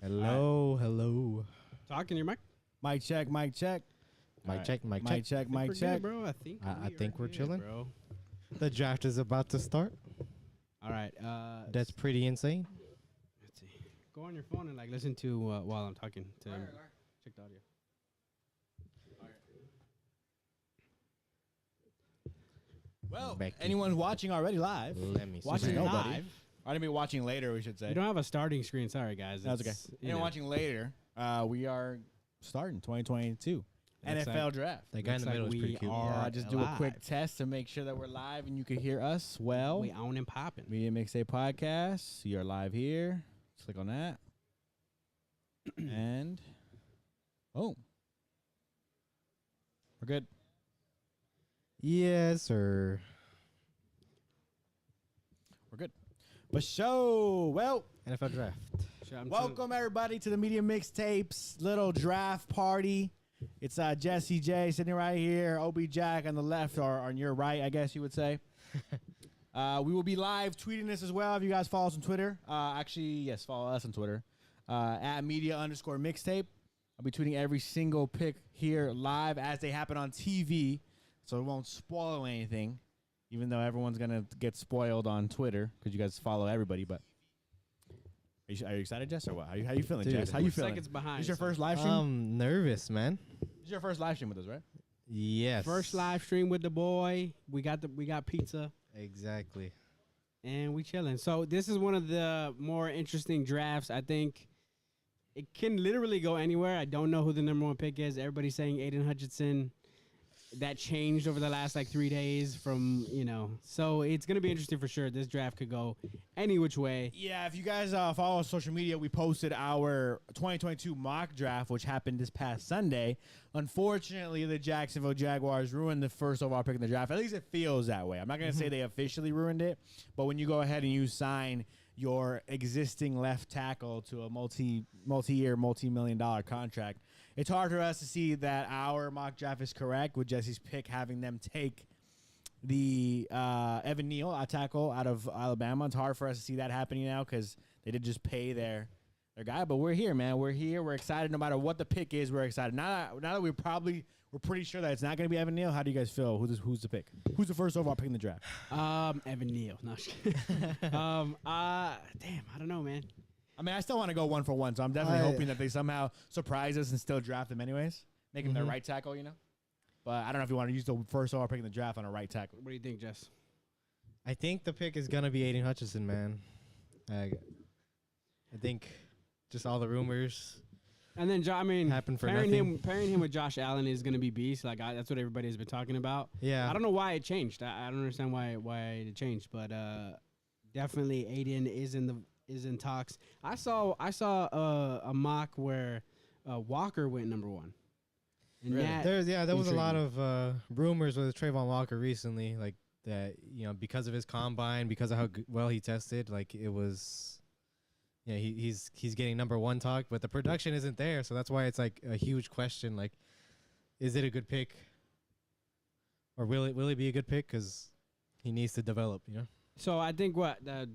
Hello, hello. Talking your mic. Mic check, mic check. Mic check, mic Mic check. check, mic We're check. good, bro. I think we're good, chilling. bro. The draft is about to start. All right. That's pretty insane. Let's see. Go on your phone and listen to while I'm talking to him. Check the audio. Well, Becky. anyone watching already live? Let me see. Watching Man. nobody. Or anybody watching later, we should say. You don't have a starting screen. Sorry, guys. That's okay. Anyone watching later, we are starting 2022 Looks NFL like- draft. That guy in the Looks middle like is pretty we cute. are- Yeah, just do a quick live. test to make sure that we're live and you can hear us well. We own and popping. Media Mixtape Podcast. You are live here. Click on that. And boom. We're good. Yes, sir. We're good. But well, NFL draft. welcome everybody to the Media Mixtapes little draft party. It's Jesse J sitting right here, Obi Jack on the left or on your right, I guess you would say. We will be live tweeting this as well if you guys follow us on Twitter. Actually, yes, follow us on Twitter at media_mixtape. I'll be tweeting every single pick here live as they happen on TV, so it won't spoil anything. Even though everyone's gonna get spoiled on Twitter because you guys follow everybody, but are you excited, Jess, or what? How you feeling, Dude, Jess? How you We're feeling? seconds behind. This is your so- first live stream. I'm nervous, man. This is your first live stream with us, right? Yes. First live stream with the boy. We got pizza Exactly. and we chilling. So this is one of the more interesting drafts. I think it can literally go anywhere. I don't know who the number one pick is. Everybody's saying Aiden Hutchinson. That changed over the last 3 days from, so it's going to be interesting for sure. This draft could go any which way. Yeah, if you guys follow us on social media, we posted our 2022 mock draft, which happened this past Sunday. Unfortunately, the Jacksonville Jaguars ruined the first overall pick in the draft. At least it feels that way. I'm not going to say they officially ruined it, but when you go ahead and you sign your existing left tackle to a multi-year, multi-million-dollar contract, it's hard for us to see that our mock draft is correct with Jesse's pick having them take the Evan Neal, a tackle out of Alabama. It's hard for us to see that happening now because they did just pay their guy. But we're here, man. We're here. We're excited. No matter what the pick is, we're excited. Now that we're pretty sure that it's not going to be Evan Neal. How do you guys feel? Who's the pick? Who's the first overall pick in the draft? Evan Neal. No, damn, I don't know, man. I mean, I still want to go one for one, so I'm definitely hoping that they somehow surprise us and still draft him anyways, make him their right tackle, But I don't know if you want to use the first overall pick in the draft on a right tackle. What do you think, Jess? I think the pick is gonna be Aiden Hutchinson, man. I think just all the rumors. And then, Happened for pairing nothing. him with Josh Allen is going to be beast. That's what everybody has been talking about. Yeah. I don't know why it changed. I don't understand why it changed, but definitely Aiden is in talks. I saw a mock where Walker went number one. And Really? There was a lot of rumors with Trayvon Walker recently, like that. Because of his combine, because of how well he tested, it was. Yeah, he's getting number one talk, but the production isn't there, so that's why it's a huge question. Is it a good pick, or will it be a good pick? Because he needs to develop, So I think the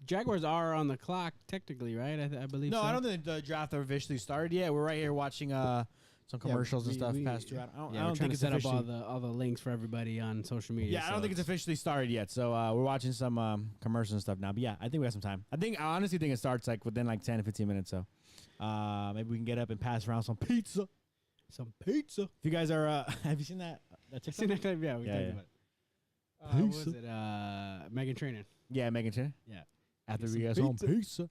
Jaguars are on the clock technically, right? I believe. No, so. I don't think the draft officially started yet. We're right here watching some commercials and stuff passed through. I We're don't trying think to it's set up officially. all the links for everybody on social media. Yeah, I don't think it's officially started yet. So we're watching some commercials and stuff now. But yeah, I think we have some time. I honestly think it starts within 10 to 15 minutes. So maybe we can get up and pass around some pizza. Some pizza. If you guys are, have you seen that TikTok? Seen that clip? Yeah, we talked yeah. about it. What was Pizza. it? Megan Trainor. Yeah, Megan Chin. Yeah. After Some we get some pizza.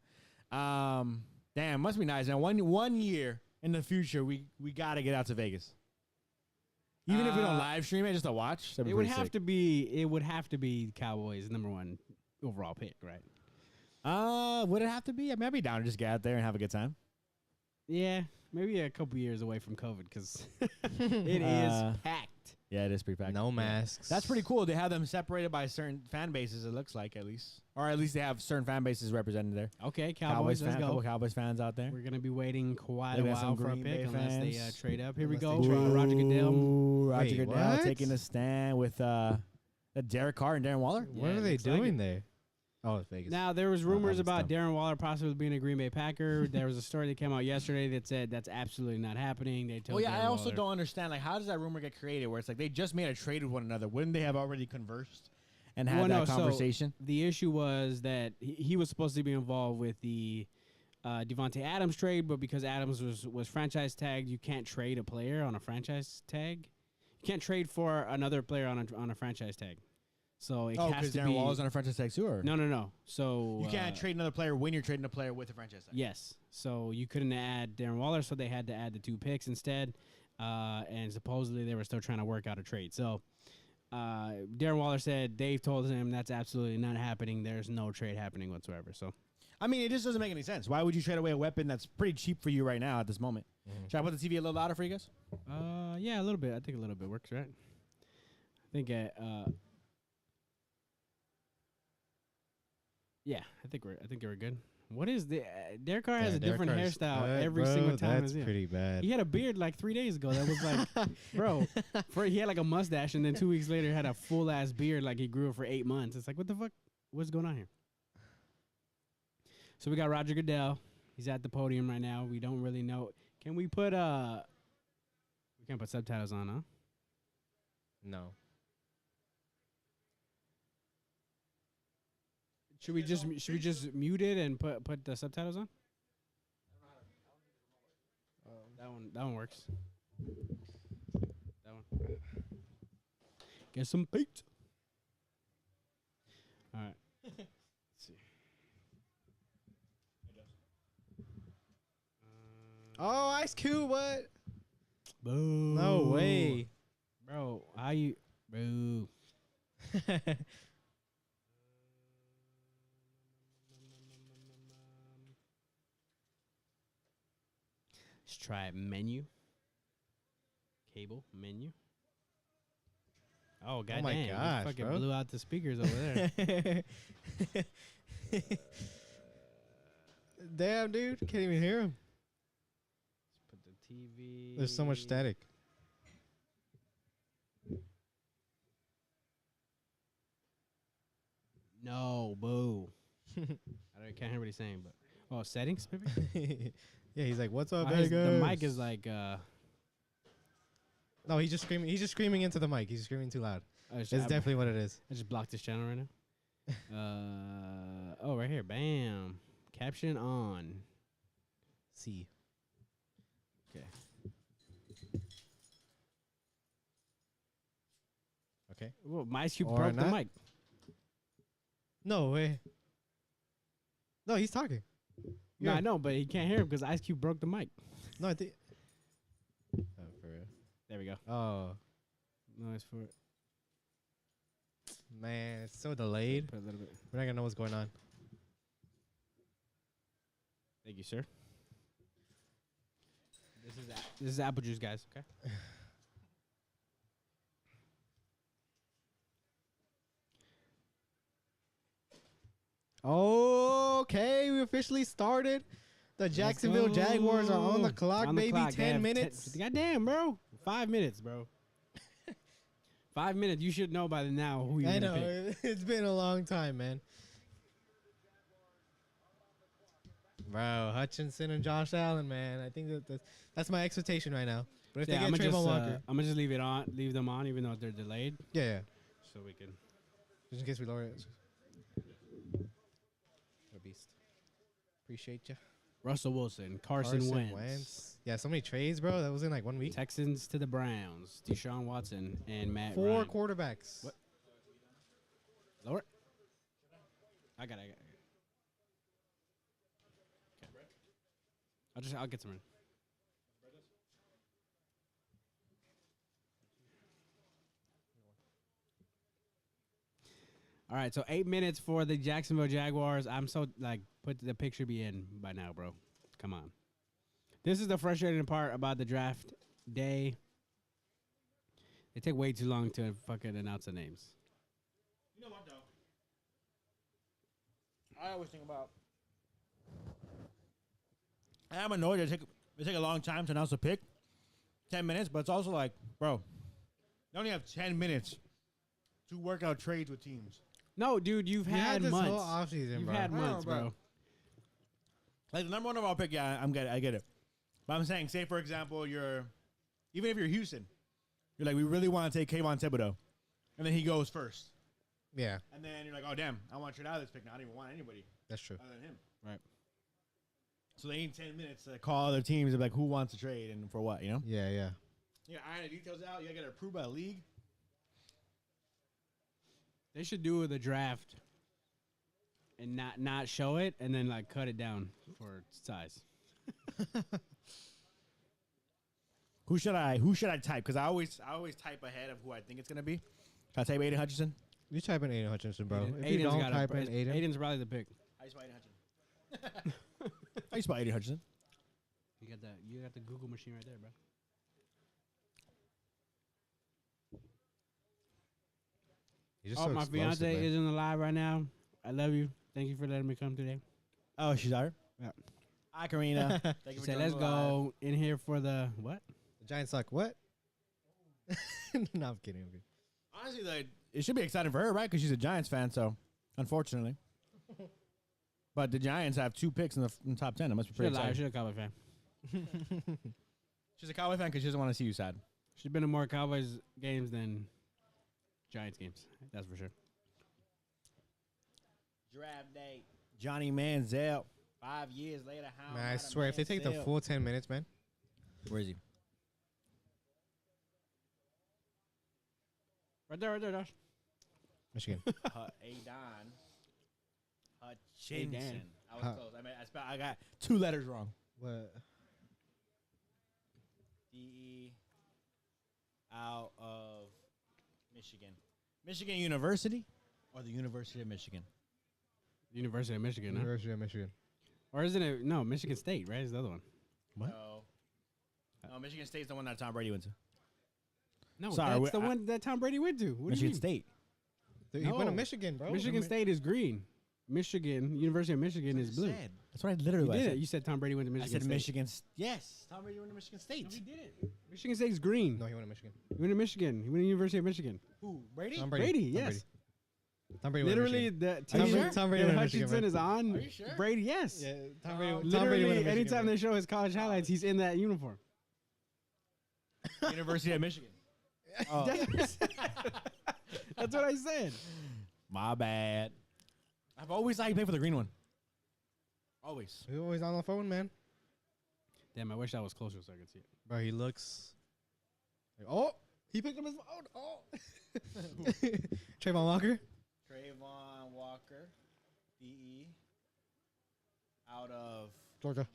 Damn, must be nice. Now, one year in the future, we got to get out to Vegas. Even if we don't live stream it, just to watch. It would have to be Cowboys number one overall pick, right? Would it have to be? I mean, I'd be down to just get out there and have a good time. Yeah, maybe a couple years away from COVID because it is packed. Yeah, it is pretty packed. No masks. That's pretty cool. They have them separated by certain fan bases, it looks like, at least. Or at least they have certain fan bases represented there. Okay, Cowboys, let's go. Couple Cowboys fans out there. We're going to be waiting quite Look a at while some for a Green pick Bay unless they fans. trade up. Here we Unless go. they trade. Roger Goodell. Ooh, Roger Wait, Goodell what? taking a stand with Derek Carr and Darren Waller. What Yeah, are it they looks like doing it. there? Oh, Vegas. Now there was Oh, rumors I'm about stumped. Darren Waller possibly being a Green Bay Packer. There was a story that came out yesterday that said that's absolutely not happening. They told Well, yeah, Darren I also Waller- don't understand. Like, how does that rumor get created? Where it's like they just made a trade with one another. Wouldn't they have already conversed and had Well, that no, so conversation? the issue was that he was supposed to be involved with the Devontae Adams trade, but because Adams was franchise tagged, you can't trade a player on a franchise tag. You can't trade for another player on a franchise tag. So it Oh, has because to Darren be Waller's on a franchise tag too, or no. So you can't trade another player when you're trading a player with a franchise tag. Yes. So you couldn't add Darren Waller, so they had to add the 2 picks instead. And supposedly they were still trying to work out a trade. So Darren Waller said Dave told him that's absolutely not happening. There's no trade happening whatsoever. So I mean, it just doesn't make any sense. Why would you trade away a weapon that's pretty cheap for you right now at this moment? Should I put the TV a little louder for you guys? yeah, a little bit. I think a little bit works, right? I think yeah, I think we're good. What is the Derek Carr has a Derek different Carr's- hairstyle every bro, single time. That's as him. pretty bad. He had a beard like 3 days ago. That was like, bro, he had like a mustache, and then 2 weeks later had a full ass beard like he grew it for 8 months. It's like, what the fuck? What's going on here? So we got Roger Goodell. He's at the podium right now. We don't really know. Can we put we can't put subtitles on, huh? No. Should we just mute it and put the subtitles on? That one works. That one. Get some beat. All right. Let's see. Oh, Ice Cube, what? Boo. No way. Bro, how you boo. Let's try menu. Cable menu. Oh goddamn! my You gosh, fucking bro. blew out the speakers over there. Damn, dude. Can't even hear him. Let's put the TV. There's so much static. No, boo. Can't hear what he's saying, but settings maybe. Yeah, he's like, "What's up, Oh, Vegas?" the mic is like No, he's just screaming. He's just screaming into the mic. He's screaming too loud. It's I definitely what it is. just blocked this channel right now. Oh, right here. Bam. Caption on. C. Okay. Okay. Well, my Ice Cube Or broke the not. mic. No way. No, he's talking. No, I Yeah. know, but he can't hear him because Ice Cube broke the mic. No, I think. Oh, for real. There we go. Oh Noise for it. man, it's so delayed. Put a little bit. We're not gonna know what's going on. Thank you, sir. This is apple juice, guys. Okay. Okay, we officially started. The Jacksonville Jaguars are on the clock, On the baby. clock. They 10 have minutes. Goddamn, bro. 5 minutes, bro. 5 minutes. You should know by now who you're I gonna know. pick. It's been a long time, man. Bro, Hutchinson and Josh Allen, man. I think that's my expectation right now. But if Yeah, they I'm get gonna Trayvon Walker, just leave them on, even though they're delayed, yeah, so we can. just in case we lower it. What a beast. Appreciate you. Russell Wilson, Carson Wentz. Yeah, so many trades, bro. That was in like 1 week. Texans to the Browns, Deshaun Watson and Matt 4 Ryan. quarterbacks. What? Lower it. I got it. Okay. I'll get some in. All right, so 8 minutes for the Jacksonville Jaguars. I'm so put the picture be in by now, bro. Come on. This is the frustrating part about the draft day. They take way too long to fucking announce the names. You know what, though? I always think about. I'm annoyed they take a long time to announce a pick. 10 minutes, but it's also like, bro, you only have 10 minutes to work out trades with teams. No, dude, you've You had this months. whole offseason, You've bro. had I know, months, bro. bro. Like the number one overall pick, yeah, I get it. But I'm saying, say for example, even if you're Houston, you're like, we really want to take Kayvon Thibodeau, and then he goes first, Yeah, and then you're like, oh damn, I want to trade out of this pick now. I don't even want anybody that's true. other than him. Right. So they need 10 minutes to call other teams and be like, who wants to trade and for what, you know? Yeah, yeah. You gotta iron the details out. You gotta get it approved by the league. They should do the draft and not show it and then like cut it down for size. Who should I type? Because I always type ahead of who I think it's gonna be. Should I type Aiden Hutchinson? You type in Aiden Hutchinson, bro. If you Aiden's don't got type in Aiden, Aiden's probably the pick. How you spell Aiden Hutchinson? How you spell Aiden Hutchinson? You got the Google machine right there, bro. you're just Oh, so my explosive, fiance man. is in the live right now. I love you. Thank you for letting me come today. Oh, she's out. Yeah. Hi, Karina. Thank She you for said, joining "Let's the live. go in here for the what?" The Giants suck. What? No, I'm kidding. I'm kidding. Honestly, like, it should be exciting for her, right? Because she's a Giants fan. So, unfortunately, but the Giants have 2 picks in the top 10. It must be pretty She's a exciting. Cowboy fan. She's a Cowboy fan because she doesn't want to see you sad. She's been to more Cowboys games than Giants games. That's for sure. Draft date. Johnny Manziel. 5 years later, how? Man, I swear, if they take the full 10 minutes, man. Where is he? Right there, Josh. Michigan. Adon Hutchinson. Adan. I was close. I got 2 letters wrong. What? DE out of Michigan. Michigan University or the University of Michigan? University of Michigan, huh? University of Michigan. Or isn't it? No, Michigan State, right? Is the other one? What? No, Michigan State's the one that Tom Brady went to. No, Sorry, that's the one that Tom Brady went to. What do you Michigan mean? State. He went to No. Michigan, bro. Michigan State is green. Michigan, University of Michigan is blue. That's what I literally You did said. it. You said Tom Brady went to I Michigan said State. Michigan. Yes, Tom Brady went to Michigan State. No, he didn't. Michigan State is green. No, he went to Michigan. He went to Michigan. He went to University of Michigan. Who? Brady? Tom Brady, Tom yes. Tom Brady went to Literally, Michigan. the Tom team Brady- Tom Brady that went to Michigan, Hutchinson man. is on. Are you sure? Brady, yes. Yeah, Tom Brady Brady. Literally, went to Michigan, anytime man. they show his college highlights, he's in that uniform. University of Michigan. That's what I said. My bad. I've always liked playing for the green one. Always. He's always on the phone, man. Damn, I wish I was closer so I could see it. Bro, he looks. Like, oh, he picked up his phone. Oh. Trayvon Walker. Trayvon Walker, DE, out of Georgia.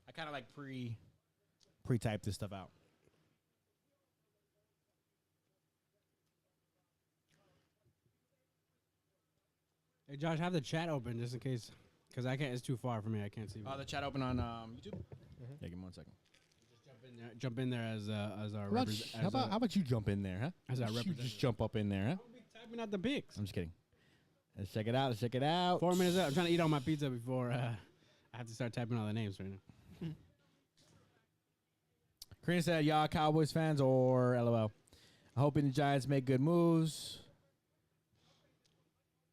I kind of like pre-type this stuff out. Hey, Josh, have the chat open just in case, because I can't. It's too far for me. I can't see. The chat open on YouTube. Yeah, give me 1 second. Jump in there as our How about you jump in there, huh? as our You representative. just jump up in there, huh? Typing out the picks. I'm just kidding. Let's check it out. Let's check it out. 4 minutes up. I'm trying to eat all my pizza before I have to start typing all the names right now. Karina said, y'all Cowboys fans or LOL. Hoping the Giants make good moves.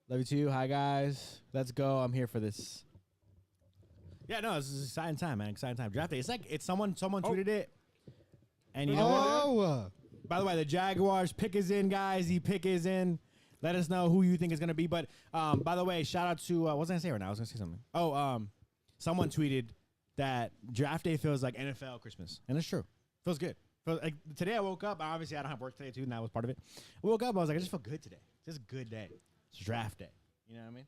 Love you too. Hi, guys. Let's go. I'm here for this. Yeah, no, this is exciting time, man. Exciting time. Draft day. It's someone tweeted it. And you know what? Oh, By the way, the Jaguars pick is in, guys. The pick is in. Let us know who you think is going to be. But, by the way, shout out to, what was I going to say right now? I was going to say something. Oh, someone tweeted that draft day feels like NFL Christmas. And it's true. Feels good. Like today I woke up. Obviously, I don't have work today, too, and that was part of it. I woke up. I was like, I just feel good today. Just a good day. It's draft day. You know what I mean?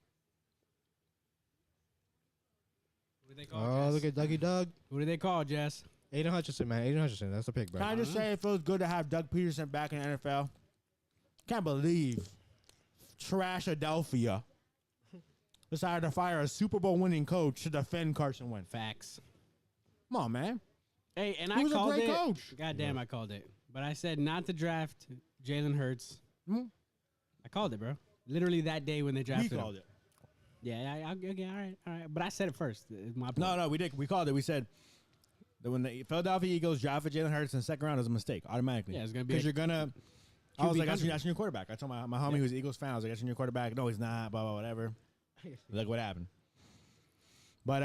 Who did they call? oh, look at Dougie Doug. Who did they call, Jess? Aiden Hutchinson, man. Aiden Hutchinson. That's the pick, bro. Can I just say it feels good to have Doug Peterson back in the NFL? Can't believe Trashadelphia decided to fire a Super Bowl winning coach to defend Carson Wentz. Facts. Come on, man. Hey, and He I was a called great it. coach. God damn, I called it. But I said not to draft Jalen Hurts. Mhm. I called it, bro. Literally that day when they We drafted called him. it. Yeah, okay, all right. But I said it first. It's my point. No, we did. We called it. We said that when the Philadelphia Eagles drafted Jalen Hurts in the second round, it was a mistake automatically. Yeah, it's gonna be because a- you're gonna I was like, country. that's your new quarterback. I told my homie who's an Eagles fan, I was like, that's your new quarterback. No, he's not, blah, blah, whatever. Look what happened. But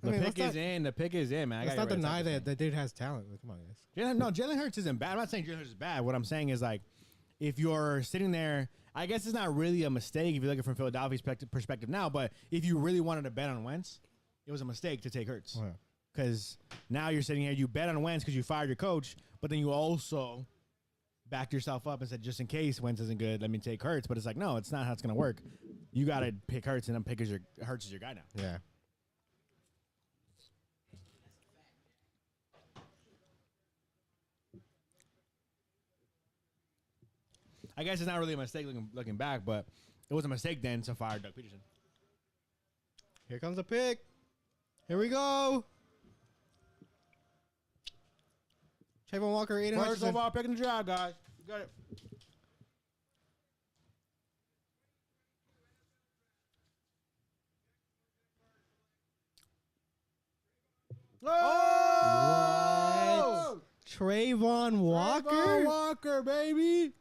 the pick is in. The pick is in, man. Let's not deny that dude has talent. Like, come on, guys. Jalen Hurts isn't bad. I'm not saying Jalen Hurts is bad. What I'm saying is, like, if you're sitting there, I guess it's not really a mistake if you're looking from Philadelphia's perspective now, but if you really wanted to bet on Wentz, it was a mistake to take Hurts. Because now you're sitting here, you bet on Wentz because you fired your coach, but then you also backed yourself up and said, just in case Wentz isn't good, let me take Hurts. But it's like, no, it's not how it's going to work. You got to pick Hurts, and then Hurts is your guy now. Yeah. I guess it's not really a mistake looking back, but it was a mistake then to fire Doug Peterson. Here comes the pick. Here we go. Trayvon Walker, Aiden First Hutchinson. overall pick in the draft, guys. You got it. Oh! Trayvon Walker? Trayvon Walker, baby.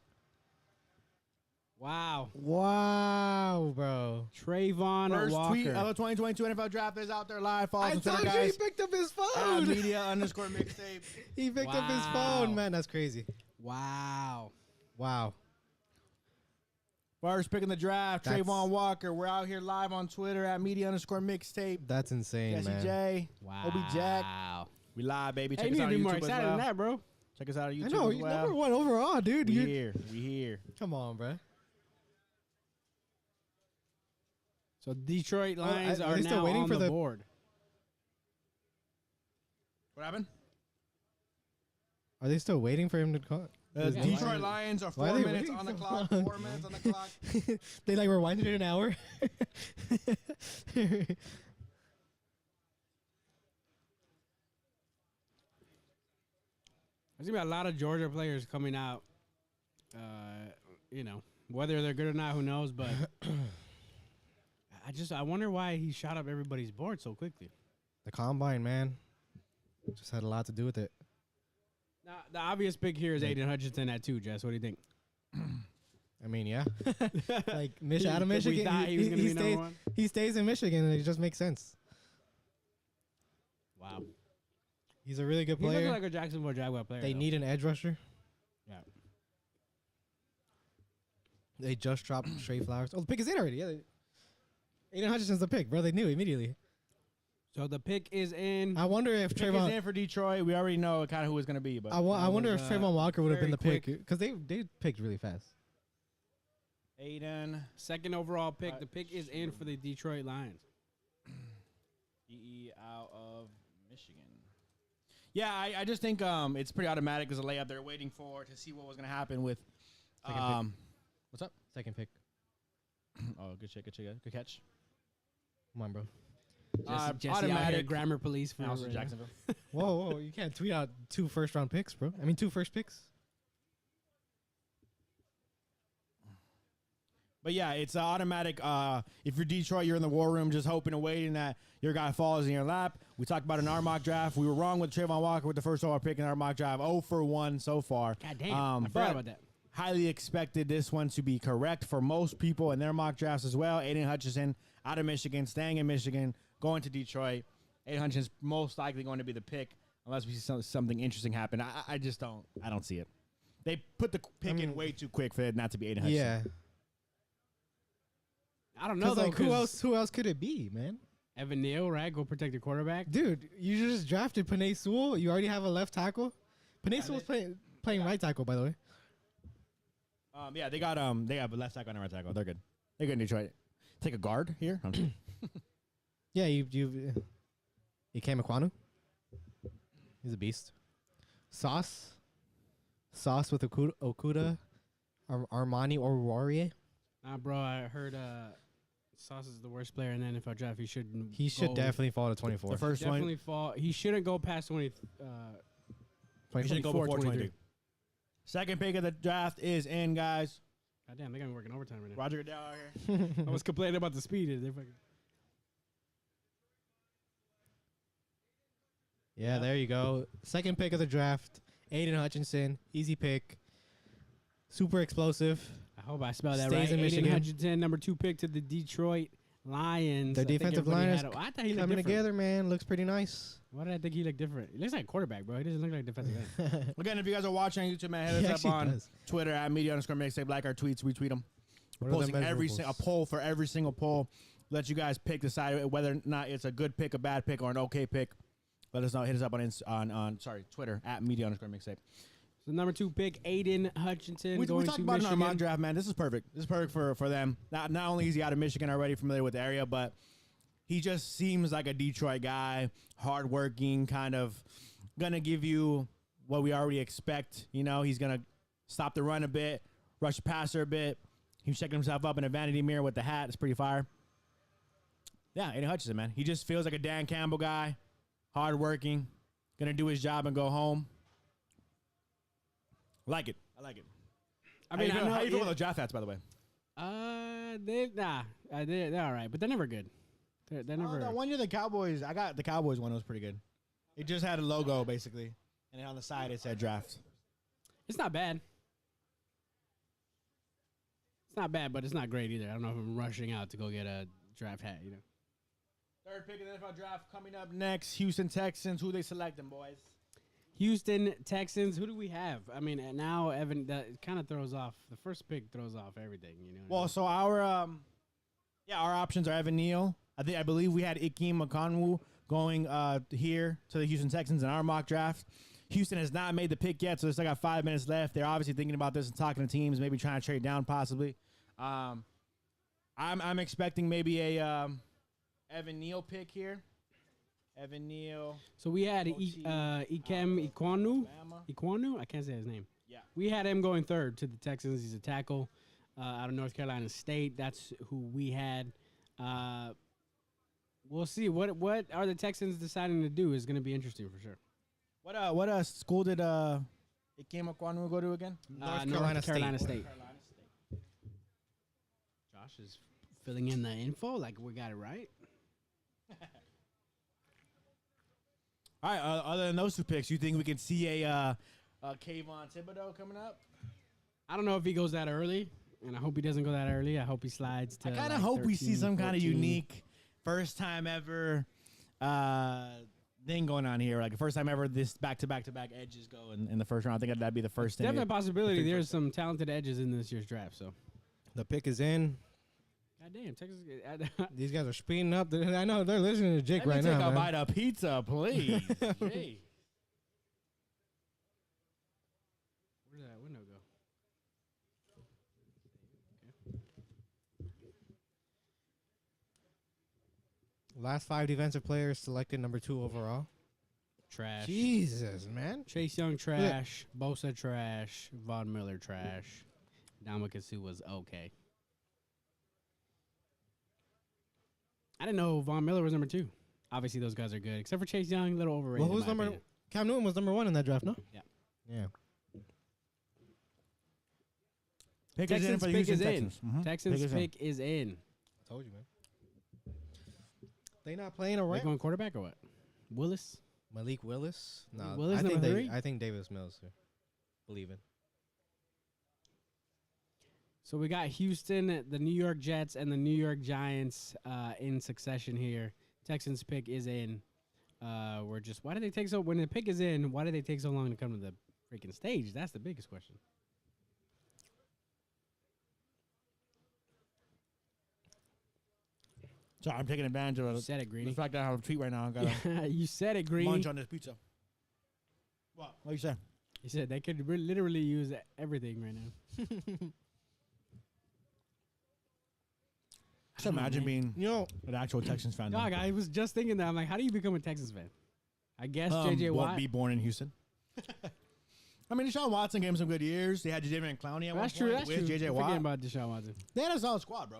Wow. Wow, bro. Trayvon First Walker. tweet of the 2022 NFL Draft is out there live. Follow us I on Twitter, told you guys. he picked up his phone. Media_mixtape. He picked up his phone, man. That's crazy. Wow. Wow. First pick in the draft, That's- Trayvon Walker. We're out here live on Twitter at media_mixtape. That's insane, Jesse man. J. Wow. Obi Jack. We live, baby. Hey, Check you us need out to on be more YouTube as excited well. than that, bro. Check us out on YouTube I know. as You're well. number one overall, dude. We here. We here. Come on, bro. So Detroit Oh, Lions are are they still now waiting on for the the- board. What happened? Are they still waiting for him to call? The Yeah, Detroit Lions. Lions are Why 4 are they minutes waiting on the so clock. long? 4 minutes on the clock. They like rewinded it an hour. There's gonna be a lot of Georgia players coming out. Whether they're good or not, who knows? But I wonder why he shot up everybody's board so quickly. The combine, man, just had a lot to do with it. Now, the obvious pick here is Aiden Hutchinson at 2. Jess, what do you think? I mean, yeah, like We out of Michigan, thought he was gonna be number stays, one. he stays in Michigan, and it just makes sense. Wow, He's a really good he looks player. like a Jacksonville Jaguar player. They though. need an edge rusher. Yeah. They just dropped Trey Flowers. Oh, the pick is in already. Yeah, Aiden Hutchinson's the pick, bro. They knew immediately. So the pick is in. I wonder if Pick is Trayvon. in for Detroit. We already know kind of who it's going to be. But I wonder if was, Trayvon Walker would have been the very pick because they picked really fast. Aiden. Second overall pick. The pick is in for the Detroit Lions. DE out of Michigan. Yeah, I just think it's pretty automatic as a layup. They're waiting to see what was going to happen with. Second What's up? Second pick. Oh, good shit, good catch. Come on, bro. Jesse out here, automatic. grammar police for Also right now. Jacksonville. Whoa, you can't tweet out 2 first-round picks, bro. I mean, 2 first picks. But yeah, it's automatic. If you're Detroit, you're in the war room just hoping and waiting that your guy falls in your lap. We talked about in our mock draft. We were wrong with Trayvon Walker with the first overall pick in our mock draft. 0 for 1 so far. God damn, I but forgot about that. highly expected this one to be correct for most people in their mock drafts as well. Aiden Hutchinson out of Michigan, staying in Michigan, going to Detroit. Aiden Hutchinson's most likely going to be the pick unless we see something interesting happen. I just don't. I don't see it. They put the pick in way too quick for it not to be Aiden Hutchinson. Yeah. I don't know Because though. like, who else could it be, man? Evan Neal, right? Go protect the quarterback. Dude, you just drafted Penei Sewell. You already have a left tackle. Penei Sewell's playing right tackle, by the way. Yeah, they got they have a left tackle and a right tackle. They're good. They're good in Detroit. Take a guard here. Yeah, you Ikem Ekwonu. He's a beast. Sauce with Okuda, Armani or Warrior. Nah, bro, I heard Sauce is the worst player in the NFL draft. He shouldn't. He should definitely fall to 24. The first one. definitely fall. He shouldn't go past 20. He shouldn't go 24, before 23. 23. Second pick of the draft is in, guys. God damn, they got me working overtime right now. Roger Goodell out here. I was complaining about the speed. They fucking. Yeah, there you go. Second pick of the draft, Aiden Hutchinson. Easy pick. Super explosive. I hope I spelled that Stays right. in Aiden Michigan. Hutchinson, number 2 pick to the Detroit Lions. Their I think defensive everybody line is had I thought he looked coming different. together, man. Looks pretty nice. Why did I think he looked different? He looks like a quarterback, bro. He doesn't look like a defensive end. Again, if you guys are watching on YouTube, man, He hit us actually up on does. Twitter at media_mixtape. Like our tweets, retweet them. What We're are the posting a measurables? poll for every single poll. Let you guys decide whether or not it's a good pick, a bad pick, or an okay pick. Let us know. Hit us up on Twitter at media_mixtape. So number 2 pick, Aiden Hutchinson. We going talked to about it in our Michigan. mock draft, man. This is perfect. This is perfect for them. Not only is he out of Michigan, already familiar with the area, but he just seems like a Detroit guy, hardworking, kind of gonna give you what we already expect. You know, he's gonna stop the run a bit, rush the passer a bit. He's checking himself up in a vanity mirror with the hat. It's pretty fire. Yeah, Aiden Hutchinson, man. He just feels like a Dan Campbell guy, hardworking, gonna do his job and go home. Like it. I like it. I mean, how you feel with the draft hats, by the way? They're all right, but they're never good. They're never. That one year the Cowboys, I got the Cowboys one. It was pretty good. It just had a logo basically, and then on the side it said draft. It's not bad. It's not bad, but it's not great either. I don't know if I'm rushing out to go get a draft hat. You know. Third pick in the NFL draft coming up next. Houston Texans. Who they selecting, boys? Houston Texans. Who do we have? I mean, now Evan, that kind of throws off. The first pick throws off everything. You know. Well, so our options are Evan Neal. I believe we had Ikem Okonwu going here to the Houston Texans in our mock draft. Houston has not made the pick yet, so they still got 5 minutes left. They're obviously thinking about this and talking to teams, maybe trying to trade down possibly. I'm expecting maybe a Evan Neal pick here. Evan Neal. So we had Ikem Ikwanu. Alabama. Ikwanu? I can't say his name. Yeah. We had him going third to the Texans. He's a tackle out of North Carolina State. That's who we had. We'll see. What are the Texans deciding to do is going to be interesting for sure. What school did Ikem Okonwu go to again? North Carolina State. Josh is filling in the info like we got it right. All right. Other than those two picks, you think we can see a Kayvon Thibodeau coming up? I don't know if he goes that early, and I hope he doesn't go that early. I hope he slides to. I kind of like hope we see 13, some kind of 14. unique first time ever thing going on here. Like first time ever this back-to-back edges go in the first round. I think that'd be the first thing. Definitely a possibility. There's some talented edges in this year's draft. So, The pick is in. goddamn, Texas. These guys are speeding up. I know they're listening to Jake Let right me take now. a man. bite of pizza, please. Gee. Where did that window go? Last 5 defensive players selected number 2 overall. Trash. Jesus, man. Chase Young trash. Bosa trash. Von Miller trash. Ndamukong was okay. I didn't know Von Miller was number 2. Obviously, those guys are good, except for Chase Young, a little overrated. Well, who's in my number? opinion. Cam Newton was number 1 in that draft, no? Yeah. Yeah. Pick is in Texans for the pick Houston is in. Texans. Mhm. Texans in. pick is in. I told you, man. They not playing They around. going quarterback or what? Willis? Malik Willis. No, Willis I think number 3? I think Davis Mills. Sir. Believe it. So we got Houston, the New York Jets, and the New York Giants in succession here. Texans pick is in. We're just why did they take so when the pick is in? Why did they take so long to come to the freaking stage? That's the biggest question. Sorry, I'm taking advantage of You it. said it, The Greeny. fact that I have a tweet right now. I gotta You said it, Greeny. munch on this pizza. What you say? He said they could literally use everything right now. Just imagine being You know, an actual Texans fan. Dog, I was just thinking that. I'm like, how do you become a Texans fan? I guess J.J. won't Watt. be born in Houston. I mean, Deshaun Watson gave him some good years. They had Jadavion Clowney at one That's point true. That's with true. J.J. Forgetting Watt. about Deshaun Watson. They had a solid squad, bro.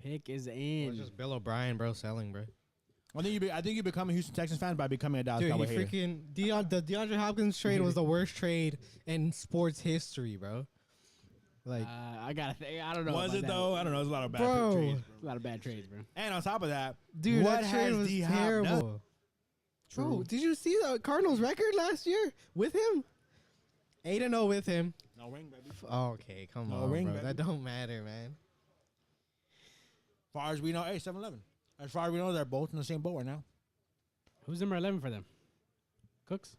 Pick is it's in. just Bill O'Brien, bro, selling, bro. I think you become a Houston Texans fan by becoming a Dallas Dude, Cowboy he hater. freaking the DeAndre Hopkins trade was the worst trade in sports history, bro. Like, I gotta think. I don't know. Was about it that. though? I don't know. There's a lot of bad Bro. trades. A lot of bad trades, bro. And on top of that, dude, what that trade has was D-Hop done? terrible. Bro, did you see the Cardinals record last year with him? 8-0 with him. No ring, baby. Okay, come No on, ring, bro. baby. That don't matter, man. As far as we know, hey, 7-11. As far as we know, they're both in the same boat right now. Who's number 11 for them? Cooks?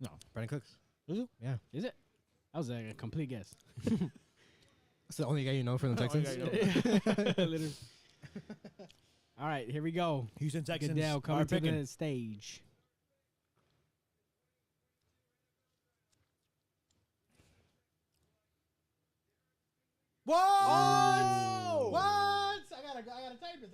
No. Brandon Cooks. Is it? Yeah. Is it? That was a complete guess. That's the only guy you know from the Only Texans. guy you know. Literally. All right, here we go. Houston Texans Goodell are coming to picking. the stage. What? Oh. What? I gotta type this.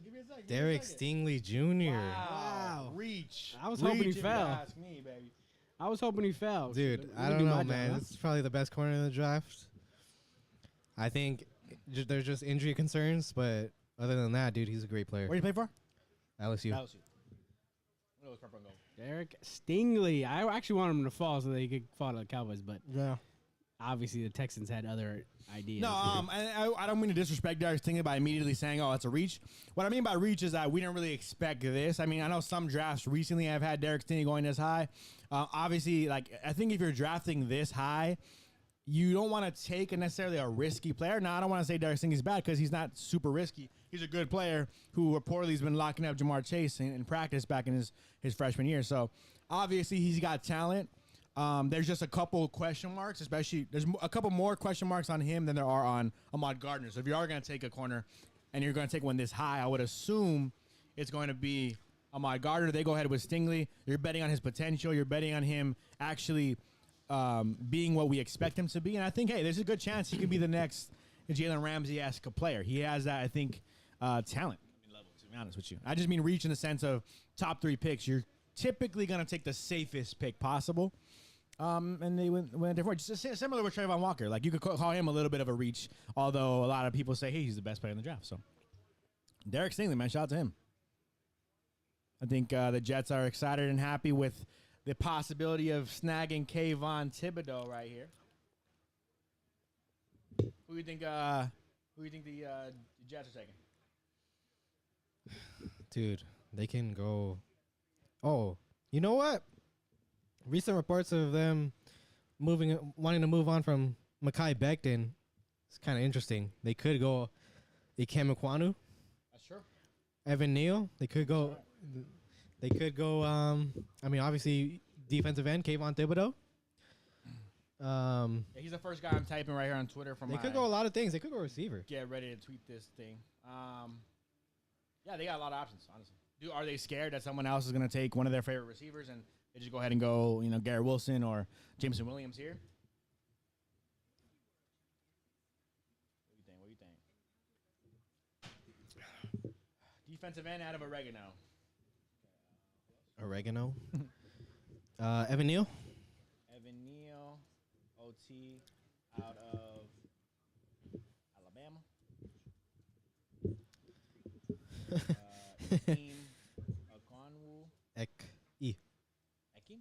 Give me a second. Derek Stingley Jr. Wow. Reach. I was hoping he Reach if you fell. Ask me, baby. I was hoping he fell. Dude, Shit, I let me don't do know, my job, man. huh? This is probably the best corner in the draft. I think there's just injury concerns, but other than that, dude, he's a great player. Where do you play for? LSU. LSU. What was purple and gold? Derek Stingley. I actually wanted him to fall so that he could fall to the Cowboys, but Yeah. obviously the Texans had other ideas. No, I don't mean to disrespect Derek Stingley by immediately saying, "Oh, it's a reach." What I mean by reach is that we didn't really expect this. I mean, I know some drafts recently have had Derek Stingley going this high. Obviously, like I think if you're drafting this high, you don't want to take necessarily a risky player. Now, I don't want to say Derek Stingley's bad because he's not super risky. He's a good player who reportedly has been locking up Jamar Chase in practice back in his freshman year. So obviously he's got talent. There's just a couple question marks, especially there's a couple more question marks on him than there are on Ahmad Gardner. So if you are going to take a corner and you're going to take one this high, I would assume it's going to be Ahmad Gardner. They go ahead with Stingley. You're betting on his potential. You're betting on him actually being what we expect him to be. And I think, hey, there's a good chance he could be the next Jalen Ramsey-esque player. He has that, I think, talent. Level, to be honest with you. I just mean reach in the sense of top 3 picks. You're typically going to take the safest pick possible. And they went different. Just similar with Trayvon Walker. Like, you could call him a little bit of a reach, although a lot of people say, hey, he's the best player in the draft. So, Derek Stingley, man, shout out to him. I think the Jets are excited and happy with the possibility of snagging Kayvon Thibodeau right here. Who do you think the Jets are taking? Dude, they can go. Oh, you know what? Recent reports of them wanting to move on from Mekhi Becton. It's kind of interesting. They could go Ikem Ekwonu, That's true. Evan Neal. They could go. They could go. I mean, obviously, defensive end Kayvon Thibodeau. Yeah, he's the first guy I'm typing right here on Twitter. From They could go a lot of things. They could go receiver. get ready to tweet this thing. Yeah, they got a lot of options, honestly. Are they scared that someone else is going to take one of their favorite receivers and they just go ahead and go, Garrett Wilson or Jameson Williams here? What do you think? Defensive end out of Oregano. Oregano. Evan Neal. Evan Neal, OT, out of Alabama. Team Okonwu. Ek-E. Ekim?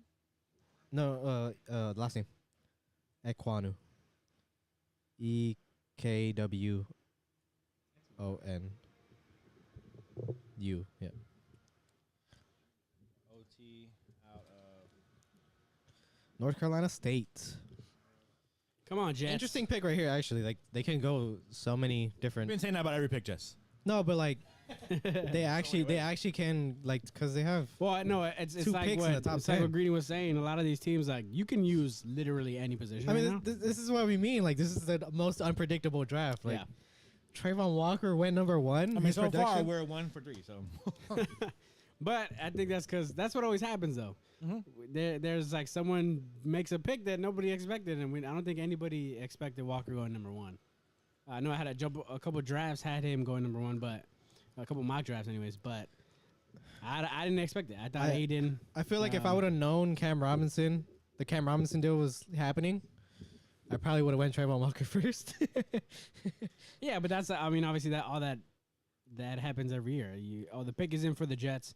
No, last name. Ekwonu. EKWONU. Yeah. OT, out of North Carolina State. Come on, Jets. Interesting pick right here, actually. Like, they can go so many I've different. been saying that about every pick, Jess. No, but like, they actually can, like, because they have. Well, no, it's Two like picks what in the top it's like 10. what Greeny was saying. A lot of these teams, like, you can use literally any position. I right mean, now. this is what we mean. Like, this is the most unpredictable draft. Like, Yeah. Trayvon Walker went number 1. I mean, His so far, production- we're 1 for 3, so. But I think that's because that's what always happens, though. There's like someone makes a pick that nobody expected, and I don't think anybody expected Walker going number 1. I know I had a couple drafts had him going number 1, but a couple mock drafts, anyways. But I didn't expect it. I thought Aiden. I feel like if I would have known the Cam Robinson deal was happening, I probably would have went Trayvon Walker first. Yeah, but that's obviously that happens every year. The pick is in for the Jets,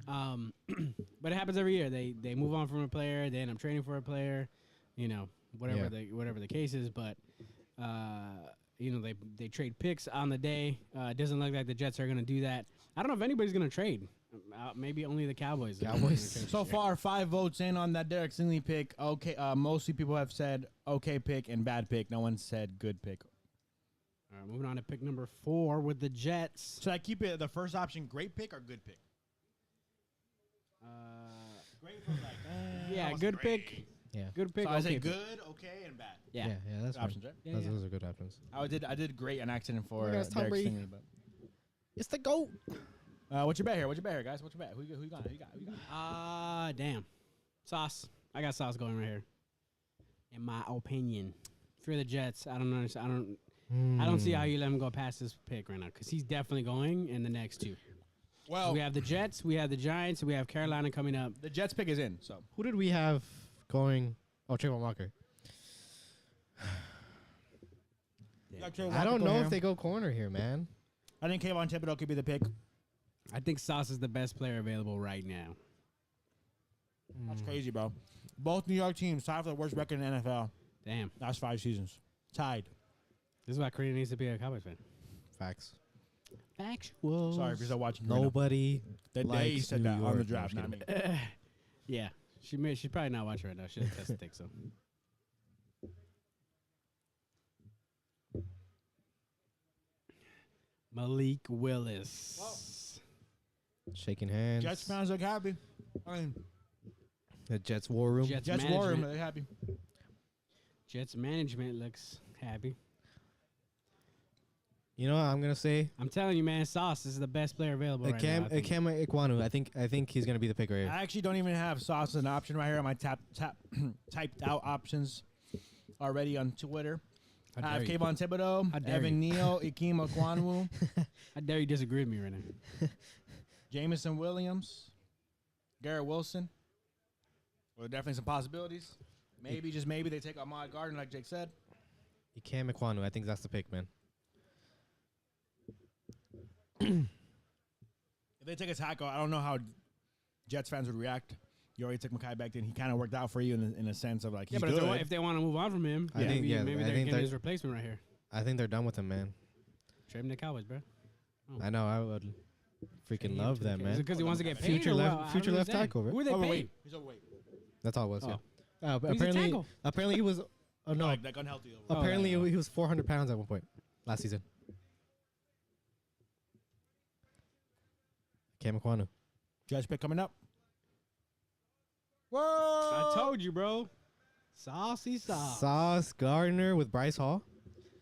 but it happens every year. They move on from a player, they end up trading for a player, whatever the case is. But they trade picks on the day. It doesn't look like the Jets are going to do that. I don't know if anybody's going to trade. Maybe only the Cowboys. Cowboys. So far, 5 votes in on that Derek Stingley pick. Okay, mostly people have said okay pick and bad pick. No one said good pick. All right, moving on to pick number 4 with the Jets. Should I keep it the first option, great pick or good pick? Great was like, Yeah, good pick. Yeah. Good pick. So I say okay pick. good, okay, and bad. Yeah. That's Good options, right? Yeah, Those, yeah. those are good options. I did great on accident for Look at us, Tom Derek Brady. Stingley. But It's the GOAT. what's your bet here? Guys? What's your bet? Who you got? Damn. Sauce. I got Sauce going right here. In my opinion, for the Jets, I don't understand. I don't see how you let him go past this pick right now because he's definitely going in the next 2. Well, We have the Jets, we have the Giants, we have Carolina coming up. the Jets pick is in. So Who did we have going? Oh, Trayvon Walker. I don't know if they go corner here, man. I think Kayvon Thibodeau could be the pick. I think Sauce is the best player available right now. That's crazy, bro. Both New York teams tied for the worst record in the NFL. Damn. Last 5 seasons. Tied. This is why Korea needs to be a Cowboys fan. Facts. Factual. Sorry if you're still watching. right now. Nobody. The day likes you said New that on York. the No, draft, I'm not me. kidding. Yeah. She's probably not watching right now. She doesn't test the tick, so. Malik Willis. Shaking hands. Jets fans look happy. I mean, The Jets war room. Jets Jets war room, management. they're happy. Jets management looks happy. You know what I'm gonna say? I'm telling you, man, Sauce is the best player available right now. I think. Cam Ikwanu. I think he's gonna be the pick right here. I actually don't even have Sauce as an option right here on my typed out options already on Twitter. How I have dare you. Kayvon Thibodeau, How dare Evan Neal, Ikem Okwanwu, How dare you disagree with me right now? Jameson Williams, Garrett Wilson. Well, definitely some possibilities. Maybe, just maybe, they take Ahmad Gardner, like Jake said. Cam Ikwanu. I think that's the pick, man. If they take a tackle, I don't know how Jets fans would react. You already took Mekhi Becton. He kind of worked out for you in a sense of like, Yeah, he's but good. if they want to move on from him, I think- maybe, yeah, maybe I they're think getting his they're- replacement right here. I think they're done with him, man. Trade him to Cowboys, bro. I know. I would freaking Trade him love to the that, Cowboys. Is it man. because he wants to get paid? Future or left- what? I don't future left understand. tackle, bro. Who are they Overweight. paying? He's overweight. That's all it was. Oh. Yeah. He's a Apparently, tackle. apparently he was. Oh no. Like unhealthy. Oh, Apparently yeah, yeah. he was 400 pounds at one point last season. Cam Ikwanu. Jets pick coming up. Whoa! I told you, bro. Saucy Sauce. Sauce Gardner with Bryce Hall.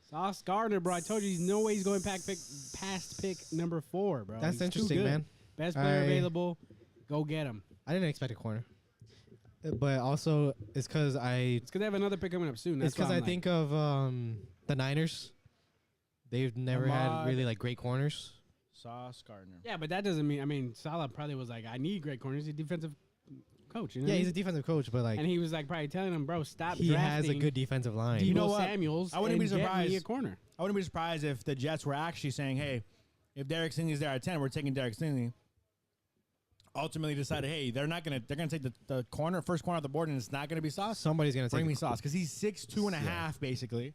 Sauce Gardner, bro. I told you, there's no way he's going past pick number 4, bro. That's He's too interesting, good. man. Best player available. Go get him. I didn't expect a corner, but also it's because It's because they have another pick coming up soon. That's it's because why I I'm like, think of the Niners. They've never had Ahmad. really like great corners. Sauce Gardner. Yeah, but that doesn't mean. I mean, Salah probably was like, I need great corners. He's a defensive coach. You know Yeah, what I he's a mean? defensive coach, but like And he was like probably telling him, bro, stop he has a drafting good defensive line. Debo You know what? Samuels. I wouldn't be and get me surprised. a corner. I wouldn't be surprised if the Jets were actually saying, hey, if Derek Stingley's there at 10, we're taking Derek Stingley. Ultimately decided, hey, they're gonna take the first corner off the board, and it's not gonna be Sauce. Somebody's gonna Bring take me the- Sauce because he's 6'2" and a half, basically,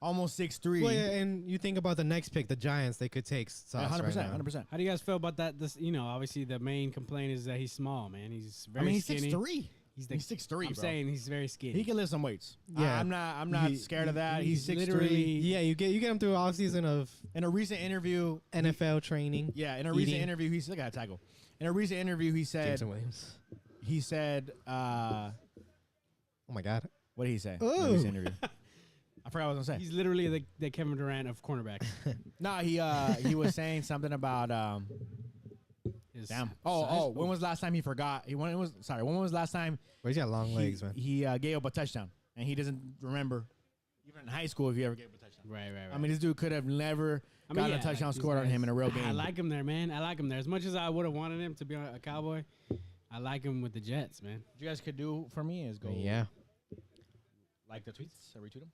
almost 6'3". Well, yeah, and you think about the next pick, the Giants. They could take Sauce 100%, right now. 100%. How do you guys feel about that? This, obviously the main complaint is that he's small, man. He's I very mean, he's skinny. 6'3". He's He's 6'3". I'm bro. saying he's very skinny. He can lift some weights. Yeah. I'm not He- scared of that. He's he's 6'3". literally- Yeah, you get him through all season of In a recent interview, NFL training. yeah, in a recent Eating. interview, he's look at that tackle. In a recent interview, he said, Jameson Williams. uh, Oh my God. what did he say? In Ooh. a recent interview. I forgot what I was gonna say. He's literally the Kevin Durant of cornerbacks. No, he was saying something about His damn. size. When was the last time he forgot? When was the last time Well, he's got long legs, man. he gave up a touchdown and he doesn't remember even in high school if he ever gave up a touchdown. Right. I mean, this dude could have never gotten a touchdown these scored on guys- him in a real game. I like him there, man. I like him there. As much as I would have wanted him to be a Cowboy, I like him with the Jets, man. What you guys could do for me is go Yeah. like the tweets, retweet them.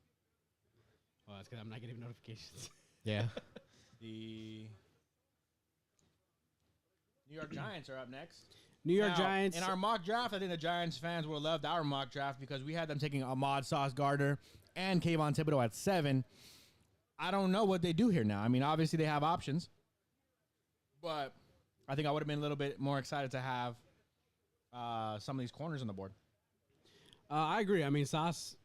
Oh, that's because I'm not getting notifications. Yeah. The New York Giants are up next. New York Now, Giants. In our mock draft, I think the Giants fans would have loved our mock draft because we had them taking Ahmad Sauce Gardner and Kayvon Thibodeau at 7. I don't know what they do here now. I mean, obviously they have options, but I think I would have been a little bit more excited to have some of these corners on the board. I agree. I mean, Sauce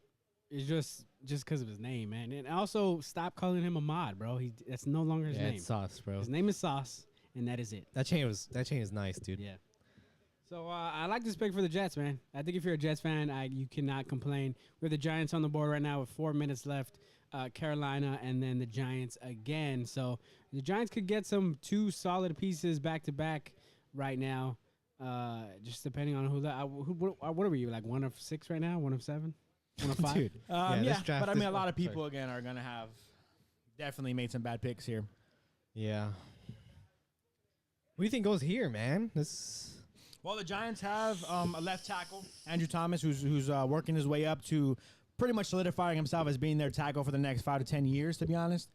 is just because of his name, man. And also, stop calling him Ahmad, bro. That's no longer his Yeah, name. it's Sauce, bro. His name is Sauce, and that is it. That chain is nice, dude. Yeah. So I like this pick for the Jets, man. I think if you're a Jets fan, you cannot complain. We have the Giants on the board right now with 4 minutes left. Carolina and then the Giants again. So the Giants could get some 2 solid pieces back to back right now. Just depending on what are we, like 1 of 6 right now? 1 of 7? 1 of 5? Dude, Yeah, this draft but I mean, is- a lot of sorry. people again are gonna have definitely made some bad picks here. Yeah. What do you think goes here, man? Well, the Giants have a left tackle, Andrew Thomas, who's working his way up to pretty much solidifying himself as being their tackle for the next 5 to 10 years, to be honest.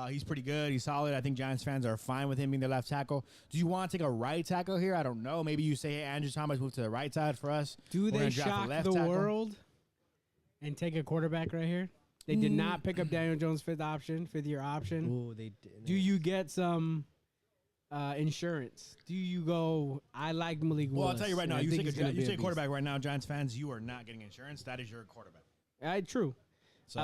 He's pretty good. He's solid. I think Giants fans are fine with him being their left tackle. Do you want to take a right tackle here? I don't know. Maybe you say, hey, Andrew Thomas, move to the right side for us. Do We're they gonna draft a shock left the tackle. world and take a quarterback right here? They did not pick up Daniel Jones' 5th-year option. Ooh, they did. Do you get some insurance? Do you go, I like Malik Willis? Well, I'll tell you right now, and I you think take he's gonna a be beast. quarterback right now, Giants fans, you are not getting insurance. That is your quarterback. True. So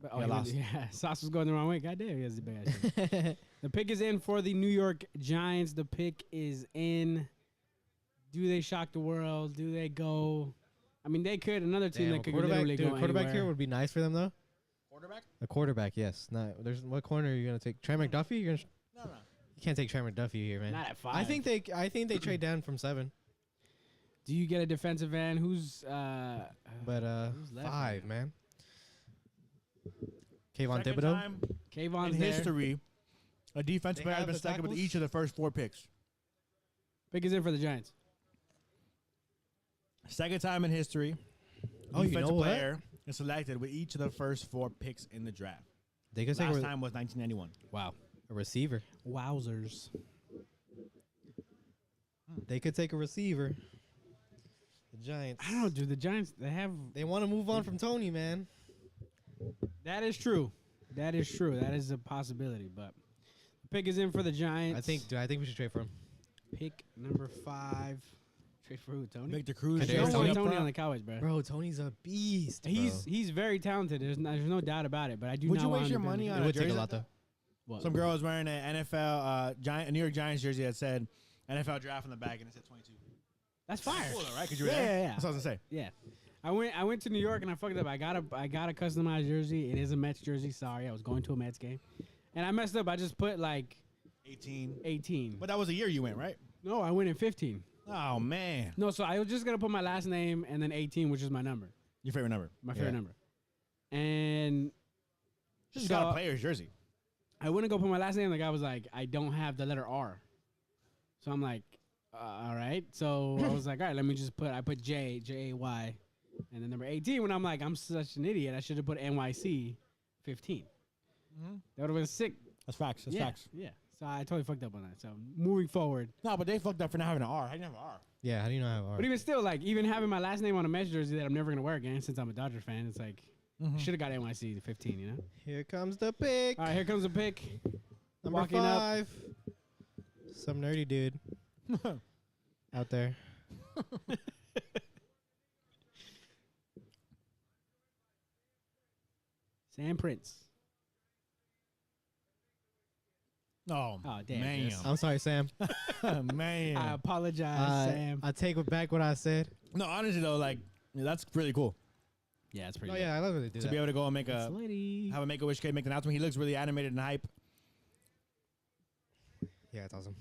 But, Yeah, lost. yeah, Sauce was going the wrong way. God damn, he has the bad. The pick is in for the New York Giants. The pick is in. Do they shock the world? Do they go? I mean, they could. Another team Damn, that could quarterback, literally dude, go a quarterback anywhere. here would be nice for them though. quarterback? A quarterback, yes. Not there's what corner are you gonna take? Trey McDuffie? You're gonna No. you can't take Trey McDuffie here, man. Not at 5. I think they trade down from 7, Do you get a defensive end? Who's but Who's left 5, right man. Kayvon Second Thibodeau. time Kayvon's in there? history, a defensive They player has have been the selected with tackles? each of the first 4 picks. Pick is in for the Giants. Second time in history, a Oh, you defensive know what? player is selected with each of the first 4 picks in the draft. They could take Last time was 1991. Wow. a receiver. Wowzers. They could take a receiver. The Giants. I don't know, dude. The Giants, They want to move on from Tony, man. that is true. That is true. That is a possibility. But the pick is in for the Giants. I think we should trade for him. Pick number 5. Trade for who? Tony? Victor Cruz. Kadarius You don't Tony want up Tony front? on the Cowboys, bro. Bro, Tony's a beast. He's very talented. There's no doubt about it. But I do Would not you want waste him your to be- money on It a would take a jersey lot though. What? Some girl was wearing an NFL a New York Giants jersey that said NFL draft on the back and it said 22. That's fire. Cool though, right? Because you were Yeah, there. yeah, yeah. That's what I was gonna say. Yeah. I went to New York and I fucked up. I got a customized jersey. It is a Mets jersey. Sorry, I was going to a Mets game, and I messed up. I just put like 18. 18. But that was the year you went, right? No, I went in 15. Oh man, No, so I was just gonna put my last name and then 18, which is my number, your favorite number? my favorite Yeah. number. And Just so got a player's jersey. I wouldn't go put my last name. The guy was like, I don't have the letter R. So I'm like, all right. So I was like, all right, let me just I put Jay, and then number 18. When I'm like, I'm such an idiot. I should have put NYC 15. Mhm. That would have been sick. That's facts. That's yeah, facts. yeah. So I totally fucked up on that. So moving forward, No, but they fucked up for not having an R. How do you have an R? Yeah, how do you know how? but even still, like even having my last name on a Mets jersey that I'm never gonna wear again, since I'm a Dodger fan, it's like should have got NYC 15. You know. Here comes the pick. All right, here comes the pick. Number walking up. 5. Some nerdy dude out there. Sam Prince. Oh, Oh, damn, man. yes. I'm sorry, Sam. Man. I apologize, Sam. I take back what I said. No, honestly though, like that's really cool Yeah, it's pretty. Oh good. yeah, I love when they do to that. be able to go and make It's a litty. have a Make-A-Wish kid make an announcement. He looks really animated and hype. Yeah, it's awesome.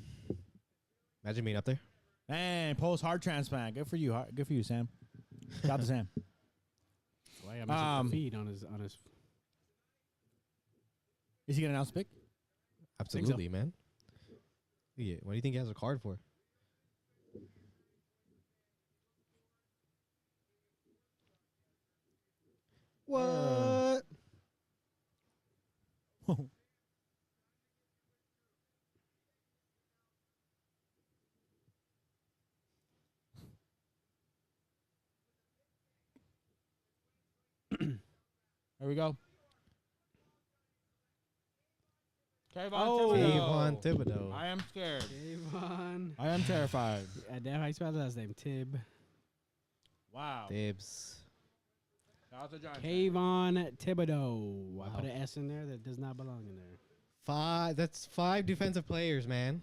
Imagine being up there. Man, post heart transplant. Good for you. Good for you, Sam. Shout out to Sam. Why I missing Um, the feed on his. Is he gonna announce the pick? Absolutely, man. Yeah, what do you think he has a card for? What? There we go. Kayvon Thibodeau. I am scared. Kayvon. I am terrified. Damn, how you spell his last name? Tib. Wow. Dibs. Shout out to Giants. Kayvon Thibodeau. I Wow. put an S in there that does not belong in there. That's 5 defensive players, man.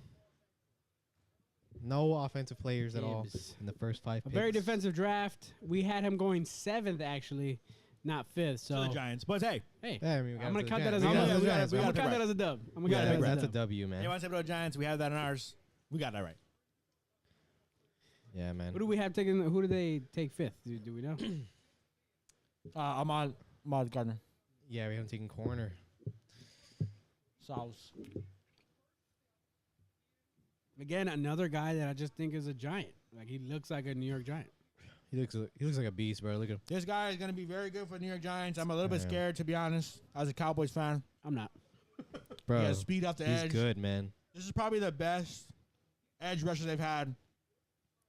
No offensive players at all Dibs. in the first 5 A picks. very defensive draft. We had him going 7th, actually, not 5th. So the So, Giants. But hey, hey, Yeah, I mean, we I'm got going the to count that Giants. as a We got dub. the we got Giants, it. I'm man. going to count that as a dub. I'm going to Yeah, count that as a that's a dub. W, man. Kayvon Thibodeau Giants. We have that in ours. We got that right. Yeah, man. Who do we have taken? Who do they take 5th? Do we know? Ahmad Gardner. Yeah, we haven't taken corner. Sauce. Again, another guy that I just think is a giant. Like, he looks like a New York Giant. He looks like a beast, bro. Look at him. This guy is going to be very good for the New York Giants. I'm a little bit Yeah. scared, to be honest, as a Cowboys fan. I'm not. Bro, He has speed off the he's edge. good, man. This is probably the best edge rusher they've had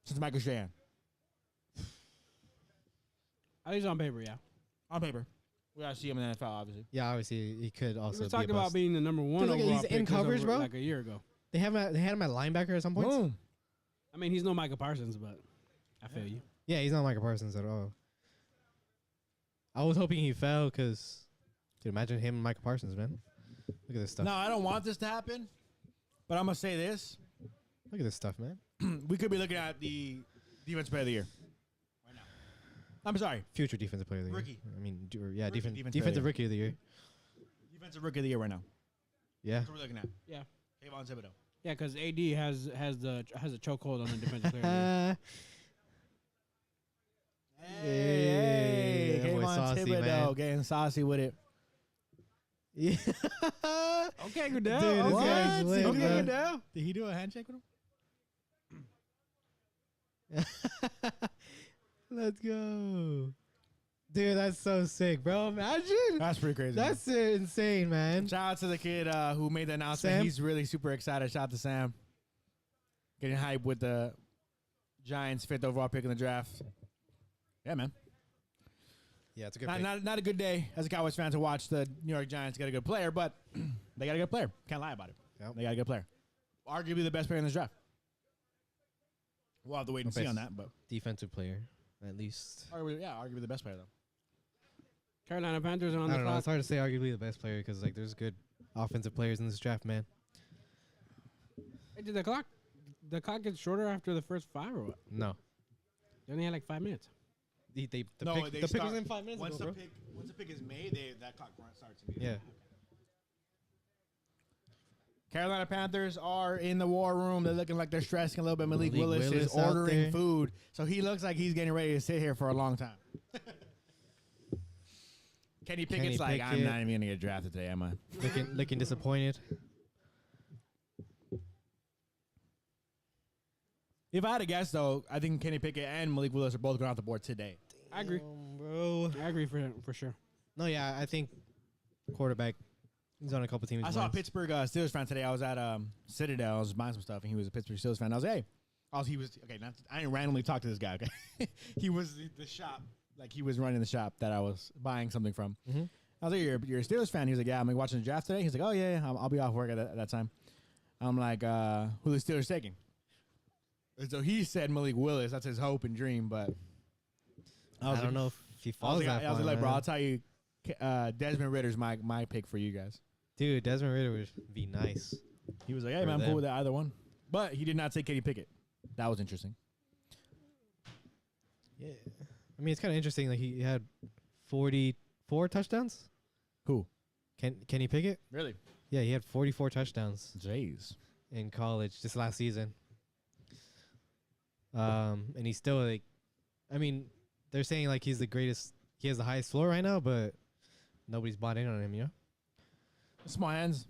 since Michael Strahan. At least on paper, yeah. On paper. We got to see him in the NFL, obviously. Yeah, obviously he could also We be talked a about bust. being the number 1 Dude, look at- overall he's pick in just coverage, over, bro. like a year ago. They had him at linebacker at some points. Boom. I mean, he's no Micah Parsons, but I feel you. Yeah, he's not Michael Parsons at all. I was hoping he fell because, dude, imagine him and Michael Parsons, man. Look at this stuff. No, I don't want this to happen, but I'm going to say this. Look at this stuff, man. We could be looking at the Defensive Player of the Year right now. I'm sorry. Future defensive player of the year. Rookie. I mean, Rookie defensive defensive player. rookie of the year. Defensive Rookie of the Year right now. Yeah. That's what we're looking at. Yeah. Kayvon Thibodeau. Yeah, because AD has a chokehold on the defensive player. of the year. Hey, that boy Kayvon saucy, Thibodeau man. getting saucy with it. Yeah. Okay, Goodell. Dude, this okay, guy's lit, okay, bro. Goodell. Did he do a handshake with him? Let's go. Dude, that's so sick, bro. Imagine. That's pretty crazy. That's insane, man. Shout out to the kid who made the announcement. Sam? He's really super excited. Shout out to Sam. Getting hype with the Giants' 5th overall pick in the draft. Yeah, man. Yeah, it's a good Not a good day as a Cowboys fan to watch the New York Giants get a good player, but they got a good player. Can't lie about it. Yep. They got a good player. Arguably the best player in this draft. We'll have to wait and see on that, but defensive player, at least. arguably the best player though. Carolina Panthers are on I the don't know. clock. It's hard to say arguably the best player because like there's good offensive players in this draft, man. Hey, did the clock get shorter after the first 5 or what? No, They only had like 5 minutes. the pick they was start- in 5 minutes Once ago, the bro. pick is made, that clock starts immediately. Yeah. Carolina Panthers are in the war room. They're looking like they're stressing a little bit. Malik Willis is Willis out ordering there. food, so he looks like he's getting ready to sit here for a long time. Kenny Pickett's like, I'm Pickett. not even going to get drafted today, am I? looking disappointed. If I had to guess, though, I think Kenny Pickett and Malik Willis are both going off the board today. I agree. Bro. I agree for sure. No, yeah, I think quarterback. He's on a couple teams. I saw a Pittsburgh Steelers fan today. I was at Citadel. I was buying some stuff, and he was a Pittsburgh Steelers fan. I was like, hey. I didn't randomly talk to this guy, okay? He was the shop. Like, he was running the shop that I was buying something from. Mhm. I was like, you're a Steelers fan? He was like, yeah, I'm like, watching the draft today. He's like, oh, yeah, I'll be off work at that time. I'm like, who the Steelers taking? And so he said Malik Willis. That's his hope and dream, but I don't know if he I was falls like, that far. bro, man. I'll tell you, Desmond Ritter's my pick for you guys. Dude, Desmond Ridder would be nice. He was like, hey, For man, I'm them. cool with either one. But he did not say Kenny Pickett. That was interesting. Yeah. I mean, it's kind of interesting. Like he had 44 touchdowns. Who? Kenny Pickett? Really? Yeah, he had 44 touchdowns Jeez. in college this last season. And he's still like, I mean, they're saying like he's the greatest. He has the highest floor right now, but nobody's bought in on him. You know? Small hands.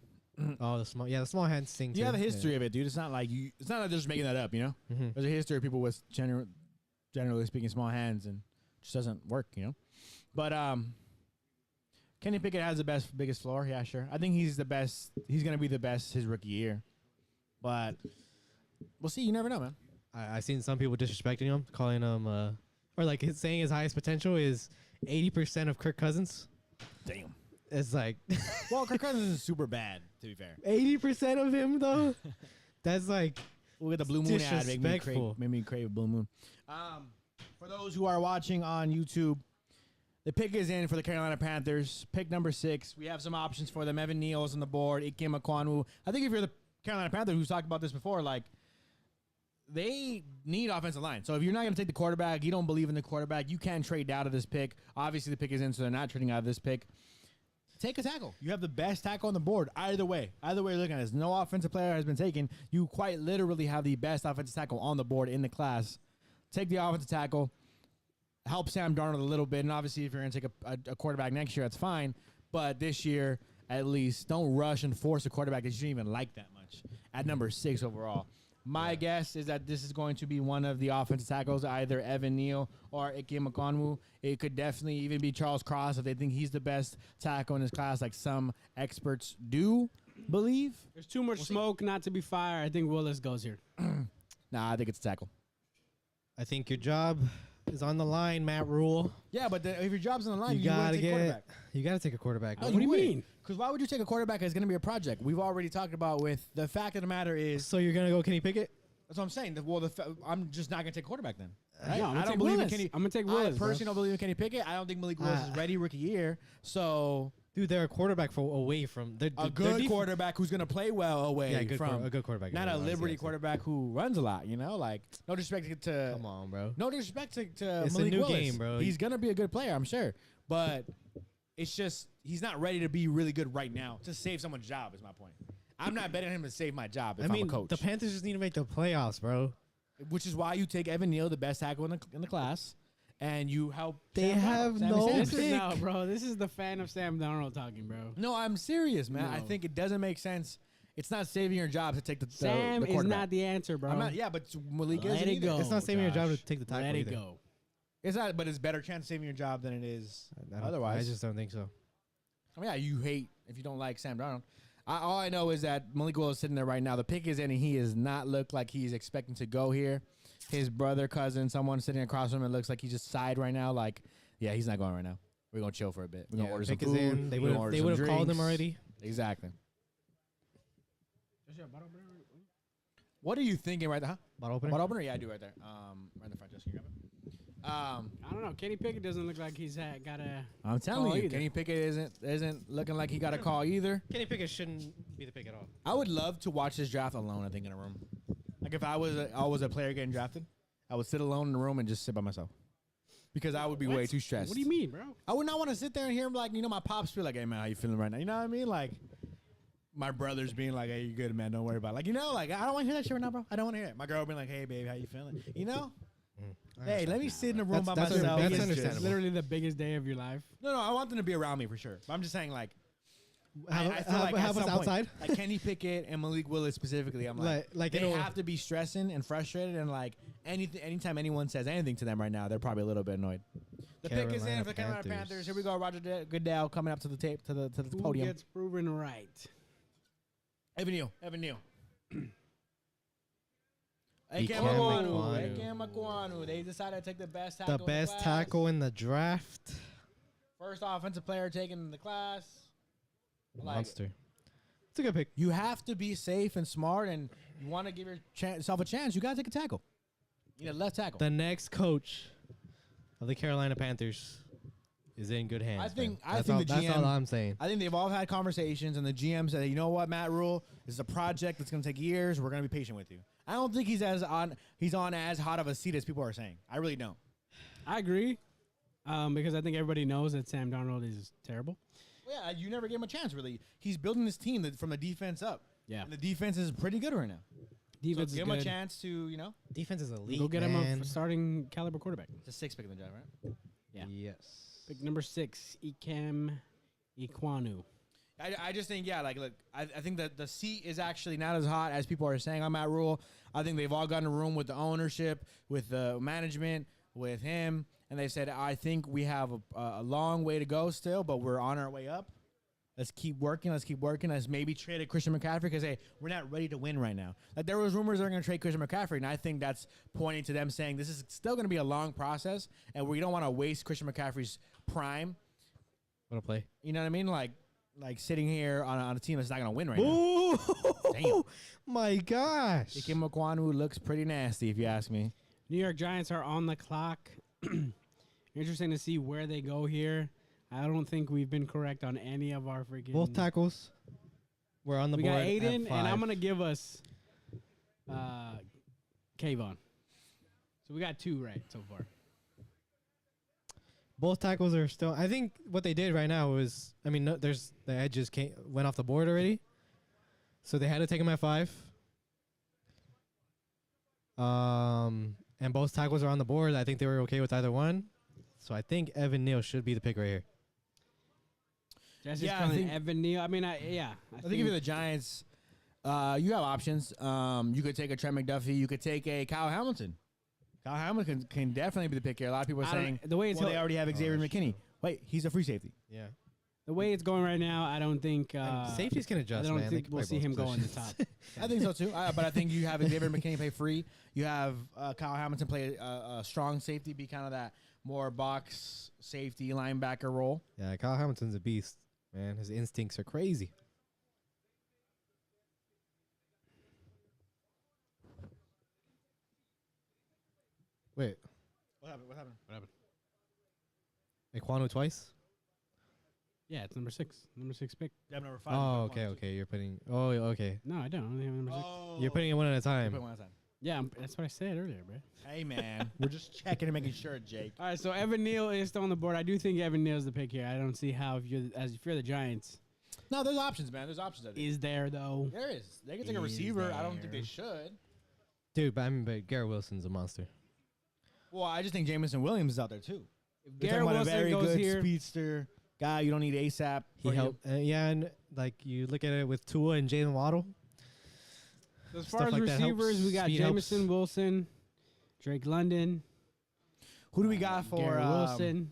Oh, the small hands thing. You have a too. history of it, dude. It's not like it's not like they're just making that up, you know? Yeah. Mhm. There's a history of people with generally speaking small hands, and it just doesn't work, you know? But Kenny Pickett has the biggest floor. Yeah, sure. I think he's the best. He's going to be the best his rookie year. But we'll see. You never know, man. I seen some people disrespecting him, calling him, or like saying his highest potential is 80% of Kirk Cousins. Damn. it's like Well, Kirk Cousins is super bad, to be fair. 80% of him though. That's like Look at the Blue Moon ad. disrespectful. Made me crave Blue Moon. For those who are watching on YouTube, the pick is in for the Carolina Panthers. Pick number 6. We have some options for them. Evan Neal's on the board. Ike Ekwonu. I think if you're the Carolina Panthers, who's talked about this before, like, they need offensive line. So if you're not going to take the quarterback, you don't believe in the quarterback, you can trade out of this pick. Obviously, the pick is in, so they're not trading out of this pick. Take a tackle. You have the best tackle on the board. Either way you're looking at this. No offensive player has been taken. You quite literally have the best offensive tackle on the board in the class. Take the offensive tackle. Help Sam Darnold a little bit. And obviously, if you're going to take a quarterback next year, that's fine. But this year, at least, don't rush and force a quarterback that you didn't even like that much at number 6 overall. My guess is that this is going to be one of the offensive tackles, either Evan Neal or Ike Ekwonu. It could definitely even be Charles Cross if they think he's the best tackle in his class, like some experts do believe. There's too much smoke not to be fired. I think Willis goes here. Nah, I think it's a tackle. I think your job is on the line, Matt Rule. Yeah, but if your job's on the line, You you gotta gotta take a get. quarterback. You gotta take a quarterback. No, What do you wouldn't. mean? Because why would you take a quarterback that's going to be a project? We've already talked about with the fact of the matter is, So you're gonna go Kenny Pickett? that's what I'm saying. I'm just not going to take a quarterback then. Right? No, I'm gonna I don't take believe Willis. in Kenny. I'm gonna take Willis, I bro. personally don't believe in Kenny Pickett. I don't think Malik Willis is ready rookie year. So Dude, they're a quarterback away from a good quarterback who's going to play well away Yeah, from a good quarterback. not a Honestly, Liberty I'd say. quarterback who runs a lot. You know, like no disrespect to Come on, bro. no disrespect to It's a Malik new Willis. game, bro. He's going to be a good player, I'm sure, but it's just he's not ready to be really good right now to save someone's job. Is my point. I'm not betting him to save my job if I mean, I'm a coach. the Panthers just need to make the playoffs, bro. Which is why you take Evan Neal, the best tackle in the class, and you help. They Sam Darnold, have Sammy no Sanders. pick. No, bro. This is the fan of Sam Darnold talking, bro. No, I'm serious, man. I No. think it doesn't make sense. It's not saving your job to take the Sam the is quarterback. not the answer, bro. I'm not. Yeah, but Malik Let isn't it either. go. It's not saving your job Josh. to take the tackle. Let it either. go. It's not, but it's better chance of saving your job than it is I otherwise. just don't think so. I mean, yeah, you hate if you don't like Sam Darnold. All I know is that Malik Willis is sitting there right now. The pick is in, and he does not look like he's expecting to go here. His brother, cousin, someone sitting across from him, it looks like he's just sighed right now. Like, yeah, he's not going right now. We're gonna chill for a bit. We're gonna order some pick is food. in. They We're gonna order would some have called him drinks. already. Exactly. What are you thinking right there? Huh? Bottle opener. Bottle opener? Yeah, I do right there. Right in the front. Just can you grab it? I don't know. Kenny Pickett doesn't look like he's got a. I'm telling Call you, either. Kenny Pickett isn't looking like he got a call either. Kenny Pickett shouldn't be the pick at all. I would love to watch this draft alone. I think in a room. Like if I was a player getting drafted, I would sit alone in the room and just sit by myself. Because I would be way too stressed. What do you mean, bro? I would not want to sit there and hear him like, my pops be like, hey man, how you feeling right now? You know what I mean? Like my brothers being like, hey, you good, man, don't worry about it. Like, like I don't want to hear that shit right now, bro. I don't want to hear it. My girl being like, hey babe, how you feeling? You know? Hey, let me sit in a room by That's myself. that's It's just- understandable. It's literally the biggest day of your life. No, I want them to be around me for sure. But I'm just saying like Have, I feel like at have us some point, outside. like Kenny Pickett and Malik Willis specifically, I'm like in they a- have to be stressing and frustrated, and like anytime anyone says anything to them right now, they're probably a little bit annoyed. The pick is in Carolina for the Carolina Panthers. Panthers. Here we go, Roger Goodell coming up to the tape to the Who podium. gets proven right? Evan Neal. Ike Ike Ekwonu. Ekwonu. They decided to take the best tackle. The in best class. tackle in the draft. First offensive player taken in the class. Like, Monster. It's a good pick. you have to be safe and smart, and you want to give yourself a chance. You got to take a tackle. You need a left tackle. The next coach of the Carolina Panthers is in good hands. I think- man. I That's think all, the that's all GM I'm saying. I think they've all had conversations, and the GM said, you know what, Matt Rule, this is a project that's going to take years. We're going to be patient with you. I don't think he's on as hot of a seat as people are saying. I really don't. I agree, because I think everybody knows that Sam Darnold is terrible. Yeah, you never gave him a chance, really. He's building this team from the defense up. Yeah, And the defense is pretty good right now. defense So is give him a good. chance to, Defense is elite. Go get man. him a starting caliber quarterback. it's a 6 pick in the draft, right? Yeah. Yes. Pick number 6, Ike Ekwonu. I just think, yeah, like, look, I think that the seat is actually not as hot as people are saying on Matt Rule. I think they've all gotten a room with the ownership, with the management, with him, and they said, I think we have a long way to go still, but we're on our way up. Let's keep working. Let's maybe trade a Christian McCaffrey because, hey, we're not ready to win right now. Like, there was rumors they're going to trade Christian McCaffrey, and I think that's pointing to them saying this is still going to be a long process, and we don't want to waste Christian McCaffrey's prime. What a play. You know what I mean? Like, like sitting here on a team that's not gonna win right now. Ooh, Damn. my gosh. Ikem Ekwonu looks pretty nasty, if you ask me. New York Giants are on the clock. Interesting to see where they go here. I don't think we've been correct on any of our freaking. Both tackles were on the We board. got Aiden, at 5. and I'm gonna give us Kayvon. So we got 2 right so far. Both tackles are still. I think what they did right now was. I mean, no, the edges went off the board already, so they had to take him at 5. And both tackles are on the board. I think they were okay with either one. So I think Evan Neal should be the pick right here. Jesse's Yeah, I calling think- Evan Neal. I mean, I I think if you're the Giants, you have options. You could take a Trent McDuffie. You could take a Kyle Hamilton. Kyle Hamilton can definitely be the pick here. A lot of people are I don't- saying, the way it's well, they already have Xavier that's McKinney. Wait, he's a free safety. Yeah. the way it's going right now, I don't think Safeties can I adjust, don't man. They think can we'll play see him both go in the positions. top. I think so too. But I think you have Xavier McKinney play free. You have Kyle Hamilton play a strong safety, be kind of that more box safety linebacker role. Yeah, Kyle Hamilton's a beast, man. His instincts are crazy. Wait, What happened? What happened? Ekwonu twice? Yeah, it's number 6. Number 6 pick. You have number 5. Oh, okay. You're putting. Oh, okay. No, I don't. I only have number 6. You're putting it one at a time. Yeah, that's what I said earlier, bro. Hey, man. We're just checking and making sure, Jake. All right, so Evan Neal is still on the board. I do think Evan Neal is the pick here. I don't see how if you're the Giants. No, there's options, man. There's options. I think. Is there though? There is. They can take a Is receiver. I don't think there? they should. Dude, but Garrett Wilson's a monster. Well, I just think Jamison Williams is out there too. If You're Garrett talking about a Wilson very goes good here, speedster guy. You don't need ASAP. He for you. helped. Yeah, and like you look at it with Tua and Jalen Waddle. as stuff far as like that helps. receivers, we got Speed Jamison helps. Wilson, Drake London. Who do we got for Garrett Wilson?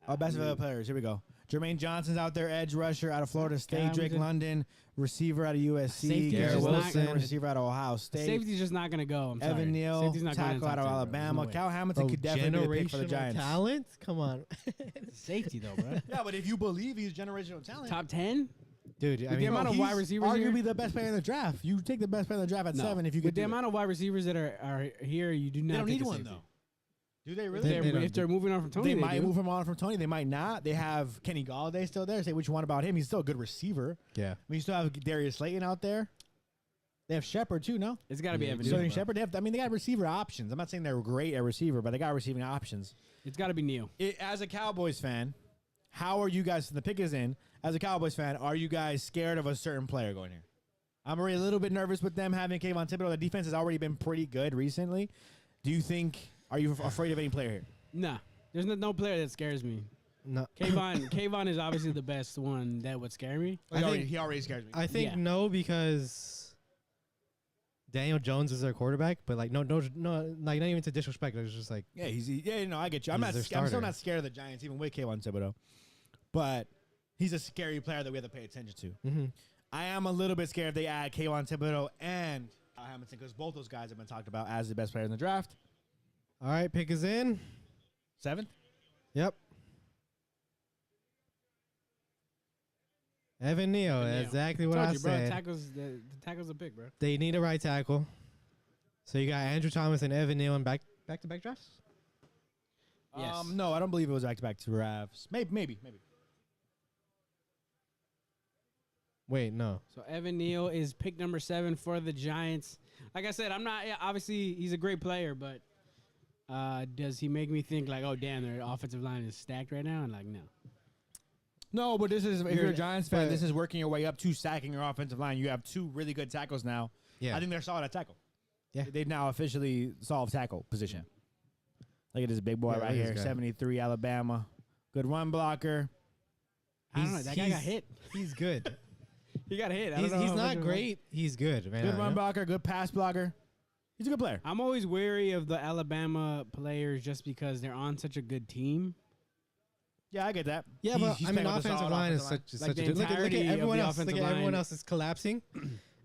our best available players? Here we go. Jermaine Johnson's out there, edge rusher out of Florida State. Drake Hamilton. London, receiver out of USC. Safety Garrett is not Wilson, gonna- receiver out of Ohio State. Safety's just not gonna go. I'm sorry. Evan Neal, Safety's not going in tackle the out top of 10, bro. Alabama. No way. Cal Hamilton could definitely be a pick for the generational Giants. talent. Come on, Safety though, bro. Yeah, but if you believe he's generational talent, Top 10? dude. I With the mean, amount of he's wide receivers arguably here? the best player in the draft. You take the best player in the draft at No. 7 if you With get the amount of wide receivers that are here, you do not. They don't take need a one safety. though. Do they If really? they're, They don't if they're moving on from Tony, They they might do. move him on from Tony. They might not. They have Kenny Galladay still there. Say which one about him? He's still a good receiver. yeah. I mean, you still have Darius Slayton out there. They have Shepard too, no? It's got to be Yeah, Evan dude. Neal. Sterling bro. Shepard. They have. I mean, they got receiver options. I'm not saying they're great at receiver, but they got receiving options. It's got to be Neal. As a Cowboys fan, how are you guys? The pick is in. As a Cowboys fan, are you guys scared of a certain player going here? I'm already a little bit nervous with them having Kayvon Thibodeau. The defense has already been pretty good recently. Do you think? Are you afraid of any player here? Nah, there's no player that scares me. No, Kayvon is obviously the best one that would scare me. I think- he already scares me. I think Yeah. no, because Daniel Jones is their quarterback. But like no, like not even to disrespect. It's just like Yeah, I get you. I'm He's their I'm still starter. not scared of the Giants, even with Kayvon Thibodeau. But he's a scary player that we have to pay attention to. I am a little bit scared if they add Kayvon Thibodeau and Kyle Hamilton because both those guys have been talked about as the best player in the draft. all right, pick is in. 7th. Yep. Evan Neal, Evan Neal. exactly what Told I you, bro. said. The tackle's a pick, bro. They need a right tackle. So you got Andrew Thomas and Evan Neal in back-to-back drafts? Yes. No, I don't believe it was back-to-back drafts. Maybe. Wait, no. So Evan Neal is pick number 7 for the Giants. Like I said, I'm not. Yeah, obviously, he's a great player, but does he make me think like, oh damn, their offensive line is stacked right now? And like, no. No, but this is if you're a Giants fan, but- this is working your way up to stacking your offensive line. You have 2 really good tackles now. Yeah. I think they're solid at tackle. Yeah. They've now officially solved tackle position. Look at this big boy Yeah, right look at here, this guy. 73 Alabama. Good run blocker. I don't know. That guy got hit. He's good. He got hit. I don't he's know he's how much not of a- great. He's good, man. Good run blocker, good pass blocker. He's a good player. I'm always wary of the Alabama players just because they're on such a good team. Yeah, I get that. Yeah, He's- but he's I mean, playing with a offensive solid line is offensive such is Like such the a look at entirety of everyone the else. Look offensive at everyone line. else is collapsing,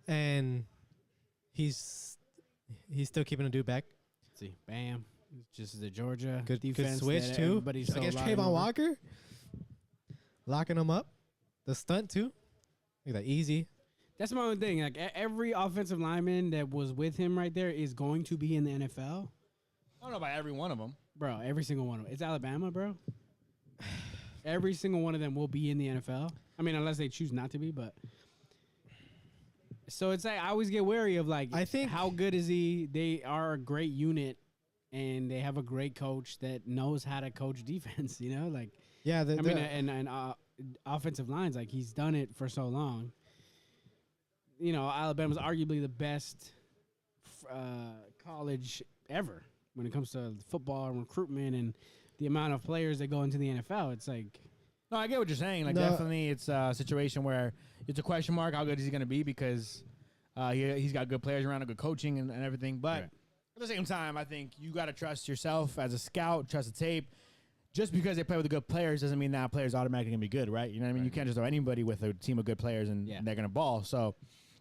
and he's still keeping a dude back. Let's see, bam. It's just the Georgia Good defense. switch that too everybody's so against loud Trayvon over. Walker, locking him up. The stunt too. Like that easy. That's my own thing. Like every offensive lineman that was with him right there is going to be in the NFL. I don't know about every one of them. Bro, every single one of them. It's Alabama, bro. Every single one of them will be in the NFL. I mean, unless they choose not to be, but. So it's like I always get wary of like, I think how good is he? They are a great unit, and they have a great coach that knows how to coach defense. You know, like yeah. I mean, and offensive lines, like he's done it for so long. You know, Alabama's arguably the best college ever when it comes to football and recruitment and the amount of players that go into the NFL. It's like, No, I get what you're saying. Like, definitely, it's a situation where it's a question mark. How good is he going to be? Because he's got good players around, good coaching and everything. But Right. at the same time, I think you got to trust yourself as a scout, trust the tape. Just because they play with the good players doesn't mean that player's automatically going to be good, right? You know what I mean? Right. You can't just throw anybody with a team of good players and Yeah. they're going to ball. So,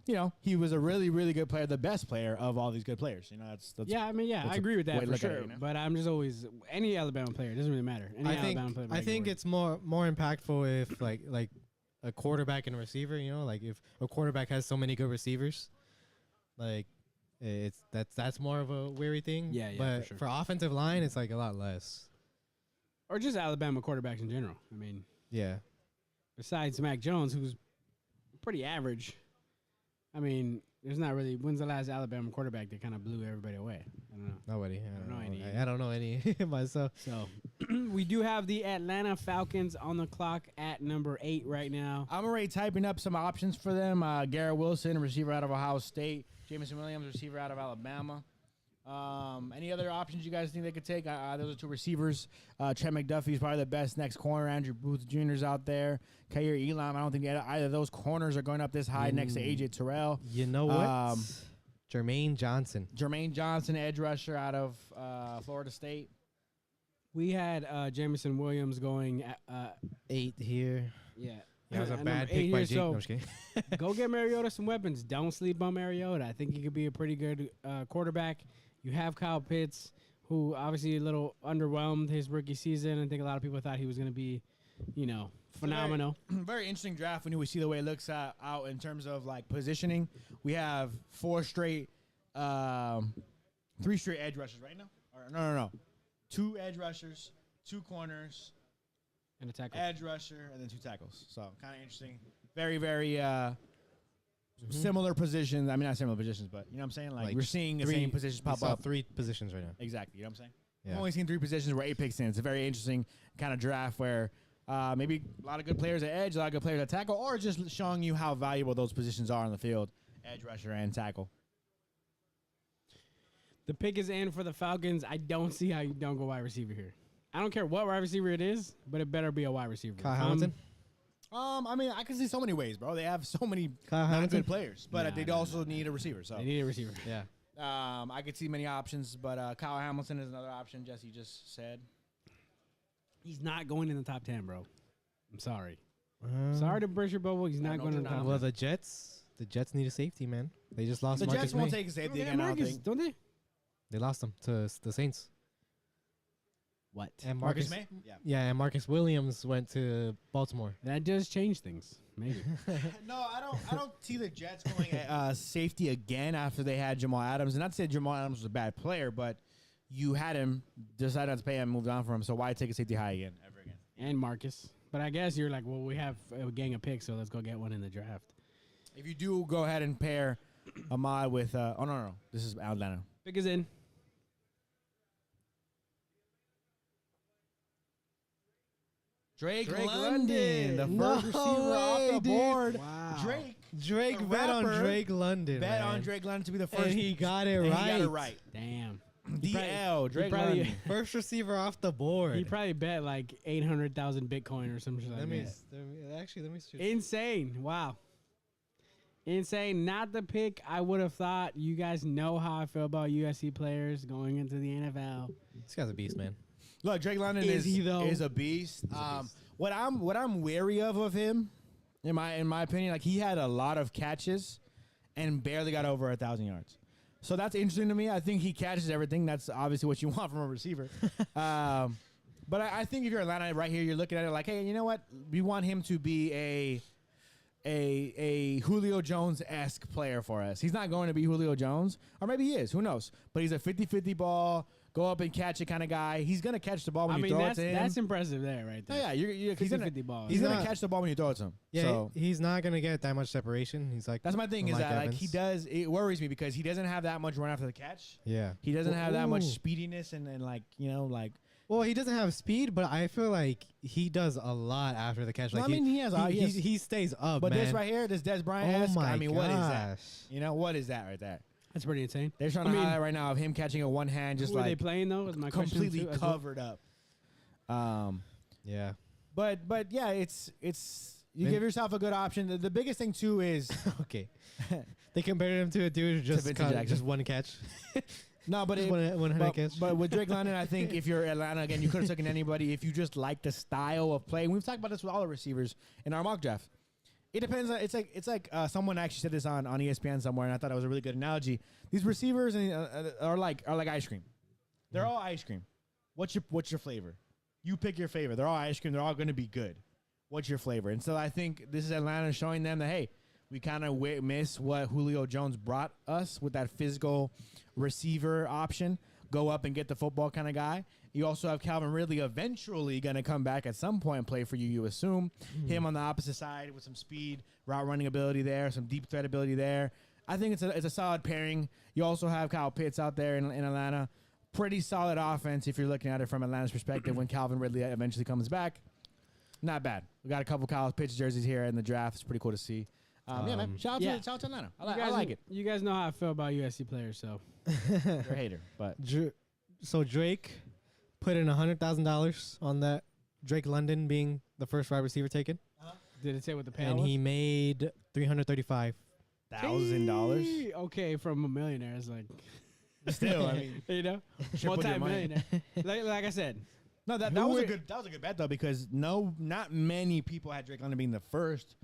you know, he was a really, really good player, the best player of all these good players. You know, that's yeah, I mean, yeah, that's I a agree with way that to for look at sure. it, you know? But I'm just always any Alabama player. It doesn't really matter. Any Alabama player. I think it's more impactful if like a quarterback and a receiver. You know, like if a quarterback has so many good receivers, like that's more of a weary thing. Yeah, But for sure. for offensive line, it's like a lot less. or just Alabama quarterbacks in general. I mean, Yeah. besides Mac Jones, who's pretty average. I mean, there's not really. When's the last Alabama quarterback that kind of blew everybody away? I don't know. Nobody. don't know any. I don't know any myself. So we do have the Atlanta Falcons on the clock at number 8 right now. I'm already typing up some options for them. Garrett Wilson, receiver out of Ohio State. Jameson Williams, receiver out of Alabama. Any other options you guys think they could take? Those are two receivers. Trent McDuffie's probably the best next corner. Andrew Booth Jr.'s out there. Kair Elam. I don't think either of those corners are going up this high next to A.J. Terrell. You know what? Jermaine Johnson. Jermaine Johnson, edge rusher out of Florida State. We had Jameson Williams going. 8 here. Yeah. That was a At bad number 8 pick by here, Jake. No, I'm just kidding. Go get Mariota some weapons. Don't sleep on Mariota. I think he could be a pretty good quarterback. You have Kyle Pitts, who obviously a little underwhelmed his rookie season. I think a lot of people thought he was going to be, phenomenal. Very interesting draft when we see the way it looks out in terms of like positioning. We have 3 straight edge rushers right now. Or no. 2 edge rushers, 2 corners, And a tackle. edge rusher, and then 2 tackles. So kind of interesting. Very, very similar positions. I mean, not similar positions, but you know what I'm saying? Like we're seeing the same positions We pop saw up. 3 positions right now. Exactly. You know what I'm saying? Yeah. I've only seen 3 positions where 8 picks in. It's a very interesting kind of draft where maybe a lot of good players at edge, a lot of good players at tackle, or just showing you how valuable those positions are on the field, edge rusher and tackle. The pick is in for the Falcons. I don't see how you don't go wide receiver here. I don't care what wide receiver it is, but it better be a wide receiver. Kyle Hamilton. I mean, I can see so many ways, bro. They have so many Kyle not Hamilton. good players, but Nah, they nah, also need a receiver. So They need a receiver. Yeah. I could see many options, but Kyle Hamilton is another option. Jesse just said. He's not going in the top 10, bro. I'm sorry. Sorry to burst your bubble. He's not no, going in the they're top not. 10. Well, the Jets need a safety, man. They just lost The Marcus Jets won't May. take a safety They got again. I don't Marcus, think. don't they? They lost him to the Saints. What? And Marcus May? Yeah. Yeah, and Marcus Williams went to Baltimore. That does change things. Maybe. No, I don't see the Jets going safety again after they had Jamal Adams. And not to say Jamal Adams was a bad player, but you had him, decided not to pay him, moved on from him. So why take a safety high again, ever again? And Marcus. But I guess you're like, well, we have a gang of picks, so let's go get one in the draft. If you do go ahead and pair Ahmad with, no. This is Atlanta. Pick is in. Drake London. the No first receiver off way, the dude. board. Wow. Drake The bet on rapper Drake London. Bet man. on Drake London to be the first. And he got it and right. He got it right. Damn. DL, Drake probably- London. First receiver off the board. He probably bet like 800,000 Bitcoin or something like let me that. see. Insane. Wow. Insane. Not the pick I would have thought. You guys know how I feel about USC players going into the NFL. This guy's a beast, man. Look, Drake London Is he, though? is a beast. What I'm wary of him, in my opinion, like he had a lot of catches and barely got over 1,000 yards. So that's interesting to me. I think he catches everything. That's obviously what you want from a receiver. But I think if you're Atlanta right here, you're looking at it like, hey, you know what? We want him to be a a Julio Jones-esque player for us. He's not going to be Julio Jones, or maybe he is. Who knows? But he's a 50-50 ball, go up and catch it kind of guy. He's going to catch the ball when you throw it to him. That's impressive there, right there. Oh, yeah, he's going 50 ball. He's going to catch the ball when you throw it to him. Yeah, so he's not gonna get that much separation. He's like that's my thing is Mike that like Evans. he does. It worries me because he doesn't have that much run after the catch. Yeah, He doesn't have that much Ooh. speediness and like like. Well, he doesn't have speed, but I feel like he does a lot after the catch. No, Like I mean, he has. he stays up, But man. this right here, this Des Bryant. Oh my I mean, what is that? gosh. You know, what is that right there? That's pretty insane. They're trying to highlight right now of him catching a one hand, just Who are they like playing though? Is my question completely too, as well? covered up. Yeah. But yeah, it's you Vin- give yourself a good option. The biggest thing too is Okay. They compared him to a dude who just Vincent caught Jackson. just one catch. no, but Just it, one hand catch. but with Drake London, I think if you're Atlanta again, you could have taken anybody if you just like the style of play. We've talked about this with all the receivers in our mock draft. It depends. It's like someone actually said this on ESPN somewhere, and I thought it was a really good analogy. These receivers are like ice cream. They're all ice cream. What's your flavor? You pick your flavor. They're all ice cream. They're all going to be good. What's your flavor? And so I think this is Atlanta showing them that, hey, we kind of miss what Julio Jones brought us with that physical receiver option. Go up and get the football kind of guy. You also have Calvin Ridley eventually going to come back at some point and play for you, you assume. Him on the opposite side with some speed, route running ability there, some deep threat ability there. I think it's a solid pairing. You also have Kyle Pitts out there in Atlanta. Pretty solid offense if you're looking at it from Atlanta's perspective when Calvin Ridley eventually comes back. Not bad. We got a couple Kyle Pitts jerseys here in the draft. It's pretty cool to see. Yeah, man. Shout out to Atlanta. I like it. You guys know how I feel about USC players, so You're a hater, but So Drake put in $100,000 on that. Drake London being the first wide receiver taken, did it say what the payout and was? he made $335. $1,000. Okay, from a millionaire, it's like Still, I mean, you know, should put your money. multi-millionaire. like I said, No, that was a good bet though because not many people had Drake London being the first.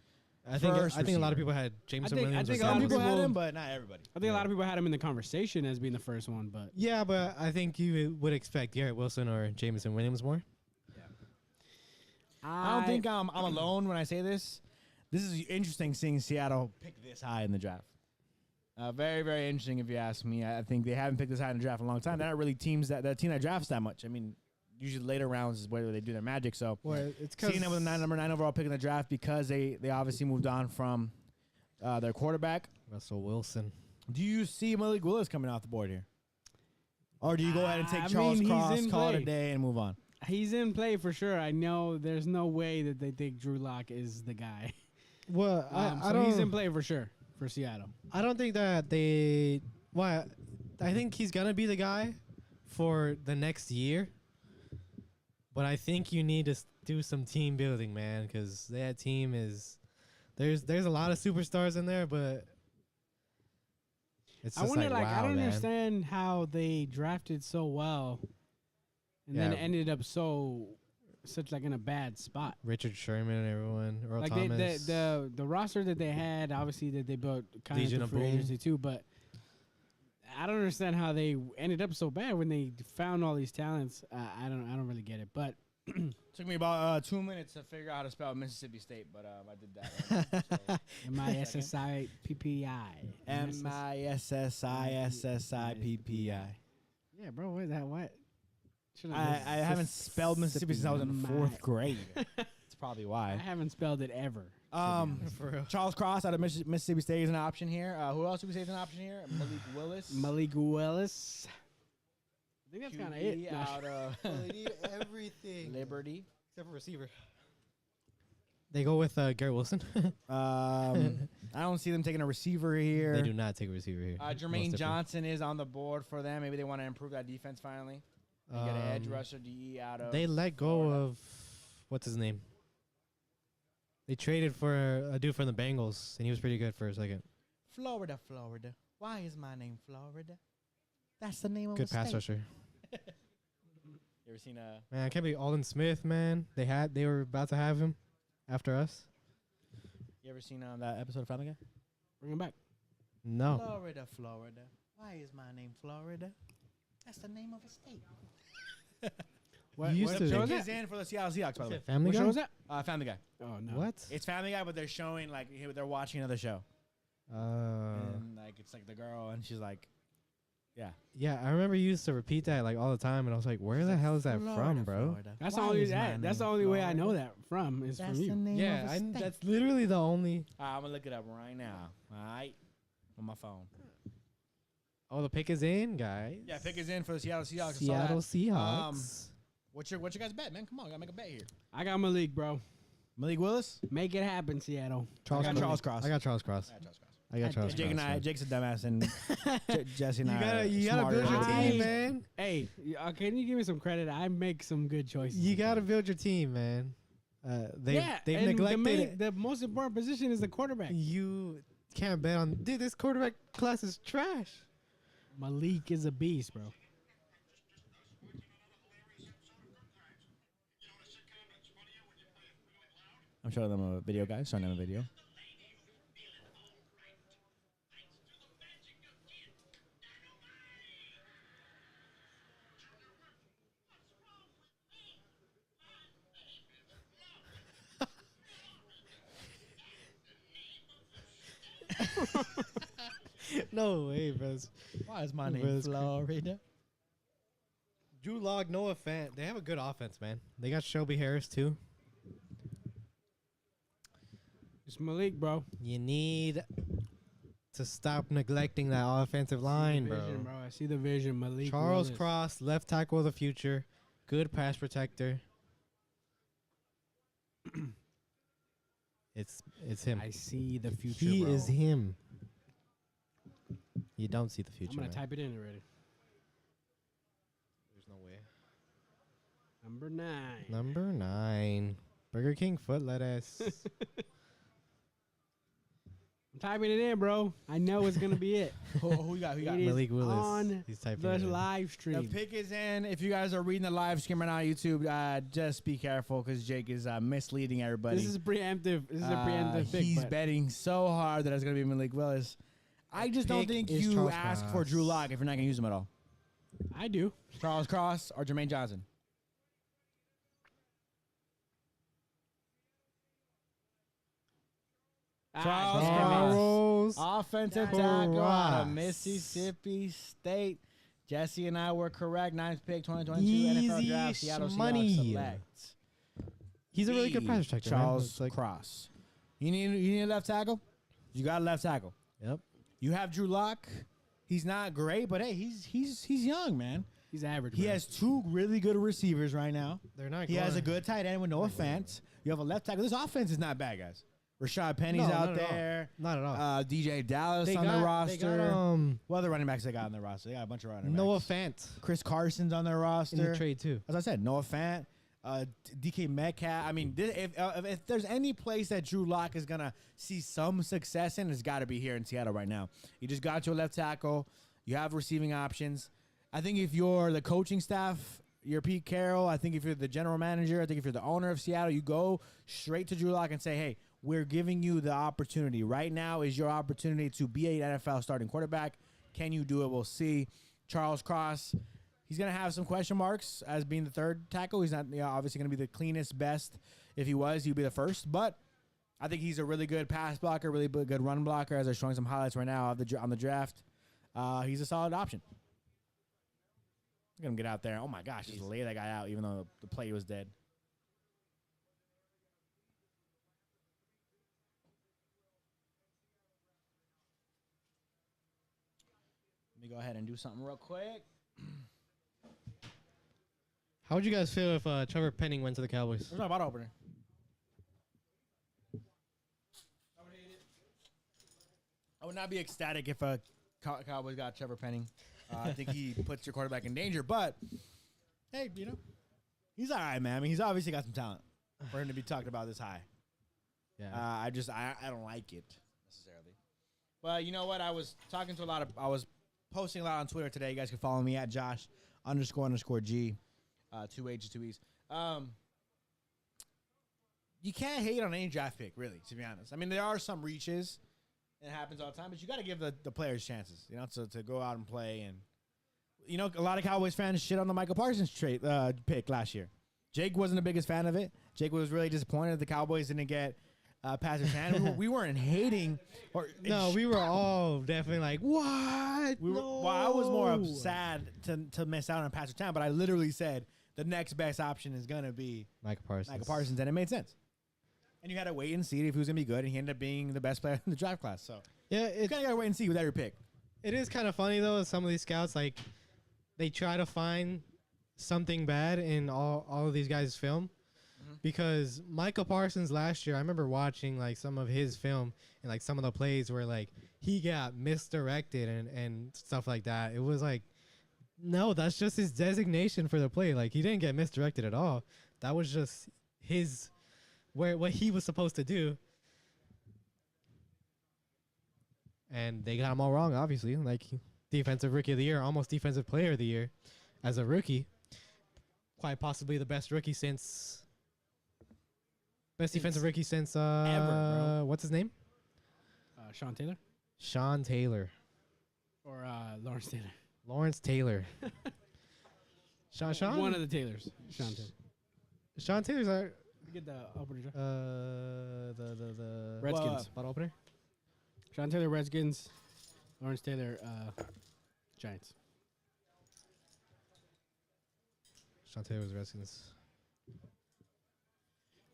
I think a lot of people had Jameson I Williams. think or a lot Some of people had people- him, but not everybody. I think a lot of people had him in the conversation as being the first one, but Yeah, but I think you would expect Garrett Wilson or Jameson Williams more. I don't think I'm alone when I say this. This is interesting seeing Seattle pick this high in the draft. Very, very interesting if you ask me. I think they haven't picked this high in the draft in a long time. They're not really teams that team that drafts that much. I mean, usually later rounds is where they do their magic. So Well, it's seeing them with the number 9 overall pick in the draft because they obviously moved on from their quarterback. Russell Wilson. Do you see Malik Willis coming off the board here? Or do you go ahead and take I Charles mean, he's Cross, in call it a play. day, and move on? he's in play for sure. I know there's no way that they think Drew Lock is the guy. Well, I So don't. he's in play for sure for Seattle. I don't think that they. Well, I think he's gonna be the guy for the next year. But I think you need to do some team building, man, because that team is. There's a lot of superstars in there, but. It's I just wonder, like, wow, I don't man. understand how they drafted so well, and then Yeah. ended up such like in a bad spot. Richard Sherman and everyone, Earl Like Thomas. the roster that they had, obviously that they built kind Legion of of free Boom. agency too, but I don't understand how they ended up so bad when they found all these talents. I don't really get it, but Took me about 2 minutes to figure out how to spell Mississippi State, but I did that. So. MISSIPPI. MISSISSIPPI. Yeah, bro, what is that? What? I haven't spelled Mississippi since I was in My- 4th grade. That's probably I why. haven't spelled it ever. For real. Charles Cross out of Mississippi State is an option here. Who else do we say is an option here? Malik Willis. Malik Willis. I think that's kind of QB it. No. out of Everything Liberty. except for receiver. They go with Garrett Wilson. I don't see them taking a receiver here. They do not take a receiver here. Jermaine Most Johnson is on the board for them. Maybe they want to improve that defense finally. They get an edge Um, rusher DE out of. They let go Florida. of what's his name. They traded for a dude from the Bengals, and he was pretty good for a second. Florida. Why is my name Florida? That's the name of Good a pass state. rusher. You ever seen a? Man, I can't believe Alden Smith, man. They were about to have him after us. You ever seen that episode of Family Guy? Bring him back. No. Florida. Why is my name Florida? That's the name of a state. What, You used what to- show is Pick is that? in for the Seattle Seahawks, by the way. Family What Guy? show is that? Family Guy. Oh no. What? It's Family Guy, but they're showing like they're watching another show, and like it's like the girl, and she's like, yeah. Yeah, I remember you used to repeat that like all the time, and I was like, where the hell is that from, bro? That's Why the only is my that's the name only way I Florida? know that from is That's from the you. name Yeah, of a state. that's literally the only. I'm gonna look it up right now. All right, on my phone. Oh, the pick is in, guys. Yeah, pick is in for the Seattle Seahawks. I saw Seattle that. Seahawks. What's your guys' bet, man? Come on, gotta make a bet here. I got Malik, bro. Malik Willis. Make it happen, Seattle. I got Cross. Charles Cross. I got Charles Cross. Yeah, Charles Cross. I got Charles Jake Cross. and I, Jake's a dumbass, and Jesse and You I. gotta, are you gotta smarter build your than team, him. man. Hey, can you give me some credit? I make some good choices. You gotta build your team, man. They've and neglected it. the most important position is the quarterback. You can't bet on. Dude, this quarterback class is trash. Malik is a beast, bro. I'm showing them a video, guys. Showing them a video. No way, bro. Why is my name name Florida? Florida? Drew Lock, Noah Fant. They have a good offense, man. They got Shelby Harris too. It's Malik, bro. You need to stop neglecting that offensive line, bro. Vision, bro. I see the vision. Malik. Charles Willis. Cross, left tackle of the future, good pass protector. It's him. I see the future. He bro. is him. You don't see the future. I'm gonna man. type it in already. There's no way. Number 9. Number 9, Burger King foot lettuce. I'm typing it in, bro. I know it's gonna be it. Who you got? Who you got? It is Malik Willis. on He's typing The it in. live The stream. pick is in. If you guys are reading the live stream right now on YouTube, just be careful because Jake is misleading everybody. This is preemptive. This is a preemptive pick. He's but betting so hard that it's going to be Malik Willis. I just don't pick think is you Charles ask for Cross. Drew Lock if you're not going to use him at all. I do. Charles Cross or Jermaine Johnson? Charles damn it. Charles. Offensive Cross. tackle out of Mississippi State. Jesse and I were correct. 9th pick, 2022 NFL Easy draft. Seattle money. Seahawks select. He's a really good pass protector. man. Charles It's like- Cross. You need a left tackle? You got a left tackle. Yep. You have Drew Lock. He's not great, but hey, he's young, man. He's average. He bro. has 2 really good receivers right now. They're not. He has a going- good tight end with no offense. You have a left tackle. This offense is not bad, guys. Rashad Penny's No, out not at all. there. Not at all. DJ Dallas They on the got- roster. They got What other running backs they got on their roster? They got a bunch of running Noah backs. Fant Chris Carson's on their in roster. the trade too. As I said, Noah Fant, DK Metcalf. I mean, if there's any place that Drew Lock is going to see some success in, it's got to be here in Seattle right now. You just got your left tackle. You have receiving options. I think if you're the coaching staff, you're Pete Carroll. I think if you're the general manager, I think if you're the owner of Seattle, you go straight to Drew Lock and say, hey, we're giving you the opportunity. Right now is your opportunity to be an NFL starting quarterback. Can you do it? We'll see. Charles Cross, he's going to have some question marks as being the third tackle. He's not obviously going to be the cleanest, best. If he was, he'd be the first. But I think he's a really good pass blocker, really good run blocker, as they're showing some highlights right now on the draft. He's a solid option. Look at him get out there. Oh, my gosh. Just lay that guy out, even though the play was dead. Let me go ahead and do something real quick. How would you guys feel if Trevor Penning went to the Cowboys? Where's my bottle opener? I would not be ecstatic if Cowboys got Trevor Penning. I think he puts your quarterback in danger. But, hey, he's all right, man. I mean, he's obviously got some talent for him to be talked about this high. Yeah. I don't like it necessarily. But you know what? I was talking to I was posting a lot on Twitter today. You guys can follow me at Josh__G. 2 H's, 2 E's. You can't hate on any draft pick, really, to be honest. I mean, there are some reaches. It happens all the time, but you got to give the players chances, to go out and play. And You know, a lot of Cowboys fans shit on the Michael Parsons pick last year. Jake wasn't the biggest fan of it. Jake was really disappointed that the Cowboys didn't get Pastor Chan. We weren't hating. No, we were all definitely like, what? Well, I was more sad to miss out on Pastor Chan, but I literally said the next best option is going to be Michael Parsons. And it made sense. And you had to wait and see if he was going to be good, and he ended up being the best player in the draft class. So yeah, you kind of got to wait and see with every pick. It is kind of funny, though, some of these scouts, like, they try to find something bad in all of these guys' film. Because Michael Parsons last year, I remember watching like some of his film and like some of the plays where like he got misdirected and stuff like that. It was like, no, that's just his designation for the play. Like he didn't get misdirected at all. That was just what he was supposed to do. And they got him all wrong, obviously. Like defensive rookie of the year, almost defensive player of the year as a rookie. Quite possibly the best rookie since... Best defensive rookie since ever, bro. What's his name? Sean Taylor or Lawrence Taylor. Sean. One of the Taylors. Sean Taylor. Sean Taylor's our Get the opener. the Redskins. bottle opener. Sean Taylor, Redskins. Lawrence Taylor, Giants. Sean Taylor was Redskins.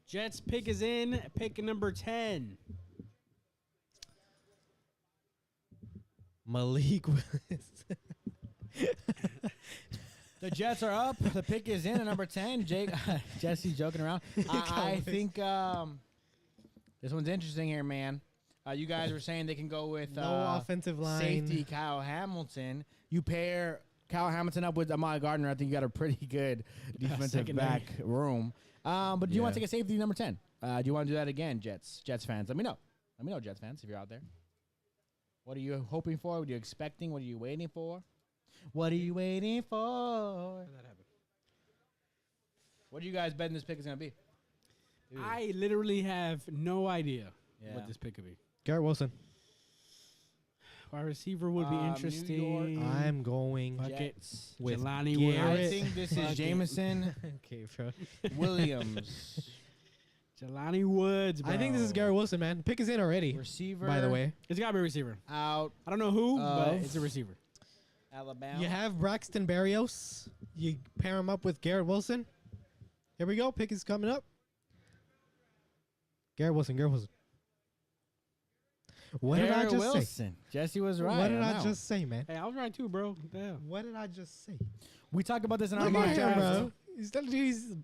Jets pick is in. Pick number 10. Malik Willis. The Jets are up. The pick is in at number 10. Jesse's joking around. I think this one's interesting here, man. You guys were saying they can go with No offensive line. Safety Kyle Hamilton. You pair Kyle Hamilton up with Ahmad Gardner. I think you got a pretty good defensive back room. But do you want to take a safety number 10? Do you want to do that again, Jets fans? Let me know. Let me know, Jets fans, if you're out there. What are you hoping for? What are you expecting? What are you waiting for? What are you waiting for? That happened. What do you guys betting this pick is going to be? Dude. I literally have no idea what this pick could be. Garrett Wilson. Wide receiver would be interesting. I'm going Buckets with Jelani Garrett. I Woods. think this is Jameson Okay, bro. Williams. Jelani Woods, bro. I think this is Garrett Wilson, man. Pick is in already. Receiver. By the way, It's got to be a receiver. Out I don't know who, but Of- it's a receiver. Alabama. you have Braxton Berrios. You pair him up with Garrett Wilson. Here we go. Pick is coming up. Garrett Wilson. What did I Garrett just say? Wilson. Jesse was right. What did on I that just say, man? Hey, I was right too, bro. Damn. What did I just say? one. We talked about this in our Look mock at him, draft. bro. He's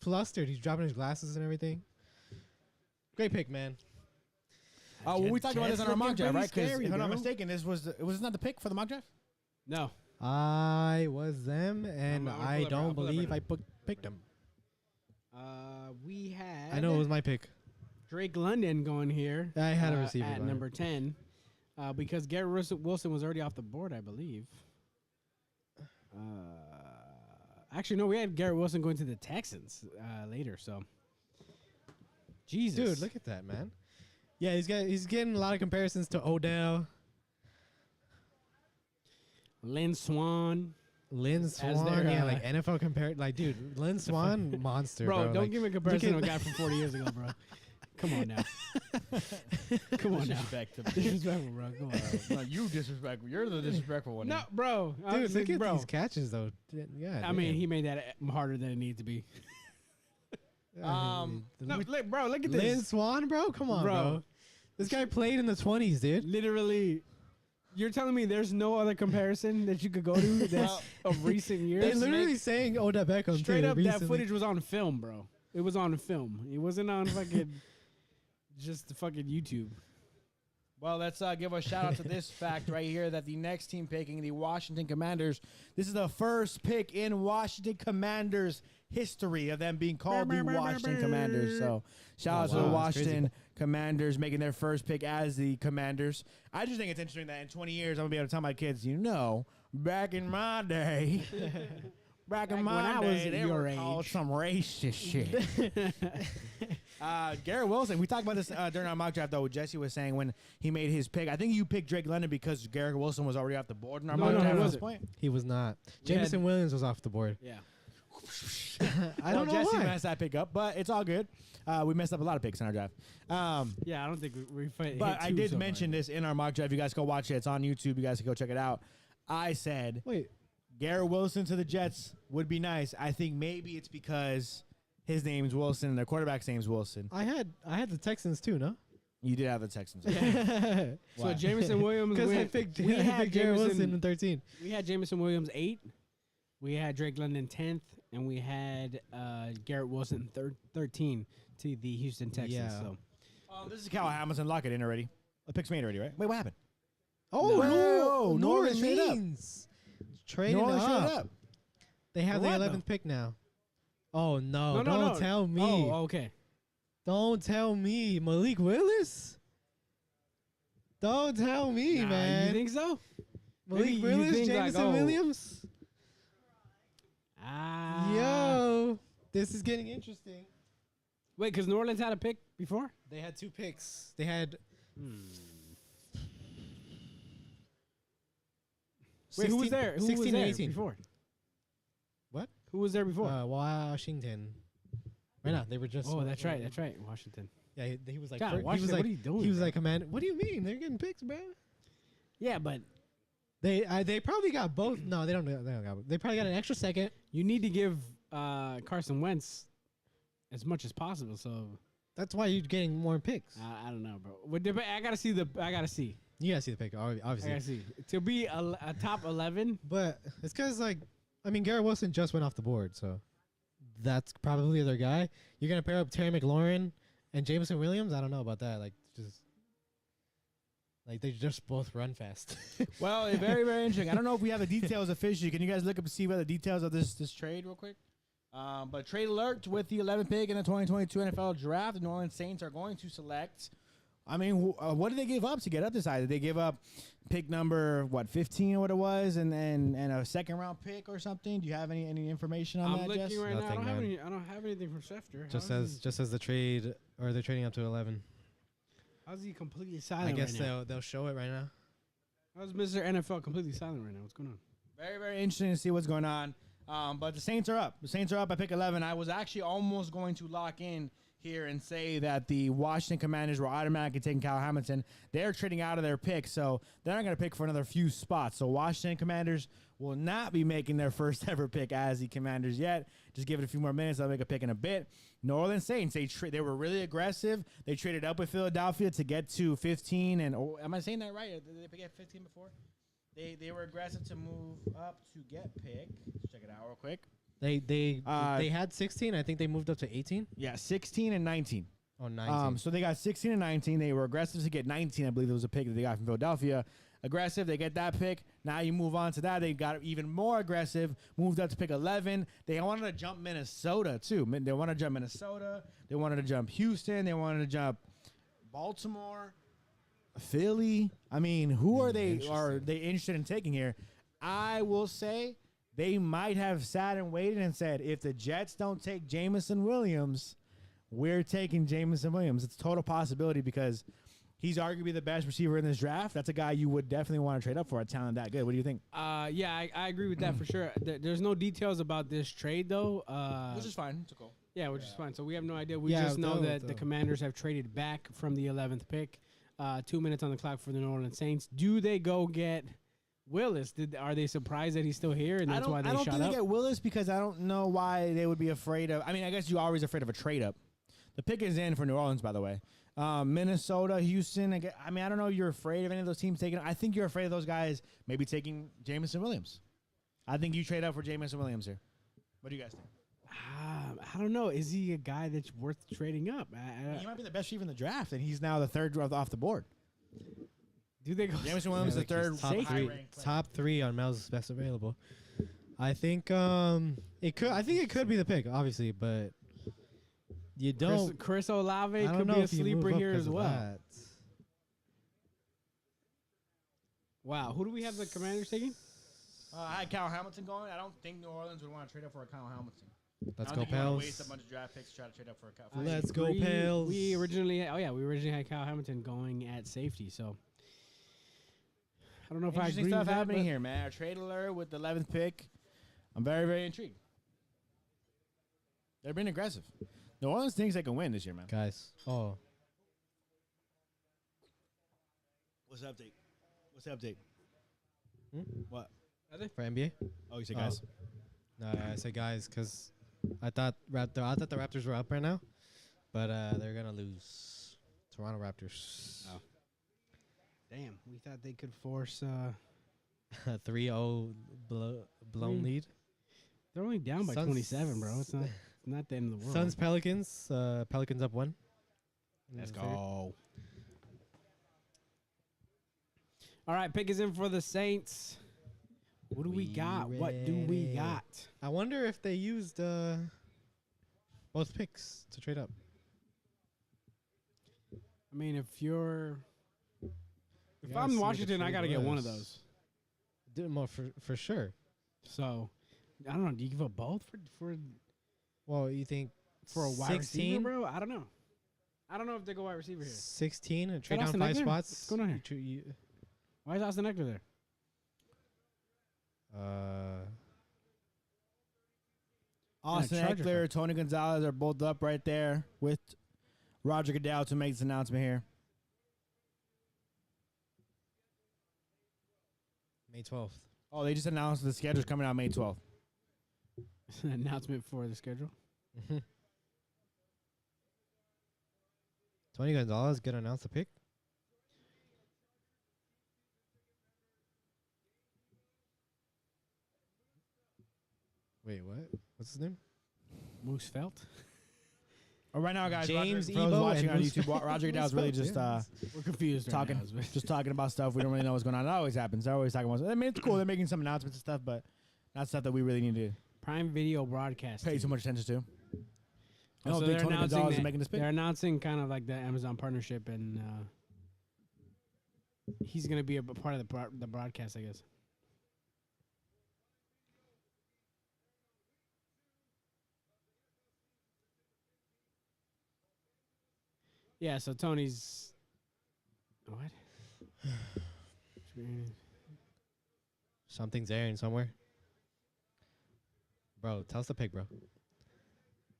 flustered. He's dropping his glasses and everything. Great pick, man. Oh, well, we talked about this in our mock draft, right? Because Scary, if I'm not bro. mistaken, this was not the pick for the mock draft. No. I was them, and I'm gonna I pull up don't right- I'll pull up believe right I picked him. We had I know it was my pick. Drake London going here. I had a receiver at going. number 10 because Garrett Wilson was already off the board, I believe. Actually, no, we had Garrett Wilson going to the Texans later. So, Jesus, Dude, look at that, man. Yeah, he's getting a lot of comparisons to Odell, Lynn Swan. Lynn Swan. their, Yeah, like NFL compared. Like, dude, Lynn Swan, monster, Bro, bro. don't Like, give me a comparison to a at- guy from 40 years ago, bro. Come on now. Come on now. Disrespectful, bro. Come on. No, you disrespectful. You're the disrespectful one. No, bro. Dude, look at bro. these catches, though. Yeah, I mean, he made that harder than it needed to be. Um, No, look, bro, look at Lynn this. Swan, bro. Come on, bro. This guy played in the 20s, dude. Literally, you're telling me there's no other comparison that you could go to that's of recent years? They literally saying Odell Beckham Straight too, up, recently. that footage was on film, bro. It was on film. It wasn't on fucking just the fucking YouTube. Well, let's give a shout out to this fact right here that the next team picking the Washington Commanders. This is the first pick in Washington Commanders history of them being called the Washington Commanders. So shout out to the wow, that's Washington Commanders making their first pick as the Commanders. I just think it's interesting that in 20 years I'm gonna be able to tell my kids, back in my day. Back in Back my when I day, was they your were called age. some racist shit. Garrett Wilson. We talked about this during our mock draft, though. Jesse was saying when he made his pick. I think you picked Drake London because Garrett Wilson was already off the board in our mock no, draft he at this wasn't. point. He was not. We had- Jameson Williams was off the board. Yeah. I don't know Jesse why. messed that pick up, but it's all good. We messed up a lot of picks in our draft. Yeah, I don't think we hit But I two did so far. mention this in our mock draft. You guys go watch it. It's on YouTube. You guys can go check it out. I said Wait, Garrett Wilson to the Jets would be nice. I think maybe it's because his name's Wilson and their quarterback's name's Wilson. I had the Texans too, no? You did have the Texans. So Why? Jameson Williams. Because I went- picked, we I had picked Garrett Wilson Jameson- in 13. We had Jameson Williams 8. We had Drake London 10th, and we had Garrett Wilson 13 to the Houston Texans. Yeah. So This is Cal Hamilton. Lock it in already. The pick's made already, right? Wait, what happened? Oh, No, no, Norman New straight up. Orleans. Trading No one up. showed up. They have For the what, 11th pick now. Oh, no. no, Don't tell me. Oh, okay. Don't tell me. Malik Willis? Don't tell me, Nah, man. You think so? Malik maybe you Willis, think, like, Jameson oh. Williams? Yo, Ah. this is getting interesting. Wait, because New Orleans had a pick before? They had 2 picks. They had Wait, who was there? Who 16 was and there 18. before? What? Who was there before? Washington. Right now, they were just. Oh, that's right. That's right. Washington. Yeah, he was like. God, he was Washington, like. what are you doing, He was bro? like, "Man, what do you mean? They're getting picks, bro." Yeah, but They probably got both. No, they don't. They don't got. They probably got an extra second. you need to give Carson Wentz as much as possible. So That's why you're getting more picks. I don't know, bro. I gotta see I gotta see. You gotta see the pick, I obviously. gotta see. To be a top 11. But it's because, like, I mean, Garrett Wilson just went off the board, so that's probably their guy. You're gonna pair up Terry McLaurin and Jameson Williams. I don't know about that. Like they just both run fast. Well, it's very, very interesting. I don't know if we have the details officially. Can you guys look up and see what the details of this trade real quick? But trade alert with the 11th pick in the 2022 NFL Draft. The New Orleans Saints are going to select. I mean, what did they give up to get up this high? Did they give up pick number 15 or what it was, and a second round pick or something? Do you have any information on I'm that, Jess? looking right now. Nothing, I don't have anything from Schefter. just as the trade, or they're trading up to 11. How's he completely I silent guess right now? they'll show it right now. How's Mr. NFL completely silent right now? What's going on? Very, very interesting to see what's going on. But the Saints are up. The Saints are up at pick 11. I was actually almost going to lock in here and say that the Washington Commanders were automatically taking Kyle Hamilton. They're trading out of their pick, so they're not going to pick for another few spots. So Washington Commanders will not be making their first ever pick as the Commanders yet. Just give it a few more minutes. They'll make a pick in a bit. New Orleans Saints, they were really aggressive. They traded up with Philadelphia to get to 15. And am I saying that right? Did they pick at 15 before? They were aggressive to move up to get pick. Let's check it out real quick. They had 16. I think they moved up to 18. Yeah, 16 and 19. Oh, 19. So they got 16 and 19. They were aggressive to get 19. I believe it was a pick that they got from Philadelphia. Aggressive, they get that pick. Now you move on to that. They got even more aggressive, moved up to pick 11. They wanted to jump Minnesota, too. They wanted to jump Minnesota. They wanted to jump Houston. They wanted to jump Baltimore, Philly. I mean, who are they interested in taking here? I will say they might have sat and waited and said, if the Jets don't take Jameson Williams, we're taking Jameson Williams. It's a total possibility because he's arguably the best receiver in this draft. That's a guy you would definitely want to trade up for, a talent that good. What do you think? Yeah, I agree with that for sure. There's no details about this trade, though. Which is fine. It's cool. Yeah, which is fine. So we have no idea. We Yeah, just know that the though. Commanders have traded back from the 11th pick. 2 minutes on the clock for the New Orleans Saints. Do they go get Willis? Are they surprised that he's still here and that's why they I don't shot think up? they get Willis because I don't know why they would be afraid of. I mean, I guess you're always afraid of a trade up. The pick is in for New Orleans, by the way. Minnesota, Houston. I mean, I don't know if you're afraid of any of those teams taking. I think you're afraid of those guys maybe taking Jameson Williams. I think you trade up for Jameson Williams here. What do you guys think? I don't know. Is he a guy that's worth trading up? He might be the best receiver in the draft, and he's now the third off the board. Do they go? Jameson Williams is the third top high three. ranked player. Top 3 on Mel's best available. I think it could. I think it could be the pick, obviously, but you don't. Chris Olave I don't could know be a if you move sleeper up here 'cause as of well. that. Wow. Who do we have the Commanders taking? I had Kyle Hamilton going. I don't think New Orleans would want to trade up for a Kyle Hamilton. Let's I go, don't think you wanna Pels. waste a bunch of draft picks to try to trade up for a cup. Let's go, We- Pels. We originally had Kyle Hamilton going at safety, so I don't know if I Interesting agree stuff with that. happening but- here, man. Our trade alert with the 11th pick. I'm very, very intrigued. They're being aggressive. New Orleans thinks they can win this year, man. Guys. Oh, What's the update? What's the update? Hmm? What? for NBA? Oh, you said Oh. guys. No, I said guys because I thought the Raptors were up right now, but they're gonna lose. Toronto Raptors. Oh. Damn, we thought they could force. 3-0 blown Three. lead. They're only down by Suns- 27, bro. It's not the end of the world. Suns Pelicans. Pelicans up 1. Let's go. All right, pick is in for the Saints. What do we got? What do we ready. got? I wonder if they used both picks to trade up. I mean, if gotta I'm see what the Washington, I trade got to get one of was. those. Did more for sure. So, I don't know. Do you give up both for Well, you think a wide 16? receiver, bro? I don't know. I don't know if they go wide receiver here. 16 and trade down Austin 5 Eckler? spots. What's going on here? Why is Austin Eckler there? Austin Charger Eckler, fan. Tony Gonzalez are both up right there with Roger Goodell to make this announcement here. May 12th. Oh, they just announced the schedule's coming out May 12th. Announcement for the schedule. Tony Gonzalez get announced the pick. Wait, what? What's his name? Moose Felt. Oh, right now, guys, James Roger, for those Ebo watching and on Moose YouTube, Roger Goodell's really just We're confused. talking, Right now. just talking about stuff we don't really know what's going on. That always happens. They're always talking about. I mean, it's cool. They're making some announcements and stuff, but not stuff that we really need to Prime Video broadcast. pay too much attention to. I Oh, don't so think they're Tony Gonzalez is announcing making this pick. They're announcing kind of like the Amazon partnership, and he's gonna be a part of the broadcast, I guess. Yeah, so Tony's what? Something's airing somewhere. Bro, tell us the pick, bro.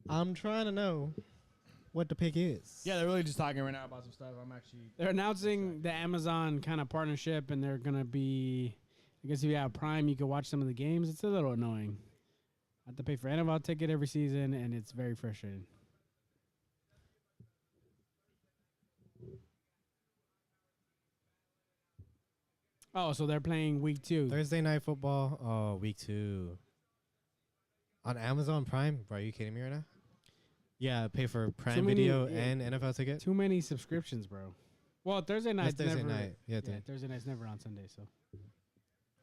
I'm trying to know what the pick is. Yeah, they're really just talking right now about some stuff. I'm actually. They're announcing the Amazon kind of partnership, and they're gonna be. I guess if you have Prime, you can watch some of the games. It's a little annoying. I have to pay for NFL ticket every season, and it's very frustrating. Oh, so they're playing week 2. Thursday night football. Oh, week 2. On Amazon Prime? Bro, are you kidding me right now? Yeah, pay for Prime many- Video yeah. and NFL ticket. Too many subscriptions, bro. Well, Thursday night's That's Thursday never. night. Yeah, Yeah, Thursday night's never on Sunday. So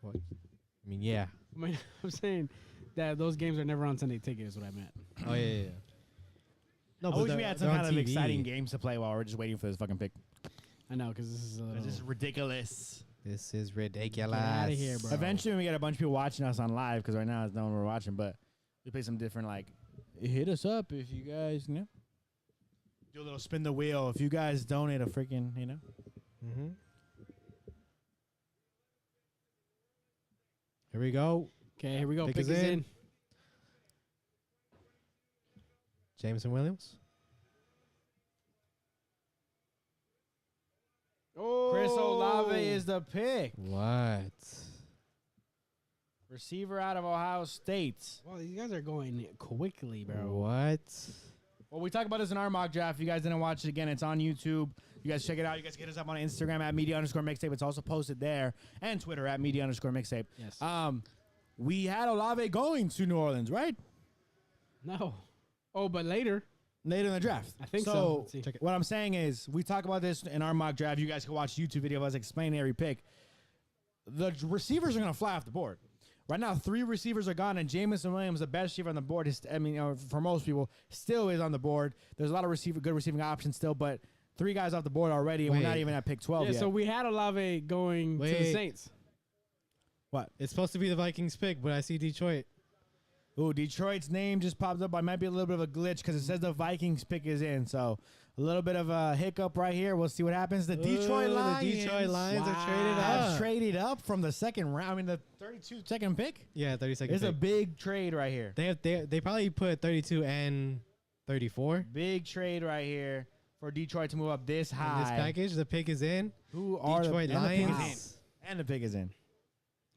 what? I mean, yeah. I mean, I'm saying that those games are never on Sunday ticket. Is what I meant. Oh yeah. No, I wish we they're- had some they're on kind of TV. exciting games to play while we're just waiting for this fucking pick. I know because this is a little. This is ridiculous. This is ridiculous. Get outta here, bro. Eventually, when we get a bunch of people watching us on live, because right now it's no one we're watching, but we play some different, like, hit us up if you guys, you know. Do a little spin the wheel. If you guys donate a freaking, you know. Mm-hmm. Here we go. Okay, here we go. Pick Pick is is in. in. Jameson Williams. Oh, Chris Olave is the pick. What? Receiver out of Ohio State. Well, these guys are going quickly, bro. What? Well, we talked about this in our mock draft. If you guys didn't watch it again, it's on YouTube. You guys check it out. You guys get us up on Instagram at media_mixtape. It's also posted there. And Twitter at media_mixtape. Yes. We had Olave going to New Orleans, right? No. Oh, but later. Later in the draft. I think so. Let's see. Check it. What I'm saying is, we talk about this in our mock draft. You guys can watch YouTube video of us explaining every pick. The receivers are going to fly off the board. Right now, 3 receivers are gone, and Jameson Williams, the best receiver on the board, is, I mean, for most people, still is on the board. There's a lot of good receiving options still, but 3 guys off the board already, and we're not Wait. even at pick 12 Yeah, yet. so we had Olave going to the Wait. Saints. What? It's supposed to be the Vikings pick, but I see Detroit. Ooh, Detroit's name just popped up. I might be a little bit of a glitch because it says the Vikings pick is in. So a little bit of a hiccup right here. We'll see what happens. The Detroit Lions. The Detroit Lions are traded have up. traded up from the second round. I mean, the 32nd pick. Yeah, 32nd. It's a big trade right here. They probably put 32 and 34. Big trade right here for Detroit to move up this high. In this package, the pick is in. Who are Detroit the Lions? And the pick is in.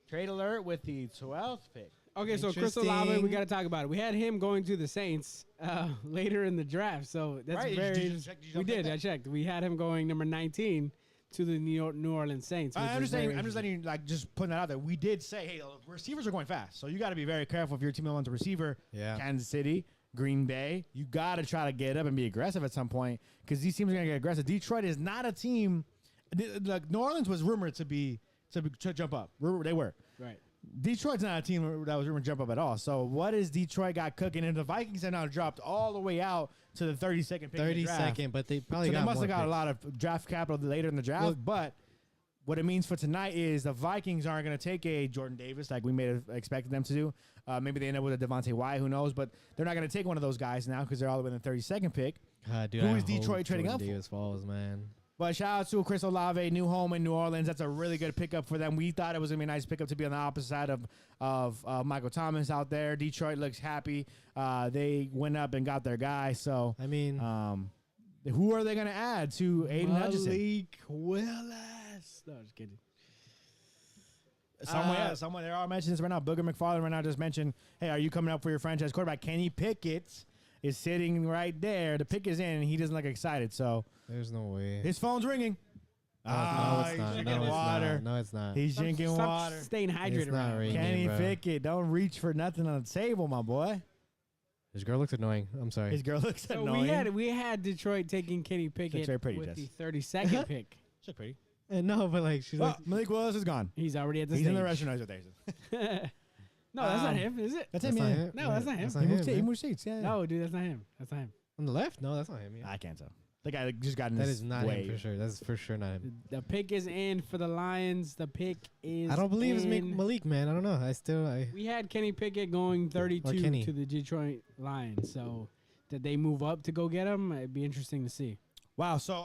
Trade alert with the 12th pick. Okay, so Crystal Lava, we got to talk about it. We had him going to the Saints later in the draft, so that's Right, very. did you check- We did. that? I checked. We had him going number 19 to the New Orleans Saints. I which is understand. very I'm just letting you, like, just putting that out there. We did say, hey, receivers are going fast, so you got to be very careful if your team wants a receiver. Yeah. Kansas City, Green Bay, you got to try to get up and be aggressive at some point because these teams are going to get aggressive. Detroit is not a team. Like New Orleans was rumored to jump up. They were. right. Detroit's not a team that was rumored to jump up at all. So what is Detroit got cooking? And the Vikings have now dropped all the way out to the 32nd pick. 32nd, but they probably So got they must more have got a picks. lot of draft capital later in the draft. Well, but what it means for tonight is the Vikings aren't going to take a Jordan Davis like we may have expected them to do. Maybe they end up with a Devontae Wyatt, who knows? But they're not going to take one of those guys now because they're all the way in the 32nd pick. God, dude, Who I is hope Detroit trading Jordan up for? Davis falls, man. But shout out to Chris Olave, new home in New Orleans. That's a really good pickup for them. We thought it was going to be a nice pickup to be on the opposite side of Michael Thomas out there. Detroit looks happy. They went up and got their guy. So, I mean, who are they going to add to Aiden Hutchinson? Malik Willis. No, just kidding. Someone there are mentioning this right now. Booger McFarland right now just mentioned, hey, are you coming up for your franchise quarterback? Kenny Pickett is sitting right there. The pick is in, and he doesn't look excited. So there's no way. his phone's ringing. No, it's he's not. drinking No, it's water. not. No, it's not. He's drinking Stop water. staying hydrated. It's not right ringing, Kenny bro. Pickett, don't reach for nothing on the table, my boy. His girl looks annoying. I'm sorry. His girl looks So annoying. we had Detroit taking Kenny Pickett very pretty, with Jess. the 32nd pick. She's pretty. No, but like she's Well, like, Malik Willis is gone. He's already at the He's stage. in the restaurant right there. No, that's not him, is it? That's that's him, not yeah. him. No, that's not him. That's He not moved him. he man. moved seats, yeah. No, dude, that's not him. That's not him. On the left? No, that's not him. Yeah. I can't tell. The guy just got in That his is not way. him for sure. That's for sure not him. The pick is in for the Lions. The pick is I don't believe it's in. Malik, man. I don't know. We had Kenny Pickett going 32 Kenny. to the Detroit Lions. So did they move up to go get him? It'd be interesting to see. Wow. So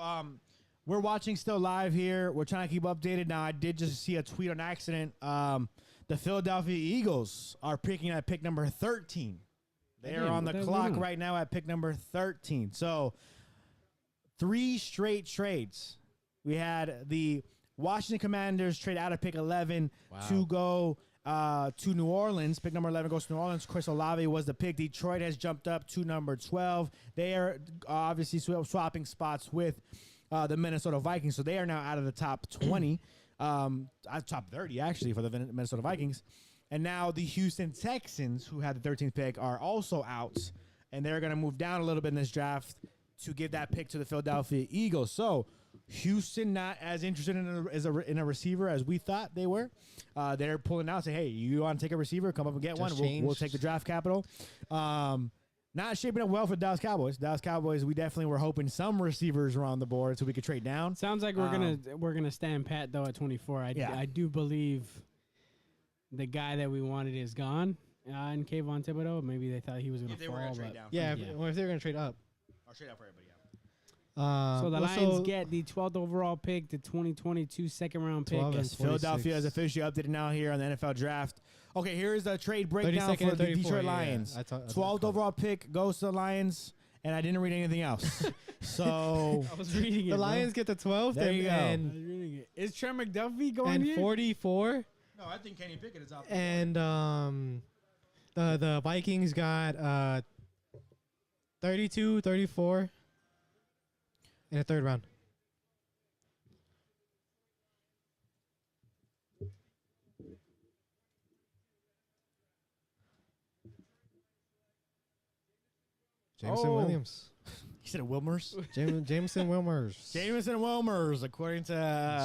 we're watching still live here. We're trying to keep updated. Now, I did just see a tweet on accident. The Philadelphia Eagles are picking at pick number 13. They are Damn, on what the the hell clock is that? right now at pick number 13. So 3 straight trades. We had the Washington Commanders trade out of pick 11 to go to New Orleans. Pick number 11 goes to New Orleans. Chris Olave was the pick. Detroit has jumped up to number 12. They are obviously swapping spots with the Minnesota Vikings. So they are now out of the top 20, top 30 actually for the Minnesota Vikings. And now the Houston Texans, who had the 13th pick, are also out. And they're going to move down a little bit in this draft to give that pick to the Philadelphia Eagles. So Houston not as interested in a receiver as we thought they were. They're pulling out, say, hey, you want to take a receiver? Come up and get Just one. We'll take the draft capital. Not shaping up well for Dallas Cowboys. Dallas Cowboys, we definitely were hoping some receivers were on the board so we could trade down. Sounds like we're gonna stand pat though at 24. I do believe the guy that we wanted is gone. And Kayvon Thibodeau, maybe they thought he was gonna If they fall. were going to but- trade down. Yeah, Yeah. Or if they're gonna trade up. I'll trade out for everybody. Yeah. So the well, Lions get the 12th overall pick, the 2022 second round pick. 12 and Yes, Philadelphia is 46. officially updated now here on the NFL draft. Okay, here's the trade breakdown 32nd for and the 34, Detroit yeah. Lions. I 12th overall pick goes to the Lions, and I didn't read anything else. So I was reading it. The bro. Lions get the 12th There you go. I and was reading it. Is Trent McDuffie going and here? 44 no, I think Kenny Pickett is out. and the Vikings got 32, 34 in the third round. Jameson Oh. Williams. You said Wilmers? Jameson Wilmers. Jameson Wilmers, according to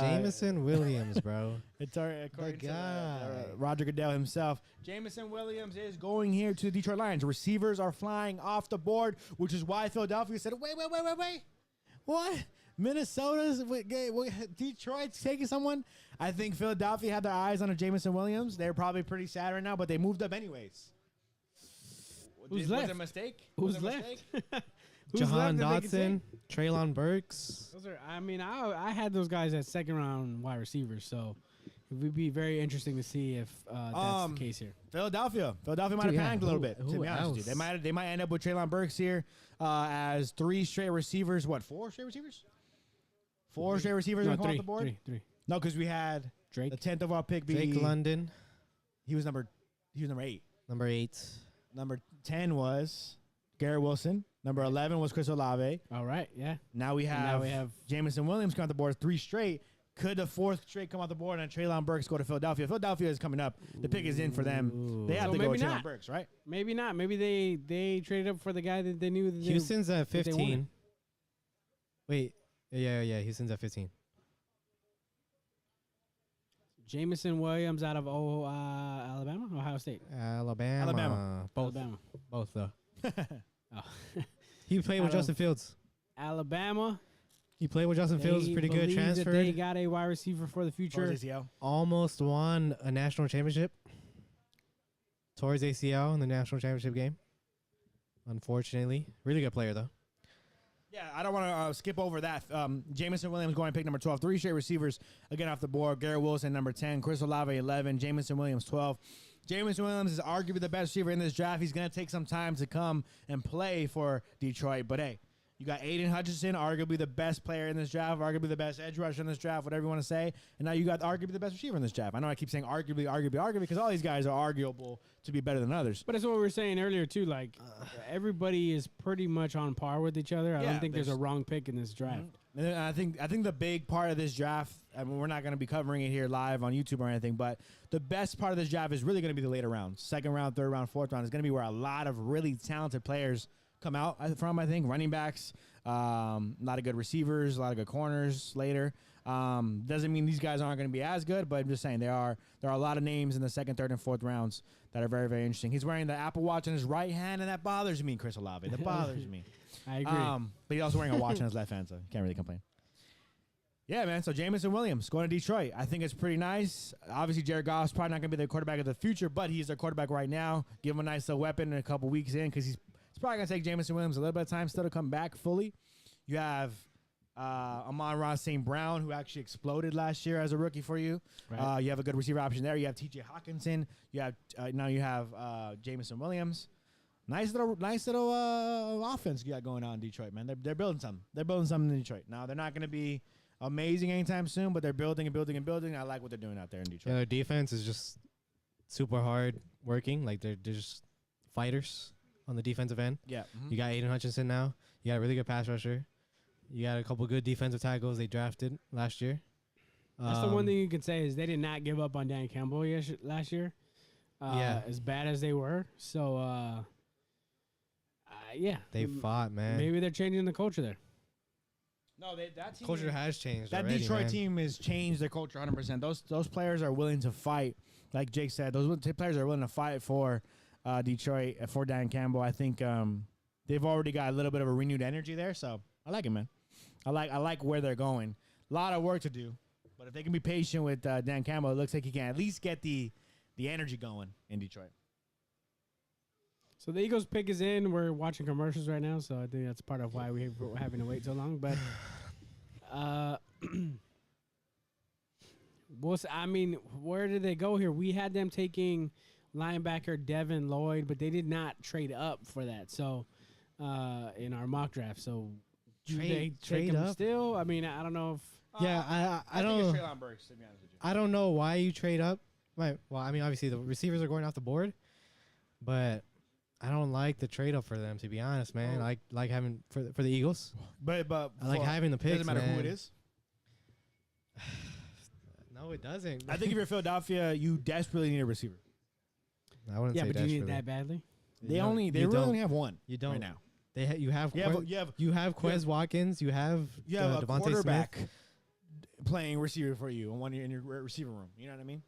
Jameson Williams, bro. according to guy. Roger Goodell himself. Jameson Williams is going here to the Detroit Lions. Receivers are flying off the board, which is why Philadelphia said, wait. What? Minnesota's, Detroit's taking someone? I think Philadelphia had their eyes on a Jameson Williams. They're probably pretty sad right now, but they moved up anyways. Who's Was left? it a mistake? Who's Was it a left? mistake? Who's Jahan left that they can Dotson, Traylon Burks. Those are. I mean, I had those guys as second round wide receivers, so it would be very interesting to see if that's the case here. Philadelphia might have Dude, yeah, panicked a little who- bit. To who be honest with you, else? they might end up with Traylon Burks here as 3 straight receivers. What, 4 straight receivers? 4 straight receivers No, gonna come off three, the board. three. No, because we had Drake. the 10th overall pick. Drake London, He was number 8. number 8. Number 10 was Garrett Wilson. Number 11 was Chris Olave. All right, yeah. Now we And have, now we have Jamison Williams come off the board 3 straight. Could the 4th straight come off the board and Traylon Burks go to Philadelphia? Philadelphia is coming up. The pick is in for them. They have So to go with maybe Traylon not. Burks, right? maybe not. Maybe they traded up for the guy that they knew that Houston's at that they wanted. 15. Wait, yeah. Houston's at 15. Jamison Williams out of Alabama, Ohio State, Alabama. Both. Alabama. Both though. Oh. He played with Out of- Justin Fields. Alabama. He played with Justin Fields. They Pretty good. believe that They Transferred. got a wide receiver for the future. Towards ACL. Almost won a national championship. Towards ACL in the national championship game. Unfortunately, really good player though. Yeah, I don't want to skip over that. Jamison Williams going pick number 12. 3 straight receivers again off the board. Garrett Wilson, number 10. Chris Olave, 11. Jamison Williams, 12. Jamison Williams is arguably the best receiver in this draft. He's going to take some time to come and play for Detroit. But, hey, you got Aiden Hutchinson, arguably the best player in this draft, arguably the best edge rusher in this draft, whatever you want to say. And now you got arguably the best receiver in this draft. I know I keep saying arguably, because all these guys are arguable to be better than others. But that's what we were saying earlier too. Like everybody is pretty much on par with each other. I Yeah, don't think there's a there's- wrong pick in this draft. And then I think the big part of this draft, I mean, we're not going to be covering it here live on YouTube or anything, but the best part of this draft is really going to be the later rounds. 2nd round, 3rd round, 4th round is going to be where a lot of really talented players come out from, I think. Running backs, a lot of good receivers, a lot of good corners later. Doesn't mean these guys aren't going to be as good, but I'm just saying there are a lot of names in the 2nd, 3rd, and 4th rounds that are very, very interesting. He's wearing the Apple Watch in his right hand, and that bothers me, Chris Olave. That bothers me. I agree. But he's also wearing a watch in his left hand, so can't really complain. Yeah, man. So Jamison Williams going to Detroit. I think it's pretty nice. Obviously, Jared Goff's probably not going to be the quarterback of the future, but he's their quarterback right now. Give him a nice little weapon in a couple weeks in because it's probably going to take Jamison Williams a little bit of time still to come back fully. You have Amon-Ra St. Brown, who actually exploded last year as a rookie for you. Right. You have a good receiver option there. You have T.J. Hawkinson. You have now you have Jamison Williams. Nice little offense you got going on in Detroit, man. They're building something. They're building something in Detroit. Now they're not going to be amazing anytime soon, but they're building and building and building. I like what they're doing out there in Detroit. Yeah, their defense is just super hard working. Like they're just fighters on the defensive end. Yeah. You got Aiden Hutchinson now. You got a really good pass rusher. You got a couple good defensive tackles they drafted last year. That's the one thing you can say is they did not give up on Dan Campbell last year. Yeah. As bad as they were. So, yeah. They fought, man. Maybe they're changing the culture there. No, that team Culture has changed. that already, Detroit man. team has changed their culture 100%. Those players are willing to fight, like Jake said. Those players are willing to fight for Detroit for Dan Campbell. I think they've already got a little bit of a renewed energy there. So I like it, man. I like where they're going. A lot of work to do, but if they can be patient with Dan Campbell, it looks like he can at least get the energy going in Detroit. So the Eagles pick is in. We're watching commercials right now, so I think that's part of why we're having to wait so long. But, where did they go here? We had them taking linebacker Devin Lloyd, but they did not trade up for that. So, in our mock draft, so do they Trade take him up? still? I mean, I don't know if. Yeah, I think it's don't. Treylon Burks, to be honest with you. I don't know why you trade up. Right. Well, I mean, obviously the receivers are going off the board, but I don't like the trade up for them. To be honest, man, I like having for the Eagles. But I like having the picks. Doesn't matter who it man. is. No, it doesn't. I think if you're Philadelphia, you desperately need a receiver. I wouldn't Yeah, say but do you need desperately. that badly? They No, really you don't. only have one. You don't right now. you have You have you have Quez Watkins. You have a Devontae quarterback Smith. playing receiver for you in your receiver room. You know what I mean?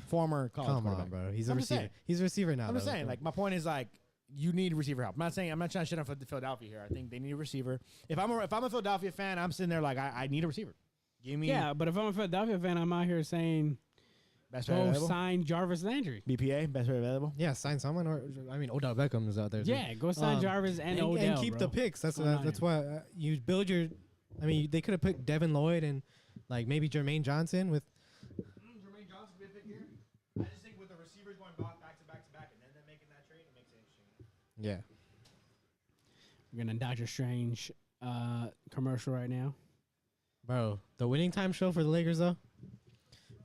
Former college Come quarterback. on, bro. He's a I'm just receiver. saying. He's a receiver now. I'm just though, saying. bro. Like my point is like you need receiver help. I'm not trying to shit on Philadelphia here. I think they need a receiver. If I'm a Philadelphia fan, I'm sitting there like I need a receiver. Give me. Yeah, but if I'm a Philadelphia fan, I'm out here saying, Best player Go available. sign Jarvis Landry. BPA, best player available. Yeah, sign someone, or I mean, Odell Beckham is out there. Too. Yeah, go sign Jarvis and Odell, and keep bro. the picks. That's What's going on that's here? why you build your. I mean, they could have picked Devin Lloyd and like maybe Jermaine Johnson with. Jermaine Johnson could be a pick here. I just think with the receivers going back to back to back and then they're making that trade, it makes it interesting. Yeah. We're gonna Doctor Strange commercial right now. Bro, the winning time show for the Lakers though.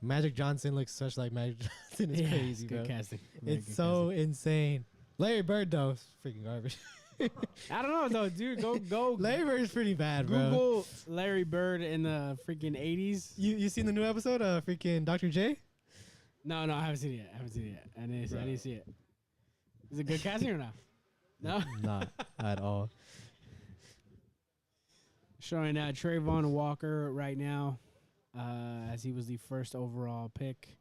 Magic Johnson looks such like Magic Johnson. It's crazy, it's good bro. casting. Very It's good so insane. Larry Bird though, is freaking garbage. casting. I don't know though, dude. Go Larry Bird is pretty bad, bro. Google Larry Bird in the freaking 80s. You seen the new episode of freaking Dr. J? No, I haven't seen it yet. I didn't see it. Is it good casting or not? No. Not at all. Showing Trayvon Walker right now, as he was the first overall pick.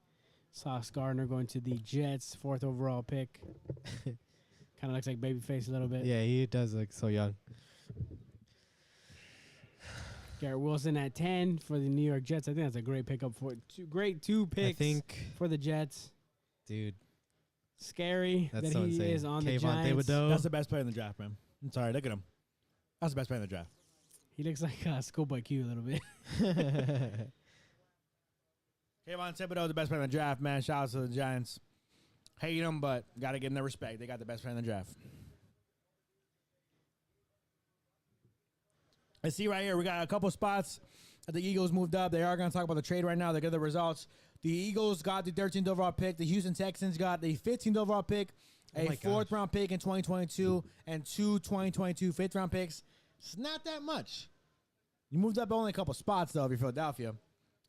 Sauce Gardner going to the Jets, 4th overall pick. Kind of looks like Babyface a little bit. Yeah, he does look so young. Garrett Wilson at 10 for the New York Jets. I think that's a great pickup for two picks I think, for the Jets. dude, Scary that's that so he insane. is on the Kayvon Giants. Thibodeau. That's the best player in the draft, man. I'm sorry, look at him. That's the best player in the draft. He looks like Schoolboy Q a little bit. Kayvon Thibodeau, the best player in the draft, man. Shout out to the Giants. Hate them, but got to give them their respect. They got the best player in the draft. Let's see right here. We got a couple spots that the Eagles moved up. They are going to talk about the trade right now. They get the results. The Eagles got the 13th overall pick. The Houston Texans got the 15th overall pick, Oh a my 4th gosh. round pick in 2022, and 2 2022 5th round picks. It's not that much. You moved up only a couple spots, though, if you're Philadelphia.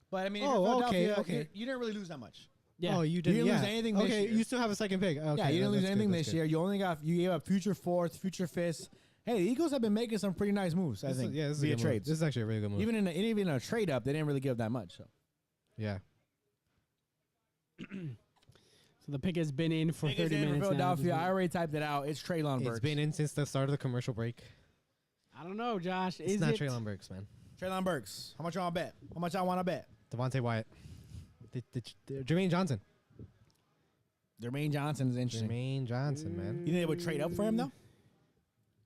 But, I mean, if you're Oh, Philadelphia, okay. you didn't really lose that much. Yeah. Oh, you didn't, didn't yeah. lose anything this Okay, year. you still have a second pick. Okay, Yeah, you didn't lose that's anything good, this that's year. You gave up future 4th, future 5th. Hey, the Eagles have been making some pretty nice moves, I This is- think, yeah, this is a via good move. trades. This is actually a really good move. Even in a trade up, they didn't really give that much. So. Yeah. So the pick has been in for Pick is 30 in for minutes now. Philadelphia. I already typed it out. It's Treylon Burks. It's been in since the start of the commercial break. I don't know, Josh. It's Is not it? Treylon Burks, man. Treylon Burks. How much you want to bet? How much I want to bet? Devontae Wyatt. Jermaine Johnson. Jermaine Johnson is interesting. Jermaine Johnson, man. You think they would trade up for him, though?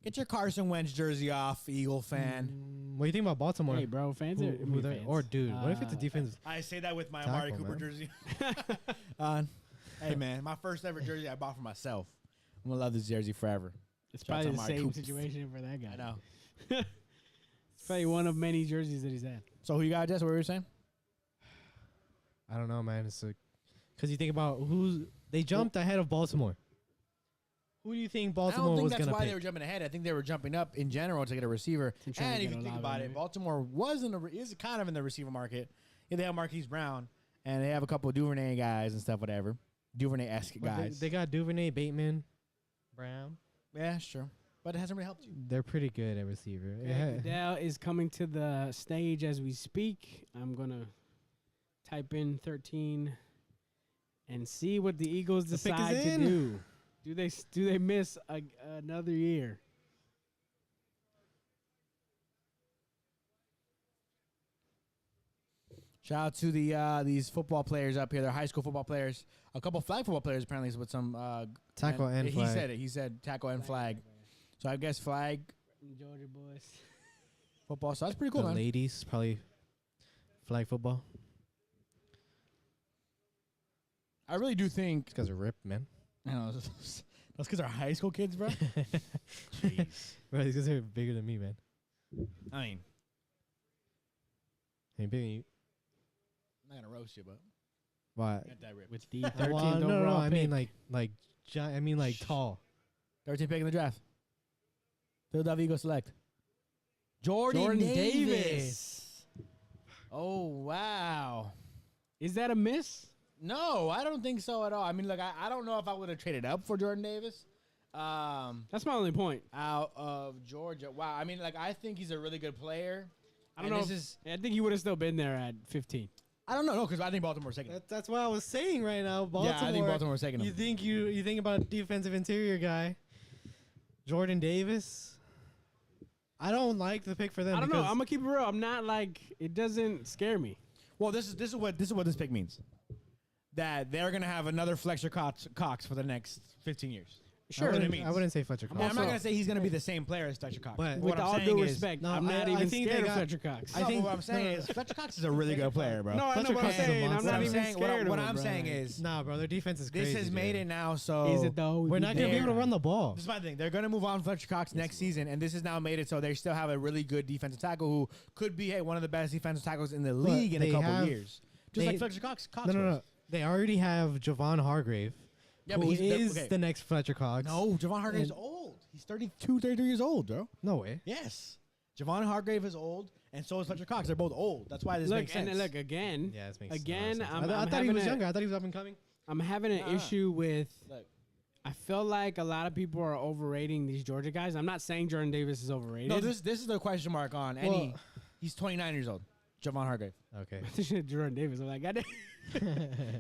Get your Carson Wentz jersey off, Eagle fan. What do you think about Baltimore? Hey, bro, fans are. Who they- fans. or dude, what if it's a defense? I say that with my Tackle, Amari Cooper man. jersey. Hey, man, my first ever jersey I bought for myself. I'm going to love this jersey forever. It's Shout out probably to the Amari same Cooper. situation for that guy. I know. It's probably one of many jerseys that he's had. So who you got, Jess? What were you saying? I don't know, man. It's because you think about they jumped ahead of Baltimore. Who do you think I Baltimore don't think was that's gonna why pick? they were jumping ahead. I think they were jumping up in general to get a receiver. To try And to if get you a think lot of about it, it, maybe. Baltimore is kind of in the receiver market. Yeah, they have Marquise Brown, and they have a couple of Duvernay guys and stuff, whatever. Duvernay-esque But guys. They got Duvernay, Bateman, Brown. Yeah, sure. But it hasn't really helped you. They're pretty good at receiver. Yeah. Goodell is coming to the stage as we speak. I'm gonna type in 13 and see what the Eagles The pick is decide to in. do. Do they miss another year? Shout out to these football players up here. They're high school football players. A couple flag football players apparently with some Tackle and he flag. said it. He said tackle and flag. So I guess flag Georgia boys. football. So that's pretty cool, the man. ladies probably flag football. I really do think These guys are ripped, man. I don't know, those kids are high school kids, bro. Bro, these guys are bigger than me, man. I mean, Hey, bigger than you. I'm not gonna roast you, but What? not that ripped. With the 13th Well, no, overall I mean pick. like tall. 13th pick in the draft. Philadelphia Eagles select Jordan, Jordan Davis. Davis. Oh wow. Is that a miss? No, I don't think so at all. I mean, look, I don't know if I would have traded up for Jordan Davis. That's my only point. Out of Georgia. Wow. I mean, like, I think he's a really good player. I don't And know. this is. I think he would have still been there at 15. I don't know, no, because I think Baltimore's taking him. That's what I was saying right now. Baltimore. Yeah, I think Baltimore's taking You him. think you think about a defensive interior guy, Jordan Davis. I don't like the pick for them. I don't know. because I'm gonna keep it real. I'm not like it doesn't scare me. Well, this is what this pick means. that they're gonna have another Fletcher Cox for the next 15 years. Sure. I wouldn't say Fletcher Cox. I'm not gonna say he's gonna be the same player as Fletcher Cox. But With what I'm all saying due is- respect, No, I'm not I even think scared they of got- Fletcher Cox. I think what I'm saying is Fletcher Cox is a really good player, bro. No, I know Fletcher what I'm Cox is a saying. I'm monster. not I'm even saying, scared of what him, I'm bro. saying Like, is Nah, bro, their defense is this crazy. has made dude. it now. So is it though? We're not gonna be able to run the ball. This is my thing. They're going to move on Fletcher Cox next season, and this has now made it so they still have a really good defensive tackle who could be one of the best defensive tackles in the league in a they couple have- years. Just like Fletcher Cox. No. They already have Javon Hargrave, Yeah, but who he's is the next Fletcher Cox. No, Javon Hargrave's And- old. He's 32, 33 years old, bro. No way. Yes. Javon Hargrave is old, and so is Fletcher Cox. They're both old. That's why this makes sense. And look again. Yeah, this makes Again, sense. I'm I thought he having was a- younger. I thought he was up and coming. I'm having an Nah. issue with. Look. I feel like a lot of people are overrating these Georgia guys. I'm not saying Jordan Davis is overrated. No, this is the question mark on any. Well- He's 29 years old. Javon Hargrave. Okay. Jordan Davis. I'm like, goddamn.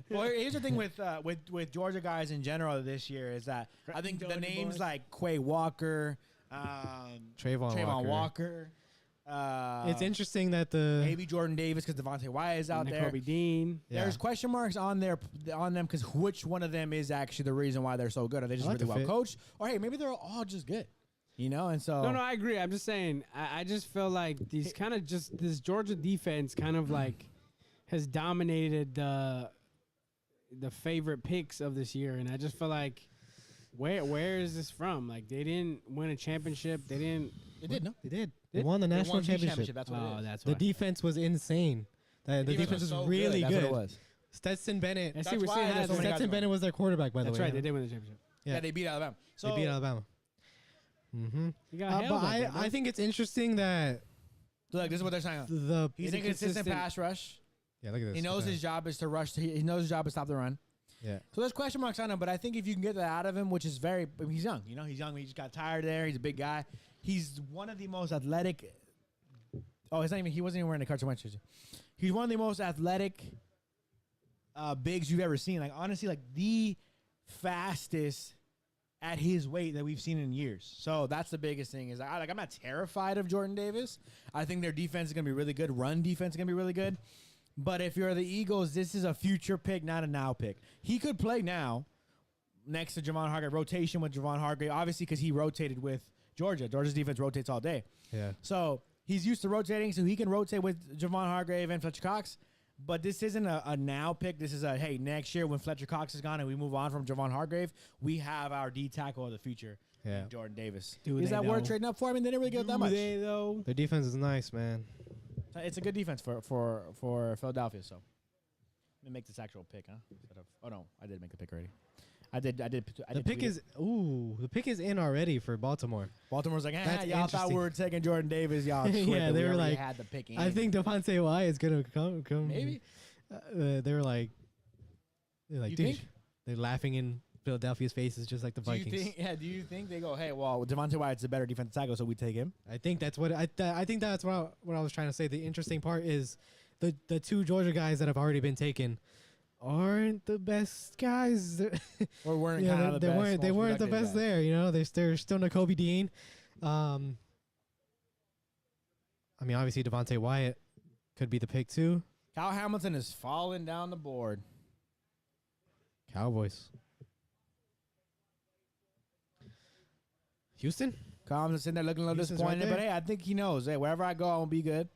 Well, here's the thing with Georgia guys in general this year is that I think the Georgia names boys. like Quay Walker, Trayvon Walker. It's interesting that the Maybe Jordan Davis because Devontae Wyatt is out there. Kobe Dean. Yeah. There's question marks on them because which one of them is actually the reason why they're so good? Are they just I like really the well fit. coached, or hey, maybe they're all just good? You know, and so No, I agree. I'm just saying. I just feel like these kind of just this Georgia defense kind of like has dominated the favorite picks of this year, and I just feel like where is this from? Like they didn't win a championship. They didn't. they did. No, they did. They Did- won the They national won the championship. That's what it is. That's The why. defense was insane. The defense was so really That's good. what it was. Stetson Bennett. I see That's we're why seeing there's that. so many guys Stetson Bennett was their quarterback, by the That's way. right. They did win the championship. Yeah, they beat Alabama. So They beat Alabama. Mm-hmm. You got But I think it's interesting that look, this is what they're saying. the He's a consistent pass rush. yeah. Look at this. He knows his job is to rush. He knows his job is to stop the run. Yeah. So there's question marks on him, but I think if you can get that out of him, which is very, I mean, he's young. You know, he's young. He just got tired there. He's a big guy. He's one of the most athletic. Oh, it's not even. He wasn't even wearing the Carson Wentz jersey. He's one of the most athletic bigs you've ever seen. Like honestly, like the fastest at his weight that we've seen in years. So that's the biggest thing. Is I'm not terrified of Jordan Davis. I think their defense is gonna be really good. Run defense is gonna be really good. But if you're the Eagles, this is a future pick, not a now pick. He could play now next to Javon Hargrave. Rotation with Javon Hargrave, obviously because he rotated with Georgia. Georgia's defense rotates all day. Yeah. So he's used to rotating, so he can rotate with Javon Hargrave and Fletcher Cox. But this isn't a now pick. This is a, hey, next year when Fletcher Cox is gone and we move on from Javon Hargrave, we have our D tackle of the future, Yeah. Jordan Davis. Do Is they that worth though? trading up for? I mean, they didn't really give up that much. They though? Their defense is nice, man. So it's a good defense for Philadelphia. So let me make this actual pick, huh? Instead of, oh no, I did make the pick already. I did. The pick tweet it. is the pick is in already for Baltimore. Baltimore's like, That's y'all thought interesting. we were taking Jordan Davis, y'all. Yeah, tripping. they We were already like, had the pick in. I think Devontae Wyatt is gonna come. Maybe. They were like, You dude, think? they're laughing in Philadelphia's faces just like the Do you Vikings. think? Do you think they go, hey, well, Devontae Wyatt's a better defensive tackle, so we take him? I think that's what I think that's what I was trying to say. The interesting part is the two Georgia guys that have already been taken aren't the best guys. Or weren't Yeah, kind of the they best? weren't. They most weren't the productive best guys? there. You know, they're still no Kobe Dean. I mean, obviously Devontae Wyatt could be the pick too. Kyle Hamilton is falling down the board. Cowboys. Houston. Kyle Hamilton's sitting there looking a little Houston's right disappointed, but there. hey, I think he knows. Hey, wherever I go, I won't be good.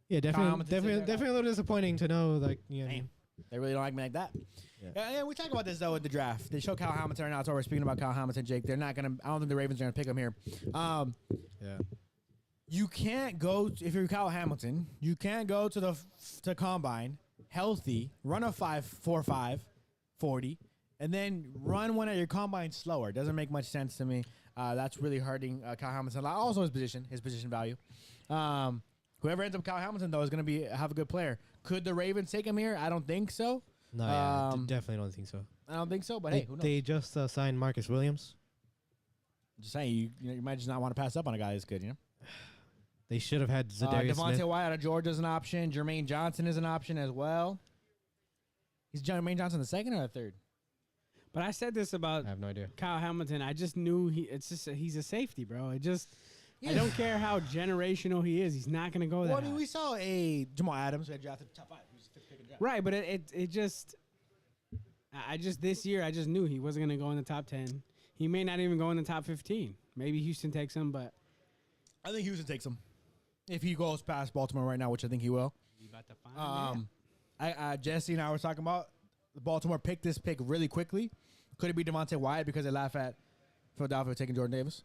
Yeah, Hamilton's in there. definitely a little disappointing to know. Like, you know, Damn. They really don't like me like that. Yeah. Yeah, we talk about this though with the draft. They show Kyle Hamilton right now. So we're speaking about Kyle Hamilton, Jake. They're not gonna. I don't think the Ravens are gonna pick him here. yeah. You can't go if you're Kyle Hamilton. You can't go to the combine healthy, run a 5.45 40, and then run one at your combine slower. Doesn't make much sense to me. That's really hurting Kyle Hamilton. Also his position value. Whoever ends up Kyle Hamilton though is going to have a good player. Could the Ravens take him here? I don't think so. No, definitely don't think so. I don't think so. But hey, who knows? They just signed Marcus Williams. Just saying, you might just not want to pass up on a guy that's good. You know. They should have had Zadarius Devontae Smith. Wyatt out of Georgia is an option. Jermaine Johnson is an option as well. Is Jermaine Johnson the second or the third? But I said this about I have no idea. Kyle Hamilton. I just knew he's a safety, bro. I don't care how generational he is. He's not gonna go that. Well, I mean, high. we saw a Jamal Adams who had drafted top 5. He was the 5th pick in the draft. Right, but it just I just this year I just knew he wasn't gonna go in the top 10. He may not even go in the top 15. Maybe Houston takes him, but I think Houston takes him if he goes past Baltimore right now, which I think he will. we about to find out. Jesse and I were talking about Baltimore picked this pick really quickly. Could it be Devontae Wyatt because they laugh at Philadelphia taking Jordan Davis?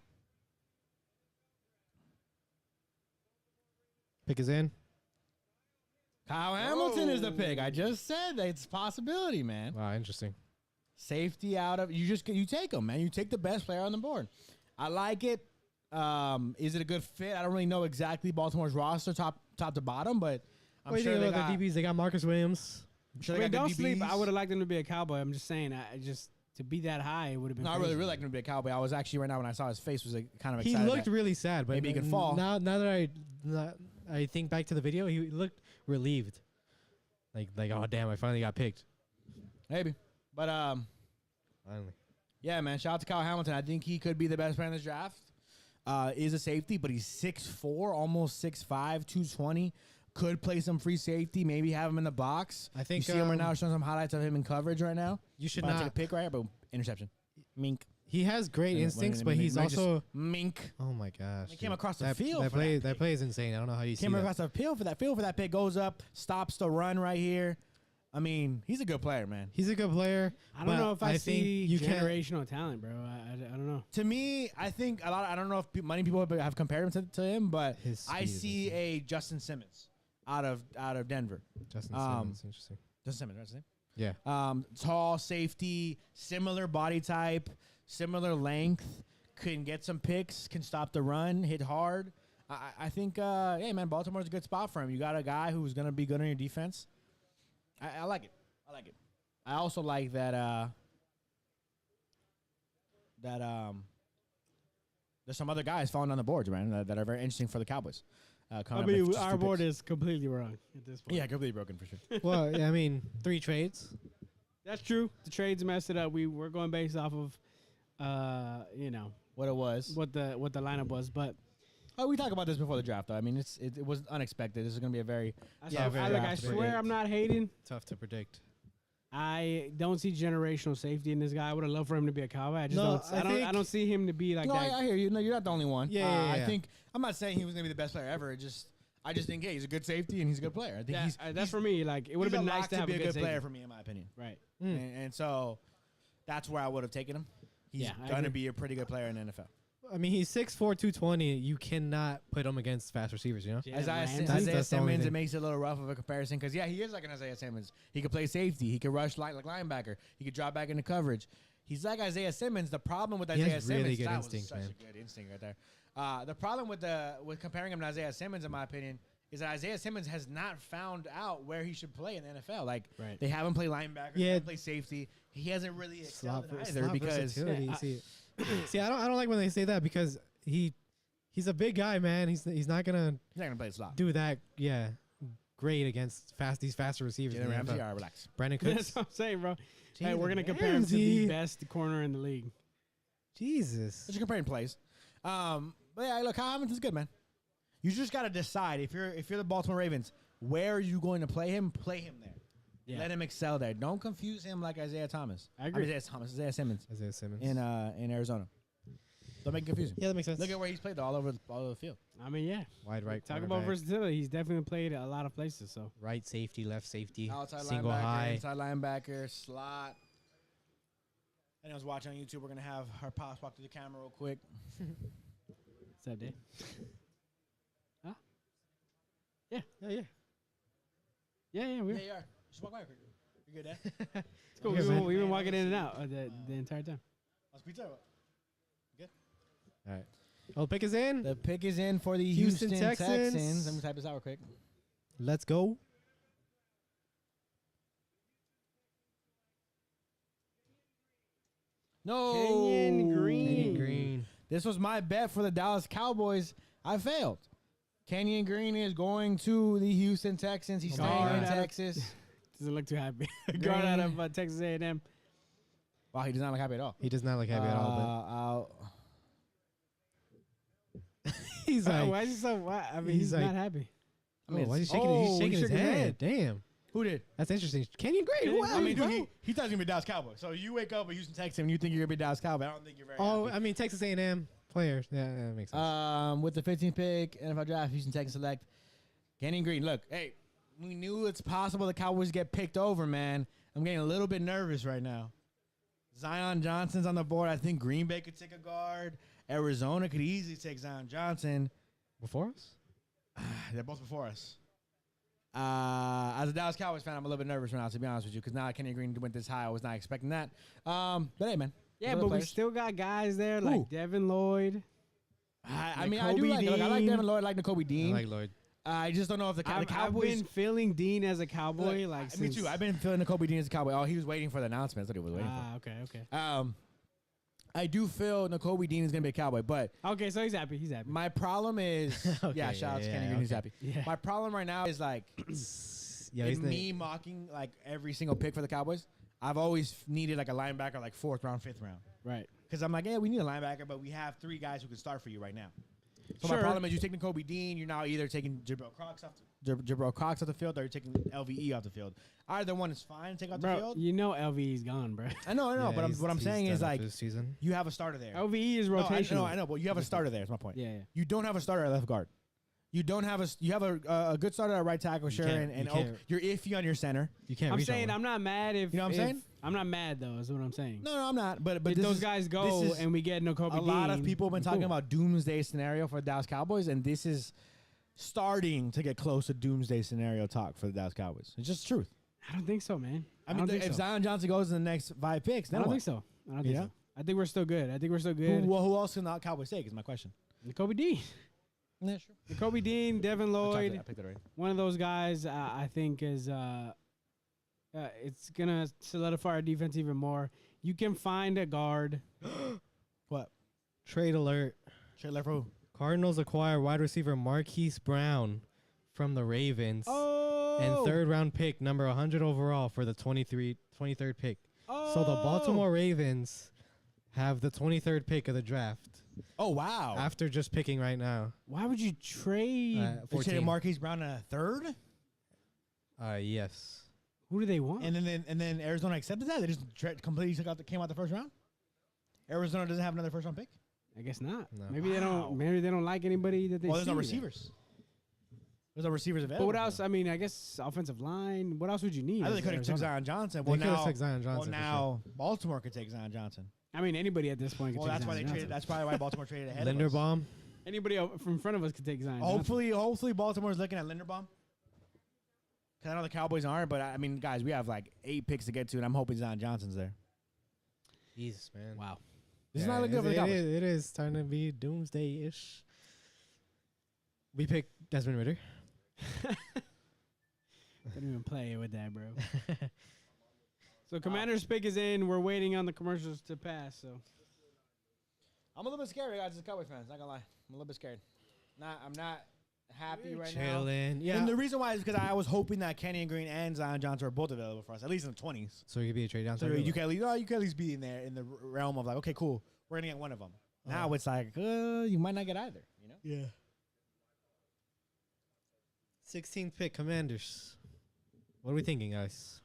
Pick is in. Kyle Hamilton is the pick. I just said that it's a possibility, man. Wow, interesting. Safety out of you take him, man. You take the best player on the board. I like it. Is it a good fit? I don't really know exactly Baltimore's roster top to bottom, but I'm What do sure you they think about got, their DBs? They got Marcus Williams. I'm sure I they mean, got don't good sleep. DBs. I would have liked him to be a Cowboy. I'm just saying. I just to be that high, it would have been. No, I crazy. really like him to be a Cowboy. I was actually right now when I saw his face was kind of He excited. looked really sad, but maybe he can fall. Now that I think back to the video, he looked relieved. Like oh damn, I finally got picked. Maybe, but Finally. yeah, man. Shout out to Kyle Hamilton. I think he could be the best player in this draft. Is a safety, but he's 6'4", almost 6'5", 220. Could play some free safety. Maybe have him in the box. I think you see him right now showing some highlights of him in coverage right now. You should About to not. take a pick right here, but interception. Mink. He has great instincts, but he's also. Mink. Oh my gosh! He came dude. across the that, field That for play. that That play is insane. I don't know how you see Came that. across the field for that pick. Goes up, stops the run right here. I mean, he's a good player, man. He's a good player. I don't know if I think see you can't. generational talent, bro. I don't know. To me, I think I don't know if many people have compared him to him, but His I speed is see insane. a Justin Simmons out of Denver. Justin um, Simmons. Interesting. Justin Simmons, right? His name? Yeah. Tall safety, similar body type, similar length, can get some picks, can stop the run, hit hard. I think, hey, man, Baltimore's a good spot for him. You got a guy who's going to be good on your defense. I like it. I like it. I also like that there's some other guys falling on the boards, man, that are very interesting for the Cowboys. I coming up mean, with just our two board picks. is completely wrong at this point. Yeah, completely broken for sure. Well, I mean, 3 trades. That's true. The trades messed it up. We're going based off of, What it was. what the lineup was. But Oh, we talked about this before the draft, though. I mean, it was unexpected. This is going to be a very Yeah, very I tough to swear predict. I'm not hating. Tough to predict. I don't see generational safety in this guy. I would have loved for him to be a Cowboy. I just No, don't. I don't see him to be like no, that. I hear you. No, you're not the only one. Yeah, I yeah. think I'm not saying he was going to be the best player ever. I just think, hey, he's a good safety and he's a good player. I think That's for me. Like it would have been nice to have be a good safety. player for me, in my opinion. Right. And so that's where I would have taken him. He's Yeah, I going to agree. be a pretty good player in the NFL. I mean, he's 6'4", 220. You cannot put him against fast receivers, you know? Yeah, Isaiah Ramsey. That's the only Simmons, it thing. makes it a little rough of a comparison because, yeah, he is like an Isaiah Simmons. He could play safety. He could rush like linebacker. He could drop back into coverage. He's like Isaiah Simmons. The problem with He Isaiah has Simmons, really good that was instinct, such man. a good instinct right there. The problem with comparing him to Isaiah Simmons, in my opinion, is that Isaiah Simmons has not found out where he should play in the NFL. Like Right. they have him play linebacker, they Yeah. have him play safety. He hasn't really excelled in either slot because versatility, Yeah, see, I don't like when they say that because he's a big guy, man. He's not gonna he's not gonna play slot. do that. Yeah, great against these faster receivers. in Jalen the Ramsey, NFL. all right, relax. Brandon That's Cooks. what I'm saying, bro. Hey, Jalen we're gonna compare him to the Ramsey. best corner in the league. Jesus. But you're comparing plays. But yeah, look, Kyle Hamilton's good, man. You just gotta decide if you're the Baltimore Ravens, where are you going to play him? Play him there. Yeah. Let him excel there. Don't confuse him like Isaiah Thomas. I agree. Isaiah Simmons Isaiah Simmons. in Arizona. Don't make it confusing. Yeah, that makes sense. Look at where he's played though, all over the field. I mean, yeah. Wide right. Talk about cornerback, versatility. He's definitely played a lot of places. So right safety, left safety, Outside single linebacker, high. inside linebacker, slot. And I was watching on YouTube. We're gonna have our pops walk to the camera real quick. what's up, Dave? Huh? Yeah, yeah. Yeah, we're Yeah, you are. Just walk by quick. You good, Dad? it's cool. Okay, man. We've been walking in and out the entire time. Let's be talking about. All right. Oh, pick is in. The pick is in for the Houston Houston Texans. Texans. Let me type this out real quick. Let's go. No. Kenyon Green. Kenyon Green. This was my bet for the Dallas Cowboys. I failed. Kenyon Green is going to the Houston Texans. He's Oh my staying in God. Texas. Doesn't look too happy. Guard out of Texas A&M. Wow, he does not look happy at all. He does not look happy at all. But he's like, why is he so? Why? I mean, he's he's like- not happy. I mean, oh, why is he it's- shaking? oh, He's shaking he his shook his head. head. Damn. Who did? That's interesting. Kenyon Green. Who I I mean, bro? dude, he thought he was gonna be Dallas Cowboy. So you wake up with Houston Texans and you think you're gonna be Dallas Cowboy. I don't think you're very. Oh, happy. I mean Texas A&M players. Yeah, that makes sense. With the 15th pick, NFL draft, Houston Texans select Kenyon Green. Look, hey, we knew it's possible the Cowboys get picked over, man. I'm getting a little bit nervous right now. Zion Johnson's on the board. I think Green Bay could take a guard. Arizona could easily take Zion Johnson. Before us? They're both before us. As a Dallas Cowboys fan, I'm a little bit nervous right now, to be honest with you, because now Kenyon Green went this high. I was not expecting that. But hey, man. Yeah, Good but we players. still got guys there like Who? Devin Lloyd. I mean, I do Nakobe like it. Look, I like Dean. Devin Lloyd. I like Nakobe I Dean. like Lloyd. I just don't know if the I've Cowboys. been feeling Dean as a Cowboy. Look, Like me since, too. I've been feeling Nakobe Dean as a Cowboy. Oh, he was waiting for the announcement. That's what he was waiting Okay. for. I do feel Nakobe Dean is going to be a Cowboy, but Okay, so he's happy. He's happy. my problem is, yeah, shout out to Kenny Green, he's happy. Yeah. My problem right now is like, Yeah, in me mocking like every single pick for the Cowboys. I've always needed like a linebacker, like 4th round, 5th round, Right. because I'm like, yeah, we need a linebacker, but we have 3 guys who can start for you right now. So Sure. my problem is you take Nakobe Dean, you're now either taking Jabril Cox off the field, or you're taking LVE off the field. Either one is fine to take off the Bro, field. you know LVE's gone, bro. I know, but what I'm saying is like this season. you have a starter there. LVE is No, rotational. I know, but you have a starter there. Is my point. Yeah. You don't have a starter at left guard. You don't have you have a good starter at right tackle, sure, can't- and you can't- you're iffy on your center. You can't. I'm reach saying on I'm not mad if You know what I'm if- saying? I'm not mad though. Is what I'm saying. No, I'm not. But if this those is- guys this go is and we get Nakobe a lot of Dean, people have been we're talking cool. about doomsday scenario for the Dallas Cowboys, and this is starting to get close to doomsday scenario talk for the Dallas Cowboys. It's just the truth. I don't think so, man. I mean, don't think if so. Zion Johnson goes in the next 5 picks, I then don't what? think so. I don't think Yeah? so. I think we're still good. Who else can the Cowboys take? Is my question. Nakobe Dean. Yeah, sure. Nakobe Dean, Devin Lloyd. I picked it right. One of those guys I think is it's gonna solidify our defense even more. You can find a guard. What? Trade alert. Straight left row. Cardinals acquire wide receiver Marquise Brown from the Ravens. Oh. And 3rd round pick, number 100 overall for the 23rd pick. So the Baltimore Ravens have the 23rd pick of the draft Oh wow. after just picking right now. Why would you trade? They 14. traded Marquise Brown in a 3rd, Yes. Who do they want? and then Arizona accepted that. They just completely came out the 1st round. Arizona doesn't have another 1st round pick. I guess not. No. Maybe they Wow. don't. Maybe they don't like anybody that they. Well, there's see no there. receivers. There's no receivers available. But what else? I mean, I guess offensive line. What else would you need? I think they as could have took Arizona? Zion Johnson. They Well, could have now, took Zion Johnson. well, now Baltimore could take Zion Johnson. I mean, anybody at this point could Well, take that's why Zion they traded. Johnson. That's probably why Baltimore traded ahead. of us. Linderbaum. Anybody from front of us could take Zion. Johnson. Hopefully Baltimore's looking at Linderbaum. Because I know the Cowboys aren't, but I mean, guys, we have like 8 picks to get to, and I'm hoping Zion Johnson's there. Jesus, man. Wow. This is not looking good for the Cowboys. It is starting to be doomsday-ish. We picked Desmond Ritter. Don't even play with that, bro. So Commander's pick is in. We're waiting on the commercials to pass. So I'm a little bit scared, guys, as Cowboys fans. Not gonna lie, I'm a little bit scared. I'm not happy right now. Chilling. Yeah. And the reason why is because I was hoping that Kenny and Green and Zion Johnson were both available for us, at least in the 20s. So it could be a trade down. So you can at least be in there in the realm of like, okay, cool, we're gonna get one of them. Now it's like, you might not get either. You know? Yeah. 16th pick, Commanders. What are we thinking, guys?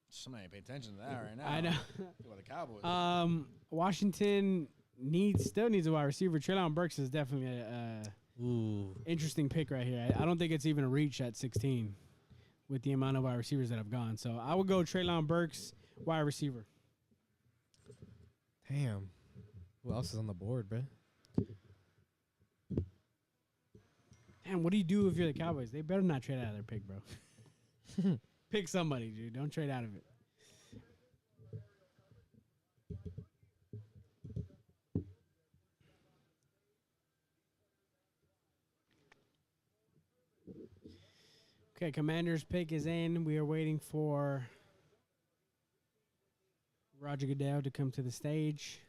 Somebody pay attention to that right now. I know. What the Cowboys. Washington still needs a wide receiver. Treylon Burks is definitely a Ooh. interesting pick right here. I don't think it's even a reach at 16 with the amount of wide receivers that have gone. So I would go Treylon Burks, wide receiver. Damn. Who else is on the board, bro? Damn, what do you do if you're the Cowboys? They better not trade out of their pick, bro. Pick somebody, dude. Don't trade out of it. Okay, Commander's pick is in. We are waiting for Roger Goodell to come to the stage.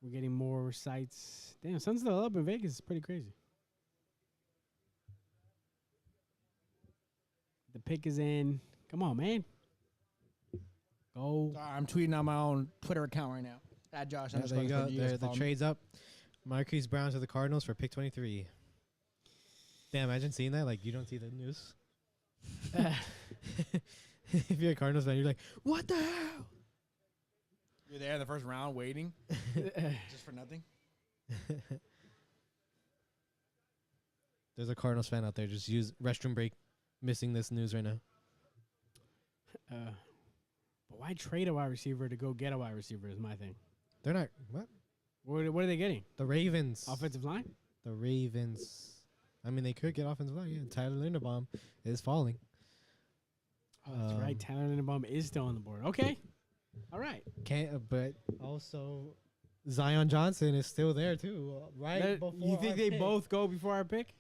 We're getting more sites. Damn, sun's still up in Vegas. It's pretty crazy. The pick is in. Come on, man. Go. I'm tweeting on my own Twitter account right now. At Josh. Yeah, there you go. The trade's up. Marquise Brown to the Cardinals for pick 23. Damn, imagine seeing that. Like, you don't see the news. If you're a Cardinals fan, you're like, what the hell? You're there in the first round waiting just for nothing. There's a Cardinals fan out there. Just use restroom break. Missing this news right now. But why trade a wide receiver to go get a wide receiver is my thing. They're not. What? What are they getting? The Ravens. Offensive line? The Ravens. I mean, they could get offensive line. Yeah, Tyler Linderbaum is falling. Oh, that's right. Tyler Linderbaum is still on the board. Okay. All right. But also Zion Johnson is still there too. Right before. You think they both go before our pick?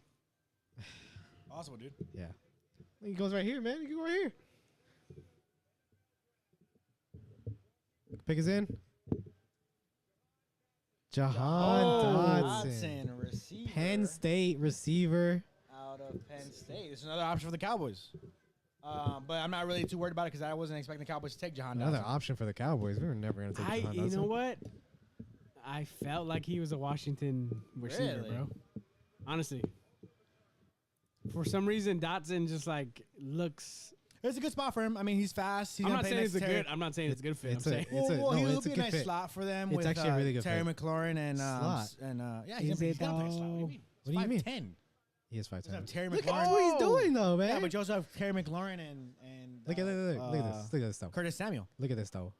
Possible, dude. Yeah. He goes right here, man. He can go right here. Pick is in. Jahan Dotson. Receiver. Penn State receiver. Out of Penn State. It's another option for the Cowboys. But I'm not really too worried about it because I wasn't expecting the Cowboys to take Jahan Another Dotson. option for the Cowboys. We were never going to take Jahan Dotson. You know what? I felt like he was a Washington receiver, Really? bro. Honestly. For some reason, Dotson just like looks. It's a good spot for him. I mean, he's fast. He's I'm gonna not play saying next it's a to Terry. good. I'm not saying it's a good fit. I'm It's a- saying. it's a- no, he'll it's a be a good nice fit. slot for them. It's with, actually a really good Terry fit. McLaurin and Slot. yeah, Is he's it gonna play slot. What do you though? mean? What do you mean? 5'10". He is 5'10". Have Terry Look McLaurin. at what he's doing, though, man. Yeah, but you also have Terry McLaurin and Look at this. Look at this. Look at this, though. Curtis Samuel. Look at this, though.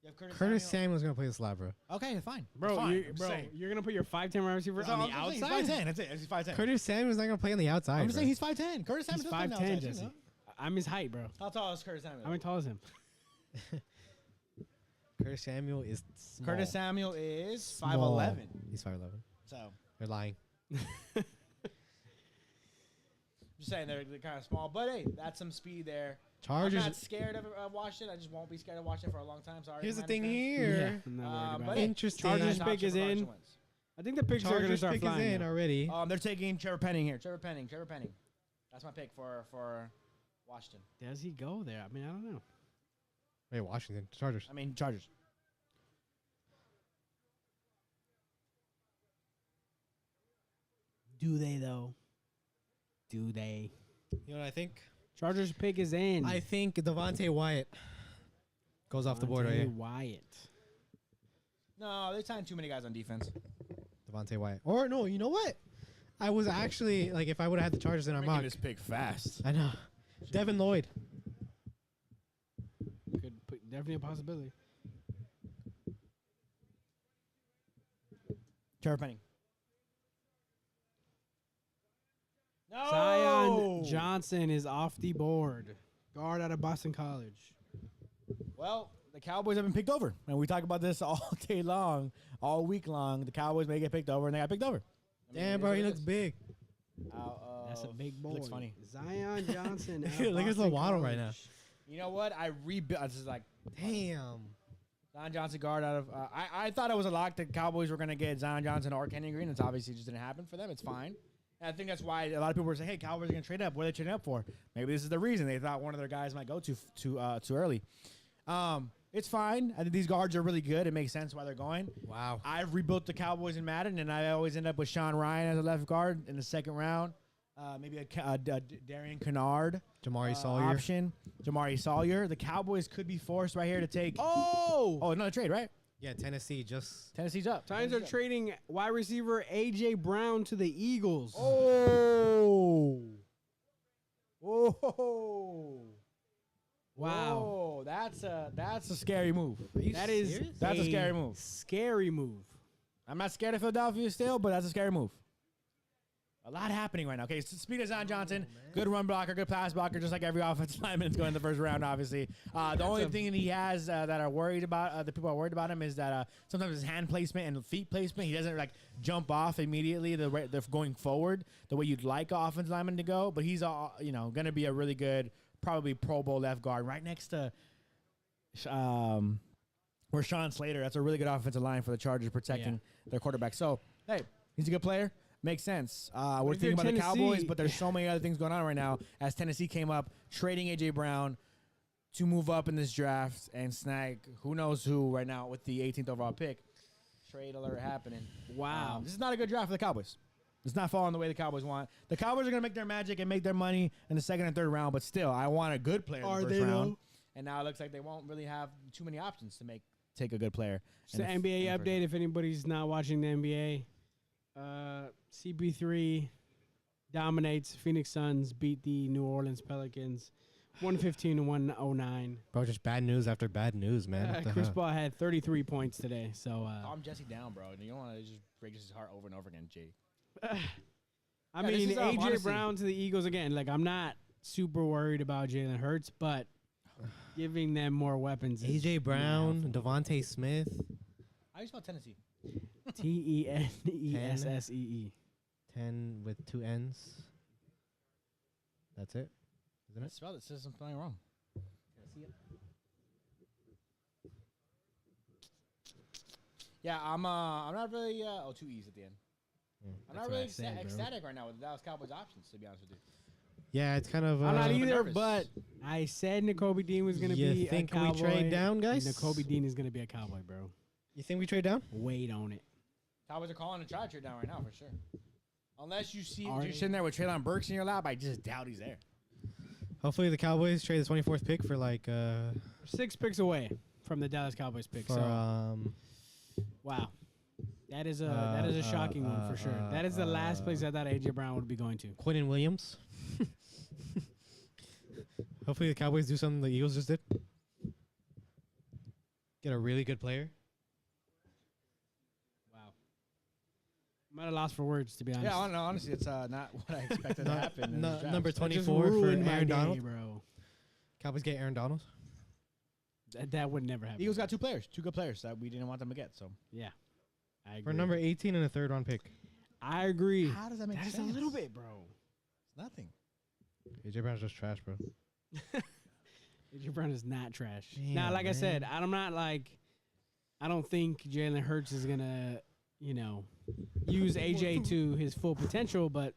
You have Curtis Samuel's going to play the slot, bro. Okay, fine. Bro, Fine. you're gonna put your 5'10" wide receiver That's on all the I'm saying. outside. He's 5'10". That's it. He's 5'10". Curtis Samuel's not going to play on the outside, I'm just bro. saying he's 5'10". Curtis He's Samuel does play on the 5'10", outside, too, Jesse. no? I'm his height, bro. How tall is Curtis Samuel? How tall is him? Curtis Samuel is small. Curtis Samuel is Small. 5'11". He's 5'11". So They're lying. just saying they're kind of small, but hey, that's some speed there. Chargers. I'm not scared of Washington. I just won't be scared of Washington for a long time. Sorry. Here's the Commanders thing fans. here. I'm not worried about but it. hey, Interesting. Chargers nice pick option is for in. Carson Wentz. I think the picks are gonna Chargers start pick is flying. in now. already. They're taking Trevor Penning here. Trevor Penning. That's my pick for Washington. Does he go there? I mean, I don't know. Wait, Washington. Chargers. I mean, Chargers. Do they though? Do they? You know what I think? Chargers pick is in. I think Devontae Wyatt goes off the board right Devontae here. Wyatt. No, they signed too many guys on defense. Devontae Wyatt. Or no, you know what? I was actually like, if I would have had the Chargers in our mock, this pick fast. I know. Devin Lloyd. Definitely a possibility. Trevor Penning. No. Zion Johnson is off the board. Guard out of Boston College. Well, the Cowboys have been picked over, and we talk about this all day long, all week long. The Cowboys may get picked over, and they got picked over. I mean, Damn, bro, he looks big. That's a big boy. Looks funny. Zion Johnson. out of Look at his Boston little waddle right College. You know what? I rebuilt. This is like Damn. Zion Johnson guard out of. I thought it was a lock that Cowboys were going to get Zion Johnson or Kenny Green. It's obviously just didn't happen for them. It's fine. And I think that's why a lot of people were saying, "Hey, Cowboys are going to trade up. What are they trading up for?" Maybe this is the reason they thought one of their guys might go too early. It's fine. I think these guards are really good. It makes sense why they're going. Wow. I've rebuilt the Cowboys in Madden, and I always end up with Sean Ryan as a left guard in the second round. Maybe a Darian Kennard Jamari Sawyer. option. Jamari Sawyer. The Cowboys could be forced right here to take. Oh! Another trade, right? Yeah, Tennessee just. Tennessee's up. Titans are trading wide receiver A.J. Brown to the Eagles. Oh. Whoa. Wow. Whoa. That's a scary move. That is That's a scary move. Scary move. I'm not scared of Philadelphia still, but that's a scary move. A lot happening right now. Okay, so speaking of Zion Johnson, good run blocker, good pass blocker, just like every offensive lineman is going in the first round, obviously. The only thing that he has that are worried about, the people are worried about him, is that sometimes his hand placement and feet placement, he doesn't like jump off immediately the going forward the way you'd like an offensive lineman to go. But he's going to be a really good, probably Pro Bowl left guard right next to Rashawn Slater. That's a really good offensive line for the Chargers protecting their quarterback. So, hey, he's a good player. Makes sense. We're if you're thinking about the Tennessee- Cowboys, but there's so many other things going on right now as Tennessee came up, trading A.J. Brown to move up in this draft and snag who knows who right now with the 18th overall pick. Trade alert happening. Wow. This is not a good draft for the Cowboys. It's not falling the way the Cowboys want. The Cowboys are going to make their magic and make their money in the second and third round, but still, I want a good player in the first round. And now it looks like they won't really have too many options to take a good player. Just an NBA update if anybody's not watching the NBA. CP3 dominates. Phoenix Suns beat the New Orleans Pelicans 115 to 109. Bro, just bad news after bad news, man. What the Chris hell? Paul had 33 points today. So Calm Jesse down, bro. You don't want to just break his heart over and over again, Jay. I Yeah, this mean, is, AJ honestly- Brown to the Eagles again. Like, I'm not super worried about Jalen Hurts, but giving them more weapons. is AJ Brown, helpful. Devontae Smith. How do you spell Tennessee? Tennessee. 10 with 2 N's. That's it, isn't it? Spell it. Says something wrong. Yeah, I'm not really. 2 E's at the end. I'm That's not what really I said, bro. ecstatic right now with the Dallas Cowboys options, to be honest with you. Yeah, it's kind of. I'm not little bit either, nervous. but I said N'Kobe Dean was going to You be think a Cowboy. we trade down, guys? N'Kobe Dean is going to be a Cowboy, bro. You think we trade down? Wait on it. Cowboys are calling to try to trade down right now for sure. Unless you see Are you're they? sitting there with Traylon Burks in your lap, I just doubt he's there. Hopefully the Cowboys trade the 24th pick for like 6 picks away from the Dallas Cowboys pick. for So wow, that is a shocking one for sure. That is the last place I thought AJ Brown would be going to. Quinnen Williams. Hopefully the Cowboys do something the Eagles just did. Get a really good player. Wow, I'm at a loss for words to be honest. Yeah, I don't know. Honestly, it's not what I expected to happen. in this draft. Number That just 24 for ruined my Aaron day, Donald. bro. Cowboys get Aaron Donald. That would never happen. Eagles got 2 players, 2 good players that we didn't want them to get. So Yeah, I agree. For number 18 and a third round pick. I agree. how does that make That's sense? a little bit, bro. It's nothing. AJ Brown's just trash, bro. AJ Brown is not trash. Damn, Now, like I said, man. I'm not like, I don't think Jalen Hurts is gonna, use AJ to his full potential, but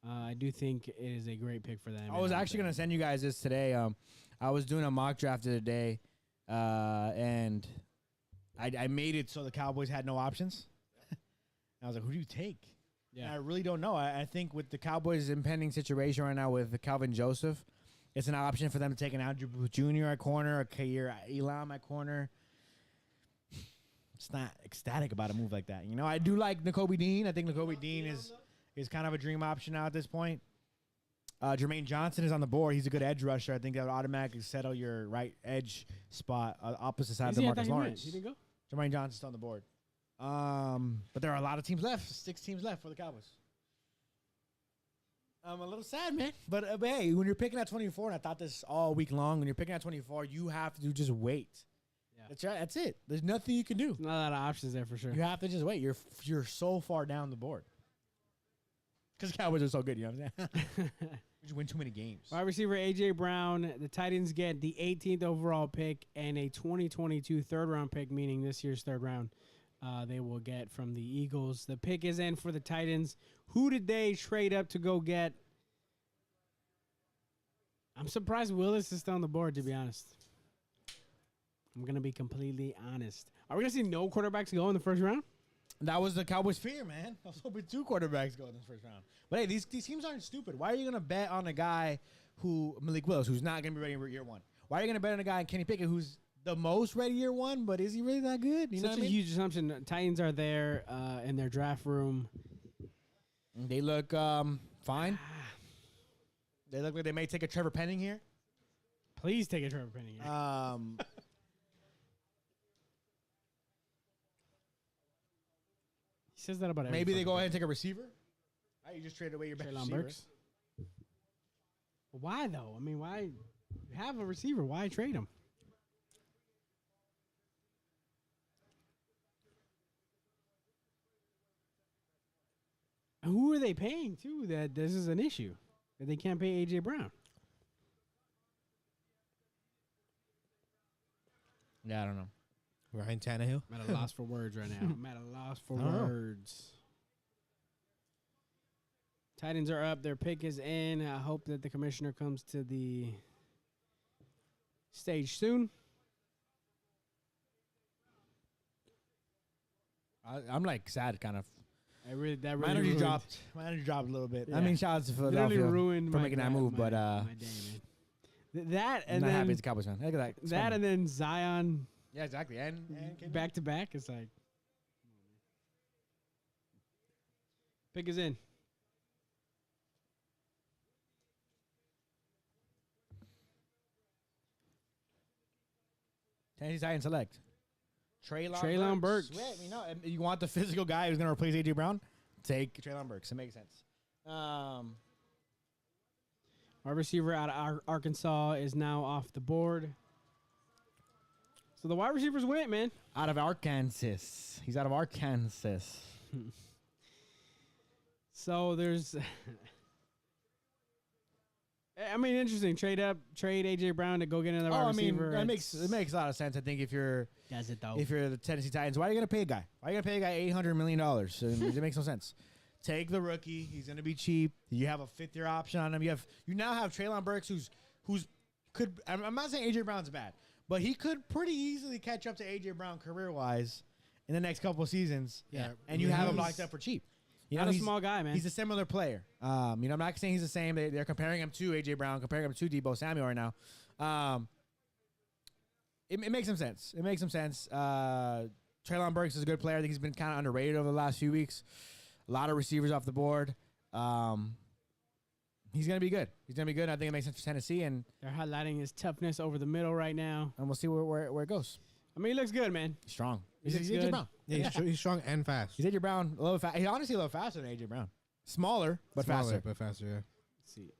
I do think it is a great pick for them. I was actually gonna send you guys this today. I was doing a mock draft the other day, and I made it so the Cowboys had no options. I was like, who do you take? And I really don't know. I think with the Cowboys' impending situation right now with Calvin Joseph, it's an option for them to take an Andrew Booth Jr. at corner, a Kair Elam at corner. It's not ecstatic about a move like that. I do like N'Kobe Dean. I think N'Kobe Dean is kind of a dream option now at this point. Jermaine Johnson is on the board. He's a good edge rusher. I think that would automatically settle your right edge spot opposite side of Marcus Lawrence. He didn't go? Jermaine Johnson's still on the board. But there are a lot of teams left. 6 teams left for the Cowboys. I'm a little sad, man. But hey, when you're picking at 24, and I thought this all week long, when you're picking at 24, you have to just wait. Yeah. That's right. That's it. There's nothing you can do. There's not a lot of options there for sure. You have to just wait. You're so far down the board. Because Cowboys are so good, you know what I'm saying? You just win too many games. Wide receiver AJ Brown. The Titans get the 18th overall pick and a 2022 third round pick, meaning this year's third round. They will get from the Eagles. The pick is in for the Titans. Who did they trade up to go get? I'm surprised Willis is still on the board, to be honest. I'm going to be completely honest. Are we going to see no quarterbacks go in the first round? That was the Cowboys' fear, man. I was hoping 2 quarterbacks go in this first round. But hey, these teams aren't stupid. Why are you going to bet on a guy Malik Willis, who's not going to be ready in year 1? Why are you going to bet on a guy, Kenny Pickett, who's the most ready year 1, but is he really that good? You know Such what I a mean? huge assumption. Titans are there in their draft room. They look fine. They look like they may take a Trevor Penning here. Please take a Trevor Penning. He says that about every Maybe they fucking go pick. ahead and take a receiver. Right, you just traded away your best Traylon receiver. Burks. Why though? I mean, why you have a receiver? Why trade him? And who are they paying too? That this is an issue that they can't pay AJ Brown. Yeah, I don't know. Ryan Tannehill. I'm at a loss for words right now. I'm at a loss for I don't know. words. Titans are up. Their pick is in. I hope that the commissioner comes to the stage soon. I'm like sad, kind of. That really My energy ruined- dropped. My energy dropped a little bit. I Yeah. mean, shout out to Literally Philadelphia ruined for my making that gra- move, my- but my day, man. That I'm and not happy then as a Cowboys fan. Look at that. It's that funny. and then Zion Yeah, exactly. And back to back. It's like pick is in. Tennessee Titans select Treylon Burks. Sweet. You know, you want the physical guy who's going to replace AJ Brown? Take Treylon Burks. It makes sense. Our receiver out of Arkansas is now off the board. So the wide receivers went, man. Out of Arkansas. He's out of Arkansas. So there's, I mean, interesting. Trade up, trade AJ Brown to go get another wide receiver. It makes a lot of sense. I think if you're Does it though? the Tennessee Titans, why are you going to pay a guy? Why are you going to pay a guy $800 million? It makes no sense. Take the rookie. He's going to be cheap. You have a fifth-year option on him. You now have Treylon Burks, who's could. I'm not saying AJ Brown's bad, but he could pretty easily catch up to AJ Brown career-wise in the next couple of seasons. Yeah. And you have him locked up for cheap. You Not know, a he's- small guy, man. He's a similar player. I'm not saying he's the same. They're comparing him to AJ Brown, comparing him to Debo Samuel right now. It makes some sense. It makes some sense. Treylon Burks is a good player. I think he's been kind of underrated over the last few weeks. A lot of receivers off the board. He's gonna be good. He's gonna be good. I think it makes sense for Tennessee, and They're highlighting his toughness over the middle right now. we'll see where it goes. I mean, he looks good, man. He's strong. He looks AJ good. Brown. Yeah, he's strong and fast. He's AJ Brown. A little fast. He's honestly a little faster than AJ Brown. Smaller, but Smaller, faster. but faster. Yeah. Let's see.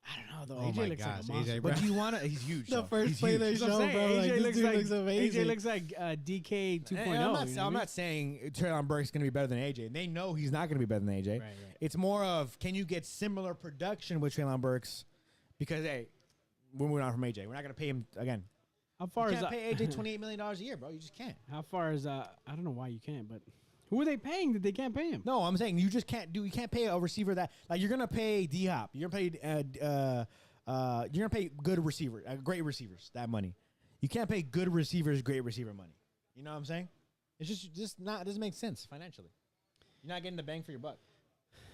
I don't know, though. Oh AJ my looks gosh, like a monster. AJ But Brown. do you want to? He's huge. The though. first He's play huge. they That's what I'm show, saying. bro. Like, AJ this looks dude like looks amazing. AJ looks like DK 2.0. And I'm not saying Treylon Burks is going to be better than AJ. They know he's not going to be better than AJ. Right. It's more of, can you get similar production with Treylon Burks? Because, hey, we're moving on from AJ. We're not going to pay him again. How far You is can't pay AJ $28 million a year, bro. You just can't. How far is I don't know why you can't, but who are they paying that they can't pay him? No, I'm saying you just can't you can't pay a receiver that, like, you're going to pay D-Hop. You're going to pay good receiver, great receivers that money. You can't pay good receivers great receiver money. You know what I'm saying? It's just not, it doesn't make sense financially. You're not getting the bang for your buck.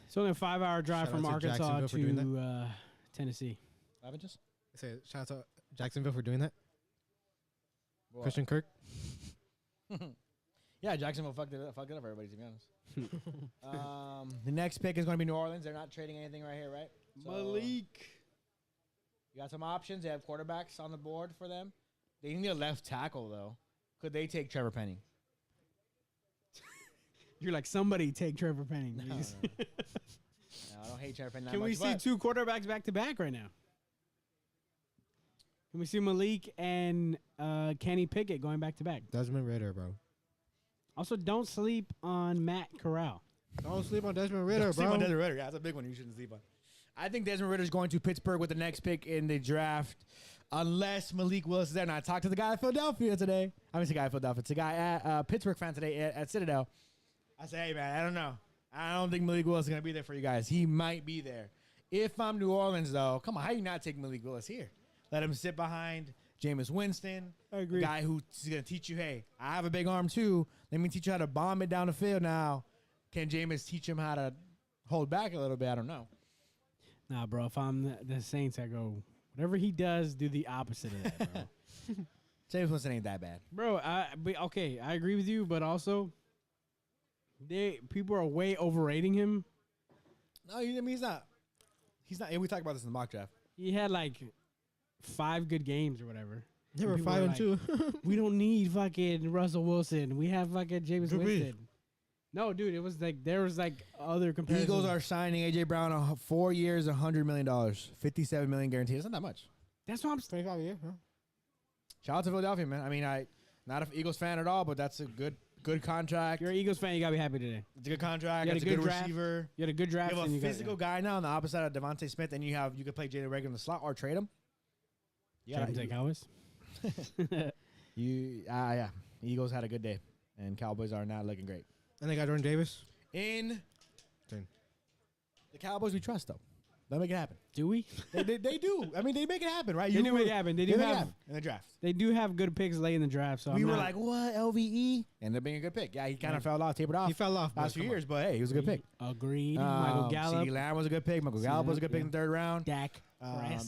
It's only a 5-hour drive Shout from out to Arkansas Jacksonville for doing to Tennessee. Averages? Say shout out to Jacksonville for doing that. Christian Kirk. Yeah, Jacksonville fucked it up for everybody, to be honest. The next pick is going to be New Orleans. They're not trading anything right here, right? So, Malik. You got some options. They have quarterbacks on the board for them. They need a left tackle, though. Could they take Trevor Penning? You're like, somebody take Trevor Penning, No, please. no. No, I don't hate Trevor Penning that Can we much, see but two quarterbacks back to back right now? Can we see Malik and Kenny Pickett going back to back? Desmond Ritter, bro. Also, don't sleep on Matt Corral. Don't sleep on Desmond Ritter, Sleep bro. on Desmond Ritter. Yeah, that's a big one you shouldn't sleep on. I think Desmond Ritter's going to Pittsburgh with the next pick in the draft, unless Malik Willis is there. And I talked to the guy at Philadelphia today. I mean, it's a guy at Philadelphia. It's a guy at Pittsburgh fan today at Citadel. I said, hey, man, I don't know. I don't think Malik Willis is going to be there for you guys. He might be there. If I'm New Orleans, though, come on, how you not take Malik Willis here? Let him sit behind Jameis Winston. I agree. A guy who's going to teach you, hey, I have a big arm too. Let me teach you how to bomb it down the field now. Can Jameis teach him how to hold back a little bit? I don't know. Nah, bro. If I'm the Saints, I go, whatever he does, do the opposite of that, bro. Jameis Winston ain't that bad. Bro, okay, I agree with you, but also, people are way overrating him. No, I mean, he's not. He's not. And we talked about this in the mock draft. He had like 5 good games or whatever. They were People 5 are and 2. We don't need fucking Russell Wilson. We have fucking Jameis Drew Brees. Winston. No, dude, it was like there was like other comparisons. Eagles are signing AJ Brown 4 years, $100 million, $57 million guaranteed. It's not that much. That's what I'm. 25 a year. Huh? Shout out to Philadelphia, man. I mean, not an Eagles fan at all, but that's a good contract. You're an Eagles fan. You gotta be happy today. It's a good contract. You had It's a a good good draft. receiver. You had a good draft. You have and a you got- physical guy now on the opposite side of Devontae Smith, and you could play Jalen Reagor in the slot or trade him. Yeah, take Cowboys. Yeah. Eagles had a good day, and Cowboys are not looking great. And they got Jordan Davis. In Turn. the Cowboys, we trust though. They'll make it happen. Do we? They do. I mean, they make it happen, right? They do make it happen. They do make it have happen in the draft. They do have good picks late in the draft. So We were like, what? LVE? Ended up being a good pick. Yeah, he kind of fell off, tapered off. He fell off last few years, but hey, he was a good pick. Agreed. Michael Gallup. CeeDee Lamb was a good pick. Michael Gallup was a good pick in the third round. Dak.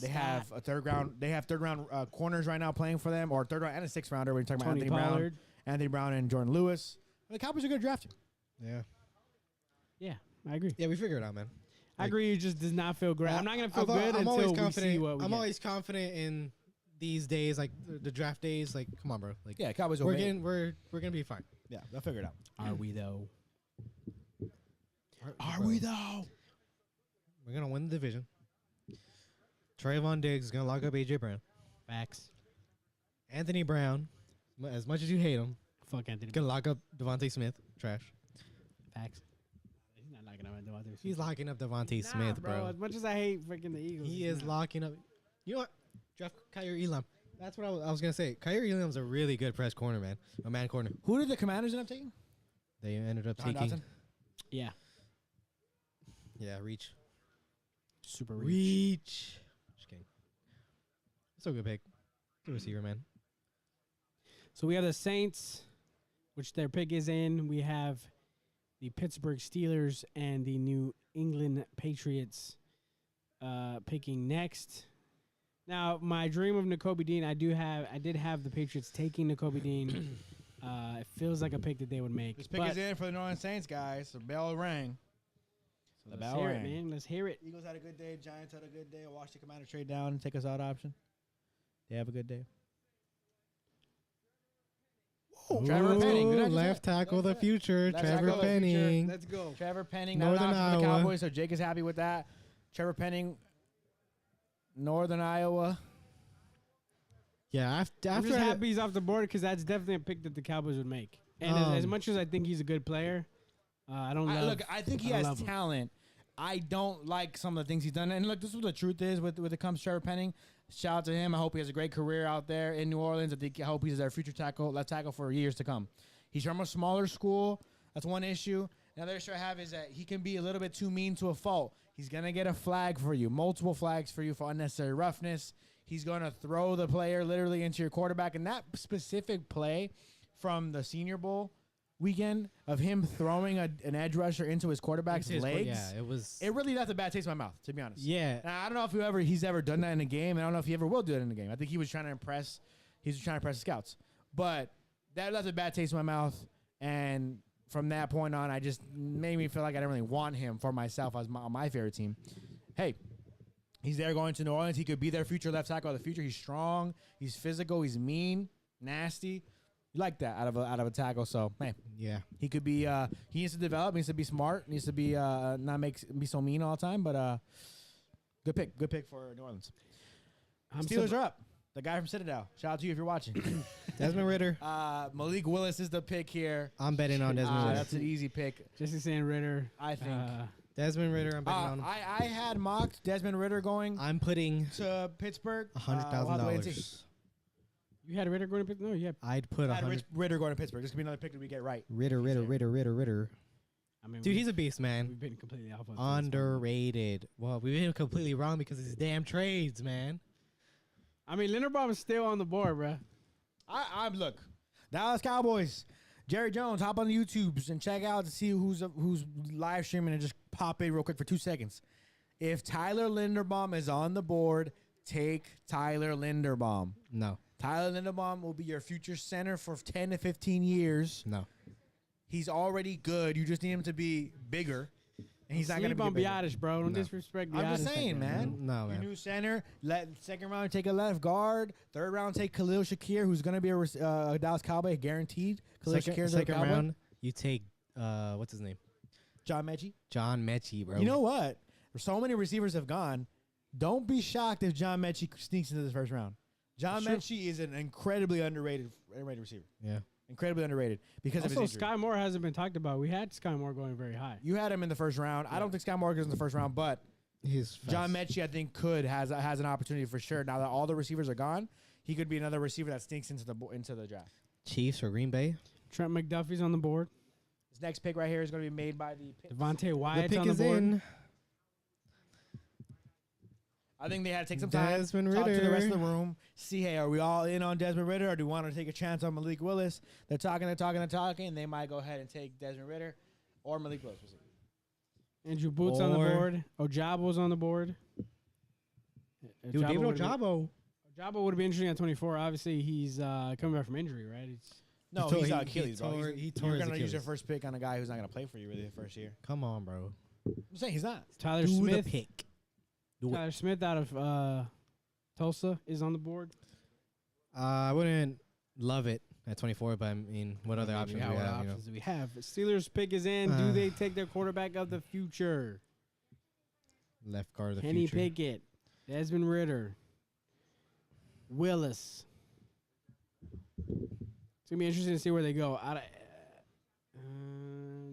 They have a third round. They have third round corners right now playing for them, or third round and a sixth rounder. We're talking about Anthony Brown, and Jordan Lewis. The Cowboys are good drafting. Yeah. Yeah, I agree. Yeah, we figured it out, man. I agree. It just does not feel great. I'm not gonna feel good I'm until we see what we I'm get. always confident in these days, like the draft days. Like, come on, bro. Like, Yeah, Cowboys. we're gonna be fine. Yeah, they'll figure it out. Are we though? Are we though? We're gonna win the division. Trayvon Diggs is gonna lock up AJ Brown. Facts. Anthony Brown, as much as you hate him, Fuck Anthony. gonna lock up Devontae Smith. Trash. Facts. He's not locking up Devontae. He's locking up Devontae Smith, bro. As much as I hate freaking the Eagles, He is locking up. You know what? Draft Kyrie Elam. That's what I was gonna say. Kyrie Elam's a really good press corner, man. A man corner. Who did the Commanders end up taking? They ended up John taking. Dotson? Yeah. Yeah, reach. Super Reach. Just kidding. It's a good pick. Good receiver, man. So we have the Saints, which their pick is in. We have the Pittsburgh Steelers and the New England Patriots picking next. Now, my dream of Nakobe Dean, I did have the Patriots taking Nakobe Dean. It feels like a pick that they would make. This pick is in for the New Orleans Saints, guys. The bell rang. So let's hear it, man. Let's hear it. Eagles had a good day. Giants had a good day. Washington Commander trade down and take us out option. They have a good day. Trevor Penning. Good Left tackle the future. Left Trevor tackle the future. Penning. Let's go. Trevor Penning, Northern not an option for the Iowa. Cowboys, so Jake is happy with that. Trevor Penning, Northern Iowa. Yeah, I'm after just happy he's off the board because that's definitely a pick that the Cowboys would make. And as much as I think he's a good player, I don't love. Look, I think he has talent. I don't like some of the things he's done. And look, this is what the truth is when it comes to Trevor Penning. Shout out to him. I hope he has a great career out there in New Orleans. I hope he's our future left tackle for years to come. He's from a smaller school. That's one issue. Another issue I have is that he can be a little bit too mean to a fault. He's going to get a flag for you, multiple flags for you for unnecessary roughness. He's going to throw the player literally into your quarterback. And that specific play from the Senior Bowl weekend of him throwing an edge rusher into his quarterback's legs. Yeah, It really left a bad taste in my mouth, to be honest. Yeah. Now, I don't know if he's ever done that in a game. And I don't know if he ever will do it in a game. I think he was trying to impress. He was trying to impress the scouts. But that left a bad taste in my mouth. And from that point on, I just made me feel like I didn't really want him for myself as my favorite team. Hey, he's there going to New Orleans. He could be their future left tackle of the future. He's strong. He's physical. He's mean, nasty. You like that out of a tackle. So, hey, Yeah. he could be. He needs to develop. Needs to be smart. Needs to be not be so mean all the time. But good pick. Good pick for New Orleans. Steelers are up. The guy from Citadel. Shout out to you if you're watching. Desmond Ritter. Malik Willis is the pick here. I'm betting on Desmond Ritter. That's an easy pick, Jesse saying Ritter. I think. Desmond Ritter, I'm betting on. I had mocked Desmond Ritter going I'm putting to Pittsburgh. $100,000. You had Ritter going to Pittsburgh? No, you had. I'd put I had 100. Ritter going to Pittsburgh. This could be another pick that we get right. Ritter. I mean, Dude, he's a beast, man. We've been completely off. Underrated. Well, we've been completely wrong because of his damn trades, man. I mean, Linderbaum is still on the board, bro. I'm look, Dallas Cowboys. Jerry Jones, hop on the YouTubes and check out to see who's live streaming and just pop in real quick for 2 seconds. If Tyler Linderbaum is on the board, take Tyler Linderbaum. No. Tyler Linderbaum will be your future center for 10 to 15 years. No. He's already good. You just need him to be bigger. And he's not going to be on bigger. Biotis, bro. Don't No. disrespect Biotis. I'm just saying, man. No, Your man. new center. Second round, take a left guard. Third round, take Khalil Shakir, who's going to be a Dallas Cowboy, guaranteed. Khalil Shakir's a Second Cowboy. round, you take, what's his name? John Mechie. John Mechie, bro. You know what? So many receivers have gone. Don't be shocked if John Mechie sneaks into the first round. John Mechie is an incredibly underrated receiver. Yeah. Incredibly underrated because of Also, his injury. Sky Moore hasn't been talked about. We had Sky Moore going very high. You had him in the first round. I don't think Sky Moore goes in the first round, but He's fast. John Mechie, I think, has an opportunity for sure. Now that all the receivers are gone, he could be another receiver that sneaks into the draft. Chiefs or Green Bay? Trent McDuffie's on the board. This next pick right here is going to be made by the Devontae The Wyatt's pick on the is board. in. I think they had to take some time, Desmond talk to the rest of Ridder. the room, see, hey, are we all in on Desmond Ridder, or do we want to take a chance on Malik Willis? They're talking, and they might go ahead and take Desmond Ridder or Malik Willis. We'll see. Andrew Boots on the Or- board. Ojabo's on the board. Dude, David would've been- Ojabo. Ojabo would have been interesting at 24. Obviously, he's coming back from injury, right? No, tore- he's he- out Achilles, he bro. tore- He's- he tore You're his going to use your Achilles. first pick on a guy who's not going to play for you really the first year. Come on, bro. I'm saying he's not. Tyler Do Smith. the pick. Do it. Tyler Smith out of Tulsa is on the board. I wouldn't love it at 24, but I mean, what other options Yeah, do we what have? You know? options do we have? Steelers pick is in. Do they take their quarterback of the future? Left guard of the Kenny future. Pickett, Desmond Ridder, Willis. It's gonna be interesting to see where they go.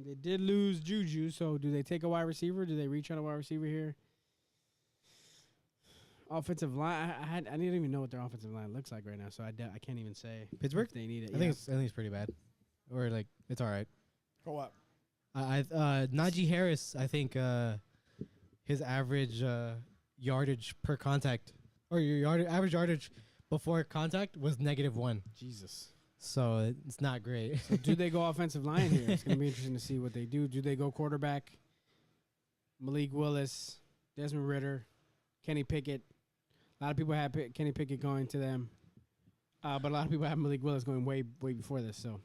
They did lose Juju, so do they take a wide receiver? Do they reach on a wide receiver here? Offensive line, I didn't even know what their offensive line looks like right now, so I can't even say Pittsburgh? if they need it. I think it's pretty bad, or like it's all right. For what? Najee Harris, I think his average yardage per contact, or your average yardage before contact was -1. Jesus. So it's not great. So do they go offensive line here? It's going to be interesting to see what they do. Do they go quarterback? Malik Willis, Desmond Ridder, Kenny Pickett. A lot of people have Kenny Pickett going to them, but a lot of people have Malik Willis going way before this. So,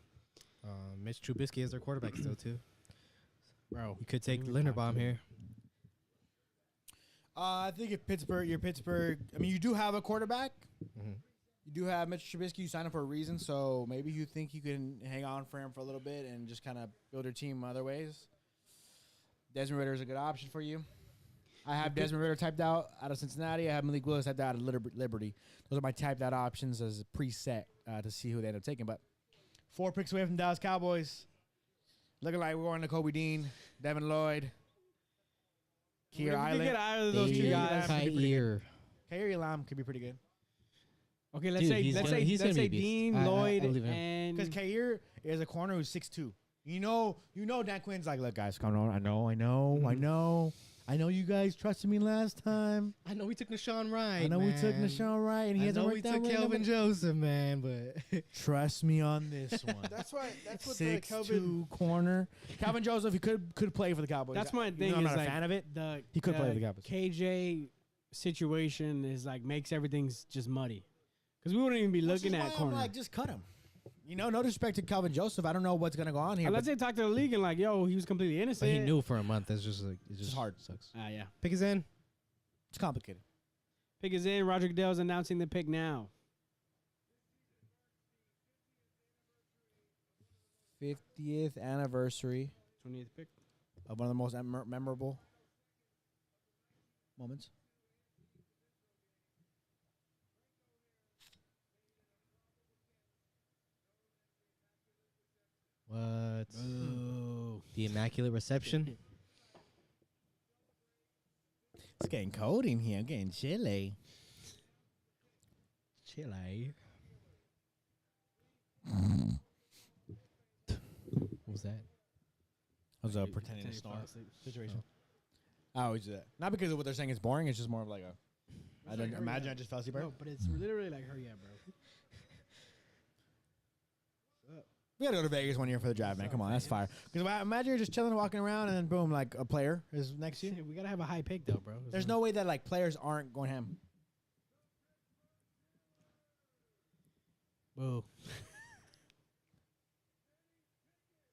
Mitch Trubisky is their quarterback still too. bro, You could take Who we Linderbaum talking? here. I think if you're Pittsburgh, I mean, you do have a quarterback. Mhm. You do have Mitch Trubisky. You signed him for a reason, so maybe you think you can hang on for him for a little bit and just kind of build your team other ways. Desmond Ridder is a good option for you. I have Desmond Ridder typed out of Cincinnati. I have Malik Willis typed out of Liberty. Those are my typed out options as a preset to see who they end up taking. But 4 picks away from Dallas Cowboys. Looking like we're going to Kobe Dean, Devin Lloyd, If we Kier can Island. get either of those two David guys. Lamb could be pretty good. Kair. Kair Elam could be pretty good. Okay, let's Dude, say he's let's gonna- say he's let's gonna say be a beast. Dean, I Lloyd, believe in him. and Because Kair is a corner who's 6'2". You know, Dan Quinn's like, look, guys, come on. I know you guys trusted me last time. I know we took Nashawn Wright. I know we took Nashawn Wright, and he I hasn't know we worked out took right now, Kelvin but Joseph, man, but trust me on this one. that's what the 6'2" corner. Calvin Joseph, he could play for the Cowboys. That's my Even thing. though I'm is not like a fan of it. The He could play for the Cowboys. KJ situation is like makes everything just muddy because we wouldn't even be Which is looking why at I'm corner. like, just cut him. You know, no disrespect to Calvin Joseph. I don't know what's gonna go on here. Let's But say talk to the league and like, yo, he was completely but innocent. he knew for a month. That's just like it just hard. sucks. Yeah. Pick is in. it's complicated. Pick is in. Roger Goodell's announcing the pick now. 50th anniversary 20th pick. of one of the most memorable moments. What? Ooh. The Immaculate Reception. It's getting cold in here. I'm getting chilly. Chile. What was that? I was pretending to Pretending snore fall asleep. situation. I always do that. Not because of what they're saying is boring. It's just more of like a. I don't imagine I just fell asleep. Right? No, but it's literally like, hurry up, bro. We gotta go to Vegas one year for the drive, man. Come on, that's fire. Because imagine you're just chilling, walking around, and then boom, like a player is next to you. We gotta have a high pick though, bro. There's no way that like players aren't going ham. Boo.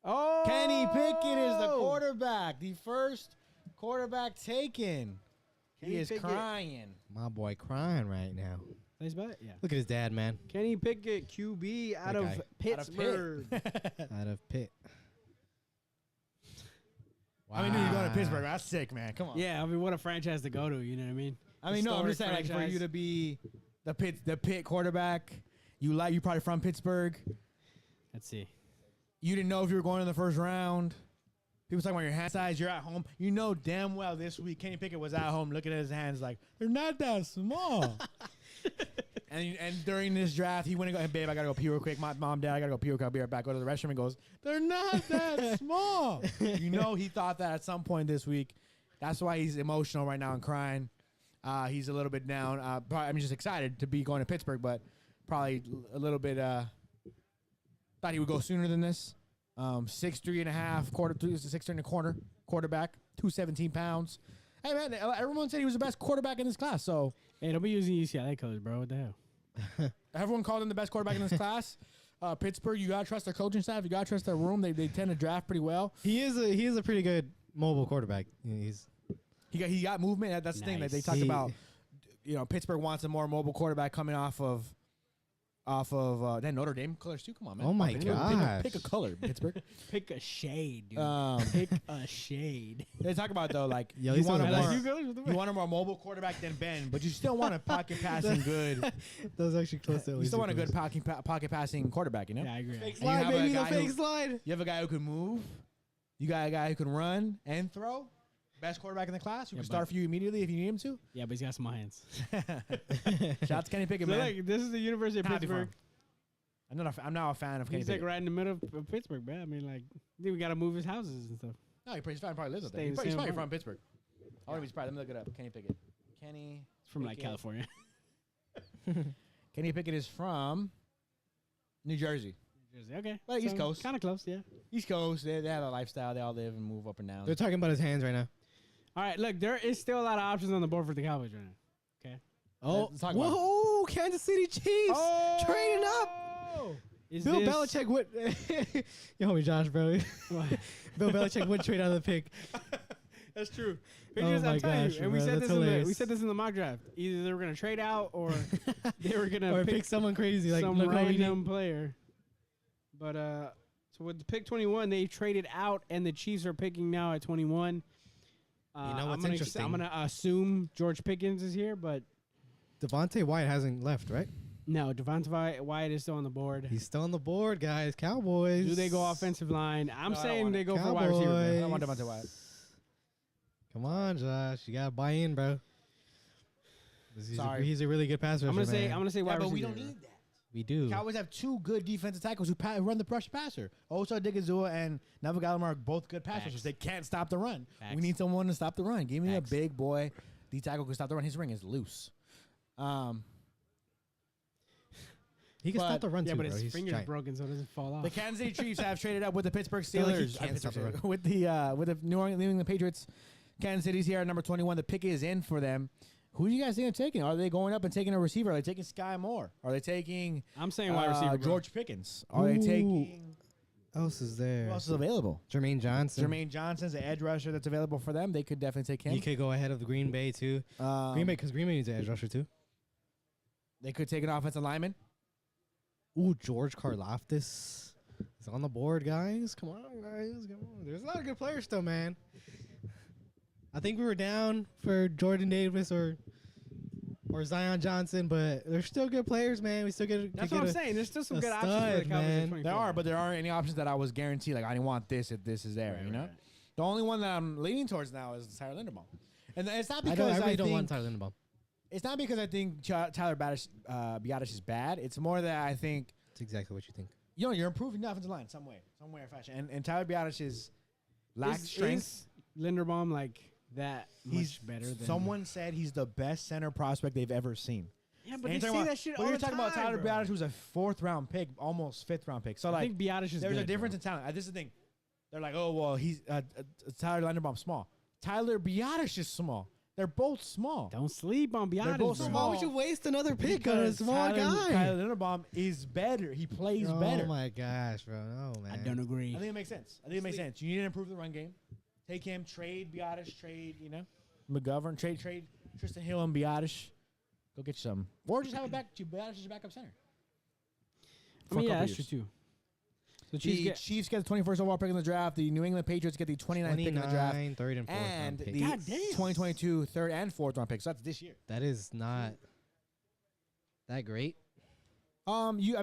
Oh, Kenny Pickett is the quarterback, the first quarterback taken. Kenny He is Pickett. crying. My boy crying right now. Nice bet. Yeah. Look at his dad, man. Kenny Pickett, QB out That of guy. Pittsburgh. Out of Pitt. I mean, you're going to Pittsburgh. That's sick, man. Come on. Yeah, I mean, what a franchise to go to. You know what I mean? I mean, no, I'm Historic just saying, like, for franchise. you to be the Pitt quarterback, you probably from Pittsburgh. Let's see. You didn't know if you were going in the first round. People talking about your hand size. You're at home. You know damn well this week Kenny Pickett was at home looking at his hands like, they're not that small. and during this draft, he went and go, hey, babe, I got to go pee real quick. My mom, dad, I got to go pee real quick. I'll be right back. Go to the restroom and goes, they're not that small. You know he thought that at some point this week. That's why he's emotional right now and crying. He's a little bit down. I'm just excited to be going to Pittsburgh, but probably a little bit. Thought he would go sooner than this. 6'3 and a half, 6'3 and a quarter quarterback, 217 pounds. Hey man, everyone said he was the best quarterback in this class. So Hey, don't be using UCLA coach, bro. What the hell? everyone called him the best quarterback in this class. Pittsburgh, you gotta trust their coaching staff. You gotta trust their room. They tend to draft pretty well. He is a pretty good mobile quarterback. He got movement. That's the thing that they talked about. You know, Pittsburgh wants a more mobile quarterback coming off of then Notre Dame colors too. Come on, man. Oh my gosh. Pick a color, Pittsburgh. Pick a shade, dude. Pick a shade. They talk about though, like Yo, you he's want a talking more, about- you want a more mobile quarterback than Ben, but you still want a pocket passing good. That was actually close to You still want a good pocket passing quarterback, you know? Yeah, I agree. And you slide, have a baby, the guy fake who- slide. You have a guy who can move. You got a guy who can run and throw. Best quarterback in the class. Who Yeah, can start for you immediately if you need him to. Yeah, but he's got small hands. Shout out to Kenny Pickett, So, man. like, this is the University of Howdy, Pittsburgh. I'm now a fan of Kenny He's like Pickett. right in the middle of Pittsburgh, man. I mean, like, I think we got to move his houses and stuff. No, he probably lives up there. Stay in He's the probably same from apartment. Pittsburgh. I want to be surprised. Let me look it up. Kenny Pickett. It's from like Pickett. California. Kenny Pickett is from New Jersey. Okay. Well, East Coast. Kind of close, yeah. East Coast. They have a lifestyle. They all live and move up and down. They're talking about his hands right now. All right, look, there is still a lot of options on the board for the Cowboys right now. Okay. Let's talk about it. Whoa, Kansas City Chiefs trading up. Is Bill this- Belichick would. Yo, homie Josh, bro. Bill Belichick would trade out of the pick. That's true. Oh Patriots, my I'm telling gosh, you, and we bro, said that's this hilarious. in the mock draft. Either they were gonna trade out or they were gonna Or pick pick someone crazy like some look how we random player. But so with pick 21, they traded out, and the Chiefs are picking now at 21. You know what's I'm interesting? gonna assume George Pickens is here, but Devontae Wyatt hasn't left, right? no, Devontae Wyatt is still on the board. He's still on the board, guys. Cowboys. Do they go offensive line? I'm No, I don't saying want they it. go for wide receiver. Cowboys. I don't want Devontae Wyatt. Come on, Josh. You gotta buy in, bro. Sorry. He's a really good passer. I'm gonna say man. wide but receiver. we don't need that. we do. Cowboys have two good defensive tackles who run the rush passer. Osa Digazua and Neville Gallimore are both good passers. Facts. They can't stop the run. Facts. We need someone to stop the run. Give me Facts. a big boy D tackle who can stop the run. His ring is loose. He can but- stop the run Yeah, too, but bro. his He's finger's giant. broken, so it doesn't fall off. The Kansas City Chiefs have traded up with the Pittsburgh feel like he Steelers. can't stop the run. with the New England Patriots. Kansas City's here at number 21. The pick is in for them. Who do you guys think are taking? Are they going up and taking a receiver? Are they taking Sky Moore? Are they taking I'm saying wide receiver. Bro. George Pickens? Are they taking? Who else is there? Who else is available? Jermaine Johnson. Jermaine Johnson's an edge rusher that's available for them. They could definitely take him. He could go ahead of the Green Bay too. Green Bay, because Green Bay needs an edge rusher too. They could take an offensive lineman. Ooh, George Karlaftis is on the board, guys. Come on, guys. Come on. There's a lot of good players still, man. I think we were down for Jordan Davis or Zion Johnson, but there's still good players, man. We still get. That's get what I'm a- saying. There's still some a good options for the stud, Cowboys at man. 24. There are, but there aren't any options that I was guaranteed. Like I didn't want this if this is there. Right, you know, right. the only one that I'm leaning towards now is Tyler Linderbaum, and it's not I, because don't, I really I don't think want Tyler Linderbaum. it's not because I think Tyler Biadasz is bad. It's more that I think That's exactly what you think. you're improving the offensive line some way or fashion. And Tyler Biadasz is lacks Is strength. Linderbaum like that He's much better than someone said he's the best center prospect they've ever seen. Yeah, And but they you're say talking that about- shit but all you're the talking time, about Tyler bro. Biadasz, who's a 4th round pick, almost 5th round pick. So I like, think Biadasz is there's good, a difference bro. in talent. This is the thing. They're like, oh well, he's Tyler Linderbaum's small. Tyler Biadasz is small. They're both small. Don't sleep on They're Biadasz, both bro. small. Why would you waste another pick on a Because small guy? Tyler Linderbaum is better. He plays oh better. my gosh, bro. No, man. I don't agree. I think it makes sense. You need to improve the run game. Take him, trade Biadasz, trade McGovern, trade Tristan Hill and Biadasz. Go get you some, or just have it back. Biadasz as your backup center. I For mean, a yeah, couple that's true years. too. So The Chiefs get the 21st overall pick in the draft. The New England Patriots get the 29th pick in the draft. 29, third and fourth And round pick. the God damn. 2022 third and fourth round picks. So that's this year. That is not that great. You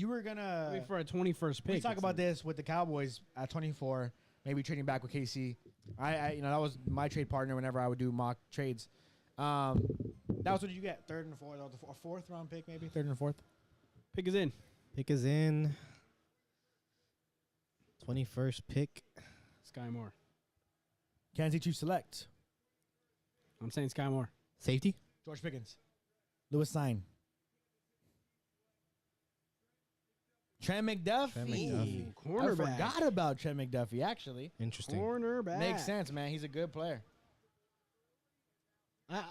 were gonna wait for a 21st pick. we talk about this with the Cowboys at 24, maybe trading back with KC. I that was my trade partner whenever I would do mock trades. That was what you get, 3rd and 4th, or 4th round pick, maybe 3rd and 4th. Pick is in. Pick is in. 21st pick. Sky Moore. Kansas City Chiefs select I'm saying Sky Moore. Safety. George Pickens. Lewis Sign. Trent McDuffie. Trent McDuffie. I Cornerback. forgot about Trent McDuffie, actually. Interesting. Cornerback. Makes sense, man. He's a good player.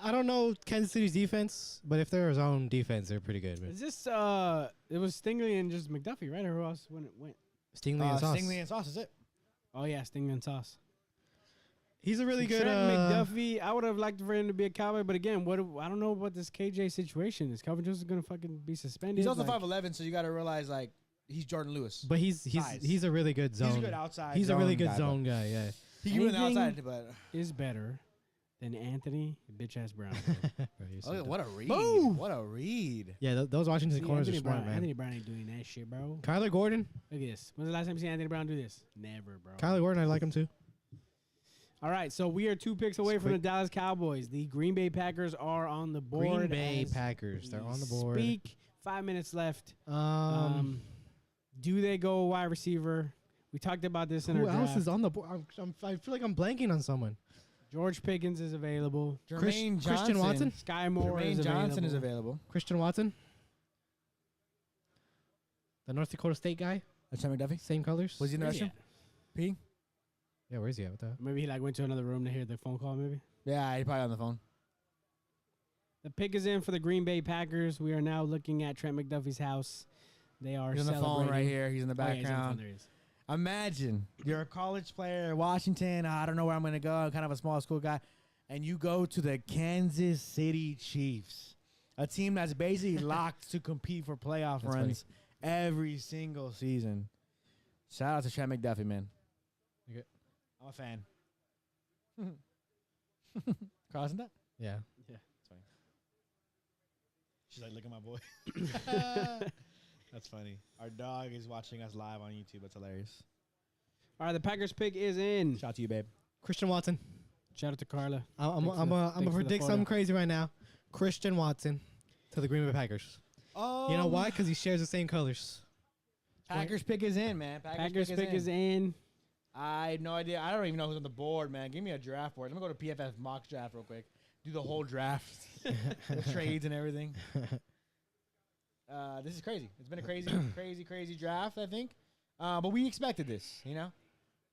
I don't know Kansas City's defense, but if they're his own defense, they're pretty good. Man. Is this it was Stingley and just McDuffie, right? Or who else when it went? Stingley and Sauce. Stingley and Sauce is it. Oh yeah, Stingley and Sauce. He's a really good. Trent McDuffie. I would have liked for him to be a Cowboy, but again, I don't know what this KJ situation is. Calvin Johnson is gonna fucking be suspended. He's also like, 5'11", so you got to realize like he's Jordan Lewis. But he's Size. a really good zone. He's a good outside. He's a really good guy, zone guy. Yeah. He can be on the Anything outside, but is better than Anthony bitch ass Brown. oh, what a read! Boom. What a read! Yeah, those Washington See, corners are Anthony smart, Brown, man. Anthony Brown ain't doing that shit, bro. Kyler Gordon. Look at this. When's the last time you seen Anthony Brown do this? Never, bro. Kyler Gordon, I like him too. All right, so we are 2 picks away It's from the quick. Dallas Cowboys. The Green Bay Packers are on the board. Green Bay as Packers. They're we on the board. Speak. 5 minutes left. Um, Do they go wide receiver? We talked about this in who our else draft. is on the board? I feel like I'm blanking on someone. George Pickens is available. Jermaine Johnson. Christian Watson. Sky Moore Jermaine is Johnson available. is available. Christian Watson. The North Dakota State guy. Trent McDuffie. Same colors. Was he in the Where's he restroom? P. Yeah, where's he at with that? Maybe he like went to another room to hear the phone call. Maybe Yeah, he's probably on the phone. the pick is in for the Green Bay Packers. We are now looking at Trent McDuffie's house. They are He's on the phone celebrating. right here. He's in the Oh, yeah, he's on the phone. background. There he is. Imagine you're a college player, Washington. I don't know where I'm going to go. I'm kind of a small school guy. And you go to the Kansas City Chiefs, a team that's basically locked to compete for playoff That's runs every single season. Shout out to Trent McDuffie, man. You good? I'm a fan. Crossing that? Yeah. She's like, look at my boy. That's funny. Our dog is watching us live on YouTube. That's hilarious. All right, the Packers pick is in. Shout out to you, babe. Christian Watson. Shout out to Carla. I'm Thanks for gonna the predict photo. something crazy right now. Christian Watson to the Green Bay Packers. You know why? Because he shares the same colors. Packers pick is in, man. Packers pick is in. I have no idea. I don't even know who's on the board, man. Give me a draft board. Let me go to PFF mock draft real quick. Do the whole draft, the trades and everything. This is crazy. It's been a crazy, crazy draft, I think. But we expected this, you know?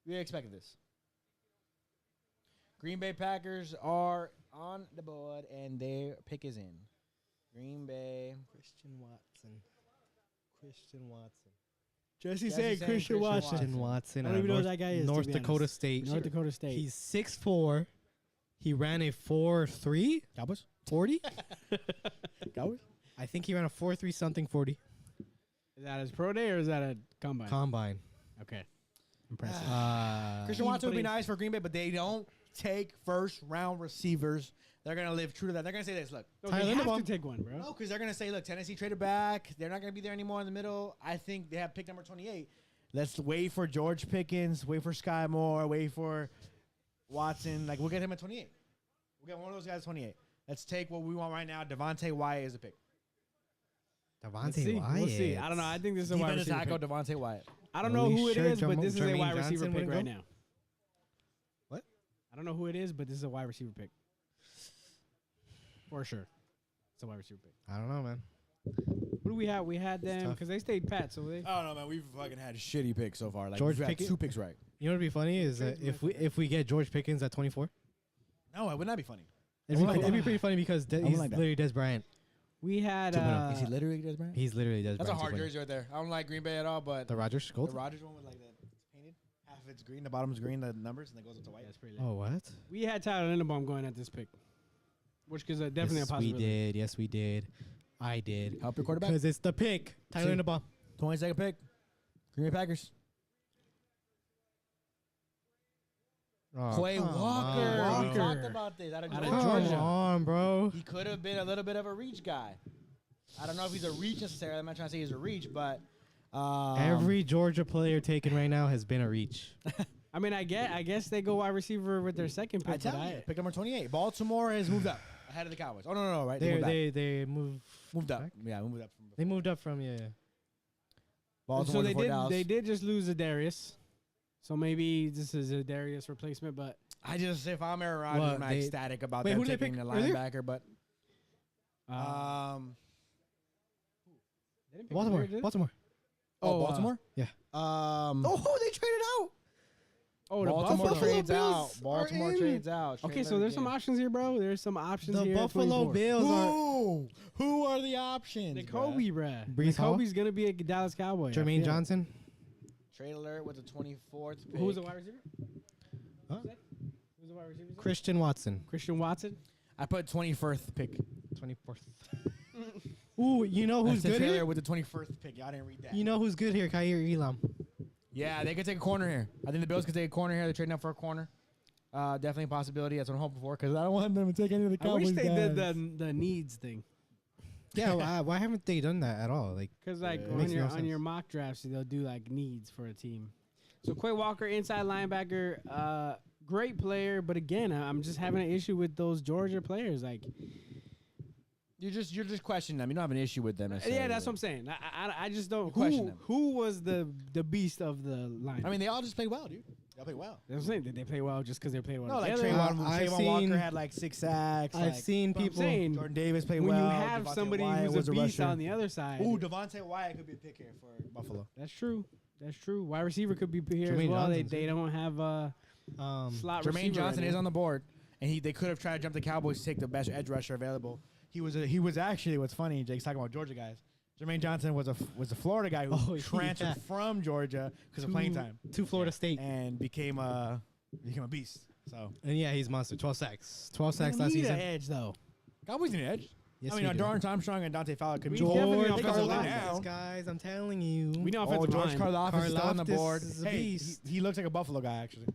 We expected this. Green Bay Packers are on the board, and their pick is in. Green Bay. Christian Watson. Jesse Jesse's said saying Christian Christian Watson. Christian Watson. I don't even know North, who that guy is, to North be Dakota honest. State. North Dakota State. He's 6'4". He ran a 4.3 Cowboys? 40. Cowboys? I think he ran a 4.3 something 40 Is that his pro day or is that a combine? combine. Okay. Impressive. Christian He's Watson would be putting- nice for Green Bay, but they don't take first-round receivers. They're going to live true to that. They're going to say this, look. No, Tyler they have to Linderbaum. take one, bro. No, because they're going to say, look, Tennessee traded back. They're not going to be there anymore in the middle. I think they have pick number 28. Let's wait for George Pickens, wait for Sky Moore, wait for Watson. Like, we'll get him at 28. We'll get one of those guys at 28. Let's take what we want right now. Devontae Wyatt is a pick. Let's see. We'll see. I don't know. I think this is a wide Defensive receiver tackle, pick. Devontae Wyatt. I don't Are know we who it sure is, but this is a Jermaine wide receiver Johnson pick wouldn't right go? now. What? I don't know who it is, but this is a wide receiver pick. For sure. It's a wide receiver pick. I don't know, man. Who do we have? We had them tough. because they stayed pat, so they. I don't know, man. We've fucking had shitty picks so far. Like, George we've had Pickens? 2 picks right. You know what'd be funny is that if we get George Pickens at 24, No, it would not be funny. it'd be pretty funny because he's wouldn't like that. literally Des Bryant. We had. Is he literally Des Bryant? He's literally Des That's a Bryant. hard 2.0. jersey right there. I don't like Green Bay at all, but The Rogers the gold. Rodgers one with like that it's painted. Half of it's green, the bottom's green, the numbers, and it goes up to white. That's pretty lit. Oh, what? We had Tyler Linderbaum going at this pick, which is definitely yes, a possibility. we did. Yes, we did. I did. Help your quarterback. Because it's the pick. Tyler See. Linderbaum. 22nd pick. Green Bay Packers. Oh, Quay come Walker. on, We bro. talked about this. Out of Out of Georgia. Come Georgia. on, bro. He could have been a little bit of a reach guy. I don't know if he's a reach necessarily. I'm not trying to say he's a reach, but Every Georgia player taken right now has been a reach. I mean, I guess they go wide receiver with their second pick. I tell but you, pick number 28. Baltimore has moved up ahead of the Cowboys. Oh no, right? They moved up. back? Yeah, we moved up. They moved up from Baltimore so they before did. Dallas. They did just lose a Darius. So maybe this is a Darius replacement, but if I'm Aaron Rodgers, Well, I'm not they- ecstatic about wait, them who did they taking the pick earlier? linebacker, but They didn't pick Baltimore. Bears, did they? Baltimore. Baltimore. Yeah. Oh, they traded out. Oh, the Baltimore Buffalo trades Bills out. are Baltimore in. trades out. Okay, so there's some options here, bro. There's some options The here. at Buffalo 24. Bills are Who are the options? Jacoby, bruh. Brees Hall? Jacoby's gonna be a Dallas Cowboy. I Jermaine feel. Johnson. Trade alert with the 24th pick. Who's the wide receiver? Huh? Who's the wide receiver? Christian Watson. Christian Watson. I put 21st pick. 24th. Ooh, you know who's That's the good trailer here? with the 21st pick. Y'all didn't read that. You know who's good here? Khair Elam. Yeah, they could take a corner here. I think the Bills could take a corner here. They're trading up for a corner. Definitely a possibility. That's what I'm hoping for because I don't want them to take any of the I Cowboys wish they did guys. the needs thing. Yeah, why haven't they done that at all? Like, Because like It on makes your no on your sense. mock drafts, they'll do like needs for a team. So Quay Walker, inside linebacker, great player, but again, I'm just having an issue with those Georgia players. Like, You're just questioning them. You don't have an issue with them. yeah, that's what I'm saying. I just don't question who them. who was the beast of the line. I mean, they all just play well, dude. They all play well. that's what I'm saying. Did they play well just because they played well No, like together? I've Trayvon seen- Walker had like 6 sacks. I've like, seen But I'm people. saying, Jordan Davis played when well. you have Devontae somebody Wyatt who's was a beast rusher. on the other side, Ooh, Devontae Wyatt could be a pick here for Buffalo. that's true. That's true. Wide receiver could be here as Jermaine well. Johnson's They don't have slot receiver Jermaine Johnson right is now. on the board, and they could have tried to jump the Cowboys to take the best edge rusher available. He was actually what's funny. Jake's talking about Georgia guys. Jermaine Johnson was a Florida guy who transferred from Georgia because of playing time to Florida State. and became a beast. So And yeah, he's monster. 12 sacks. 12 We sacks don't last need an season. edge though. Cowboys need an edge. Yes, I mean, we do. Darren Armstrong and Dante Fowler could be. We definitely George don't offensive line. Karlaftis, guys, I'm telling you. We know Oh, offensive George line. Karlaftis is still on the Karlaftis board. is a Hey, beast. he looks like a Buffalo guy actually.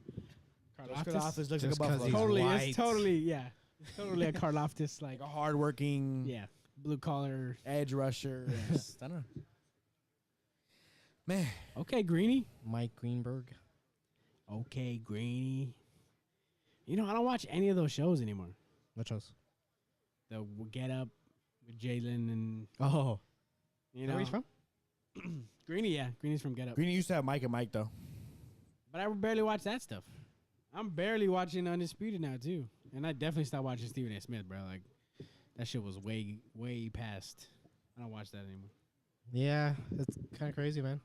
George Karlaftis looks like Just a 'cause Buffalo he's guy. Totally, white. it's totally, yeah. It's totally a Karlaftis, like, Like a hardworking yeah, blue collar. edge rusher. Yes, I don't know. Man, Okay, Greeny. Mike Greenberg. Okay, Greeny. You know, I don't watch any of those shows anymore. What shows? The Get Up with Jalen and, Oh. you Where know. he's from? Greeny, yeah. Greeny's from Get Up. Greeny used to have Mike and Mike though. But I barely watch that stuff. I'm barely watching Undisputed now, too. And I definitely stopped watching Stephen A. Smith, bro. Like, that shit was way, way past. I don't watch that anymore. Yeah, it's kind of crazy, man.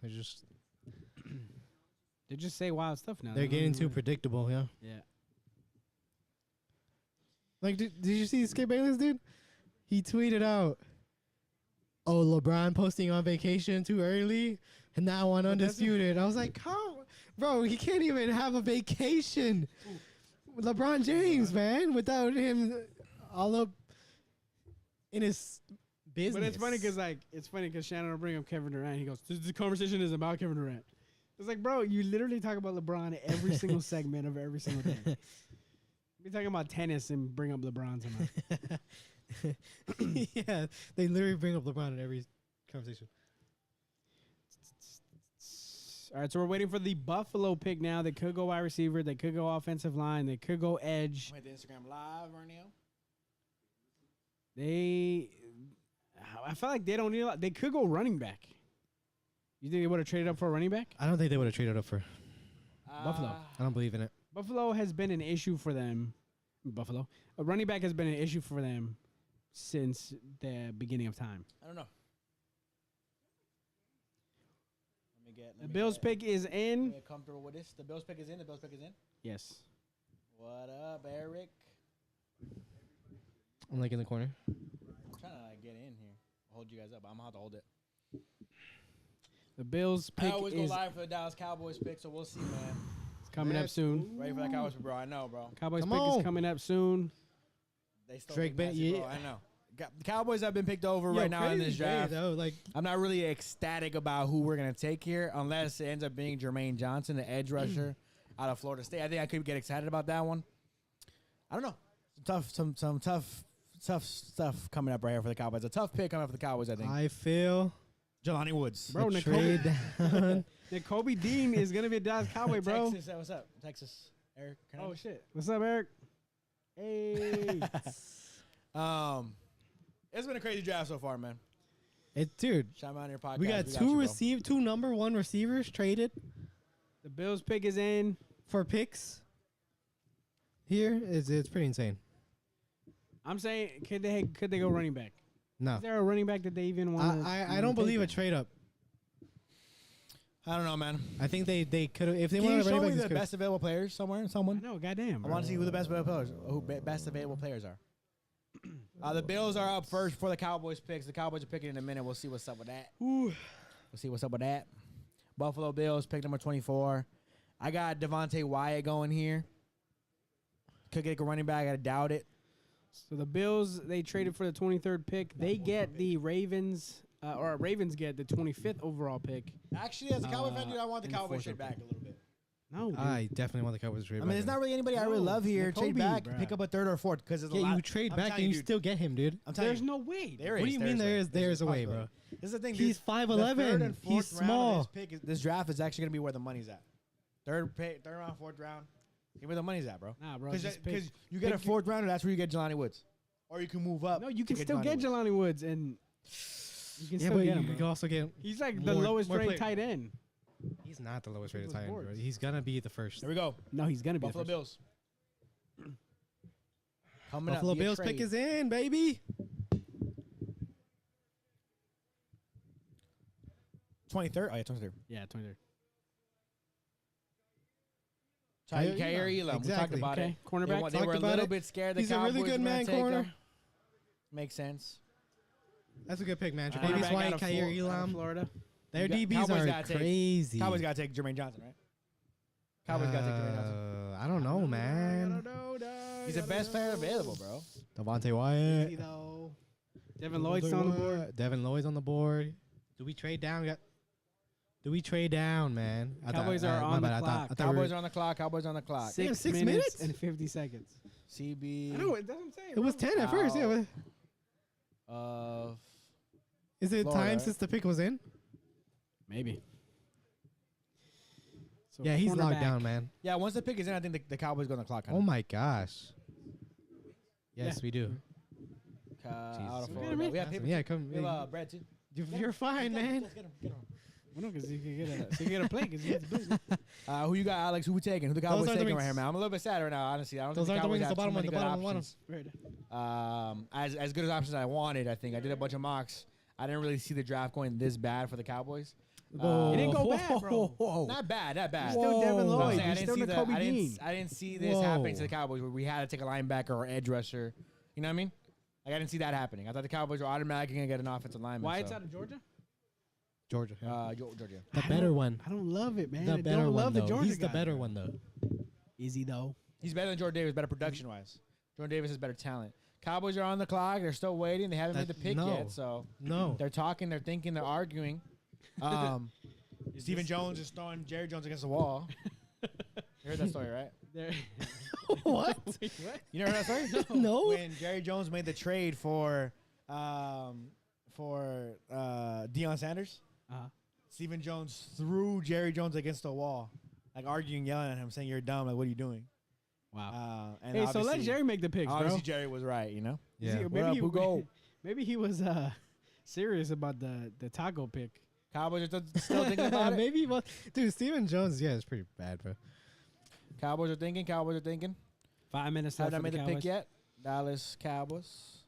They just say wild stuff now. They're They don't getting even too really- predictable, yeah. Yeah. Like, did you see Skip Bayless, dude? He tweeted out, "Oh, LeBron posting on vacation too early, and now on But that's- Undisputed." I was like, "How, bro? He can't even have a vacation." LeBron James, man, without him all up in his business. But it's funny because Shannon will bring up Kevin Durant. He goes, "The conversation is about Kevin Durant." It's like, bro, you literally talk about LeBron every single segment of every single thing. Be talking about tennis and bring up LeBron somehow. Yeah, they literally bring up LeBron in every conversation. All right, so we're waiting for the Buffalo pick now. They could go wide receiver. They could go offensive line. They could go edge. Wait, the Instagram live right now. I feel like they don't need a lot. They could go running back. You think they would have traded up for a running back? I don't think they would have traded up for. Buffalo. I don't believe in it. Buffalo has been an issue for them. A running back has been an issue for them since the beginning of time. I don't know. The Bills pick is in. Get comfortable with this. The Bills pick is in. The Bills pick is in. Yes. What up, Eric? I'm like in the corner. I'm trying to get in here. Hold you guys up. I'm gonna have to hold it. The Bills pick I always go is live for the Dallas Cowboys pick, so we'll see, man. coming up soon. Ready for that Cowboys pick, bro? I know, bro. Cowboys Come pick on. is coming up soon. They still Drake look nasty, Bay- bro. I know. The Cowboys have been picked over right now in this draft. Though, like, I'm not really ecstatic about who we're gonna take here, unless it ends up being Jermaine Johnson, the edge rusher out of Florida State. I think I could get excited about that one. I don't know. Some tough stuff coming up right here for the Cowboys. A tough pick coming up for the Cowboys, I think. I feel Jelani Woods. Bro, the Nicole- trade down. Kobe Dean is going to be a Dallas Cowboy, bro. Texas, what's up? Texas. Eric. Can I- Oh, shit. What's up, Eric? Hey. It's been a crazy draft so far, man. Dude, Shout out on your podcast. we got you, bro. two number one receivers traded The Bills pick is in. for picks. here, it's pretty insane. I'm saying, could they go running back? No, Is there a running back that they even want? I don't believe a trade up. I don't know, man. I think they could have if they Can you wanted a show running me back. the best available players somewhere? Someone. No, goddamn. I want to see who the best available players are. The Bills are up first before the Cowboys picks. The Cowboys are picking in a minute. We'll see what's up with that. We'll see what's up with that. Buffalo Bills pick number 24. I got Devontae Wyatt going here. Could get a running back. I doubt it. So the Bills, they traded for the 23rd pick. They get the Ravens, or Ravens get the 25th overall pick. Actually, as a Cowboy fan, dude, I want the in the Cowboys fourth trade round. back a little bit. No, dude. I definitely want the Cowboys to trade. I mean, there's not really anybody I really No, love here. Trade Nakobe, back, bruh. pick up a third or fourth because there's a Yeah, lot. you trade I'm back telling and you dude. still get him, dude. I'm telling There's you. no way. There What do is, you mean there's there's a way, possibility. bro? This is the thing. He's dude. The 5'11". third and He's fourth round of small. this draft is actually gonna be where the money's at. Third round, fourth round. Where the money's at, bro. Nah, bro. Because just pick. you get a pick fourth rounder, that's where you get Jelani Woods, or you can move up. No, you can to still get Jelani Jelani Woods, and you can Yeah, still but get you him. can Bro. also get. He's like the more- lowest more ranked players. tight end. He's not the lowest rated People's tight end, bro. boards. He's gonna be the first. There we go. No, he's gonna be Buffalo the first. Bills. Coming Buffalo up via Bills pick trade. is in, baby. 23rd. Oh yeah, 23rd. Yeah, 23rd. Kyrie Elam. We talked Exactly. about Okay, it. cornerback. They Talked were a about little it. bit scared. The He's a really Cowboys good were gonna man take corner. him. Makes sense. That's a good pick, man. Cornerback Davis Cornerback out White, of Kyrie Out of Elam. Florida. Their You got- DBs Cowboys are gotta take- crazy. Cowboys got to take Jermaine Johnson, right? Cowboys got to take Jermaine Johnson. I don't know, man. He's the best player available, bro. Devontae Wyatt. Devin Lloyd's on the board. Devin Lloyd's on the board. Do we trade down? Do we trade down, man? Cowboys are on the clock. Cowboys are on the clock. Cowboys are on the clock. Damn, 6 6 minutes minutes? and 50 seconds. CB. I know it doesn't say. It was 10 at first. Yeah. Of Is it Florida, time right? since the pick was in? Maybe. So Yeah, he's locked cornerback. down, man. yeah, once the pick is in, I think the Cowboys go on the clock. Oh my gosh. Yes, Yeah. we do. Out of We Florida. got him We have paper. Yeah, come. We have Brad too. You're fine, man. Let's get him. Get him. Well, no, because he could get a play because he gets the business. Who you got, Alex? Who we taking? Who the Cowboys are the taking right wings. here, man? I'm a little bit sad right now, honestly. I don't Those think are the the Cowboys wings. have The bottom too one. many The good bottom one. options. Right. As good as options I wanted, I think. I did a bunch of mocks. I didn't really see the draft going this bad for the Cowboys. It didn't go bad, bro. Not bad, not bad. You're still Devin Whoa. No, I'm Lloyd. saying You're still Nakobe Dean. I didn't see this happening to the Cowboys where we had to take a linebacker or edge rusher. You know what I mean? Like, I didn't see that happening. I thought the Cowboys were automatically going to get an offensive lineman. Wyatt's so. out of Georgia? Georgia. Georgia. The better one. I don't love it, man. The I better don't one, love though. the Georgia He's the guy. better one, though. Is he, though? He's better than Jordan Davis, better production-wise. Jordan Davis has better talent. Cowboys are on the clock. They're still waiting. They haven't made the pick no. yet, so No. they're talking, they're thinking, they're arguing. Stephen Jones is throwing Jerry Jones against the wall. You heard that story, right? What? Wait, what? You never heard that story? No. When Jerry Jones made the trade for Deion Sanders, Uh-huh. Stephen Jones threw Jerry Jones against the wall, like arguing, yelling at him, saying, "You're dumb. Like, what are you doing?" Wow. And Hey, so let obviously- Jerry make the picks, bro. Obviously, Jerry was right. You know. Is he- Yeah. What up, maybe, Hugo? maybe he was serious about the taco pick. Cowboys are still thinking about it. Maybe. Well, dude, Steven Jones. Yeah, it's pretty bad, bro. Cowboys are thinking. 5 minutes left Haven't for made the the pick Cowboys. yet. Dallas Cowboys.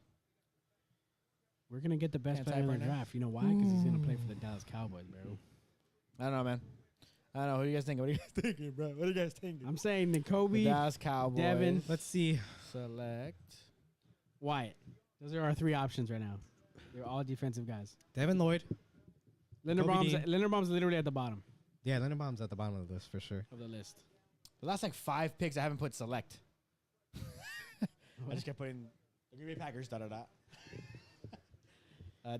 We're going to get the best Can't player type in the right now. draft. You know why? Because he's going to play for the Dallas Cowboys, bro. I don't know, man. I don't know. What do you guys think? What are you guys thinking, bro? What are you guys thinking? I'm saying The Nakobe, Dallas Cowboys. Devin. Let's see. Select. Wyatt. Those are our three options right now. They're all defensive guys. Devin Lloyd. Kobe Dean. Linderbaum's literally at the bottom Yeah, Linderbaum's at the bottom of the list for sure. of the list. The last like 5 picks, I haven't put select. I just kept putting the Green Bay Packers.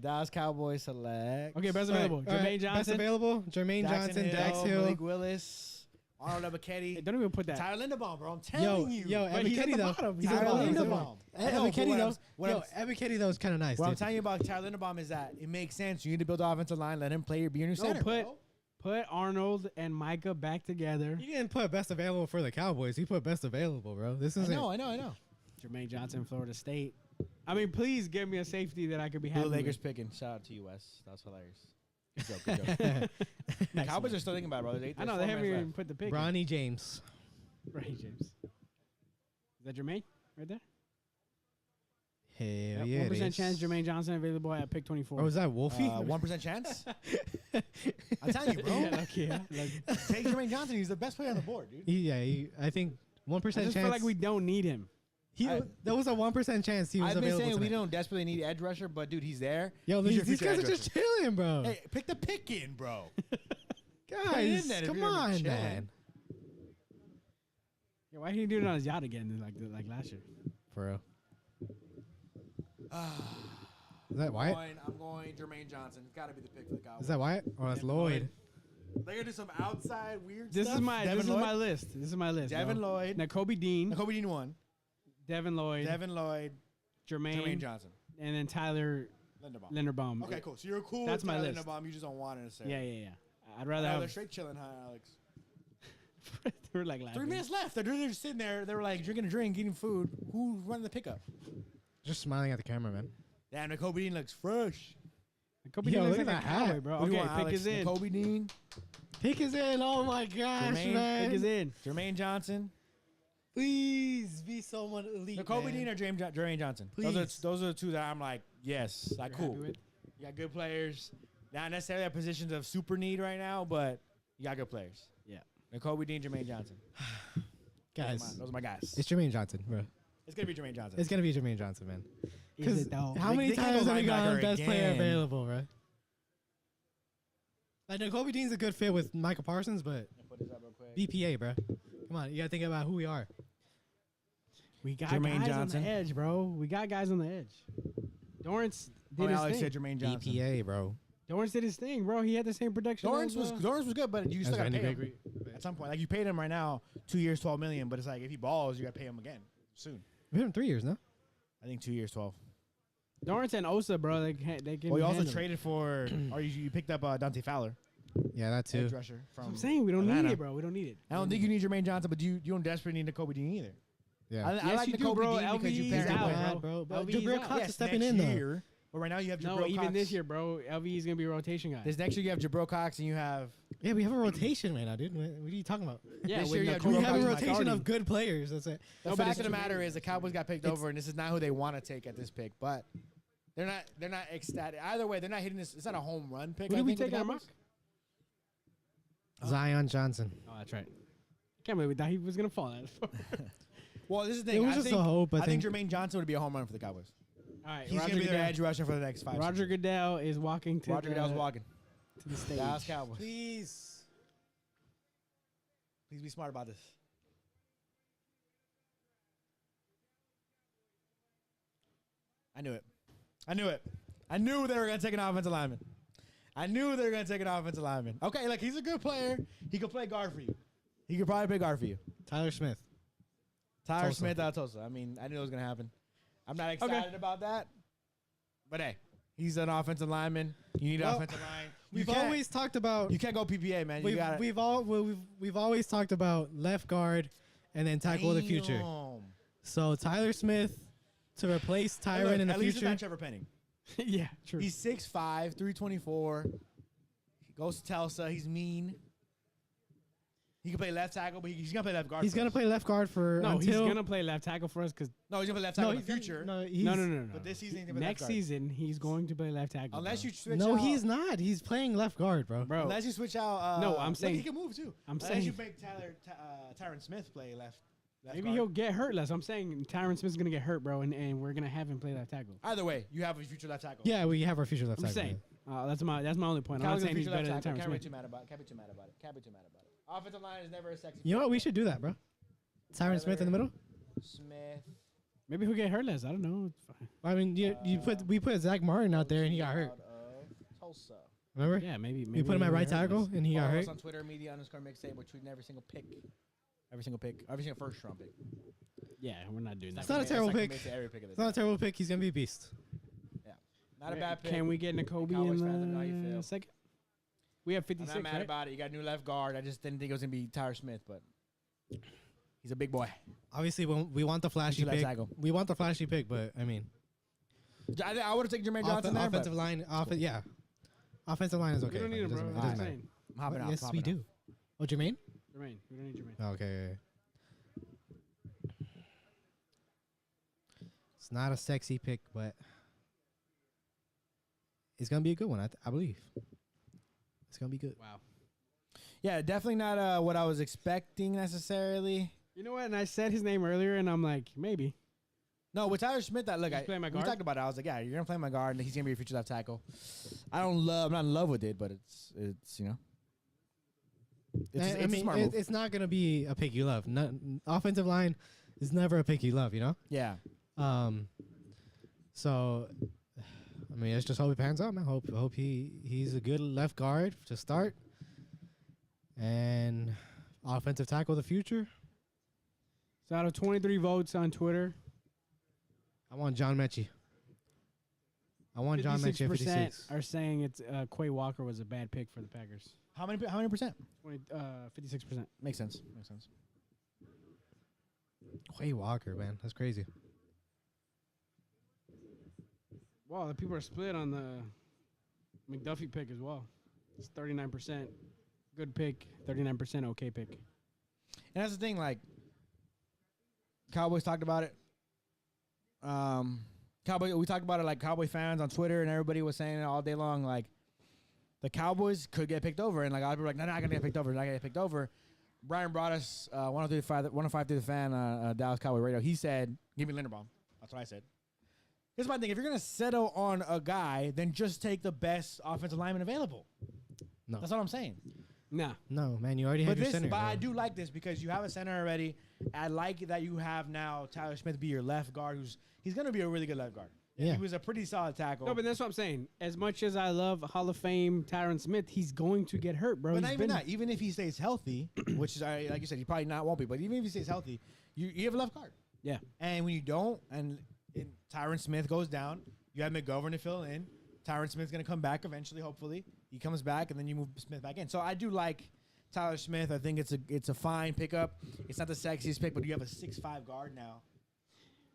Dallas Cowboys select. Okay, best All right, available. all right, Jermaine Best Johnson. available. Jermaine Johnson, Dax Hill. Malik Willis, Arnold Ebiketie, Hey, don't even put that. Tyler Linderbaum, bro. I'm Yo, telling you. yo, But he's at Ebiketie the though. bottom. He's He's at the at bottom. the He's bottom. at the I know, but Ebiketie what though. I'm- what Yo, I'm- Ebiketie though is kind of nice. What I'm dude. telling you about Tyler Linderbaum is that it makes sense. You need to build an offensive line. Let him play. Be your new center. Put Arnold and Micah back together. He didn't put best available for the Cowboys. He put best available, bro. This I isn't. know. Jermaine Johnson, Florida State. I mean, please give me a safety that I could be Who happy the Lakers with. picking? Shout out to you, Wes. That was hilarious. Good joke. Good joke. The Cowboys are still thinking about it, bro. I know they haven't even put the pick. Bronny James. Ray James. Is that Jermaine right there? Hell Yep, yeah. 1% chance Jermaine Johnson available at pick 24. Or was that Wolfie? 1% chance. I'm telling you, bro. Yeah, okay, yeah. Like, Take Jermaine Johnson. He's the best player on the board, dude. I think 1% I chance. just feel like we don't need him. There was a 1% chance he was I've been available. saying we tonight. don't desperately need edge rusher, but dude, he's there. Yo, He's your these future guys are edge just rusher. chilling, bro. Hey, pick the pick in, bro. Guys, then if come you're gonna be on, chilling. man. Yeah, why didn't he do it on his yacht again like last year? For real. Is that Wyatt? I'm going Jermaine Johnson. It's got to be the pick for the Cowboys. Is that Wyatt? Or that's Lloyd? They're gonna do some outside weird This stuff. is my list. This is my list. Devin bro. Lloyd. Now Kobe Dean, Kobe Dean won. Devin Lloyd, Devin Lloyd. Jermaine, Jermaine Johnson. and then Tyler Linderbaum. Linderbaum. Okay, cool. So you're cool. That's with my Tyler list. Linderbaum. You just don't want it necessarily. Yeah. I'd rather They're have. straight chilling, huh, Alex? they were like laughing. 3 minutes left. They're just sitting there. They were like drinking a drink, eating food. Who's running the pickup? Just smiling at the camera, man. Damn, the Kobe Dean looks fresh. Kobe Yo, Dean looks look like at a that hat. cowboy, bro. Who do you Okay, want, pick Alex? is in. Kobe Dean. Pick is in. Oh my gosh, Jermaine, man. Pick is in. Jermaine Johnson. Please be someone elite. The Kobe man. Dean or Jermaine Johnson. Please. Those are the two that I'm like, yes, like You're cool. happy with? You got good players. Not necessarily at positions of super need right now, but you got good players. Yeah. The Kobe Dean, Jermaine Johnson. Guys, Those are my guys. it's Jermaine Johnson, bro. It's gonna be Jermaine Johnson. It's gonna be Jermaine Johnson, man. Is Because it though? how many They can't times go have we gotten linebacker best player again. available, bro? Like, no, Kobe Dean's a good fit with Michael Parsons, but Put this up real quick. BPA, bro. Come on, you gotta think about who we are. We got Jermaine guys Johnson. on the edge, bro. We got guys on the edge. Dorrance Oh, did his Alex thing. said Jermaine Johnson. BPA, bro. Dorrance did his thing, bro. He had the same production. Lawrence as, was good, but you still gotta Randy pay him Gregory. at some point. Like you paid him right now, 2 years, $12 million. But it's like if he balls, you gotta pay him again soon. We had him 3 years, no? I think 2 years, 12. Dorrance and Osa, bro. They can. Well, you also handle it. traded for, or you picked up Dante Fowler, Yeah, that too. edge rusher from. I'm saying we don't Atlanta. need it, bro. We don't need it. I don't think you need Jermaine Johnson, but you don't desperately need the Kobe Dean either. Yeah. I Yes, like you the do, Kobe bro. Dean because you LVE pair is him out, with. bad, bro. But LVE is Jabril out. Cox Yes, is stepping next in, though. year, but right now you have Jabril No, even Cox. this year, bro. LVE is gonna be a rotation guy. This next year you have Jabril Cox and you have. Yeah, we have a rotation right now, dude. What are you talking about? Yeah, this with year you have Nicole We Jabril have a Cox and rotation McCarty. of good players. That's it. The No, but fact it's of the true. matter is the Cowboys got picked over, and this is not who they want to take at this pick. But they're not ecstatic. Either way, they're not hitting this. It's not a home run pick. Who I did we think, with take the our mock? Cowboys. Zion Johnson. Oh, that's right. Can't believe we thought he was gonna fall that far. Well, this is the It thing. was I just think, a hope. I think Jermaine Johnson would be a home run for the Cowboys. All right, He's Roger gonna be their Goodell. edge rusher for the next 5 Roger seasons. Goodell is walking to Roger Goodell's walking. to the stage. Dallas Cowboys. Please. Please be smart about this. I knew it. I knew it. I knew they were going to take an offensive lineman. I knew they were going to take an offensive lineman. Okay, like he's a good player. He could play guard for you. He could probably play guard for you. Tyler Smith. Tyler Tulsa. Smith out of Tulsa. I mean, I knew it was going to happen. I'm not excited about that. But hey, he's an offensive lineman. You need an Well, offensive line. We've always talked about. You can't go PPA, man. You got We've always talked about left guard and then tackle of the future. So Tyler Smith to replace Tyron in the at least it's future. not Trevor Penning. Yeah, true. He's 6'5", 324. He goes to Tulsa. He's mean. He can play left tackle, but he's gonna play left guard. He's for gonna us. play left guard for no, until. he's gonna play left tackle for us because No, he's gonna play left no, tackle in he's the future. No, he's, no. But this season, he's gonna play Next left guard. season he's going to play left tackle. Unless bro. you switch No, out. he's not. He's playing left guard, bro. bro. Unless you switch out. No, I'm look, saying- he can move too. I'm Unless saying- you make Tyron Smith play left Maybe guard. he'll get hurt less. I'm saying Tyron Smith's gonna get hurt, bro, and we're gonna have him play left tackle. Either way, you have a future left tackle. Yeah, we have our future left I'm tackle. saying that's my only point. I'm not Cowboys saying he's future better left than tackle. Tyron Can't be Smith. too mad about it. Can't be too mad about it. Can't be too mad about it. Offensive line is never a sexy. You know what? We should do that, bro. Tyron Smith in the middle. Smith. Maybe he'll get hurt less. I don't know. It's fine. I mean, we put Zach Martin out there and he got hurt. Out of Tulsa. Remember? Yeah, maybe. We put him at he'll right get hurt tackle less. and he got Follow hurt. us on Twitter, media_mixtape. We're tweeting every single pick. Every single first round pick. Yeah, we're not doing that. It's not a terrible pick. Every pick of the It's not a terrible pick. He's gonna be a beast. Not a bad pick. Can we get N'Kobe Cowboys fans, I know how you in feel. the second? We have I'm 56. not mad right? about it. You got a new left guard. I just didn't think it was gonna be Tyler Smith, but he's a big boy. Obviously, we want the flashy Future left pick. tackle. We want the flashy pick, but I mean, I would have taken Jermaine Johnson there, offensive line, yeah, offensive line is okay. We don't need him, It bro. doesn't- I'm it just doesn't saying. I'm hopping out. Yes, I'm we hopping do. Oh, Jermaine? Jermaine. We don't need Jermaine. Oh, okay. It's not a sexy pick, but it's gonna be a good one. I believe it's gonna be good. Wow. Yeah, definitely not what I was expecting necessarily. You know what? And I said his name earlier, and I'm like, maybe. No, with Tyler Smith, look, He's playing my we guard? talked about it. I was like, yeah, you're gonna play my guard, and he's gonna be your future left tackle. I'm not in love with it, but it's you know, it's a smart move. It's not gonna be a pick you love. Offensive line is never a pick you love. You know. Yeah, So, I mean, let's just hope it pans out, man. Hope he's a good left guard to start, and offensive tackle of the future. So out of 23 votes on Twitter, I want John Mechie. I want John Mechie at 56. are saying it's Quay Walker was a bad pick for the Packers. how many percent? 56%. Makes sense. Quay Walker, man, that's crazy. Wow, the people are split on the McDuffie pick as well. It's 39% good pick, 39% okay pick. And that's the thing, like Cowboys talked about it. We talked about it like Cowboy fans on Twitter, and everybody was saying it all day long. Like the Cowboys could get picked over, and like a lot of people were like, "No, not gonna get picked over. Not gonna get picked over." Brian brought us 105 through the fan, Dallas Cowboy Radio. He said, "Give me Linderbaum." That's what I said. Here's my thing: if you're gonna settle on a guy, then just take the best offensive lineman available. No, That's all I'm saying. Nah. no, man, you already had your center. But I man. do like this because you have a center already. I like that you have now Tyler Smith be your left guard. He's going to be a really good left guard. Yeah. He was a pretty solid tackle. No, but that's what I'm saying. As much as I love Hall of Fame Tyron Smith, he's going to get hurt, bro. But He's not even been- that. Even if he stays healthy, which is like you said, he probably not won't be. But even if he stays healthy, you have a left guard. Yeah. And when you don't, and Tyron Smith goes down, you have McGovern to fill in. Tyron Smith's going to come back eventually, hopefully. He comes back, and then you move Smith back in. So I do like Tyler Smith. I think it's a fine pickup. It's not the sexiest pick, but you have a 6'5" guard now.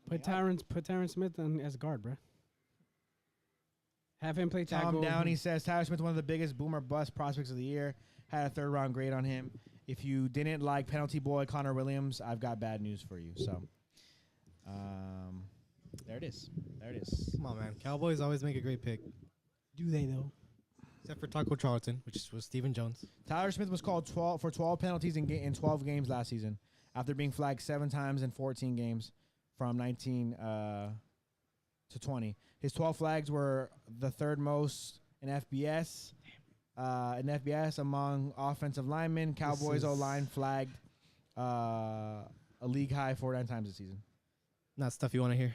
Put Tyron Smith on as a guard, bro. Have him play tackle. Tom Downey says Tyler Smith, one of the biggest boomer bust prospects of the year. Had a third-round grade on him. If you didn't like penalty boy Connor Williams, I've got bad news for you. So, there it is. Come on, man. Cowboys always make a great pick, Do they, though? except for Taco Charlton, which was Stephen Jones. Tyler Smith was called 12 penalties in 12 games last season, after being flagged 7 times in 14 games from 19 to 20. His 12 flags were the third most in FBS. Among offensive linemen, Cowboys O-line flagged a league high 49 times this season. Not stuff you want to hear.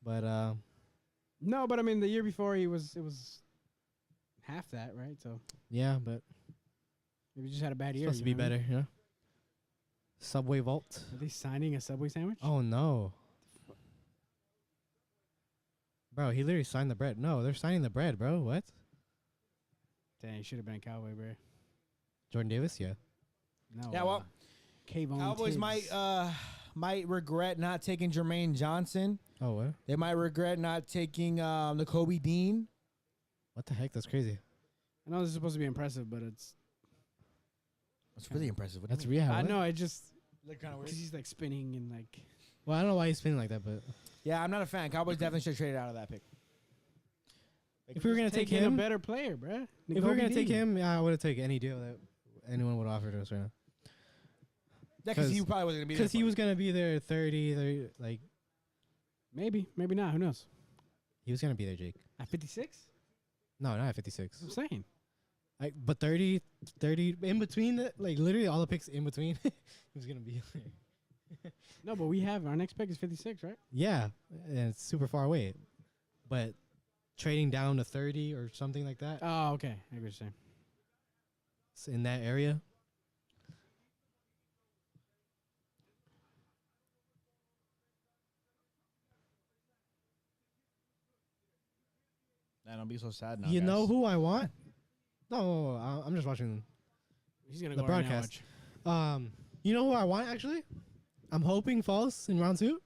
But No, but I mean, the year before it was half that, right? So yeah, but maybe he just had a bad year. supposed to be better, you know. Subway Vault. Are they signing a Subway sandwich? Oh no, bro! He literally signed the bread. No, they're signing the bread, bro. What? Dang, he should have been a Cowboy, bro. Jordan Davis, yeah. No. Yeah, well, Kayvon Cowboys Tibbs. might regret not taking Jermaine Johnson. Oh what? They might regret not taking Nakobe Dean. What the heck? That's crazy. I know this is supposed to be impressive, but it's. That's really impressive. That's real. I know. I just Look kind of because he's like spinning and like. Well, I don't know why he's spinning like that, but Yeah, I'm not a fan. Cowboys definitely should have traded out of that pick. if we were gonna take Taking him, a better player, bro. if we were gonna take him, yeah, I would have taken any deal that anyone would offer to us right now. Yeah, because he probably wasn't gonna be there. Because he was gonna be there 30, like maybe not. Who knows? he was gonna be there, Jake. At 56, No, not at 56. I'm saying. Like, but 30 in between, like literally all the picks in between, he was gonna be there. No, but we have our next pick is 56, right? Yeah, and it's super far away, but trading down to 30 or something like that, Oh, okay. I get what you're saying. it's in that area. Nah, don't be so sad now. You guys. know who I want? No, I'm just watching He's gonna the go right now, broadcast. watch. You know who I want actually? I'm hoping falls in round 2.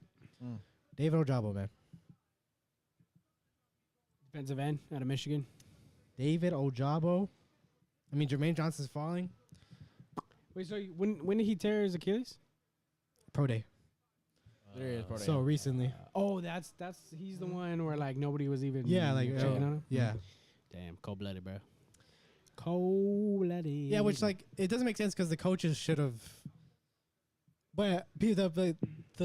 David Ojabo, man. Defensive end out of Michigan. David Ojabo. I mean, Jermaine Johnson's falling. Wait, so when did he tear his Achilles? Pro day. There he is, bro. So recently. Oh, that's he's the one where like nobody was even Yeah, like checking on him. yeah. Damn, cold blooded, bro. Cold blooded. Yeah, which like it doesn't make sense because the coaches should have. But the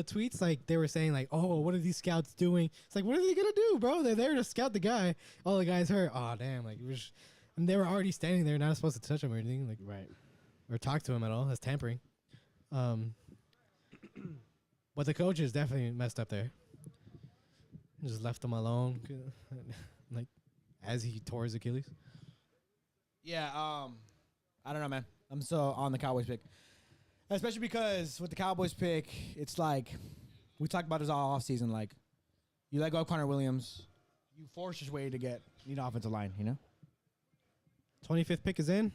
tweets like they were saying like, oh, what are these scouts doing? It's like, what are they gonna do, bro? They're there to scout the guy. Oh, the guy's hurt. Oh, damn! Like, and they were already standing there, not supposed to touch him or anything, like, right. or talk to him at all. That's tampering. But the coaches definitely messed up there. Just left him alone, like as he tore his Achilles. Yeah, I don't know, man. I'm still on the Cowboys pick. Especially because with the Cowboys pick, it's like we talked about this all offseason. Like, you let go of Connor Williams, you force your way to get an offensive line, you know? 25th pick is in.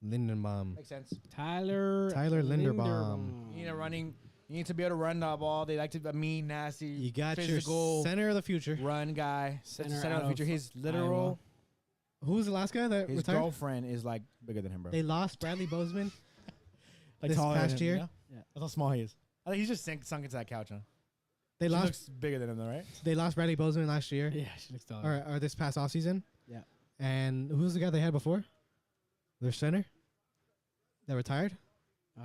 Lindenbaum. Makes sense. Tyler Linderbaum. You need to be able to run the ball. They like to be mean, nasty, You got physical, your center of the future. run guy. That's the Center center of the out future. of His literal, Who's the last guy that his retired? girlfriend is like bigger than him, bro. They lost Bradley Bozeman. Like this taller than past him, year? you know? Yeah. That's how small he is. I think he's just sunk into that couch, huh? They She lost. looks bigger than him, though, right? They lost Bradley Bozeman last year, Yeah, she looks taller. or this past offseason. Yeah. And who's the guy they had before? Their center that retired. I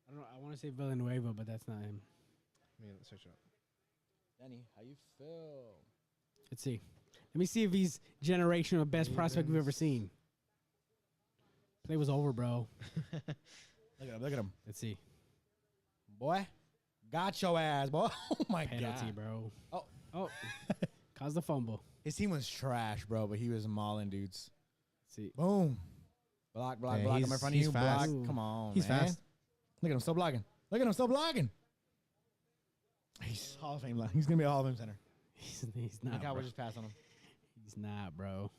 don't know. I want to say Villanueva, but that's not him. Let's search it up. Danny, how you feel? Let's see. Let me see if he's generational best prospect we've ever seen. Play was over, bro. Look at him. Look at him. Let's see. Boy, got your ass, boy. Oh, my Penalty, God. bro. Oh. Oh. Caused the fumble. His team was trash, bro, but he was mauling dudes. Let's see. Boom. Block, block, Yeah, block. I'm he's- in front of he's you. fast. Block. Ooh. Come on, He's man. fast. Look at him still blocking. Look at him still blocking. He's Hall of Fame. He's going to be a Hall of Fame center. He's The not, bro. Cowboys just passed on him. He's not, bro.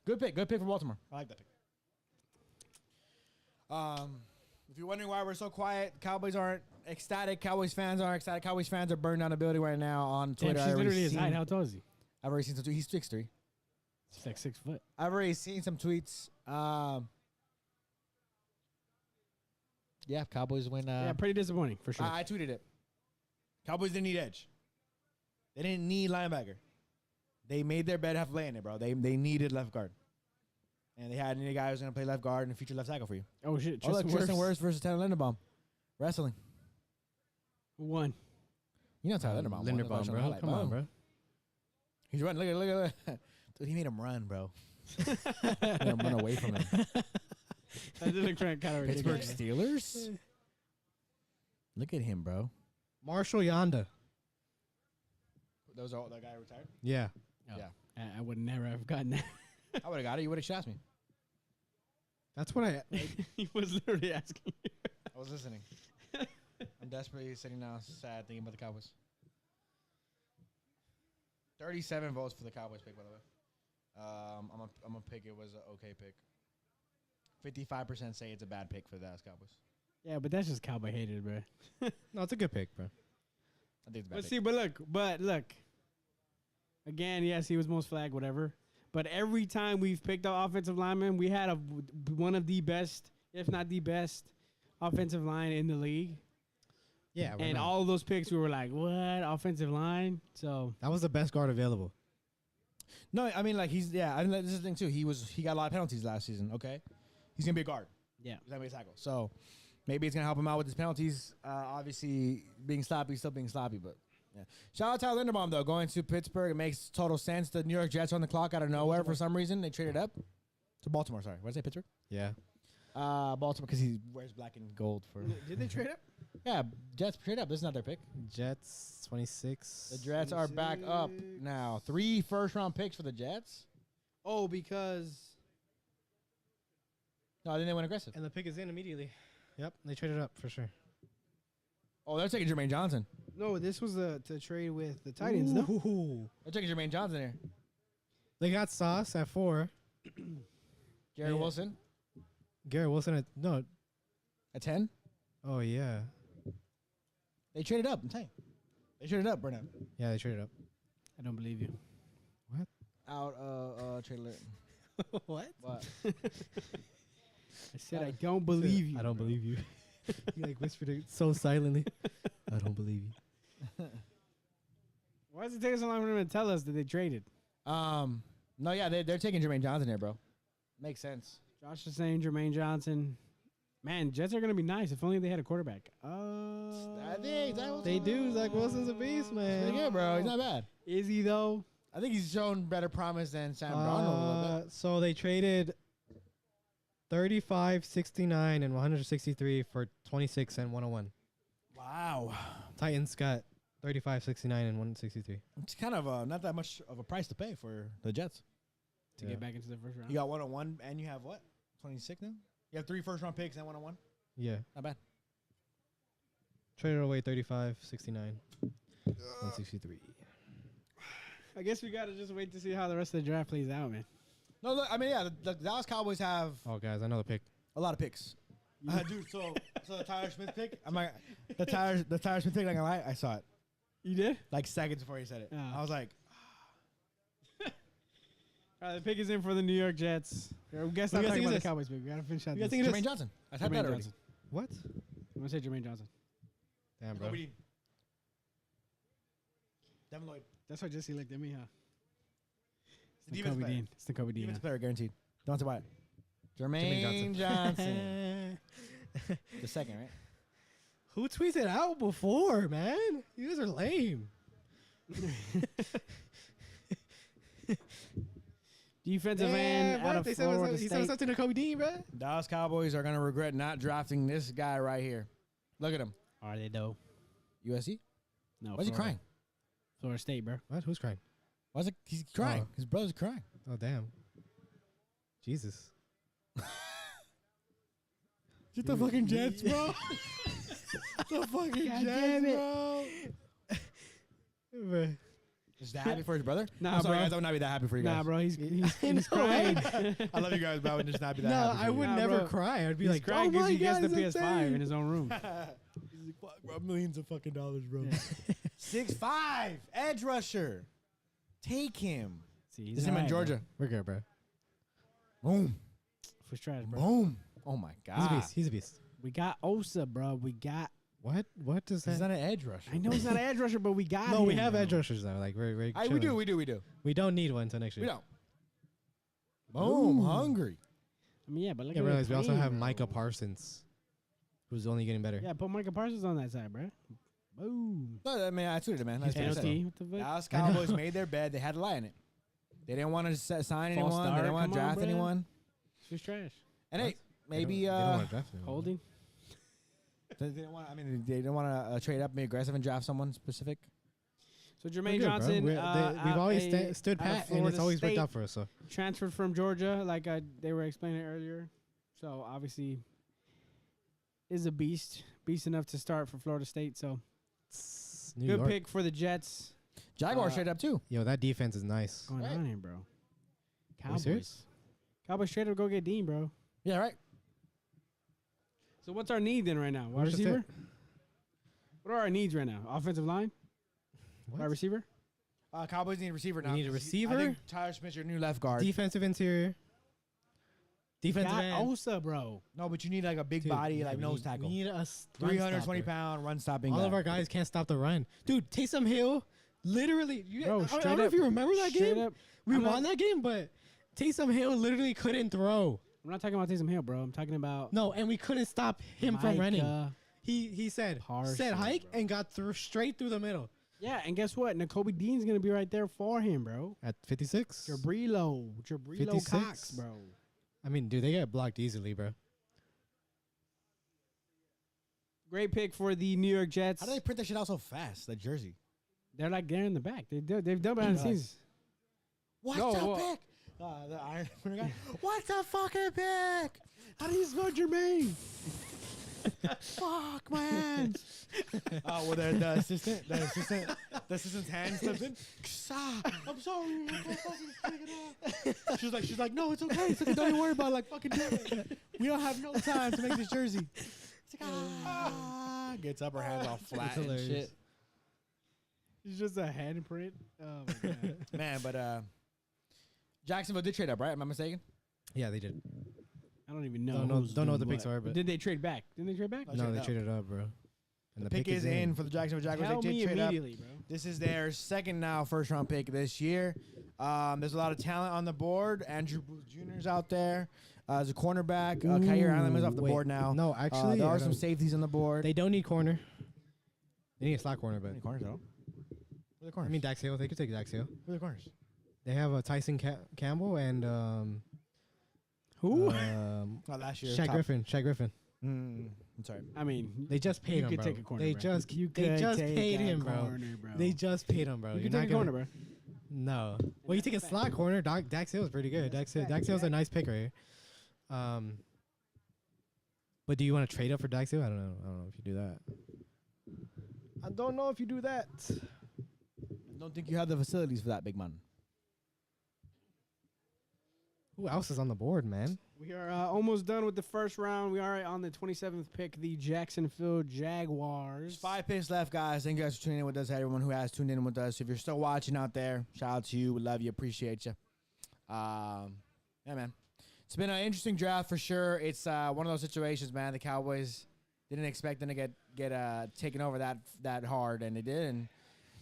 Good pick. Good pick for Baltimore. I like that pick. If you're wondering why we're so quiet, Cowboys aren't ecstatic. Cowboys fans aren't ecstatic. Cowboys fans are burned down the building right now on Damn, Twitter. she's literally his height. How tall is he? I've already seen some tweets. He's 6'3". He's like 6 foot. I've already seen some tweets. Yeah, Cowboys win. Yeah, pretty disappointing, for sure. I tweeted it. Cowboys didn't need edge. They didn't need linebacker. They made their bed half laying it, bro. They needed left guard. And they had any guy who's going to play left guard and future left tackle for you. Oh, shit. Oh, look, Tristan Wirfs versus Tyler Linderbaum. Wrestling. Who won? You know Tyler Linderbaum. won. Linderbaum, bro. Highlight. Come on, Boom. bro. He's running. Look at. Dude, he made him run, bro. Made him run away from him. That did look kind of Pittsburgh ridiculous. Steelers? Look at him, bro. Marshall Yonda. Those are that guy retired? Yeah. Oh, Yeah. I would never have gotten that. I would have got it. You would have shot me. That's what I. He was literally asking you. I was listening. I'm desperately sitting down, sad, thinking about the Cowboys. 37 votes for the Cowboys pick, by the way. I'm a pick. It was an okay pick. 55% say it's a bad pick for the Dallas Cowboys. Yeah, but that's just cowboy hated, bro. No, it's a good pick, bro. I think it's a bad But pick. see, but look. Again, yes, he was most flagged, whatever. But every time we've picked our offensive lineman, we had one of the best, if not the best, offensive line in the league. Yeah, we're And not. all of those picks, we were like, what? Offensive line? So, That was the best guard available. No, I mean, like, he's, yeah, I mean, this is the thing, too. He got a lot of penalties last season, okay? He's going to be a guard. yeah. He's going to be a tackle. So maybe it's going to help him out with his penalties. Obviously, being sloppy, still being sloppy, but yeah. Shout out to Tyler Linderbaum, though. Going to Pittsburgh, it makes total sense. The New York Jets are on the clock out of nowhere for some reason. They traded up to Baltimore, sorry. What did I say, Pittsburgh? Yeah. Baltimore, because he wears black and gold for. Did they trade up? Yeah, Jets trade up. This is not their pick. Jets 26. The Jets are back up now. 3 first-round picks for the Jets. Oh, because No, then they went aggressive. And the pick is in immediately. Yep, they traded up for sure. Oh, they're taking Jermaine Johnson. no, this was to trade with the Titans. No, Ooh. They're taking Jermaine Johnson here. They got Sauce at 4. Gary Yeah. Wilson Garrett Wilson at no. at 10. Oh yeah. They traded up. I'm telling you. They traded up, Burnett. Yeah, they traded up. I don't believe you. out trade alert. What? What? I said I don't believe you. I don't believe you. You like whispered it so silently. I don't believe you. Why does it take so long for them to tell us that they traded? No, yeah, they're taking Jermaine Johnson here, bro. Makes sense. Josh is saying Jermaine Johnson. Man, Jets are gonna be nice if only they had a quarterback. I think They do. Zach Wilson's a beast, man. pretty good, bro. He's not bad. Is he though? I think he's shown better promise than Sam Darnold a little bit. So they traded 35, 69, and 163 for 26 and 101. Wow. Titans got 35, 69, and 163. It's kind of not that much of a price to pay for the Jets. To get back into the first round. You got 101, and you have what? 26 now? You have 3 first-round picks and 101? Yeah. Not bad. Traded away 35, 69, 163. I guess we gotta just wait to see how the rest of the draft plays out, man. No, look, I mean, yeah, the Dallas Cowboys have Oh, guys, I know the pick. a lot of picks. Dude, so the Tyler Smith pick, the Tyler Smith pick, not gonna lie, I saw it You did? like seconds before he said it. Oh. I was like, All right, the pick is in for the New York Jets. I guess Who I'm you guys talking think about the is Cowboys pick. We gotta finish out You guys this. think it is? Jermaine Johnson. I typed Jermaine that already. Johnson. What? I'm gonna say Jermaine Johnson. Damn, bro. Kobe Dean. Devin Lloyd. That's why Jesse looked at me, huh? The It's the defense Kobe player. Dean. It's the Kobe Dean. Defensive player guaranteed. Don't have to buy it. Jermaine Johnson. The second, right? Who tweeted out before, man? You guys are lame. Defensive end out of They said Florida he said State. something to Kobe Dean, bro. Dallas Cowboys are going to regret not drafting this guy right here. Look at him. Are they though? USC? No. Why is he Florida. crying? Florida State, bro. What? Who's crying? Why is it? He's crying. Oh. His brother's crying. Oh, damn. Jesus. Get the fucking Jets, bro. The fucking God Jets, damn it. bro. Is that happy for his brother? Nah, I'm sorry, bro. guys. I would not be that happy for you guys. Nah, bro. He's I know, crying. right? I love you guys, but I would just not be that No, happy. I would Nah, never bro. cry. I'd be He's like, crying oh because my he gets God, the it's PS5 insane. in his own room. He's like, fuck, bro, millions of fucking dollars, bro. 6'5", edge rusher. Take him. See, he's This is him in alright, Georgia. We're good, bro. Boom. For trash, bro. Boom. Oh, my God. He's a beast. He's a beast. We got Osa, bro. We got. What? What does He's that? not an edge rusher. I know he's not an edge rusher, but we got. No, we him, have bro. edge rushers though. Like we're We chilling. do. We don't need one until next year. We don't. Boom. Ooh. Hungry. I mean, yeah, but look Yeah, at realize we also have bro. Micah Parsons, who's only getting better. Yeah, put Micah Parsons on that side, bro. Boom. No, I mean, I tweeted it, man. That's what I said. Penalty. What the fuck? Dallas Cowboys made their bed. They had to lie in it. They didn't want to sign anyone. False They start. didn't want Come to on, draft bruh. anyone. She's trash. And What? hey, maybe they don't wanna draft anyone. Holding. they didn't want. I mean, they didn't want to trade up, be aggressive, and draft someone specific. So We're Jermaine good, bro. Johnson, We've always stood out of pat, and Florida it's always worked State. out for us. So transferred from Georgia, like they were explaining earlier. So obviously, is a beast enough to start for Florida State. So it's New good York. pick for the Jets. Jaguars traded up too. Yo, that defense is nice. What's going Right. on here, bro? Are you Cowboys. serious? Cowboys straight up go get Dean, bro. Yeah, right. So what's our need then right now? Wide Where's the receiver? What are our needs right now? Offensive line? What? Wide receiver? Cowboys need a receiver now. need a 'cause receiver? I think Tyler Smith's your new left guard. Defensive interior. Defensive Got end. Osa, bro. No, but you need like a big Dude, body, yeah, like we nose need- tackle. We need a 320 pound run stopping. All guy. of our guys can't stop the run. Dude, Taysom Hill, literally. Bro, I straight don't know up- if you remember that Straight game. up. We I'm won not- that game, but Taysom Hill literally couldn't throw. I'm not talking about Taysom Hill, bro. I'm talking about No, and we couldn't stop him from running. Micah. He said Parsons, hike bro. and got straight through the middle. Yeah, and guess what? Nakobe Dean's going to be right there for him, bro. At 56. Jabrilo 56. Cox, bro. I mean, dude, they get blocked easily, bro. Great pick for the New York Jets. How do they print that shit out so fast? That jersey. They're like they're in the back. They've done behind the scenes. What's No, the well- pick? The Iron guy. What's the fucking pick? How do you spell Jermaine? Fuck, man. Well, the assistant's hand slips in. I'm sorry. She's like, no, it's okay. It's okay. Don't even worry about it. Like, fucking do it. We don't have no time to make this jersey. It's like, gets up, her hands all flat and hilarious. shit. It's just a handprint. Oh my god. Man, but Jacksonville did trade up, right? Am I mistaken? Yeah, they did. I don't even know. Don't know who's what the doing picks are, but did they trade back? Didn't they trade back? No, no, they up. traded up, bro. And The pick is in for the Jacksonville Jaguars. Tell They me did trade up. immediately, bro. This is their second now first round pick this year. There's a lot of talent on the board. Andrew Booth Jr. is out there. As a cornerback, Kyer Allen is off the Wait, board now. No, actually, there I are some don't- safeties on the board. They don't need corner. They need a slot corner, but Any corners at all? Where are the corners? I mean Dax Hill. They could take Dax Hill. Where are the corners? They have Tyson Campbell and Who? Not last year. Shaq Griffin. Shaq Griffin. I'm sorry. I mean, They just paid you him, could bro. take a corner. They bro. just you they could just take paid a him, bro. corner, bro. They just paid him, bro. You You're can not take a gonna. corner, bro. No. Well, you take a slot corner. Dax Hill is pretty good. Dax Hill's a nice pick right here. But do you want to trade up for Dax Hill? I don't know if you do that. I don't know if you do that. I don't think you have the facilities for that big man. Who else is on the board, man? We are almost done with the first round. We are on the 27th pick, the Jacksonville Jaguars. There's 5 picks left, guys. Thank you guys for tuning in with us. Everyone who has tuned in with us. If you're still watching out there, shout out to you. We love you. Appreciate you. Yeah, man. It's been an interesting draft for sure. It's one of those situations, man. The Cowboys didn't expect them to get taken over that hard, and they did. And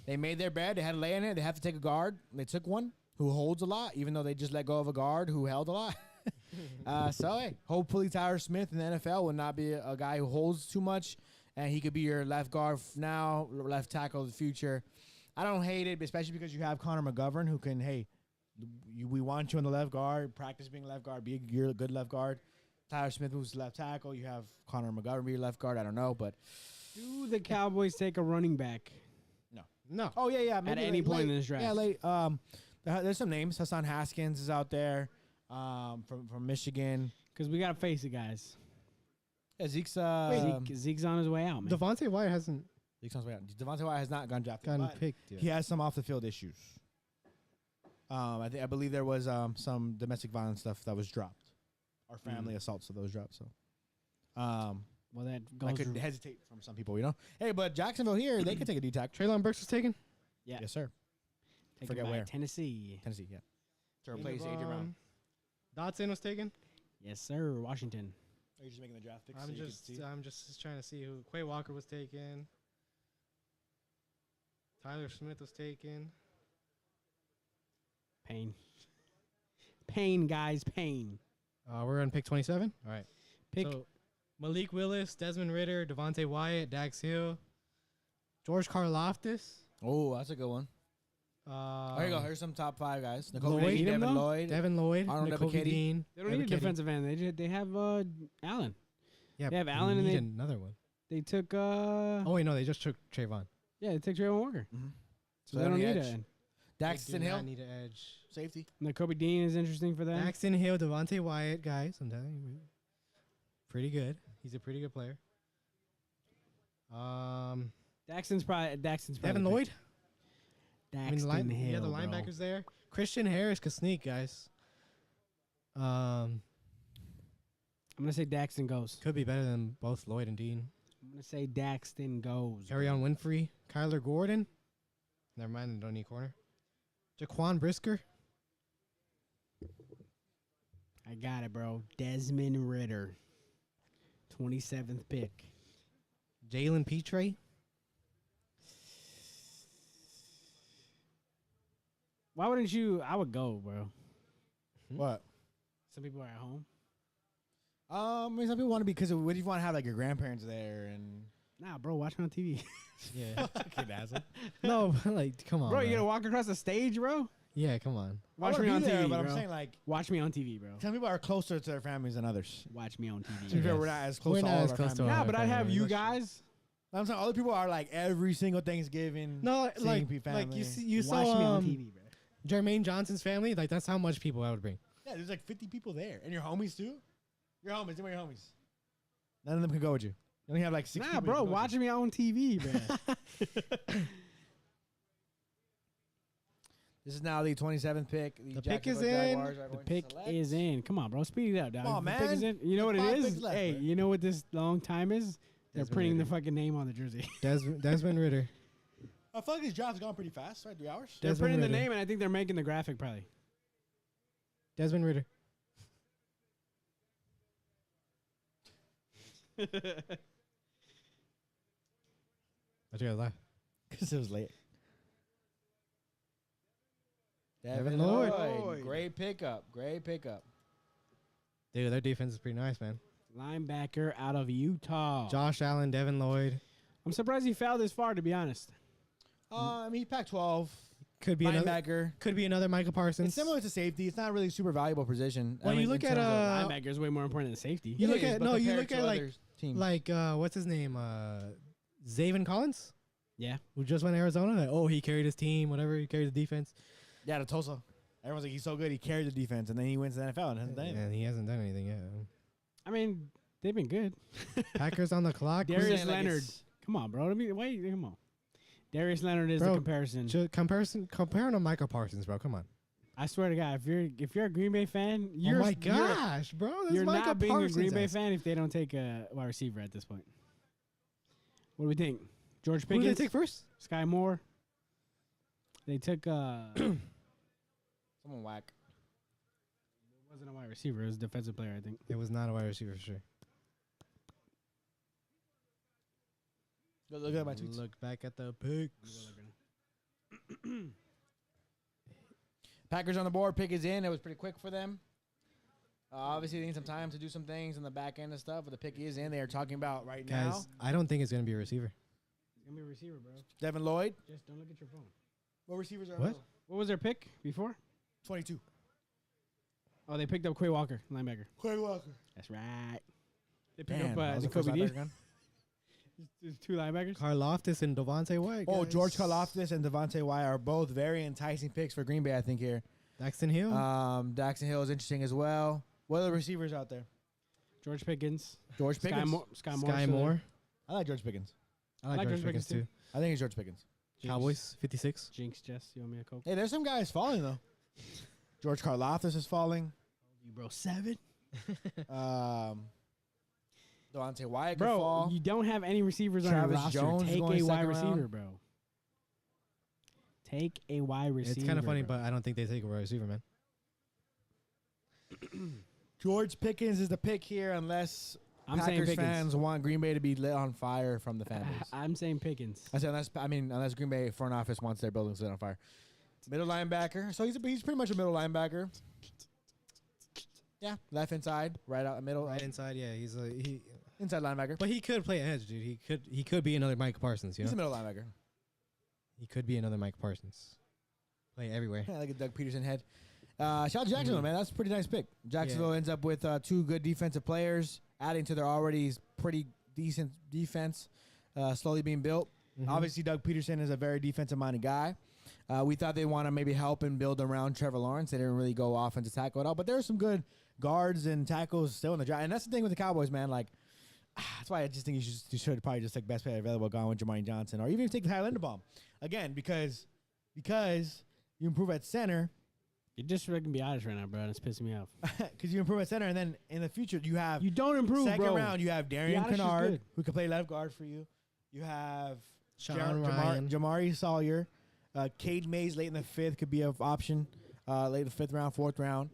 they made their bed. They had to lay in it. They have to take a guard. They took one who holds a lot, even though they just let go of a guard who held a lot. So, hey, hopefully Tyler Smith in the NFL will not be a guy who holds too much, and he could be your left guard now, left tackle of the future. I don't hate it, especially because you have Connor McGovern who can, hey, we want you on the left guard, practice being left guard, you're a good left guard. Tyler Smith moves to left tackle. You have Connor McGovern be your left guard. I don't know, but. Do the Cowboys take a running back? No. Oh, yeah. At any point in this draft? Yeah, late. There's some names. Hassan Haskins is out there from Michigan. Because we got to face it, guys. Yeah, Zeke's Zeke's on his way out, man. Devontae Wyatt hasn't Devontae Wyatt has not gone drafted. gotten but picked yet. He has some off the field issues. I believe there was some domestic violence stuff that was dropped, or family assault stuff that was dropped. So, well, that goes. I could hesitate from some people, you know. Hey, but Jacksonville here, they could take a D-tack. Traylon Burks was taken. Yeah. Yes, sir. Take forget him by where. Tennessee. Tennessee, yeah. To replace A.J. Brown. Dotson was taken. Yes, sir. Washington. Are you just making the draft picks? I'm just trying to see who. Quay Walker was taken. Tyler Smith was taken. Pain, guys. Pain. We're on pick 27. All right. Pick. So Malik Willis, Desmond Ritter, Devontae Wyatt, Dax Hill, George Karlaftis. Oh, that's a good one. Here you go. Here's some top 5 guys. Nicole Lloyd. Devin Need him, Lloyd. Devin Lloyd, Arnold Nicole Ebiketie. Dean. They don't need a defensive end. They have Allen. Yeah, They have but Allen and need they- another one. They took. Oh wait, no, they just took Trayvon. Yeah, they took Trayvon Walker. Mhm. So they don't need edge. it. Daxton They do Hill. not need an edge. Safety. Kobe Dean is interesting for them. Daxton Hill, Devontae Wyatt, guys. I'm telling you, pretty good. He's a pretty good player. Daxton's probably Devin Lloyd. Daxton Hill. Yeah, the bro. linebackers there. Christian Harris could sneak, guys. I'm gonna say Daxton goes. Could be better than both Lloyd and Dean. I'm gonna say Daxton goes. Arion Winfrey, Kyler Gordon. Never mind, don't need corner. Jaquan Brisker. I got it, bro. Desmond Ritter, 27th pick. Jalen Petre. Why wouldn't you? I would go, bro. What? Some people are at home. I mean, some people want to be because what if you want to have like your grandparents there and Nah, bro. Watch me on TV. Yeah. fucking asshole. No, but like, come on. Bro, you man. gonna walk across the stage, bro? Yeah, come on. Watch I me wanna on be there, TV, but bro. I'm saying like Watch me on TV, bro. some people are closer to their families than others. Watch me on To be TV. fair, Yes. we're not as close We're to not all as of our close to families. all Nah, our but I'd have families. you That's true. guys. I'm saying other people are like every single Thanksgiving. No, seeing like family. you saw Watch me on TV, bro. Jermaine Johnson's family. Like that's how much people I would bring. Yeah, there's like 50 people there, and your homies too. Your homies, your homies. None of them can go with you. You only have like 6 Nah, people you bro. can go Watch with. me on TV, bro. This is now the 27th pick. The pick is Jacksonville in. Jaguars are The going to pick select. is in. Come on, bro. Speed it up, dog. Come on, The pick is man. in. You know what it 5 is? picks left, Hey, bro. you know what this long time is? They're Desmond printing the Ritter. fucking name on the jersey. Desmond Ritter. I feel like these drafts have gone pretty fast, right? 3 hours. They're Desmond printing the Ritter. name, and I think they're making the graphic probably. Desmond Ritter. I you laugh. Because it was late. Devin Lloyd. Lloyd. Great pickup. Great pickup. Dude, their defense is pretty nice, man. Linebacker out of Utah. Josh Allen, Devin Lloyd. I'm surprised he fell this far, to be honest. I mean, Pac-12. Could be another. Linebacker. Could be another Micah Parsons. It's similar to safety. It's not really a super valuable position. When you look at Linebacker is way more important than safety. You It look is, at but no, you compared look to at other teams. like what's his name? Zaven Collins, Yeah. who just went to Arizona. Like, oh, he carried his team, whatever. He carried the defense, Yeah, to Tulsa. Everyone's like, he's so good. He carried the defense, and then he went to the NFL and hasn't done anything. and he hasn't done anything yet. I mean, they've been good. Packers on the clock. Darius saying, like, Leonard. it's- Come on, bro. Wait, come on. Darius Leonard is Bro, the comparison. Comparing to Micah Parsons, bro. Come on. I swear to God, if you're a Green Bay fan, you're Oh my gosh, bro. That's you're Micah not being Parsons a Green Bay ass. fan if they don't take a wide receiver at this point. What do we think? George Who did Pickens, they take first? Sky Moore. They took Someone whack. it wasn't a wide receiver, it was a defensive player, I think. It was not a wide receiver for sure. Go look at my tweets. Look back at the picks. Packers on the board. Pick is in. It was pretty quick for them. Obviously, they need some time to do some things on the back end and stuff, but the pick is in. They are talking about right now. Guys, I don't think it's gonna be a receiver. It's gonna be a receiver, bro. Devin Lloyd. Just don't look at your phone. What receivers are What? available? What was their pick before? 22. Oh, they picked up Quay Walker, linebacker. Quay Walker. That's right. They picked Damn, that up was the first Kobe linebacker D. gone. There's two linebackers. Karlaftis and Devontae White. Oh, guys. George Karlaftis and Devontae Wyatt are both very enticing picks for Green Bay, I think, here. Daxton Hill. Daxton Hill is interesting as well. What are the receivers out there? George Pickens. George Pickens. Sky Moore. I like George Pickens. I like George Pickens too. I think it's George Pickens. Cowboys 56. Jinx, Jess, you want me a Coke? Hey, there's some guys falling, though. George Karlaftis is falling. You bro, 7? Devontae Wyatt could Bro, fall. you don't have any receivers on Travis your roster. Jones is Take going a wide second receiver, round. bro. Take a wide receiver. It's kind of funny, bro. but I don't think they take a wide receiver, man. George Pickens is the pick here, unless I'm saying Packers Pickens. fans want Green Bay to be lit on fire from the fan base. I'm saying Pickens. I said unless Green Bay front office wants their buildings lit on fire. Middle linebacker. So he's pretty much a middle linebacker. Yeah, left inside, right out middle, Right inside, yeah, he's inside linebacker. but he could play edge, dude. He could be another Mike Parsons, you He's a know. middle linebacker. He could be another Mike Parsons. Play everywhere. Yeah, like a Doug Peterson head. Shout out to Jacksonville, man. That's a pretty nice pick. Jacksonville ends up with two good defensive players, adding to their already pretty decent defense, slowly being built. Mhm. Obviously, Doug Peterson is a very defensive-minded guy. We thought they want to maybe help and build around Trevor Lawrence. They didn't really go offensive tackle at all, but there are some good guards and tackles still in the draft. And that's the thing with the Cowboys, man. Like, that's why I just think you should probably just take best player available, gone with Jermaine Johnson, or even take Tyler Linderbaum. Again, because you improve at center. You're just freaking be honest right now, bro. It's pissing me off. Because you improve at center, and then in the future you have You don't improve, second bro. round. You have Darian Giannis is Kennard, good. who can play left guard for you. You have Sean Ryan. Jamari Sawyer, Cade Mays late in the fifth could be an option. Late in the fifth round, fourth round,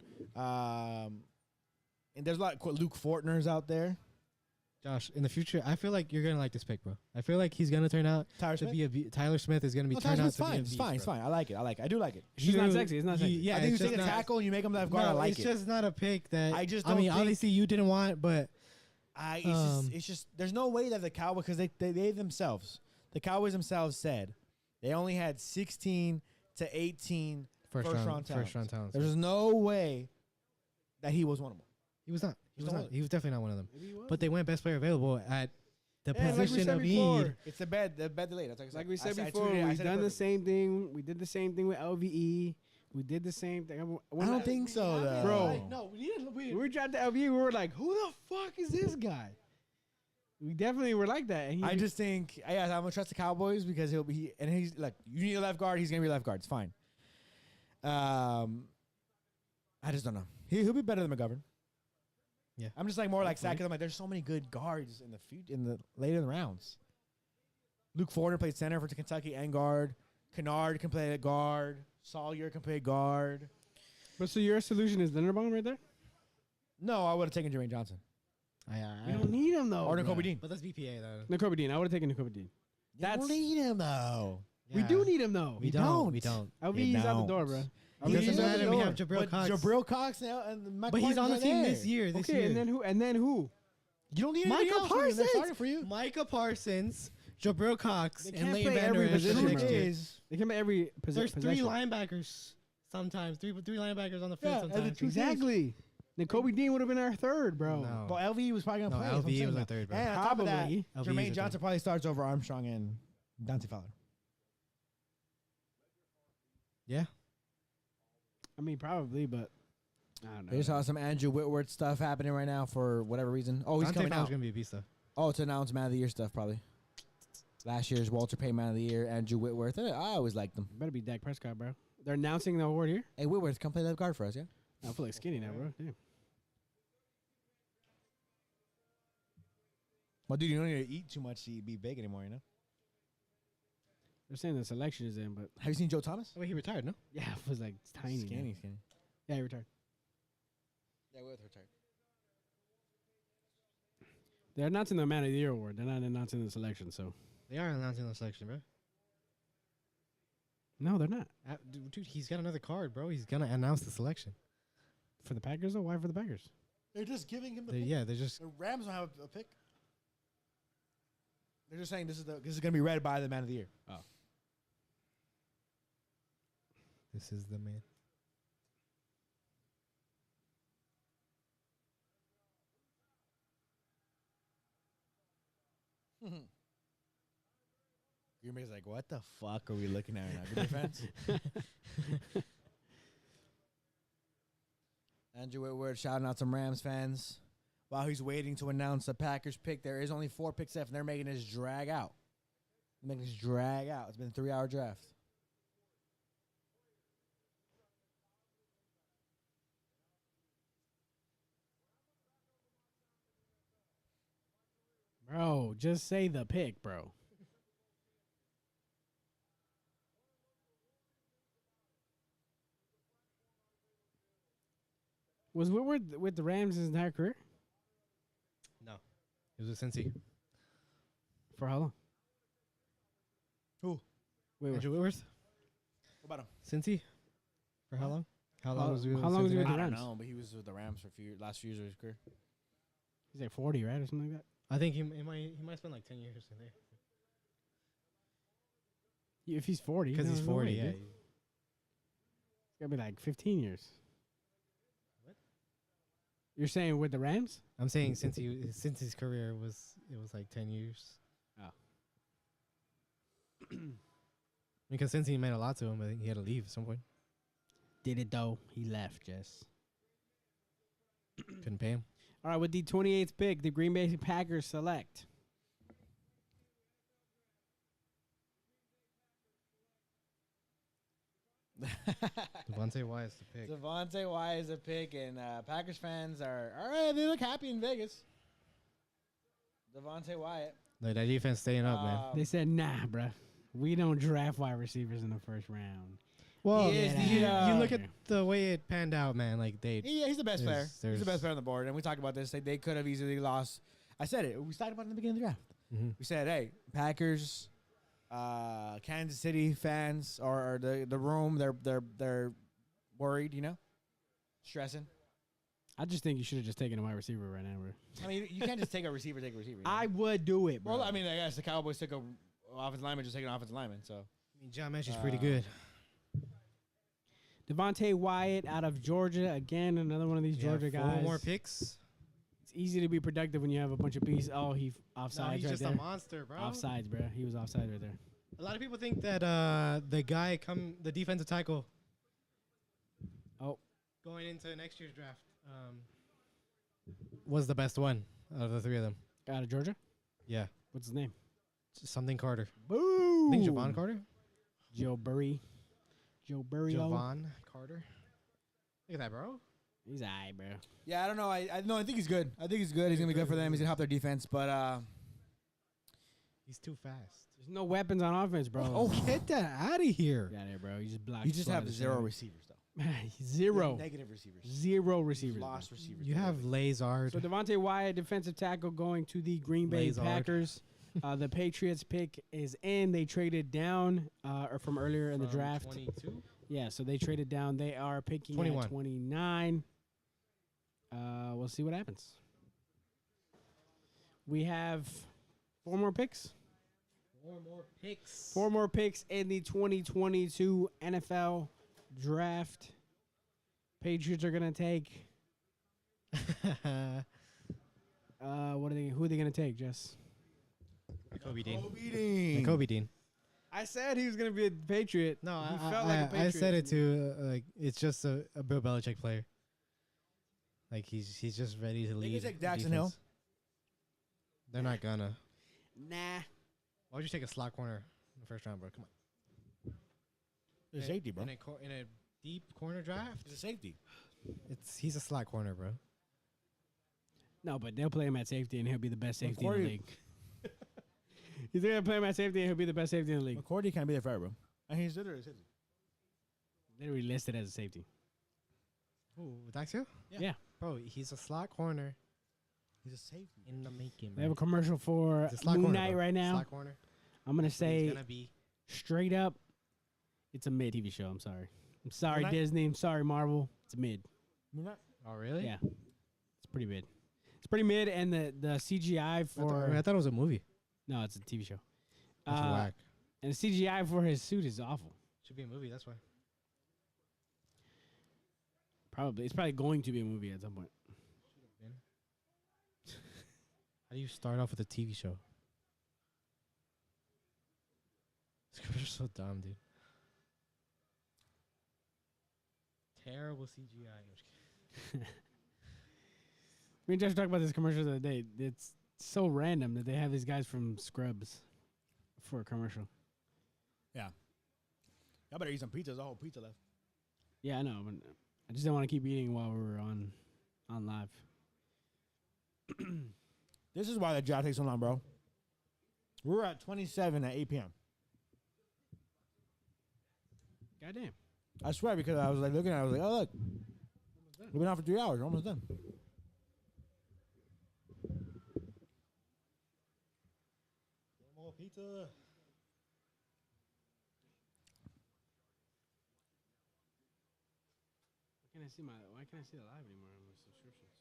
and there's a lot of Luke Fortner's out there. Josh, in the future, I feel like you're gonna like this pick, bro. I feel like he's gonna turn out Tyler to Smith. be Tyler Smith is gonna be No, turned Tyler out Smith's to be a fine. It's beast, fine. It's bro. fine. I like it. I do like it. It's not sexy. It's not sexy. Yeah, I think you it's take just a not- tackle and you make him left guard. I No, like it's it. just not a pick that I just I don't mean, think- obviously you didn't want, but It's just there's no way that the Cowboys, because they themselves, the Cowboys themselves said they only had 16 to 18 first round talents. talents. There's no way that he was one of them. He was not. He He's was not. not. He was definitely not one of them. Maybe he was. But they went best player available at the Yeah, like we position said of before, need. it's the bed delayed. That's Like we said I before, tweeted it. I we've said it done the perfect. same thing. We did the same thing with LVE. We did the same thing. I don't think so, though. Bro. No, we didn't. We were trying to LVE. We were like, who the fuck is this guy? We definitely were like that. And I just think, I'm gonna trust the Cowboys because he's like, you need a left guard. He's gonna be a left guard. It's fine. I just don't know. He'll be better than McGovern. Yeah. I'm just like more like Hopefully. Sack. 'Cause I'm like, there's so many good guards in the later rounds. Luke Fortner played center for Kentucky and guard. Kennard can play at guard. Sawyer can play guard. But so your solution is Linderbaum right there? No, I would have taken Jermaine Johnson. We don't need him though. Or bruh. Nakobe Dean. But that's BPA though. Nakobe Dean. I would have taken Nakobe Dean. You don't need him though. We do need him though. We don't. don't. We don't. LV's out the door, bro. It doesn't He's out matter. the We door. have Jabril But Cox. Jabril Cox and Mike But he's on the Parsons team are this there. year. This Okay, year. and then who? And then who? You don't need Micah anybody else. Parsons. They're starting for you. Micah Parsons, Jabril Cox, They and can't Leighton play Vander every Esch position, next bro. year. They can be every There's three possession. linebackers sometimes. Three linebackers on the field Yeah, and the sometimes. two Exactly. Nakobe Dean would have been our third, bro. No. But LV was probably gonna No, play. that's what I'm LV saying was now. our third, bro. And on top of that, Probably. LV is Jermaine our Johnson third. probably starts over Armstrong and Dante Fowler. Yeah. I mean, probably, but I don't know. They just saw some Andrew Whitworth stuff happening right now for whatever reason. Oh, he's Dante coming Fowler's out. gonna be a beast though. Oh, to announce Man of the Year stuff probably. Last year's Walter Payton Man of the Year, Andrew Whitworth. I always liked them. Better be Dak Prescott, bro. They're announcing the award here. Hey, Whitworth, come play left guard for us, yeah? I feel like skinny now, bro. Damn. Well, dude, you don't need to eat too much to be big anymore, you know? They're saying the selection is in, but Have you seen Joe Thomas? Oh, wait, he retired, no? yeah, it was like tiny. man. Skinny. Yeah, he retired. Yeah, Whitworth retired. They're announcing the Man of the Year award. They're not announcing the selection, so They are announcing the selection, bro. no, they're not. Dude, he's got another card, bro. He's gonna announce the selection. For the Packers, though? Why for the Packers? They're just giving him Yeah, they're just. The Rams don't have a pick. They're just saying this is going to be read by the Man of the Year. This is the man. Green Bay's like, what the fuck are we looking at right now? Good defense. Andrew Whitworth shouting out some Rams fans. While he's waiting to announce the Packers pick, there is only 4 picks left, and they're making this drag out. They're making this drag out. It's been a 3-hour draft. Bro, just say the pick, bro. Was Whitworth with the Rams his entire career? No, it was with Cincy. For how long? Who? Whitworth. Andrew Whitworth, What about him? Cincy. For how long? How long How- was he? how long was he with the I don't Rams? know, but he was with the Rams for last few years of his career. He's like 40, right? Or something like that. I think he might spend like 10 years in there. Yeah, if he's 40. Because he's 40, yeah. It's got to be like 15 years. What? You're saying with the Rams? I'm saying since his career was 10 years. Oh. Because since he meant a lot to him, I think he had to leave at some point. Did it, though. He left, Jess. Couldn't pay him. All right, with the 28th pick, the Green Bay Packers select. Devontae Wyatt's the pick. Devontae Wyatt is a pick, and Packers fans are all right. They look happy in Vegas. Devontae Wyatt. Like, that defense staying up, man. They said, nah, bruh. We don't draft wide receivers in the first round. Well, He is you the, look at the way it panned out, man. Like Yeah, he's the best player. He's the there's- best player on the board, and we talked about this. They could have easily lost. I said it. We talked about it in the beginning of the draft. Mhm. We said, hey, Packers, Kansas City fans, or the room, they're worried, you know, stressing. I just think you should have just taken a wide receiver right now, bro. I mean, you can't just take a receiver. You know? I would do it, bro. Well, I mean, I guess the Cowboys took a offensive lineman, just taking an offensive lineman. So I mean, John Mesh is pretty good. Devontae Wyatt out of Georgia. Again, another one of these Georgia Four guys. more picks. It's easy to be productive when you have a bunch of pieces. Oh, he offsides No, he's right just there. a monster, bro. Offsides, bro. He was offside right there. A lot of people think that the guy the defensive tackle. Oh. Going into next year's draft, was the best one out of the three of them. Out of Georgia? Yeah, What's his name? something Carter. Boo! I think Javon Carter. Joe Burry. Javon Carter. Look at that, bro. He's all right, bro. yeah, I don't know. I think he's good. I think he's good. He's gonna be good for them. He's gonna help their defense, but He's too fast. There's no weapons on offense, bro. Oh, get that out of here. Get out of here, bro. You just blocked. you just have zero receivers though. Zero. Negative receivers. Zero receivers. Lost receivers. You have Lazard. So Devontae Wyatt, defensive tackle, going to the Green Bay Lazard. Packers. The Patriots pick is in. They traded down or from earlier in the draft. 22. Yeah, so they traded down. They are picking 21. at 29. We'll see what happens. We have 4 more picks. 4 more picks. 4 more picks in the 2022 NFL draft. Patriots are gonna take. Who are they gonna take, Jess? Kobe Dean. Kobe Dean. Kobe Dean. I said he was gonna be a Patriot. No, He I, felt I, like a I Patriot said it to me. to like it's just a Bill Belichick player. Like he's just ready to lead. take the Jackson defense. They're not gonna. Nah. Why would you take a slot corner in the first round, bro? Come on. He's a safety, bro. In a deep corner draft, He's a safety. he's a slot corner, bro. No, but they'll play him at safety, and he'll be the best safety in the McCourty- league. He's gonna play him at safety, and he'll be the best safety in the league. McCourty can't be there forever, bro. And he's literally a safety. Literally listed as a safety. Ooh, Daxio? Yeah. Bro, he's a slot corner He's a safety. in the making. They have a commercial for It's a slot Moon corner, Knight bro. right now. Slot corner. I'm gonna He's say gonna be. straight up, it's a mid TV show. I'm sorry. I'm sorry, Moon Knight? Disney. I'm sorry, Marvel. It's a mid. Oh, really? Yeah. It's pretty mid. It's pretty mid, and the CGI I for thought it was a movie. no, it's a TV show. That's whack. And the CGI for his suit is awful. Should be a movie. That's why. Probably, it's probably going to be a movie at some point. How do you start off with a TV show? This commercial's so dumb, dude. Terrible CGI. I'm just kidding. Me and Josh talked about this commercial the other day. It's so random that they have these guys from Scrubs for a commercial. Y'all better eat some pizza. There's a whole pizza left. Yeah, I know, but I just didn't want to keep eating while we were on live. This is why the job takes so long, bro. We're at 27 at 8 p.m. Goddamn. I swear, because I was like looking at it, I was like, oh, look. We've been on for 3 hours. We're almost done. More pizza. Why can't I see the live anymore on my subscriptions?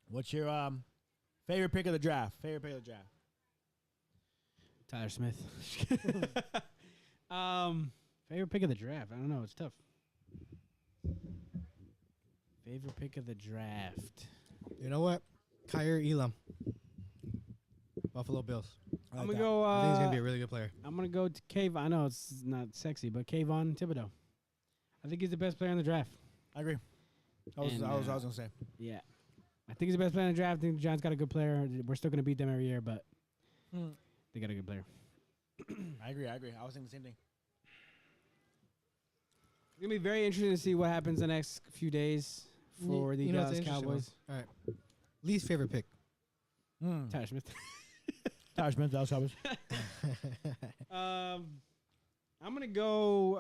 What's your favorite pick of the draft? Favorite pick of the draft? Tyler Smith. Favorite pick of the draft. I don't know. It's tough. Favorite pick of the draft. You know what? Kyer Elam. Buffalo Bills. I'm gonna go. I think he's gonna be a really good player. I'm gonna go to Kayvon. I know it's not sexy, but Kayvon Thibodeau. I think he's the best player in the draft. I agree. I was gonna say. Yeah, I think he's the best player in the draft. I think the Giants got a good player. We're still gonna beat them every year, but they got a good player. I agree. I was thinking the same thing. It's gonna be very interesting to see what happens the next few days for the You know what's Dallas interesting Cowboys. one? All right. Least favorite pick. Tyler Smith. Tyler Smith, Dallas Cowboys. I'm gonna go.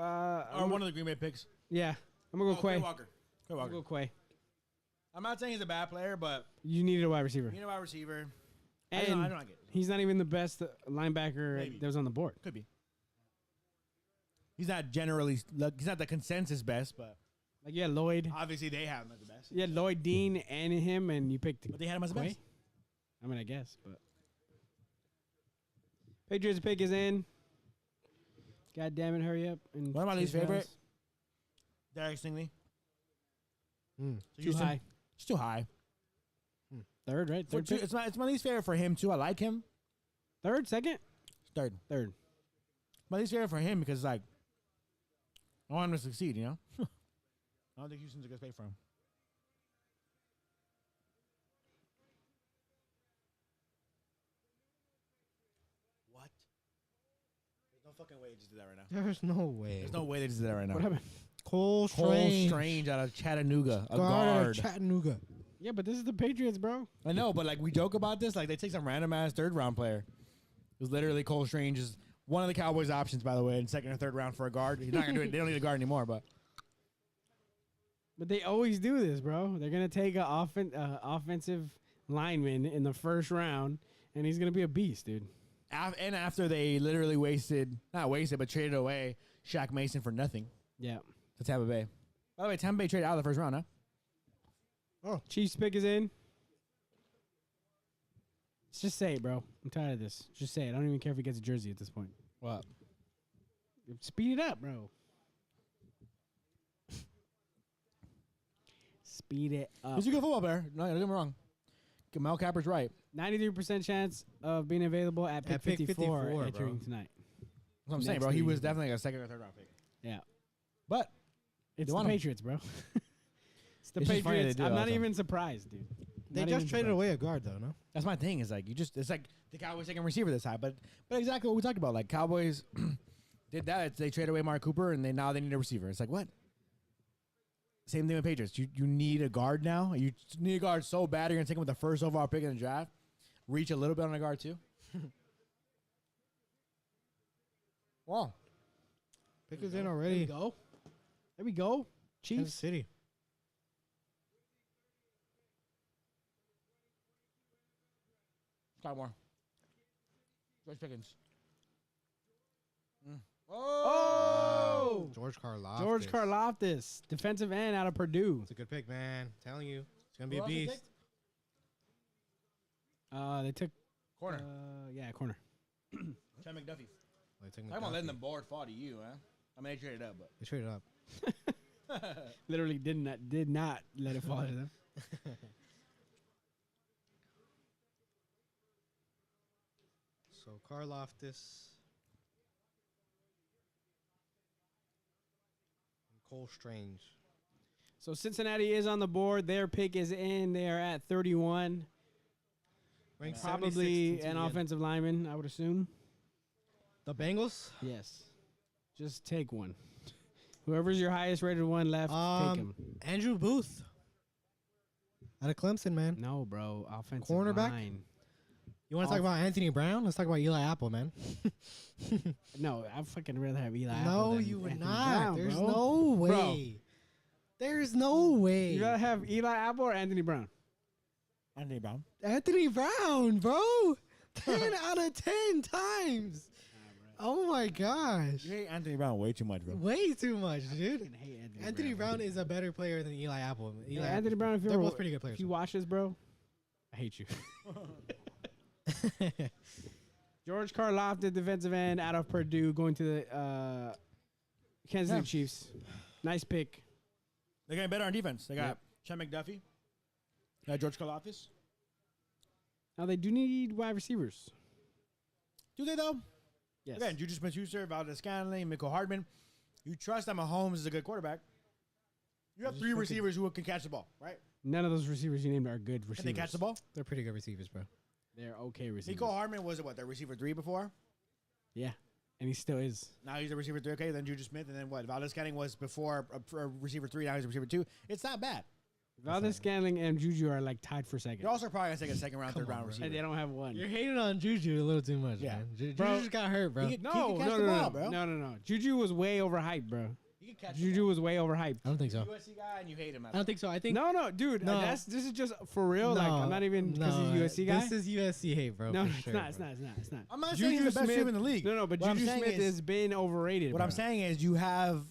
Or one of the Green Bay picks. Yeah, I'm gonna go Quay. Walker. I'm gonna go Quay. I'm not saying he's a bad player, but You needed a wide receiver, you know, wide receiver. and I don't get it. he's not even the best linebacker Maybe. that was on the board. Could be. He's not generally. He's not the consensus best, but Like you had Lloyd, obviously they have him as the best. you had Lloyd Dean and him, and you picked But they had him as the Quay. best. I mean, I guess, but Patriots pick is in. God damn it, hurry up! And One of my least chase favorite. Dallas. Derek Stingley. Mm. Too Houston. high. It's too high. Third, right? For Third, two, pick? it's my least favorite for him too. I like him. Third, second, Third. third. My least favorite for him because like I want him to succeed. You know. I don't think Houston's a good pay for him. What? There's no fucking way they just did that right now. There's no way. There's no way they just did that right now. What happened? Cole Cole Strange. Strange out of Chattanooga, a Guard out of guard. Chattanooga. Yeah, but this is the Patriots, bro. I know, but like we joke about this, like they take some random ass third round player. It was literally Cole Strange is One of the Cowboys' options, by the way, in second or third round for a guard. He's not gonna do it. They don't need a guard anymore, but But they always do this, bro. They're gonna take an offensive lineman in the first round, and he's gonna be a beast, dude. and after they literally but traded away Shaq Mason for nothing Yeah. to Tampa Bay. By the way, Tampa Bay traded out of the first round, huh? Chiefs pick is in. Let's just say it, bro. I'm tired of this. Just say it. I don't even care if he gets a jersey at this point. What? Speed it up, bro. Speed it up. He's a good football player. No, don't get me wrong. Mel Capper's right. 93% chance of being available at pick 54 entering bro. tonight. That's what I'm saying, Next bro. He to was you. definitely a second or third round pick. Yeah. But It's You the want 'em. Patriots, bro. It's the It's just funny they Patriots. do it I'm all not the time. even surprised, dude. They Not just even traded surprised. away a guard though, no? that's my thing. Is like it's like the Cowboys taking receiver this high, but exactly what we talked about. Like Cowboys did that. They traded away Mark Cooper, and now they need a receiver. It's like what? Same thing with Patriots. You need a guard now. You need a guard so bad. You're gonna take him with the first overall pick in the draft. Reach a little bit on a guard too. Wow. Pick is in There we already. go. There we go. Kansas Chiefs. City. Scott Moore. George Pickens. Oh! George Karlaftis. George Karlaftis, defensive end out of Purdue. It's a good pick, man. Telling you, it's gonna be a beast. They took Corner. corner. Chad McDuffie. Like, taking I'm gonna letting the McDuffie. board fall to you, huh? I mean, they traded up, but They traded up. Literally did not let it fall to them. So Karlaftis. And Cole Strange. So Cincinnati is on the board. Their pick is in. They are at 31. Ranked Probably 76th an in TDN. offensive lineman, I would assume. The Bengals. Yes. Just take one. Whoever's your highest rated one left, take him. Andrew Booth. Out of Clemson, man. No, bro. Offensive Cornerback? line. You want to talk about Anthony Brown? Let's talk about Eli Apple, man. No, I'd fucking rather have Eli Apple No, than you would Anthony not. Brown, There's bro. no way. Bro. There's no way. You'd rather have Eli Apple or Anthony Brown? Anthony Brown. Anthony Brown, bro. 10 out of 10 times. Oh my gosh. You hate Anthony Brown way too much, bro. Way too much, dude. fucking hate Anthony Brown is a better player than Eli Apple. Yeah, Anthony Brown, if they're you're both pretty good players. If you watch this, bro, I hate you. George Karlaftis, defensive end out of Purdue, going to the Kansas City Chiefs. Nice pick. They're getting better on defense. They got Yep. Chad McDuffie. They got George Karlaftis. Now they do need wide receivers. Do they though? Yes. Again, Juju Smith-Schuster, Valdez Scantling, Miko Hardman. You trust that Mahomes is a good quarterback. You have three receivers who can catch the ball, right? None of those receivers you named are good receivers. Can they catch the ball? They're pretty good receivers, bro. They're okay receivers. Miko Hardman was their receiver 3 before. Yeah, and he still is. Now he's a receiver 3. Okay, then Juju Smith, and then what? Valdez Scantling was before a receiver 3. Now he's a receiver 2. It's not bad. Valdez Scantling and Juju are like tied for second. You're also probably gonna take a second round, Come third round on, bro. receiver. And they don't have one. You're hating on Juju a little too much, Yeah. man. Bro. Juju just got hurt, bro. He can No, catch no, the no, ball, no, bro. no. Juju was way overhyped, bro. He can catch Juju was way overhyped. I don't think so. USC guy, and you hate him. I don't think so. I think No, dude. No. This is just for real. Like I'm not even because he's USC guy. This is USC hate, bro. No, for it's sure, not. It's bro. not. It's not. It's not. I'm not saying he's the best receiver in the league. No, but What I'm Juju saying Smith is- has been overrated. What bro. I'm saying is you have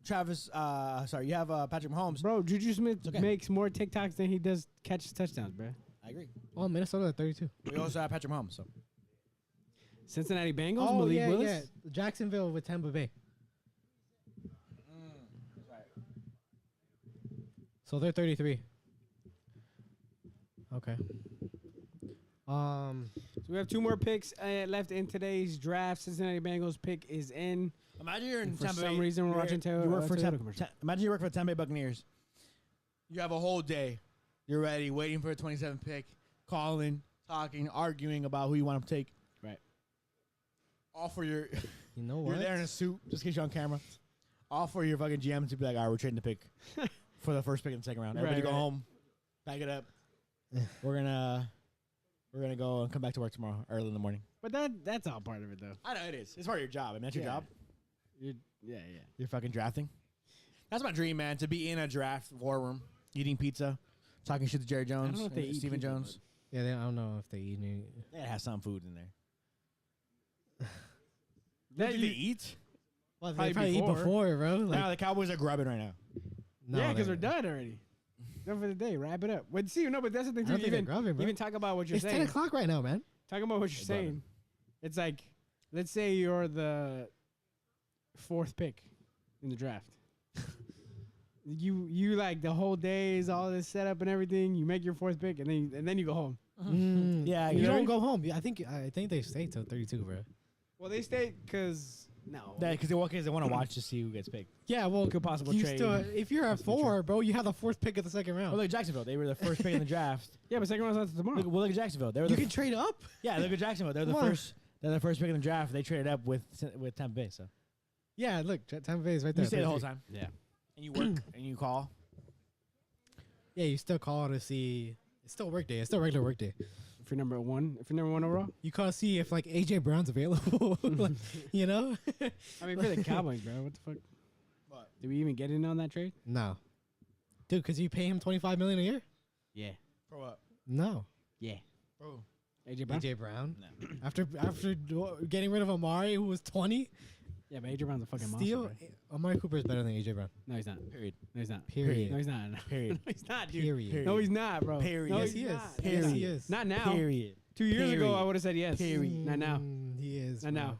Travis. You have Patrick Mahomes. Bro, Juju Smith okay. makes more TikToks than he does catches touchdowns, bro. I agree. Oh, Minnesota at 32. We also have Patrick Mahomes. So Cincinnati Bengals, Oh, Malik yeah, Willis. yeah. Jacksonville with Tampa Bay. So they're 33. Okay. So we have two more picks left in today's draft. Cincinnati Bengals pick is in. imagine you're in And for Tampa some Bay. reason, we're watching you work for Toyota commercial. Imagine you work for the Tampa Bay Buccaneers. You have a whole day. You're ready, waiting for a 27th pick, calling, talking, arguing about who you want to take. Right. All for your. You know You're what? there in a suit, just in case you're on camera. All for your fucking GM to be like, all right, we're trading the pick for the first pick in the second round. Everybody Right, go right. home, pack it up. we're gonna We're gonna go and come back to work tomorrow early in the morning. But that's all part of it, though. I know it is. It's part of your job. I mean, that's your job. Yeah, You're fucking drafting. That's my dream, man. To be in a draft war room, eating pizza, talking shit to Jerry Jones, know if they eat Stephen pizza, Jones. Yeah, I don't know if they eat any. They have some food in there. That Did they eat? Well, Probably they probably eat before, bro. Like, No, the Cowboys are grubbing right now. no, yeah, because we're done already. Done for the day. Wrap it up. But see, no, but that's the thing I too. don't think they're Even, grubbing, bro. even talk about what you're It's saying. 10 o'clock right now, man. Talk about what you're Hey, brother. saying. It's like, let's say you're the 4th pick in the draft. you like the whole day is all this setup and everything. You make your 4th pick and then you go home. Yeah, you you don't know? go home. I think they stay till 32, bro. Well, they stay because Because they want to watch to see who gets picked. Yeah, well, Good possible you trade. still, if you're at Possible 4, bro, you have the 4th pick of the second round. Well, look at Jacksonville. They were the first pick in the draft. Yeah, but second round's not till tomorrow. Look at Jacksonville. They were you the can trade up. yeah. Look at Jacksonville. They're the Come on. first. They're the first pick in the draft. They traded up with Tampa Bay. So Yeah, look, Tampa Bay is right there. you stay the whole 33. time Yeah. and you work and you call. Yeah, you still call to see. It's still work day. It's still regular work day. If you're number 1, overall. You call to see if like AJ Brown's available. Like, you know? I mean, for the Cowboys, bro. What the fuck? What? Did we even get in on that trade? No, dude, because you pay him $25 million a year. Yeah. For what? No, Yeah. Bro. AJ Brown. AJ Brown. No. After getting rid of Amari, who was 20, Yeah, but AJ Brown's a fucking still monster. Bro. Amari Cooper is better than AJ Brown. No, he's not. Period. No, he's not. Period. No, he's not. Period. No, he's not, dude. Period. No, he's not, bro. Period. No, Yes, he's he is. not. Yes, Period. he is. Not now. Period. 2 years ago, Period. I would have said yes. Period. Not now. He is. Not bro. now.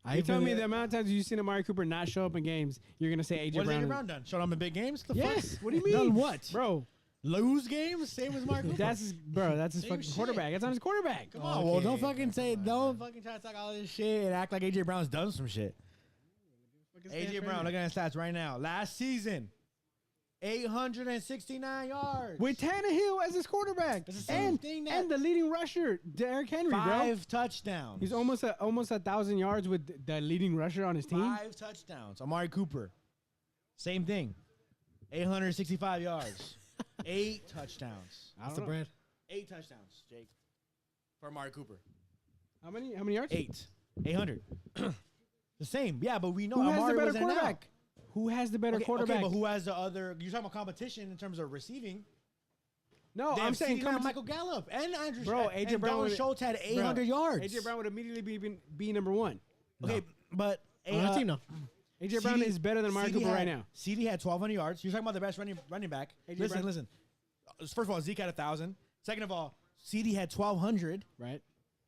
I You tell me really- the amount of times you've seen Amari Cooper not show up in games, you're gonna say AJ What has Brown. AJ Brown done? Showed up in big games? The Yes. fuck? What do you mean? Done what? Bro, Lose games? Same as Mark Cooper. that's his Same fucking shit. quarterback. That's on his quarterback. Come on, well, don't Okay, fucking say, come on, don't man. fucking try to talk all this shit and act like AJ Brown's done some shit. AJ Brown, look at his stats right now. Last season, 869 yards. With Tannehill as his quarterback, It's the same thing that- and the leading rusher, Derrick Henry, bro. 5 touchdowns. He's almost 1,000 yards with the leading rusher on his team. 5 touchdowns. Amari Cooper, same thing. 865 yards. 8 touchdowns. I What's don't the know. bread? 8 touchdowns, Jake. For Amari Cooper. How many yards? 800. The same. Yeah, but we know Who has the Amari better wasn't out. quarterback? Who has the better Okay, quarterback? Okay, but who has the other? You're talking about competition in terms of receiving. No, They I'm have saying CeeDee Lamb, competi- Michael Gallup and Andrew. Bro, and AJ Brown Dalton would- Schultz had 800 Bro, yards. AJ Brown would immediately be number 1. Okay, but On our team now. AJ Brown is better than Amari Cooper right now. CD had 1,200 yards. You're talking about the best running back. AJ Listen, Brown- listen. First of all, Zeke had 1,000. Second of all, CD had 1,200, Right?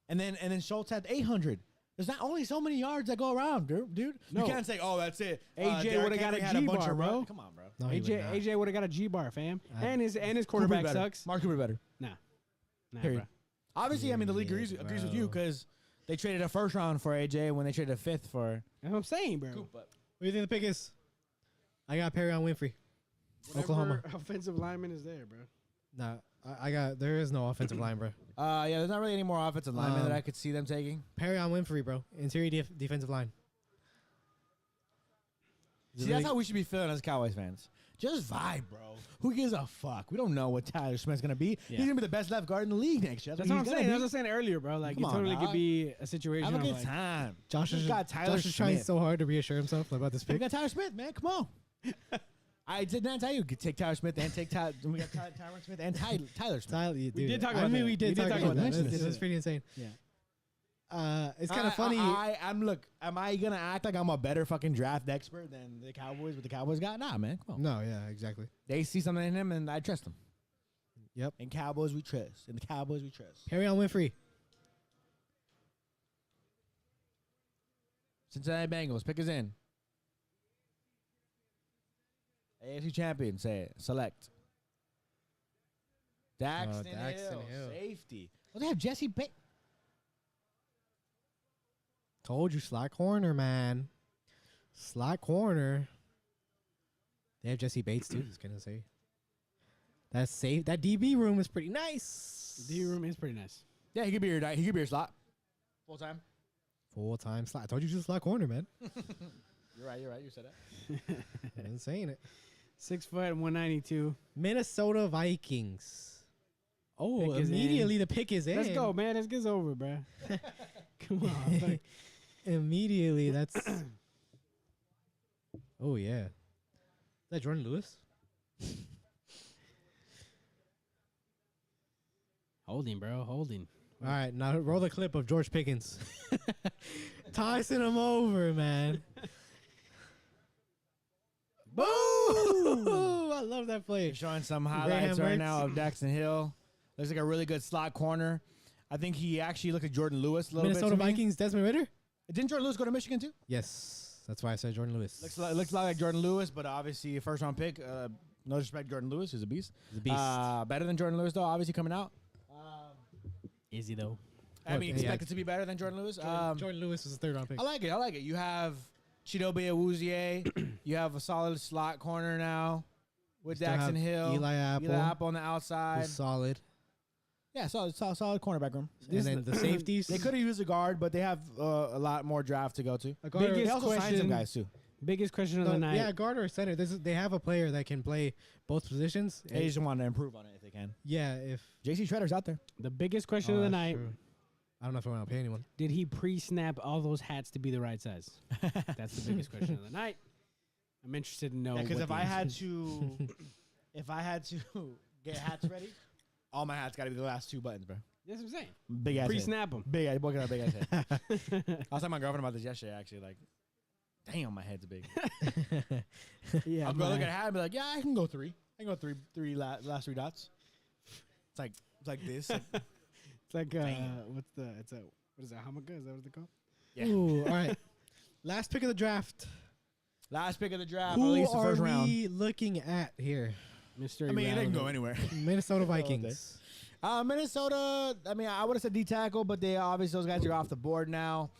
and then Schultz had 800. There's not only so many yards that go around, dude. No. You can't say, oh, that's it. AJ Derrick would've got Henry a had bunch G-bar, of bro. run- Come on, bro. No, he would not. AJ would have got a G bar, fam. I- And his Cooper quarterback better. sucks. Mark Cooper better. Nah, Period. bro. Obviously, I mean, the league Period, agrees with you bro. because they traded a first round for AJ when they traded a fifth for That's what I'm saying, bro. Coop. What do you think the pick is? I got Perry on Winfrey. Oklahoma. Whatever offensive lineman is there, bro. Nah, I got. There is no offensive line, bro. Yeah, there's not really any more offensive linemen that I could see them taking. Perry on Winfrey, bro. Interior defensive line. See, that's how we should be feeling as Cowboys fans. Just vibe, bro. Who gives a fuck? We don't know what Tyler Smith's gonna be. Yeah. He's gonna be the best left guard in the league next year. That's what I'm he's saying. gonna That's what I'm saying earlier, bro. Like, Come it on, totally dog. could be a situation Have a of good like, time. Josh Just is got Tyler Josh is trying Smith. so hard to reassure himself about this We pick. got Tyler Smith, man. Come on. I did not tell you. Take Tyler Smith and take Tyler. We got Tyron Smith and Tyler Smith. Tyler, dude, did talk I about mean, that. we did talk about that. mention That's this. pretty insane. Yeah. It's kind of funny. I'm look. Am I gonna act like I'm a better fucking draft expert than the Cowboys? What the Cowboys got? Nah, man. Come on. No, yeah, exactly. They see something in him, and I trust them. Yep. And Cowboys, we trust. And the Cowboys, we trust. Perry on Winfrey. Cincinnati Bengals, pick us in. AFC champion, say it. Select. Daxton, Hill, safety. Well, they have Jesse Bates. Told you, slot corner, man. Slot corner. They have Jesse Bates too. Just gonna say. That's safe. That DB room is pretty nice. D room is pretty nice. Yeah, he could be your slot. Full time. Full time slot. I told you, just slot corner, man. You're right. You said that. I've been saying it. 6 foot, 192. Minnesota Vikings. Oh, Pick is immediately the pick is in. Let's go, man. Let's get over, bro. Come on. Fuck. Immediately, that's. Oh yeah, is that Jordan Lewis? Holding, bro. Holding. All right, now roll the clip of George Pickens. Tyson him over, man. Boom! I love that play. We're showing some Graham highlights right Mertz. now of Daxton Hill. Looks like a really good slot corner. I think he actually looked at Jordan Lewis a little Minnesota bit. to me. Vikings, Desmond Ritter? Didn't Jordan Lewis go to Michigan too? Yes, that's why I said Jordan Lewis. Looks a lot like Jordan Lewis, but obviously a first round pick. No disrespect, Jordan Lewis is a beast. He's a beast. Better than Jordan Lewis though, obviously coming out. Is he, though? I mean, Yeah. expect it to be better than Jordan Lewis. Jordan Lewis was a third round pick. I like it. I like it. You have Chidobe Awuzie. You have a solid slot corner now with Still have Daxton Hill. Eli Apple. Eli Apple on the outside. Who's solid. Yeah, solid cornerback room. And then the safeties. They could have used a guard, but they have a lot more draft to go to. A guard. Biggest They also signed some question- guys too. Biggest question of No, the night. yeah, guard or center. They have a player that can play both positions. They just want to improve on it if they can. Yeah, if JC Shredder's out there. The biggest question Oh, of the that's night. true. I don't know if I want to pay anyone. Did he pre-snap all those hats to be the right size? That's the biggest question of the night. I'm interested to know. Yeah, because what if the I answer had is. to get hats ready, all my hats got to be the last two buttons, bro. That's what I'm saying. Big ass head. Pre-snap them. Big ass, boy, got a big ass head. I was talking to my girlfriend about this yesterday, actually. Like, damn, my head's big. Yeah, I'll go look at a hat and be like, yeah, I can go three. I can go last three dots. It's like this. Like, It's like Damn. what is that? Hamaka? Is that what they call? Yeah. Ooh, all right. Last pick of the draft. last pick of the draft, at Who least the are first we round. looking at here? Mr. I mean, they can go Irrelevant. anywhere. Minnesota Vikings. Minnesota, I mean, I would have said D-tackle, but they obviously, those guys are off the board now.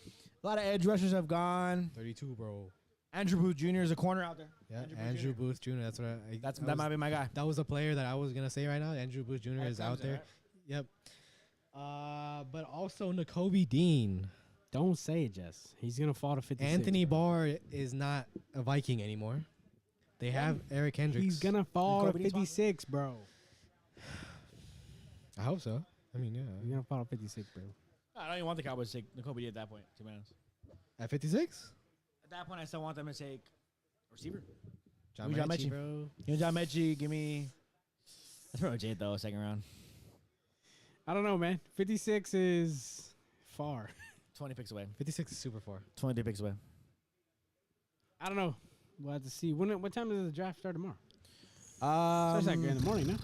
A lot of edge rushers have gone. 32, bro. Andrew Booth Jr. is a corner out there. Yeah, Andrew Andrew Booth Booth Jr. That's what That might be my guy. That was a player that I was gonna say right now. Andrew Booth Jr. is out there. Right? Yep. But also Nakobe Dean. Don't say it, Jess. He's gonna fall to 56. Anthony Barr is not a Viking anymore. They have Eric Hendricks. He's gonna fall to Jacoby Dean's 56, bro. I hope so. I mean, yeah. He's gonna fall to 56, bro. I don't even want the Cowboys to take Nakobe at that point, to be honest. At 56? At that point, I still want them to take a receiver. John John Mechie, Mechie. bro. Give me John Mechie. Give me... That's pretty much it, though, second round. I don't know, man. 56 is far. 20 picks away. 56 is super far. 20 picks away. I don't know. We'll have to see. What time does the draft start tomorrow? I Starts like in the morning, no?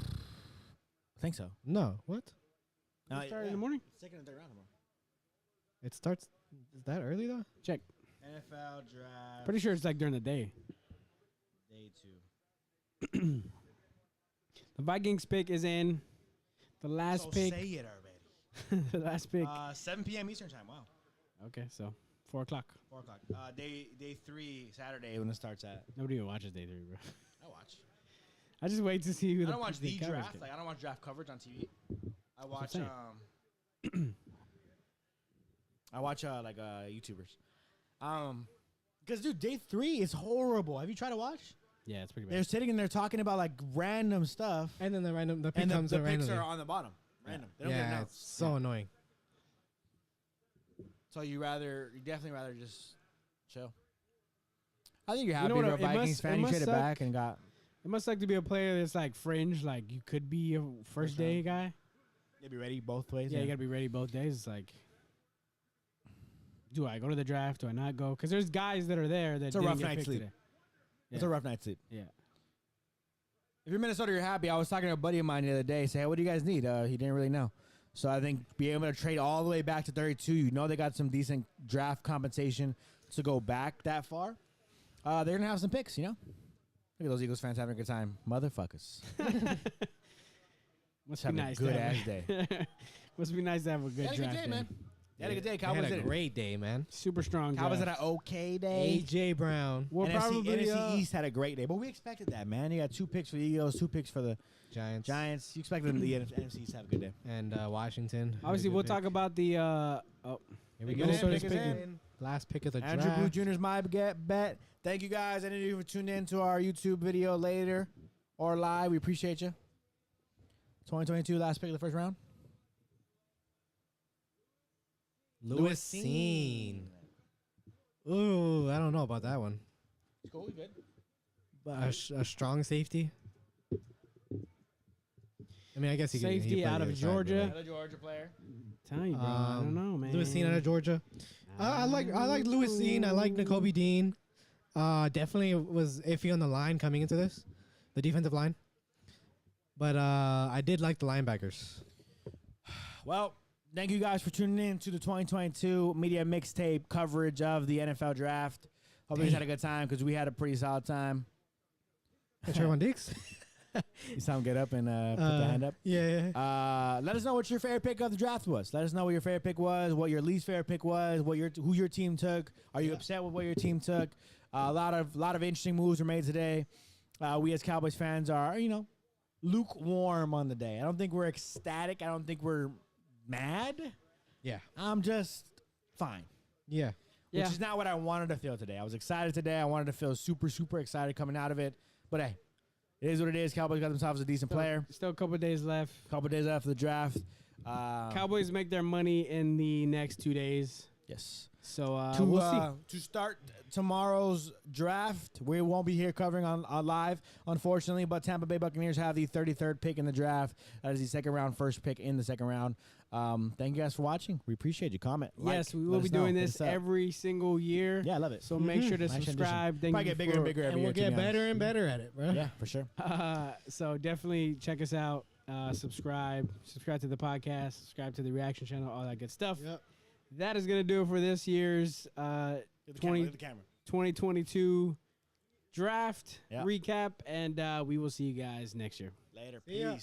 think so. No, what? No, It started in the morning? Second and third round tomorrow. It starts is that early though? Check. NFL draft. Pretty sure it's like during the day. Day 2. The Vikings pick is in. The last pick. Say it already. The last pick. 7 p.m. Eastern time. Wow. Okay, so 4 o'clock. 4 o'clock. Day 3, Saturday when it starts at. Nobody even watches day 3, bro. I watch. I just wait to see who I the don't watch the Cowboys draft. get. Like I don't watch draft coverage on TV. I watch what I'm I watch YouTubers. Because dude, day 3 is horrible. Have you tried to watch? Yeah, it's pretty They're bad. sitting and they're talking about like random stuff, And then the pick and comes the out picks randomly. are on the bottom, random. They don't get Yeah, announced. it's so annoying. So you definitely rather just chill. I think you're You happy know what, you're a it Vikings must- fan. it You must traded suck. back and got It must like to be a player that's like fringe. Like you could be a first day guy. they be ready both ways. Yeah, you gotta be ready both days. It's like, do I go to the draft? Do I not go? Because there's guys that are there that It's a didn't rough get night's picked sleep. today. It's a rough night's sleep. Yeah. If you're Minnesota, you're happy. I was talking to a buddy of mine the other day. Say, hey, what do you guys need? He didn't really know. So I think being able to trade all the way back to 32, you know they got some decent draft compensation to go back that far. They're going to have some picks, you know? Look at those Eagles fans having a good time. Motherfuckers. Must Having be a nice. good to have ass day. Must be nice to have a good They had a good draft day, man. They had a good day. They Cowboys had did a it. great day, man. Super strong. Cowboys had draft. an okay day. AJ Brown, We're NFC, probably NFC East had a great day. But we expected that, man. You got 2 picks for the Eagles, 2 picks for the Giants, Giants. You expected them, the NFC East to have a good day. and Washington. had a Obviously, good we'll pick. talk about the. Here we Pick go. is in, Minnesota's pick is picking. in. Last pick of the Andrew Booth draft. Jr. is my bet. Thank you guys. Any of you for tuning in to our YouTube video later or live. We appreciate you. 2022 last pick of the first round. Lewis Scene. Ooh, I don't know about that one. It's cool. Good. But a strong safety. I mean, I guess he could. Safety out of Georgia. Another Georgia player. Telling you, bro. I don't know, man. Lewis Scene out of Georgia. I like Lewis Scene. I like Nakobe Dean. Definitely was iffy on the line coming into this, the defensive line. But I did like the linebackers. Well, thank you guys for tuning in to the 2022 media mixtape coverage of the NFL draft. Hope you guys had a good time because we had a pretty solid time. Trayvon Diggs. You saw him get up and put the hand up. Yeah. Let us know what your favorite pick of the draft was. Let us know what your favorite pick was, what your least favorite pick was, who your team took. Are you upset with what your team took? A lot of interesting moves were made today. We as Cowboys fans are, lukewarm on the day. I don't think we're ecstatic. I don't think we're mad. Yeah. I'm just fine. Yeah. Which is not what I wanted to feel today. I was excited today. I wanted to feel super, super excited coming out of it. But hey, it is what it is. Cowboys got themselves a decent player. Still a couple of days left. Couple days after the draft. Cowboys make their money in the next 2 days. Yes. So we'll see. To start tomorrow's draft, we won't be here covering on live, unfortunately, but Tampa Bay Buccaneers have the 33rd pick in the draft. That is the second round, first pick in the second round. Thank you guys for watching. We appreciate you. Comment. Yes, we will be doing this every single year. Yeah, I love it. So make sure to subscribe. Probably get bigger and bigger every year. And we'll get better and better at it, bro. Yeah, for sure. So definitely check us out. Subscribe to the podcast. Subscribe to the reaction channel. All that good stuff. Yep. That is going to do it for this year's 2022 draft recap, and we will see you guys next year. Later. See ya. Peace.